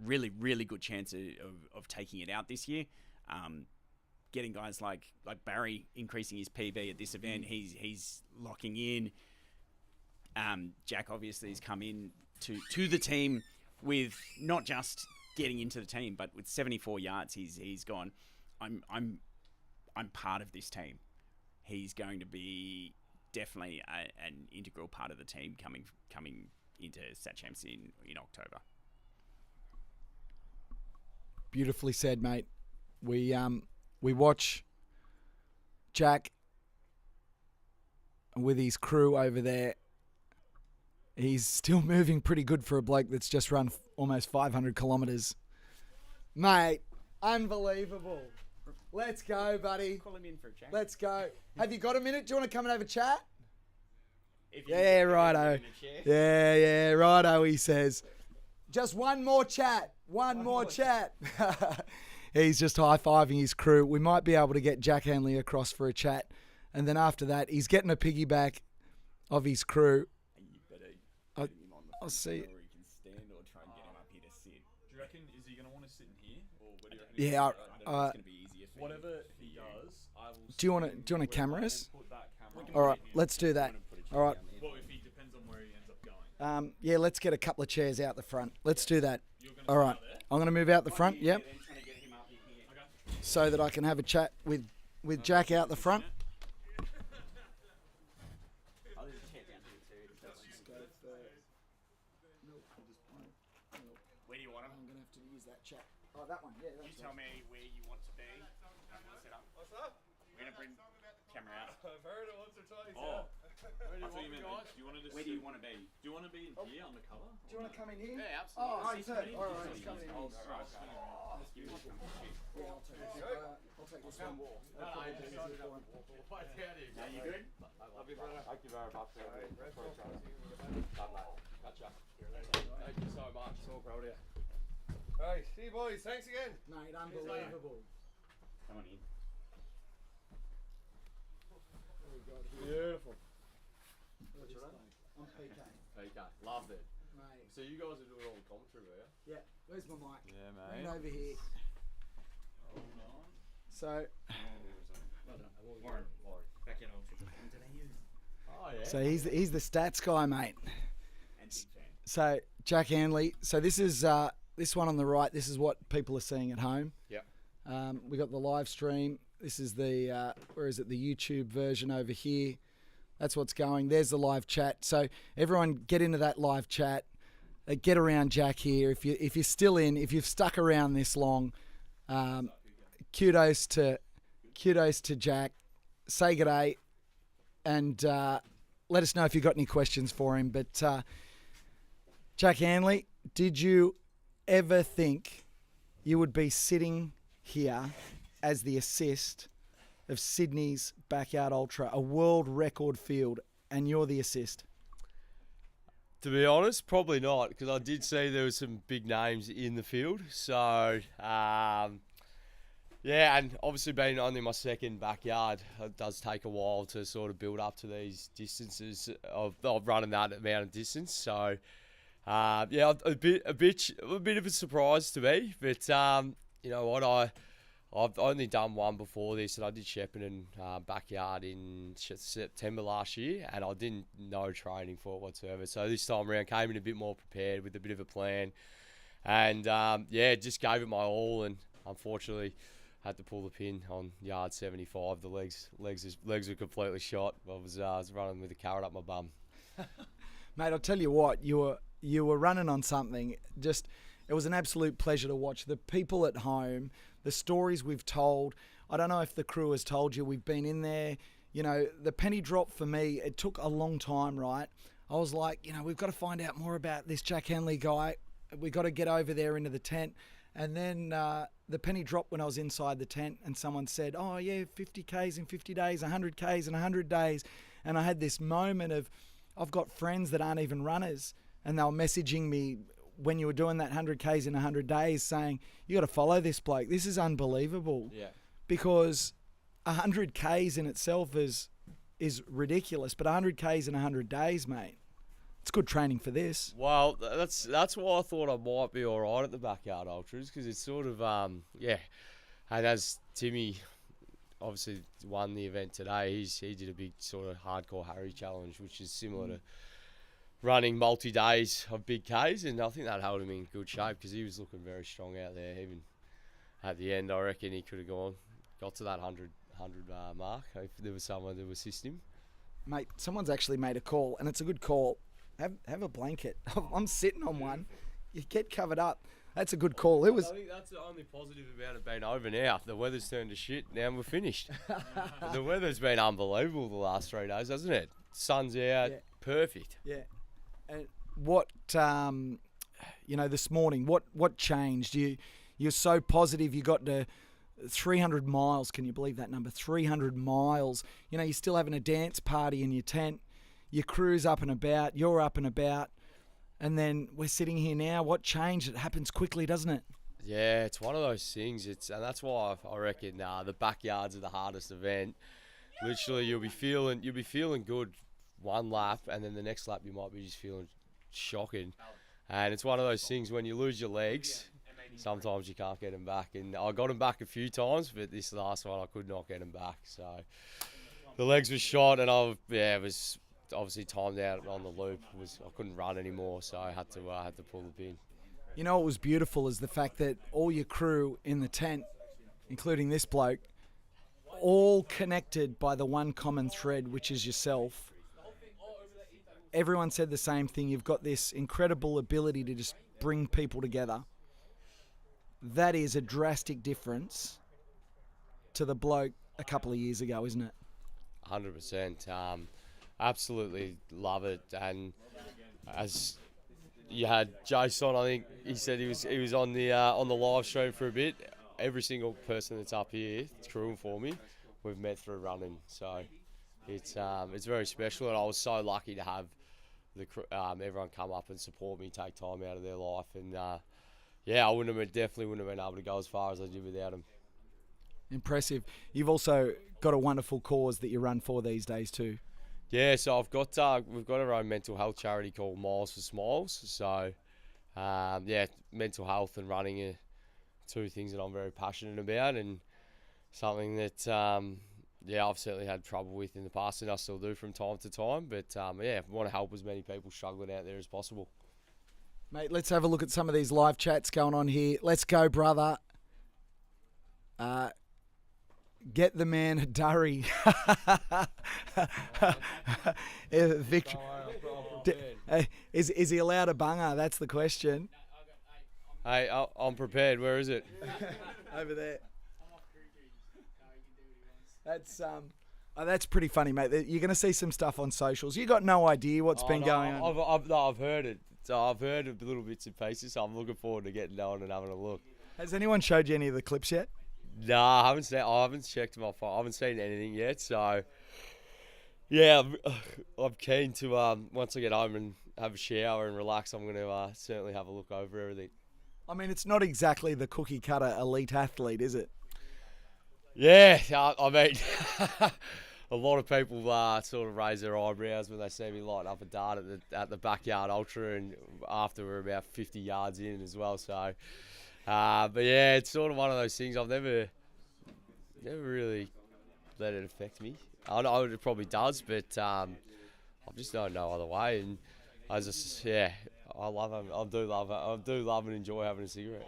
really, really good chance of taking it out this year. Getting guys like Barry increasing his PB at this event, he's locking in. Jack obviously has come in to the team with not just getting into the team, but with 74 yards, he's gone, I'm part of this team. He's going to be definitely an integral part of the team coming into Sat Champs in October. Beautifully said, mate. We watch Jack with his crew over there. He's still moving pretty good for a bloke that's just run almost 500 kilometres. Mate, unbelievable. Let's go, buddy. Call him in for a chat. Let's go. Have you got a minute? Do you want to come and have a chat? Yeah, righto. Yeah, righto, he says. Just one more chat. One more chat. He's just high-fiving his crew. We might be able to get Jack Hanley across for a chat. And then after that, he's getting a piggyback of his crew. I'll see. Or he can stand or try and get him up here to sit. Do you reckon, is he going to want to sit in here? Or what do you reckon? Yeah, it's going to be easier for whatever he does, I will. Do you want to camera us? Put that camera All right, let's do that. All right. Well, if he depends on where he ends up going. Yeah, let's get a couple of chairs out the front. Let's do that. All right. I'm going to move out the front, yep. So that I can have a chat with Jack out the front. Where do you want him? I'm going to have to use that chat. Oh, that one, yeah. You tell me where you want to be. I'm going to set up. What's up? We're going to bring camera out. I've heard it once or twice. Oh. Where do you want to be? Do you want to be in here on the cover? Do you want to come in here? Yeah, absolutely. Oh, right, sir. All right, he's coming in. I'll Yeah, I'll take this one. Are you good? Love you, brother. Thank you very much. Gotcha. Thank you so much. So proud of you. Alright, see you boys. Thanks again. Mate, unbelievable. Come on in. Beautiful. I'm PK. PK. Loved it. So you guys are doing all the commentary, were you? Yeah. Where's my mic? Yeah, Bring mate. it over here. Hold on. So, Well done. Warren, back in ultra. Oh yeah. so he's the stats guy, mate. And big fan. So Jack Hanley. So this is this one on the right. This is what people are seeing at home. Yep. We got the live stream. This is the where is it? The YouTube version over here. That's what's going. There's the live chat. So everyone, get into that live chat. Get around Jack here. If you're still in, if you've stuck around this long, kudos to Jack. Say good day, and let us know if you've got any questions for him. But Jack Hanley, did you ever think you would be sitting here as the assist of Sydney's Backyard Ultra, a world record field, and you're the assist? To be honest, probably not, because I did see there were some big names in the field. So, yeah, and obviously being only my second backyard, it does take a while to sort of build up to these distances of running that amount of distance. So, yeah, a bit of a surprise to me, but you know what, I've only done one before this, and I did Shepparton backyard in September last year, and I didn't know training for it whatsoever. So this time around, came in a bit more prepared with a bit of a plan, and yeah, just gave it my all, and unfortunately had to pull the pin on yard 75. The legs were completely shot. I was running with a carrot up my bum. Mate, I'll tell you what, you were running on something. Just, it was an absolute pleasure to watch. The people at home, the stories we've told. I don't know if the crew has told you, we've been in there. You know, the penny drop for me, it took a long time, right? I was like, you know, we've got to find out more about this Jack Hanley guy. We got to get over there into the tent. And then the penny dropped when I was inside the tent, and someone said, oh yeah, 50 Ks in 50 days, 100 Ks in 100 days. And I had this moment of, I've got friends that aren't even runners, and they were messaging me when you were doing that 100 Ks in 100 days saying, you got to follow this bloke. This is unbelievable. Yeah. Because 100 Ks in itself is ridiculous, but 100 Ks in 100 days, mate, it's good training for this. Well, that's why I thought I might be all right at the Backyard Ultras, because it's sort of, yeah. And as Timmy obviously won the event today, he did a big sort of hardcore Harry challenge, which is similar to running multi-days of big Ks, and I think that held him in good shape because he was looking very strong out there. Even at the end, I reckon he could have got to that 100 mark if there was someone to assist him. Mate, someone's actually made a call, and it's a good call. Have a blanket. I'm sitting on one. You get covered up. That's a good call. It was. I think that's the only positive about it being over now. The weather's turned to shit. Now we're finished. The weather's been unbelievable the last 3 days, hasn't it? Sun's out. Yeah. Perfect. Yeah. And what you know, this morning, what changed? You're so positive. You got to 300 miles. Can you believe that number? 300 miles. You know, you're still having a dance party in your tent. Your crew's up and about. You're up and about. And then we're sitting here now. What changed? It happens quickly, doesn't it? Yeah, it's one of those things. And that's why I reckon the backyards are the hardest event. Literally, you'll be feeling good one lap, and then the next lap you might be just feeling shocking. And it's one of those things, when you lose your legs, sometimes you can't get them back. And I got them back a few times, but this last one I could not get them back. So the legs were shot, and it was obviously timed out on the loop. I couldn't run anymore, so I had to pull the pin. You know what was beautiful is the fact that all your crew in the tent, including this bloke, all connected by the one common thread, which is yourself. Everyone said the same thing. You've got this incredible ability to just bring people together. That is a drastic difference to the bloke a couple of years ago, isn't it? 100%. Absolutely love it. And as you had Jason, I think he said he was on the live stream for a bit. Every single person that's up here, it's crewing for me, we've met through running. So it's very special, and I was so lucky to have everyone come up and support me, take time out of their life, and yeah, I definitely wouldn't have been able to go as far as I did without them. Impressive. You've also got a wonderful cause that you run for these days too. Yeah, so we've got our own mental health charity called Miles for Smiles. So, mental health and running are two things that I'm very passionate about, and something that I've certainly had trouble with in the past, and I still do from time to time. But we want to help as many people struggling out there as possible. Mate, let's have a look at some of these live chats going on here. Let's go, brother. Get the man a durry. Vic, is he allowed a bunger? That's the question. Hey, I'm prepared. Where is it? Over there. That's pretty funny, mate. You're going to see some stuff on socials. You got no idea what's been going on. I've heard it. So I've heard of little bits and pieces, so I'm looking forward to getting on and having a look. Has anyone showed you any of the clips yet? Nah, I haven't checked my phone. I haven't seen anything yet. So, yeah, I'm keen to once I get home and have a shower and relax, I'm going to certainly have a look over everything. I mean, it's not exactly the cookie cutter elite athlete, is it? Yeah, I mean, a lot of people sort of raise their eyebrows when they see me lighting up a dart at the backyard ultra, and after we're about 50 yards in as well. So, but yeah, it's sort of one of those things. I've never really let it affect me. I know it probably does, but I just don't know other way. And I love it. I do love and enjoy having a cigarette.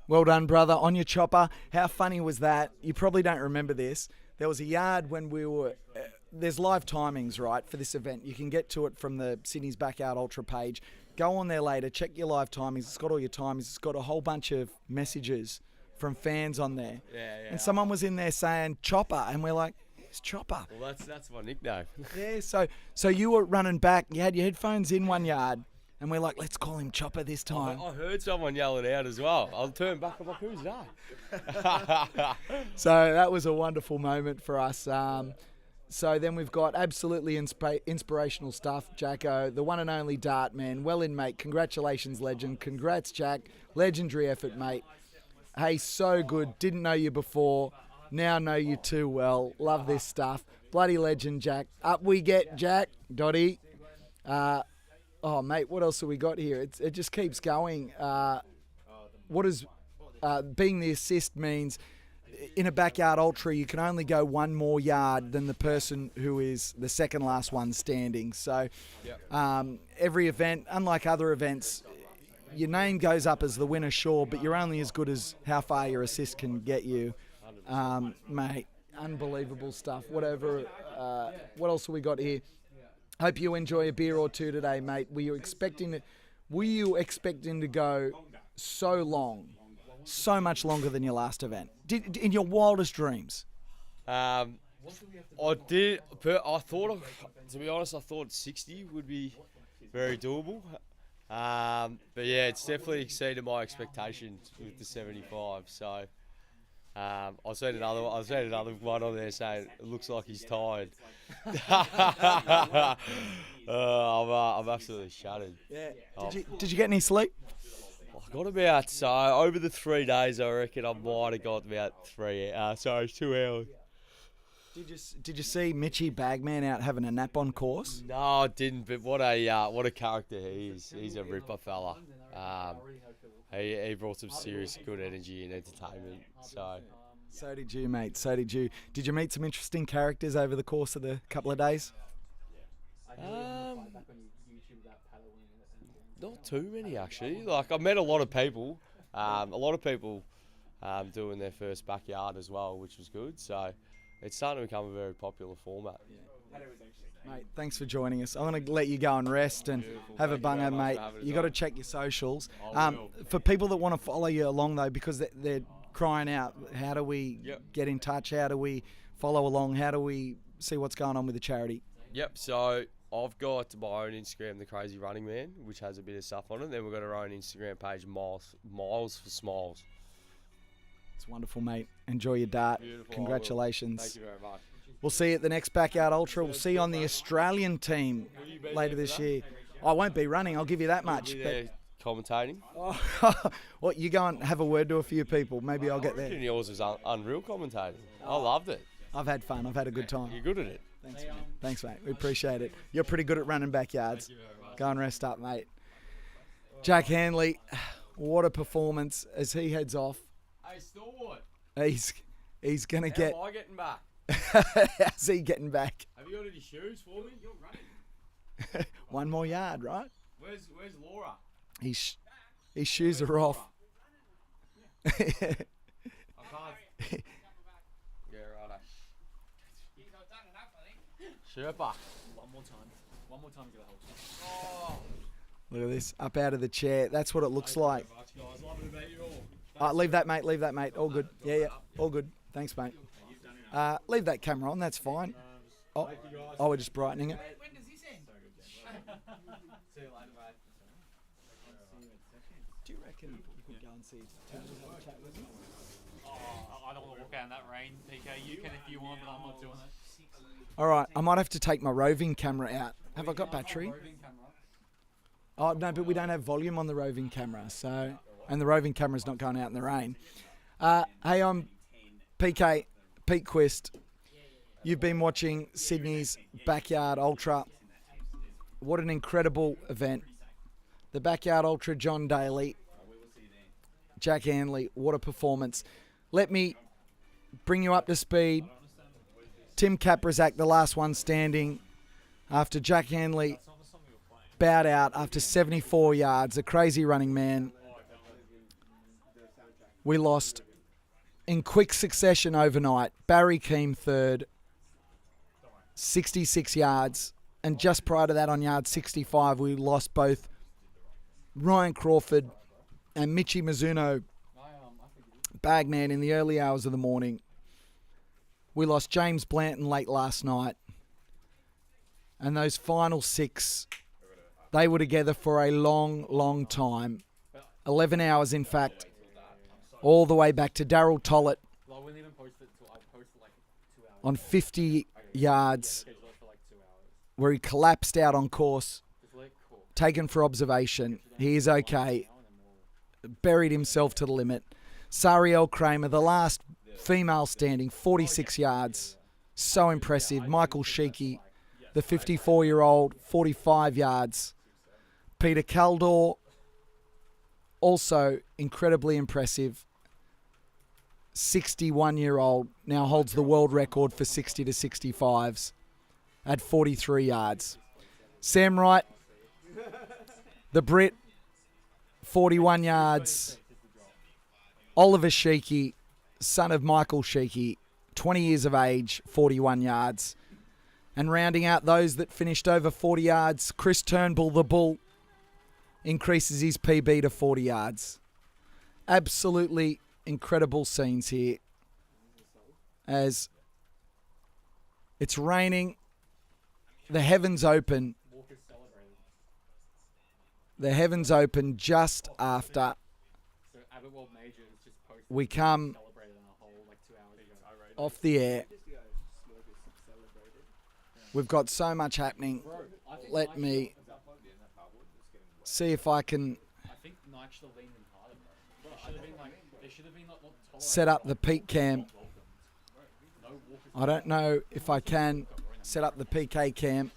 Well done, brother. On your chopper. How funny was that? You probably don't remember this. There was a yard when we were... there's live timings, right, for this event. You can get to it from the Sydney's Backyard Ultra page. Go on there later. Check your live timings. It's got all your timings. It's got a whole bunch of messages from fans on there. Yeah. And someone was in there saying Chopper, and we're like, it's Chopper. Well, that's my nickname. Yeah, so you were running back. You had your headphones in one yard. And we're like, let's call him Chopper this time. I heard someone yelling out as well. I'll turn back. I'm like, who's that? So that was a wonderful moment for us. So then we've got absolutely inspirational stuff. Jacko, the one and only Dart Man. Well in, mate. Congratulations, legend. Congrats, Jack. Legendary effort, mate. Hey, so good. Didn't know you before. Now know you too well. Love this stuff. Bloody legend, Jack. Up we get, Jack. Dotty. Oh, mate, what else have we got here? It just keeps going. What does being the assist means in a backyard ultra, you can only go one more yard than the person who is the second last one standing. So every event, unlike other events, your name goes up as the winner, sure, but you're only as good as how far your assist can get you. Mate, unbelievable stuff. Whatever. What else have we got here? Hope you enjoy a beer or two today, mate. Were you expecting to go so long, so much longer than your last event? In your wildest dreams? I did, but I thought, to be honest, I thought 60 would be very doable. But yeah, it's definitely exceeded my expectations with the 75. So I've seen another one on there saying it looks like he's tired. I'm absolutely shattered. Yeah. Did you get any sleep? I got about over the 3 days. I reckon I might have got about 2 hours. Did you see Mitchie Bagman out having a nap on course? No, I didn't. But what a character he is. He's a ripper fella. He brought some serious good energy and entertainment. So did you, mate. So did you. Did you meet some interesting characters over the course of the couple of days? Not too many, actually. Like, I met a lot of people. Doing their first backyard as well, which was good. So it's starting to become a very popular format. Mate, thanks for joining us. I'm going to let you go and rest and have a bunger, mate. You got to check your socials. For people that want to follow you along, though, because they're crying out, how do we get in touch? How do we follow along? How do we see what's going on with the charity? Yep, so I've got my own Instagram, The Crazy Running Man, which has a bit of stuff on it. Then we've got our own Instagram page, Miles for Smiles. It's wonderful, mate. Enjoy your dart. Beautiful. Congratulations. Thank you very much. We'll see you at the next Backyard Ultra. We'll see you on the Australian team later this year. I won't be running, I'll give you that much. Commentating. What, you go and have a word to a few people. Maybe I'll get there. Yours was unreal commentating. I loved it. I've had fun. I've had a good time. You're good at it. Thanks, mate. We appreciate it. You're pretty good at running backyards. Go and rest up, mate. Jack Handley, what a performance as he heads off. Hey, Stalwart. He's going to How get... am I getting back? How's he getting back? Have you got any shoes for me? You're running. 1 more yard, right? Where's Laura? His shoes are off. I can't. Yeah, righto. Sherpa. One more time, get a hold. Oh. Look at this, up out of the chair. That's what it looks like. Leave that, mate. Leave that, mate. All good. Yeah. All good. Thanks, mate. Leave that camera on. That's fine. Oh, we're just brightening it. When does this end? See you later, mate. Do you reckon you could go and see Turnbull have a chat with him? I don't want to walk out in that rain, PK. You can if you want, but I'm not doing it. All right, I might have to take my roving camera out. Have I got battery? Oh, no, but we don't have volume on the roving camera, so... And the roving camera's not going out in the rain. Hey, I'm PK, Pete Quist. You've been watching Sydney's Backyard Ultra. What an incredible event. The Backyard Ultra, John Daly, Jack Handley, what a performance. Let me bring you up to speed. Tim Kaprizak, the last one standing after Jack Handley bowed out after 74 yards. A crazy running man. We lost in quick succession overnight. Barry Keem third, 66 yards. And just prior to that on yard 65, we lost both Ryan Crawford and Michi Mizuno, bagman, in the early hours of the morning. We lost James Blanton late last night. And those final 6, they were together for a long, long time. 11 hours, in fact, all the way back to Daryl Tollett on 50 yards, where he collapsed out on course, taken for observation. He is okay. Buried himself to the limit. Sariel Kramer, the last female standing, 46 yards. So impressive. Michael Sheikey, the 54-year-old, 45 yards. Peter Kaldor, also incredibly impressive. 61-year-old, now holds the world record for 60 to 65s at 43 yards. Sam Wright, the Brit, 41 yards. Oliver Sheikey, son of Michael Sheikey, 20 years of age, 41 yards. And rounding out those that finished over 40 yards, Chris Turnbull, the Bull, increases his PB to 40 yards. Absolutely incredible scenes here as it's raining. The heavens open. The heavens open just after we come off the air. We've got so much happening. Let me see if I can set up the peak cam. I don't know if I can set up the PK cam.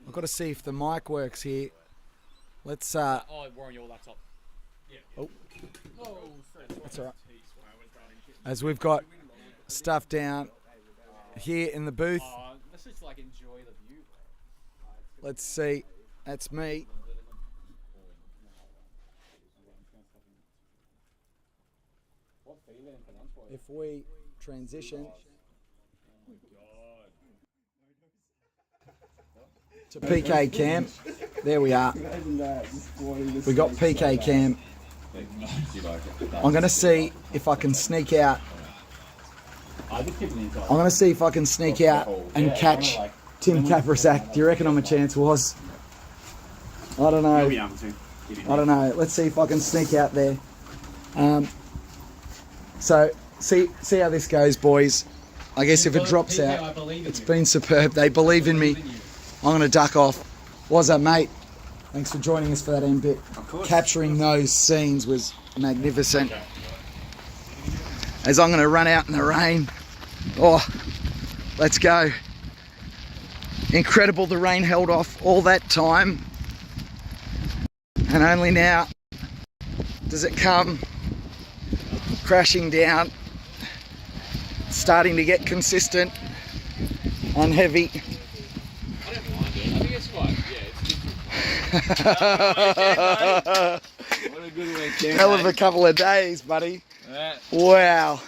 I've got to see if the mic works here. Let's Oh, we're on your laptop. Oh, that's all right. As we've got stuff down here in the booth. Let's just like enjoy the view. Let's see. That's me. If we transition to PK cam, there we are. We got PK cam. I'm going to see if I can sneak out. I'm going to see if I can sneak out and catch Tim Kaprizak. Do you reckon I'm a chance, Was? I don't know. I don't know. Let's see if I can sneak out there. So, see how this goes, boys. I guess if it drops out, it's been superb. They believe in me. I'm going to duck off. Was that, mate? Thanks for joining us for that end bit. Capturing those scenes was magnificent. As I'm going to run out in the rain. Oh, let's go. Incredible the rain held off all that time. And only now does it come crashing down. Starting to get consistent and heavy. I don't mind it. I think it's quite, yeah, it's What a good weekend. Hell of a couple of days, buddy. Yeah. Wow.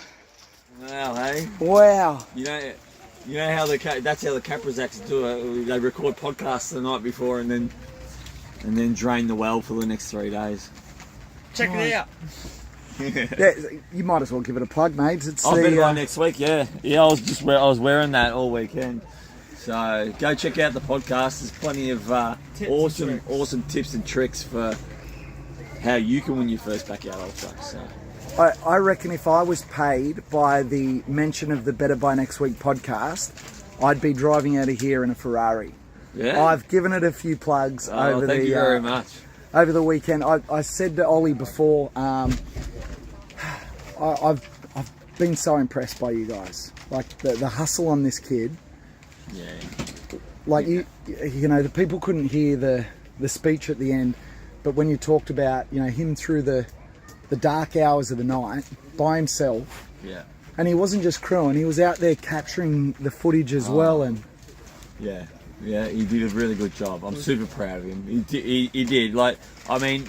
Wow, hey? Wow. You know how that's how the Caprazaks do it. They record podcasts the night before and then drain the well for the next 3 days. Check it out. Yeah, you might as well give it a plug, mate. It's I'll bet it by next week. Yeah, I was wearing that all weekend. So go check out the podcast. There's plenty of awesome tips and tricks for how you can win your first backyard ultra. So I reckon if I was paid by the mention of the Better By Next Week podcast, I'd be driving out of here in a Ferrari. Yeah. I've given it a few plugs over thank you very much. Over the weekend. I said to Ollie before, I've been so impressed by you guys. Like the hustle on this kid. Yeah. Like you know, the people couldn't hear the speech at the end, but when you talked about, you know, him through the dark hours of the night by himself. Yeah. And he wasn't just crewing, he was out there capturing the footage as well. And yeah, he did a really good job. I'm super proud of him. He did. Like, I mean,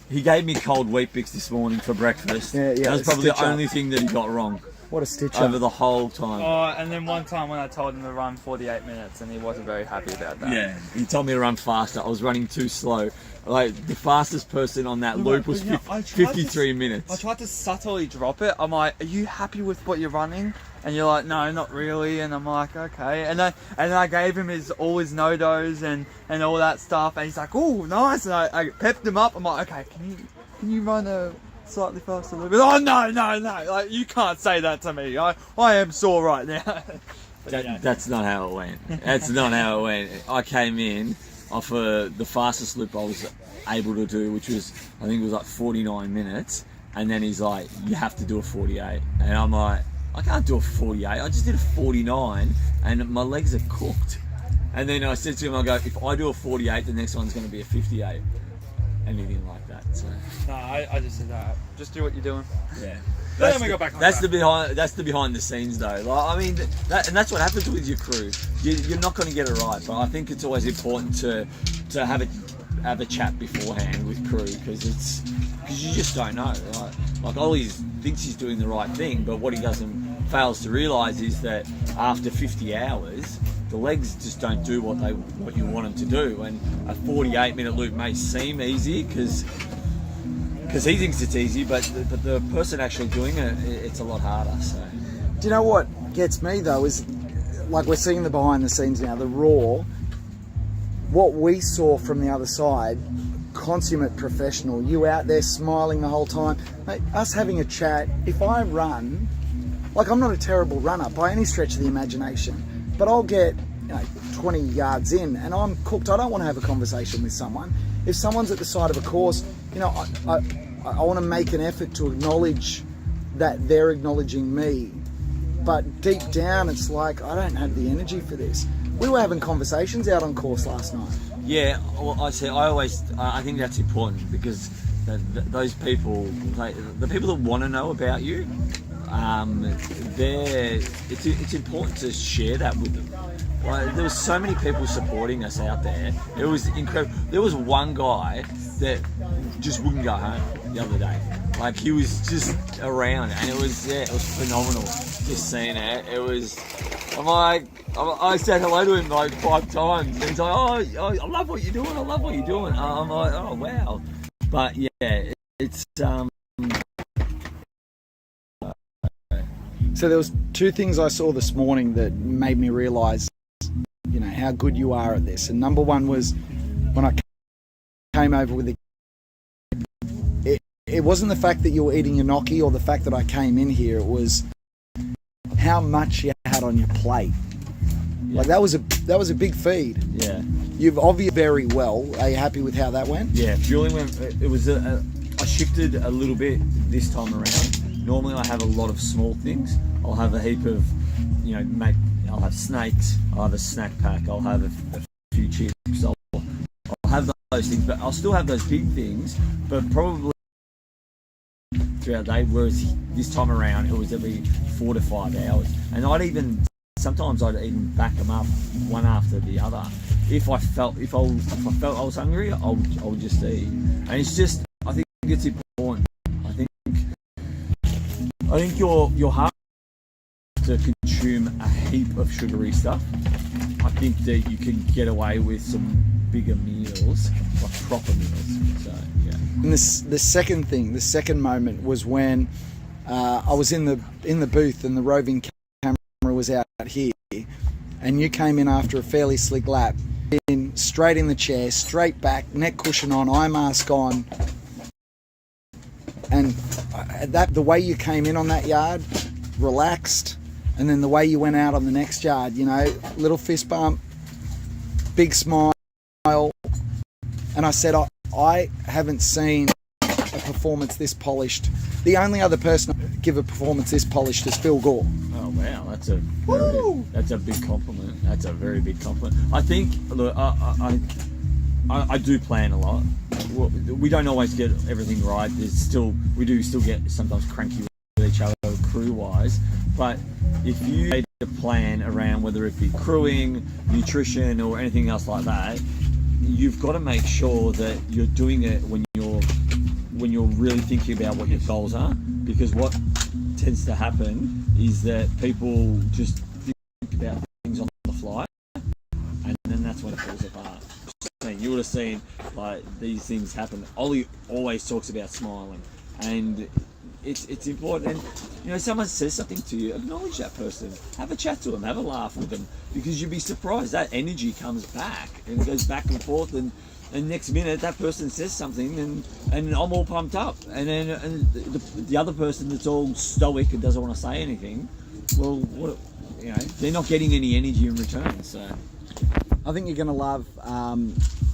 he gave me cold Wheat Bix this morning for breakfast. Yeah, that was probably the only thing that he got wrong. What a stitch over up. the whole time. Oh, and then one time when I told him to run 48 minutes and he wasn't very happy about that. Yeah, he told me to run faster. I was running too slow. Like, the fastest person on that loop was 53 minutes. I tried to subtly drop it. I'm like, are you happy with what you're running? And you're like, no, not really. And I'm like, okay. And then I gave him all his no-dos and all that stuff. And he's like, oh, nice. And I pepped him up. I'm like, okay, can you run a slightly faster loop? Oh, no. Like, you can't say that to me. I am sore right now. That's not how it went. That's not how it went. I came in off the fastest loop I was able to do, which was, I think it was like 49 minutes. And then he's like, you have to do a 48. And I'm like, I can't do a 48. I just did a 49 and my legs are cooked. And then I said to him, I go, if I do a 48, the next one's going to be a 58. And he didn't like that. So. No, I just said that. Just do what you're doing. Yeah. Then we go back on That's track. the behind the scenes though. Like, I mean, and that's what happens with your crew. You're not going to get it right, but I think it's always important to have a chat beforehand with crew because you just don't know. Like Ollie thinks he's doing the right thing, but what he fails to realise is that after 50 hours, the legs just don't do what you want them to do. And a 48-minute loop may seem easy because he thinks it's easy, but the person actually doing it, it's a lot harder. So. Do you know what gets me though is, like, we're seeing the behind the scenes now, the raw. What we saw from the other side, consummate professional. You out there smiling the whole time. Mate, us having a chat. If I run, like, I'm not a terrible runner by any stretch of the imagination, but I'll get 20 yards in and I'm cooked. I don't want to have a conversation with someone. If someone's at the side of a course, I want to make an effort to acknowledge that they're acknowledging me. But deep down, it's like, I don't have the energy for this. We were having conversations out on course last night. Yeah, well, I think that's important because those people, the people that want to know about you, it's important to share that with them. Like, there was so many people supporting us out there. It was incredible. There was one guy that just wouldn't go home the other day. Like, he was just around, and it was phenomenal. Just seeing it. It was. I said hello to him like 5 times, and he's like, "Oh, I love what you're doing. I love what you're doing." I'm like, "Oh, wow." But yeah, it's So there was 2 things I saw this morning that made me realise, how good you are at this. And number one was when I came over with it wasn't the fact that you were eating your gnocchi or the fact that I came in here. It was how much you had on your plate. Yeah. Like that was a big feed. Yeah. You've obviously very well. Are you happy with how that went? Yeah, fueling went. It was I shifted a little bit this time around. Normally I have a lot of small things. I'll have a heap of, I'll have snakes, I'll have a snack pack, I'll have a few chips, I'll have those things, but I'll still have those big things, but probably throughout the day, whereas this time around it was every 4 to 5 hours. And sometimes I'd even back them up one after the other. If I felt I was hungry, I would just eat. And it's just, I think it's important. I think your heart to consume a heap of sugary stuff. I think that you can get away with some bigger meals, like proper meals. So yeah. And the second moment was when I was in the booth and the roving camera was out here, and you came in after a fairly slick lap, straight in the chair, straight back, neck cushion on, eye mask on. And the way you came in on that yard, relaxed, and then the way you went out on the next yard, little fist bump, big smile, and I said, I haven't seen a performance this polished. The only other person to give a performance this polished is Phil Gore. Oh wow, that's a big compliment. That's a very big compliment. I think, look, I do plan a lot. We don't always get everything right. We do still get sometimes cranky with each other crew-wise. But if you made a plan around whether it be crewing, nutrition, or anything else like that, you've got to make sure that you're doing it when you're really thinking about what your goals are. Because what tends to happen is that people just think about things on the fly, and then that's when it falls apart. You would have seen like these things happen. Ollie always talks about smiling, and it's important. And someone says something to you, acknowledge that person, have a chat to them, have a laugh with them, because you'd be surprised that energy comes back and it goes back and forth, and next minute that person says something and I'm all pumped up, and then the other person that's all stoic and doesn't want to say anything, well, they're not getting any energy in return. So I think you're going to love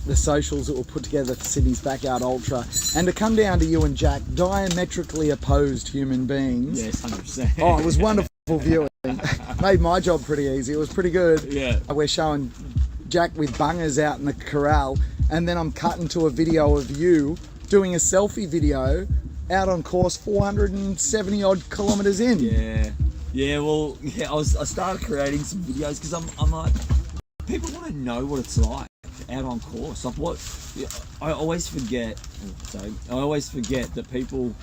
the socials that were put together for Sydney's Backyard Ultra, and to come down to you and Jack, diametrically opposed human beings. Yes, 100%. Oh, it was wonderful viewing. Made my job pretty easy. It was pretty good. Yeah. We're showing Jack with bungers out in the corral, and then I'm cutting to a video of you doing a selfie video out on course 470 odd kilometres in. Yeah. Well, I started creating some videos because I'm like, people want to know what it's like out on course. Like I always forget that people,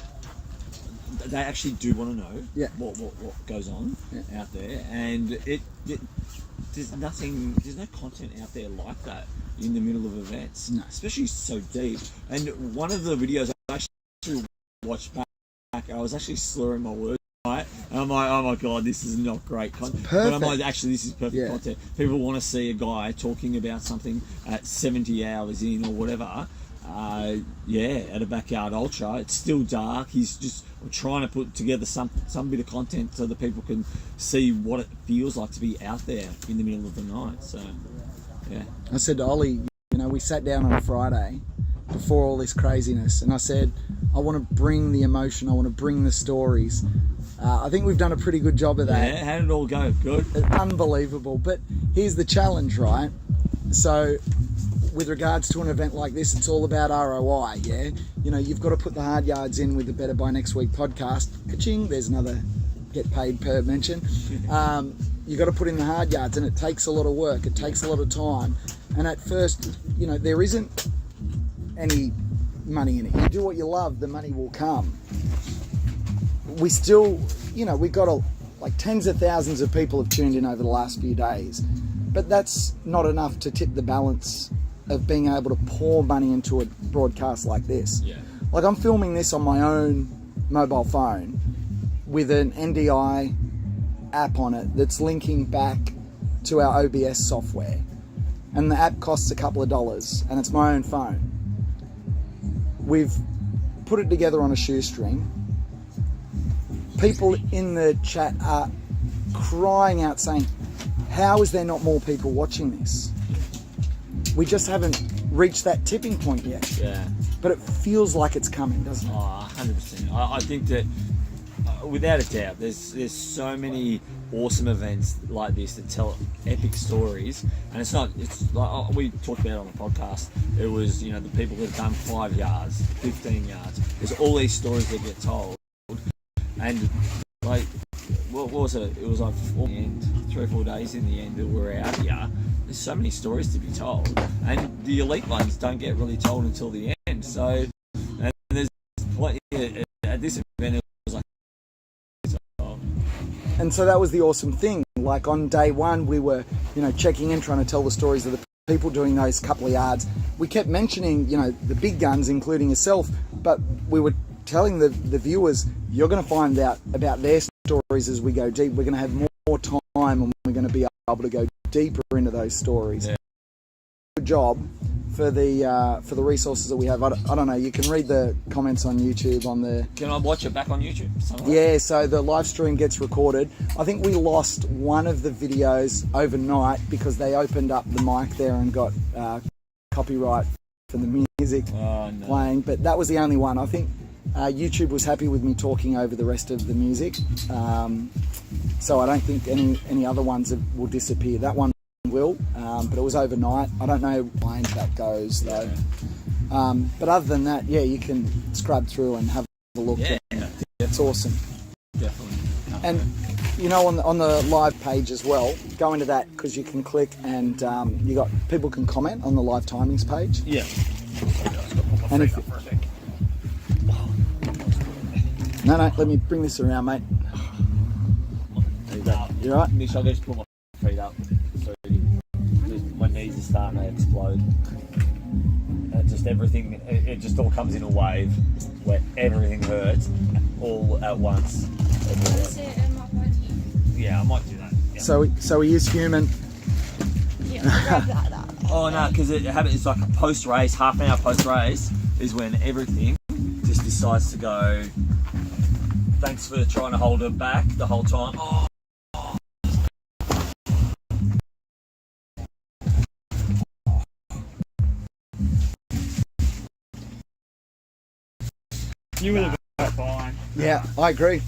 they actually do want to know what goes on out there, and there's no content out there like that in the middle of events, especially so deep. And one of the videos I actually watched back, I was actually slurring my words. Right? And I'm like, oh my god, this is not great content. But I'm like, actually, this is perfect content. People want to see a guy talking about something at 70 hours in or whatever. At a Backyard Ultra. It's still dark. He's just trying to put together some bit of content so that people can see what it feels like to be out there in the middle of the night. So, yeah. I said to Ollie, we sat down on a Friday before all this craziness, and I said, I want to bring the emotion, I want to bring the stories. I think we've done a pretty good job of that. Yeah, how did it all go? Good? Unbelievable. But here's the challenge, right? So with regards to an event like this, it's all about ROI, yeah? You've got to put the hard yards in with the Better By Next Week podcast. Ka-ching, there's another get paid per mention. You've got to put in the hard yards, and it takes a lot of work. It takes a lot of time. And at first, there isn't any money in it. You do what you love, the money will come. We still, we've got like tens of thousands of people have tuned in over the last few days, but that's not enough to tip the balance of being able to pour money into a broadcast like this. Yeah. Like, I'm filming this on my own mobile phone with an NDI app on it that's linking back to our OBS software, and the app costs a couple of dollars, and it's my own phone. We've put it together on a shoestring. People in the chat are crying out saying, how is there not more people watching this? We just haven't reached that tipping point yet. Yeah. But it feels like it's coming, doesn't it? Oh, 100%. I think that without a doubt, there's so many awesome events like this that tell epic stories, and it's like we talked about it on the podcast. It was, you know, the people that have done 5 yards, 15 yards. There's all these stories that get told, and like, what was it? It was like 3 or 4 days in the end that we're out here. There's so many stories to be told, and the elite ones don't get really told until the end. So, and there's plenty at this event. It was like, And so that was the awesome thing. Like on day one, we were, you know, checking in, trying to tell the stories of the people doing those couple of yards. We kept mentioning, you know, the big guns, including yourself, but we were telling the viewers, you're going to find out about their stories as we go deep. We're going to have more time, and we're going to be able to go deeper into those stories. Yeah. Good job for the resources that we have. I don't know. You can read the comments on YouTube on the. Can I watch it back on YouTube? Yeah, so the live stream gets recorded. I think we lost one of the videos overnight because they opened up the mic there and got copyright for the music playing, but that was the only one. I think YouTube was happy with me talking over the rest of the music, so I don't think any other ones will disappear. That one will, but it was overnight. I don't know why that goes though. But other than that, yeah, you can scrub through and have a look. Yeah, it's awesome. Definitely. And you know, on the live page as well, go into that because you can click and you got people can comment on the live timings page. Yeah. And if no, let me bring this around, mate. You right? Nish, I'll just put my feet up. So my knees are starting to explode. Just everything, it just all comes in a wave where everything hurts all at once. Yeah, I might do that. Yeah. So he is human. Oh no, because it's like a post race, half an hour post race is when everything just decides to go. Thanks for trying to hold it back the whole time. Oh. You would have been fine. Yeah, I agree.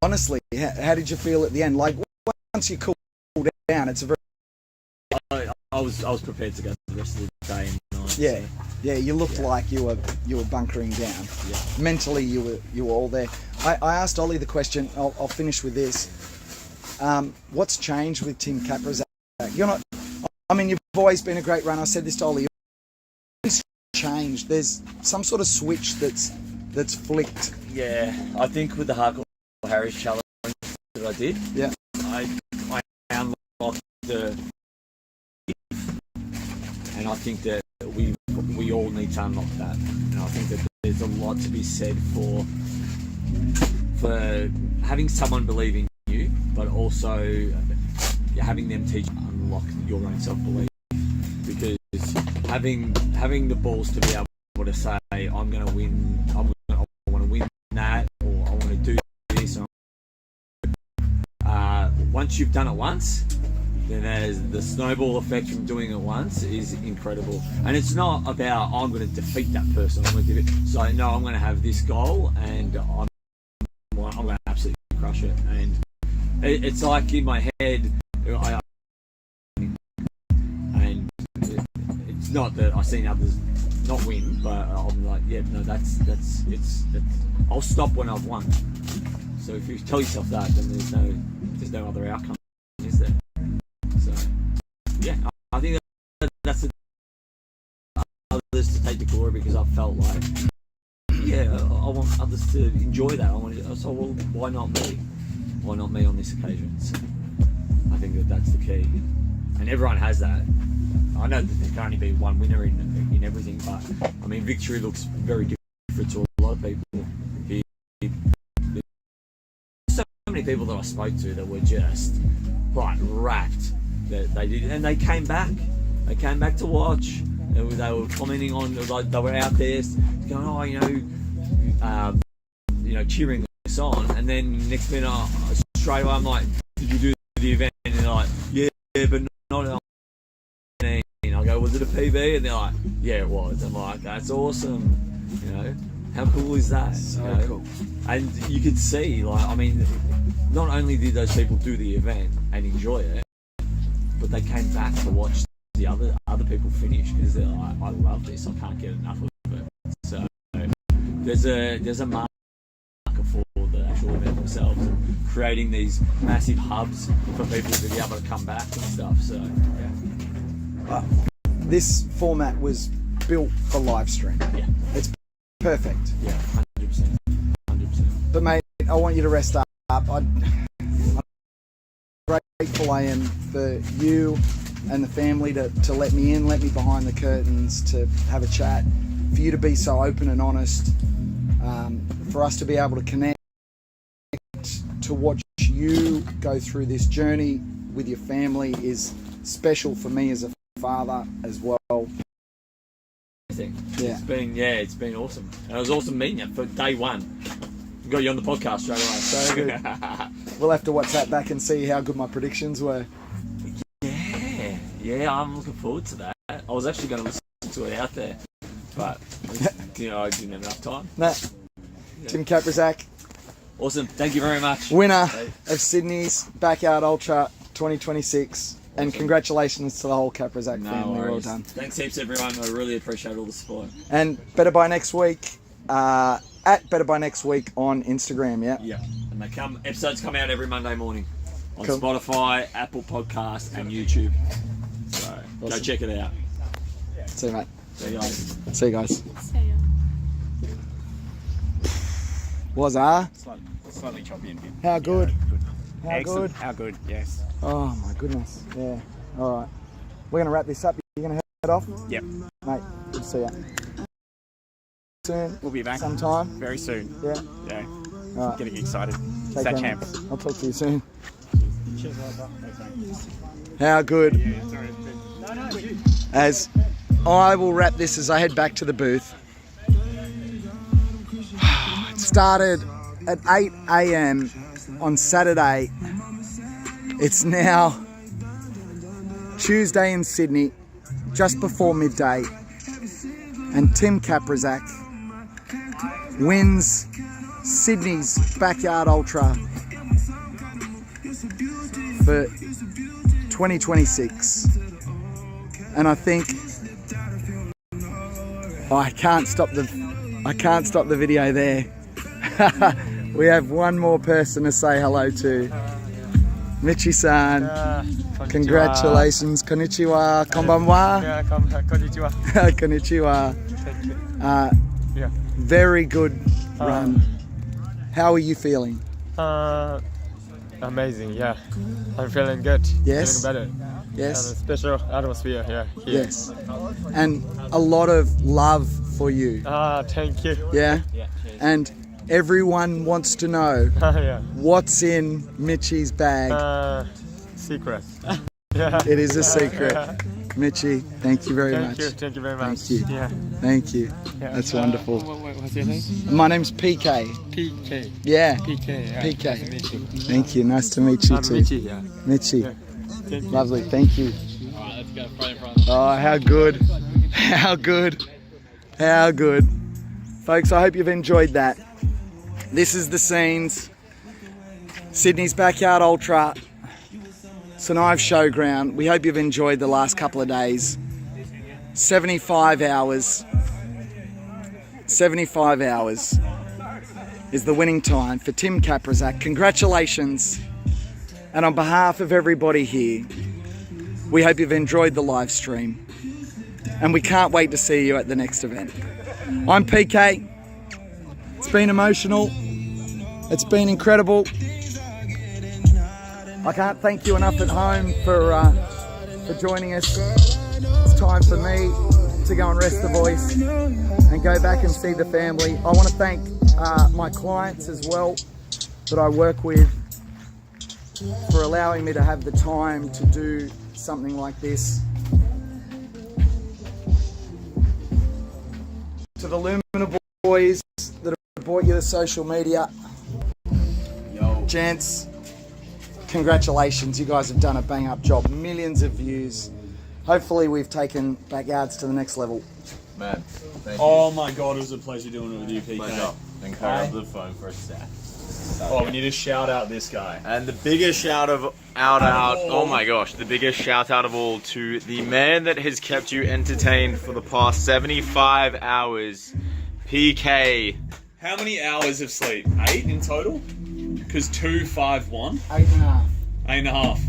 Honestly, how did you feel at the end? Like once you cool down, it's a very. I was prepared to go the rest of the day and night. Yeah, yeah. You looked like you were bunkering down. Yeah. Mentally, you were all there. I asked Ollie the question. I'll finish with this. What's changed with Tim Kaprazak? You're not. I mean, you've always been a great runner. I said this to Ollie. What's changed? There's some sort of switch that's flicked. Yeah, I think with the Hardcore Harris challenge that I did. Yeah. I unlocked the. And I think that we all need to unlock that. And I think that there's a lot to be said for having someone believe in you, but also having them teach you to unlock your own self-belief. Because having the balls to be able to say, I'm going to win, I want to win that, or I want to do this. Once you've done it once, then there's the snowball effect from doing it once is incredible. And it's not about, I'm going to defeat that person. I'm going to do it. So no, I'm going to have this goal and I'm going to absolutely crush it. And it's like in my head, and it's not that I've seen others not win, but I'm like, yeah, no, that's I'll stop when I've won. So if you tell yourself that, then there's no other outcome, is there? So, yeah, I think that's the others to take the glory because I felt like, yeah, I want others to enjoy that. So, well, why not me? Why not me on this occasion? So, I think that's the key. And everyone has that. I know that there can only be one winner in everything, but, I mean, victory looks very different to a lot of people. There's so many people that I spoke to that were just, like, racked. That they did, and they came back. They came back to watch. They were commenting on, like, they were out there going, oh, cheering us on. And then next minute, straight away, I'm like, did you do the event? And they're like, yeah, but not on. And I go, was it a PB? And they're like, yeah, it was. I'm like, that's awesome. How cool is that? So you know? cool. And you could see, like, I mean, not only did those people do the event and enjoy it, but they came back to watch the other people finish because they're like, I love this. I can't get enough of it. So there's a marker for the actual event themselves, and creating these massive hubs for people to be able to come back and stuff. So yeah. This format was built for live stream. Yeah. It's perfect. Yeah, 100%. 100%. But mate, I want you to rest up. I'm grateful I am for you and the family to let me in, let me behind the curtains, to have a chat, for you to be so open and honest, for us to be able to connect, to watch you go through this journey with your family is special for me as a father as well. Yeah. It's been awesome. And it was awesome meeting you for day one. Got you on the podcast straight away. So good. We'll have to watch that back and see how good my predictions were. Yeah, I'm looking forward to that. I was actually going to listen to it out there, but you know, I didn't have enough time. No. Tim Kaprizak. Awesome. Thank you very much. Winner of Sydney's Backyard Ultra 2026. And congratulations to the whole Kaprizak family. Well done. Thanks heaps, everyone. I really appreciate all the support. And Better By Next Week, at Better By Next Week on Instagram, yeah? Yeah. And episodes come out every Monday morning on Cool. Spotify, Apple Podcasts, and YouTube. So go Awesome. check it out. See you, mate. See you guys. See you guys. Was I? Slightly choppy and good. How good? How Excellent. good? How good? Yes. Oh my goodness. Yeah. All right. We're going to wrap this up. You're going to head off? Yep. Mate, good to see you. Soon. We'll be back sometime. very soon. Yeah. Yeah. All right. Getting excited. Take Sat care, champ. mate. I'll talk to you soon. Cheers, Thanks, mate. How good? No, you. As I will wrap this as I head back to the booth. It started at 8 a.m. on Saturday. It's now Tuesday in Sydney, just before midday, and Tim Kaprizak wins Sydney's Backyard Ultra for 2026. And I think I can't stop the video there. We have one more person to say hello to. Michi-san, congratulations. Konnichiwa, konbanwa. Yeah, konnichiwa. Konnichiwa. Thank you. Yeah. Very good run. How are you feeling? Amazing, yeah. I'm feeling good. Yes? Feeling better. Yes? And a special atmosphere here. Yes. And a lot of love for you. Thank you. Yeah? And everyone wants to know Yeah. what's in Michi's bag. Secret. Yeah. It is a secret. Yeah. Michi, thank you very much. Thank you very much. Thank you. Yeah. Thank you. Yeah. That's wonderful. What's your name? My name's PK. PK. Yeah. PK. Yeah. PK. Nice to meet you. Thank you. Nice to meet you I'm too. Michi, yeah. Michi. Yeah. Thank you. Lovely. Thank you. Alright, let's go. Front in front. Oh, how good. How good. How good. Folks, I hope you've enjoyed that. This is the scenes. Sydney's Backyard Ultra. Sanive Showground. We hope you've enjoyed the last couple of days. 75 hours. 75 hours is the winning time for Tim Kaprizak. Congratulations. And on behalf of everybody here, we hope you've enjoyed the live stream. And we can't wait to see you at the next event. I'm PK. It's been emotional. It's been incredible. I can't thank you enough at home for joining us. It's time for me to go and rest the voice and go back and see the family. I want to thank my clients as well that I work with for allowing me to have the time to do something like this. To the Lumina boys that have brought you the social media. Gents, congratulations, you guys have done a bang up job. Millions of views. Hopefully we've taken Backyards to the next level. Man, Oh my god, it was a pleasure doing it with you, PK. Pleasure. And cut up the phone for a sec. Oh, we need to shout out this guy. And the biggest shout out, oh my gosh, the biggest shout out of all to the man that has kept you entertained for the past 75 hours, PK. How many hours of sleep? 8 in total? Because 2, 5, 1? 8.5. 8.5.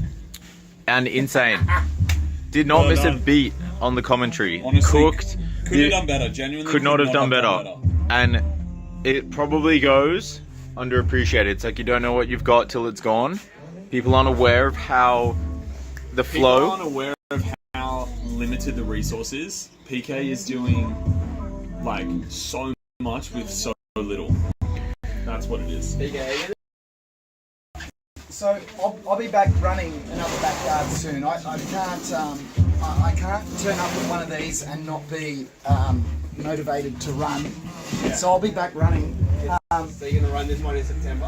And insane. Did not Well miss a done. beat on the commentary. Honestly, Cooked. Could have done better. Genuinely Could not have done better. And it probably goes underappreciated. It's like you don't know what you've got till it's gone. People aren't aware of how the flow. People aren't aware of how limited the resource is. PK is doing like so much with so little. That's what it is. So I'll be back running another backyard soon. I can't turn up with one of these and not be motivated to run. So I'll be back running. So you're gonna run this one in September?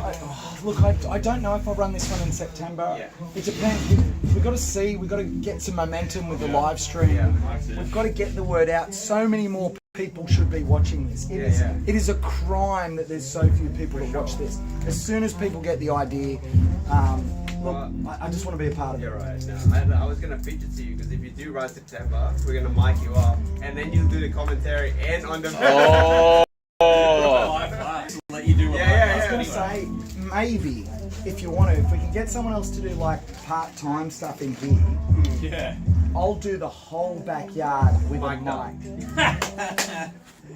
Look, I don't know if I'll run this one in September. Yeah. It depends. We've got to see. We've got to get some momentum with the live stream. We've got to get the word out. So many more people should be watching this. It is a crime that there's so few people that watch this. As soon as people get the idea, look, I just want to be a part of it. You're right. No, I was gonna feature to you because if you do run September, we're gonna mic you up, and then you'll do the commentary and on the. Let you do what I was gonna say, maybe if you want to, if we can get someone else to do like part-time stuff in here. Yeah. I'll do the whole backyard with a mic.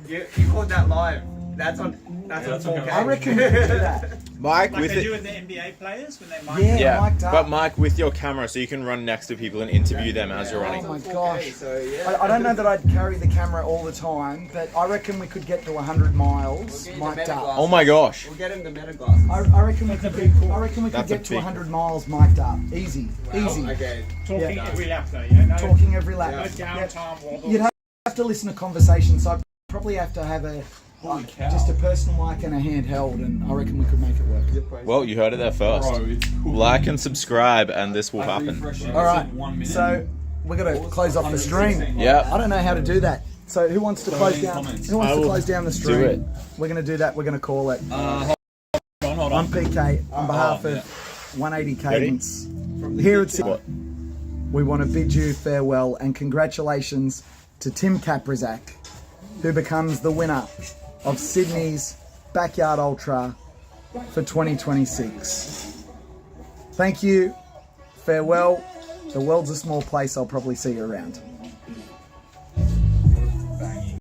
You called that live. That's on 4K. I reckon we can do that. Mike, Like with they it. do with the NBA players when they mic. Yeah, mic'd up. But Mike, with your camera, so you can run next to people and interview them as you're running. Oh my gosh. I don't know that I'd carry the camera all the time, but I reckon we could get to 100 miles mic'd up. Oh my gosh. We'll get him the meta glasses. I reckon we could That's a get to big- 100 miles mic'd up. Easy. Easy. Okay. Talking every lap though, yeah? No, Talking every lap. no Yeah. downtime, wobble. You'd have to listen to conversations, so I'd probably have to have just a personal mic and a handheld, and I reckon we could make it work. Well, you heard it there first. Bro, it's cool. Like and subscribe, and this will happen. All right, so we're gonna close off the stream. Yeah. I don't know how to do that. So who wants to close down? Who wants to close down the stream? do it. We're gonna do that. We're gonna call it. Hold I'm PK on behalf of 180 Cadence. Here at Sydney, we want to bid you farewell and congratulations to Tim Kaprizak, who becomes the winner of Sydney's Backyard Ultra for 2026. Thank you. Farewell. The world's a small place. I'll probably see you around.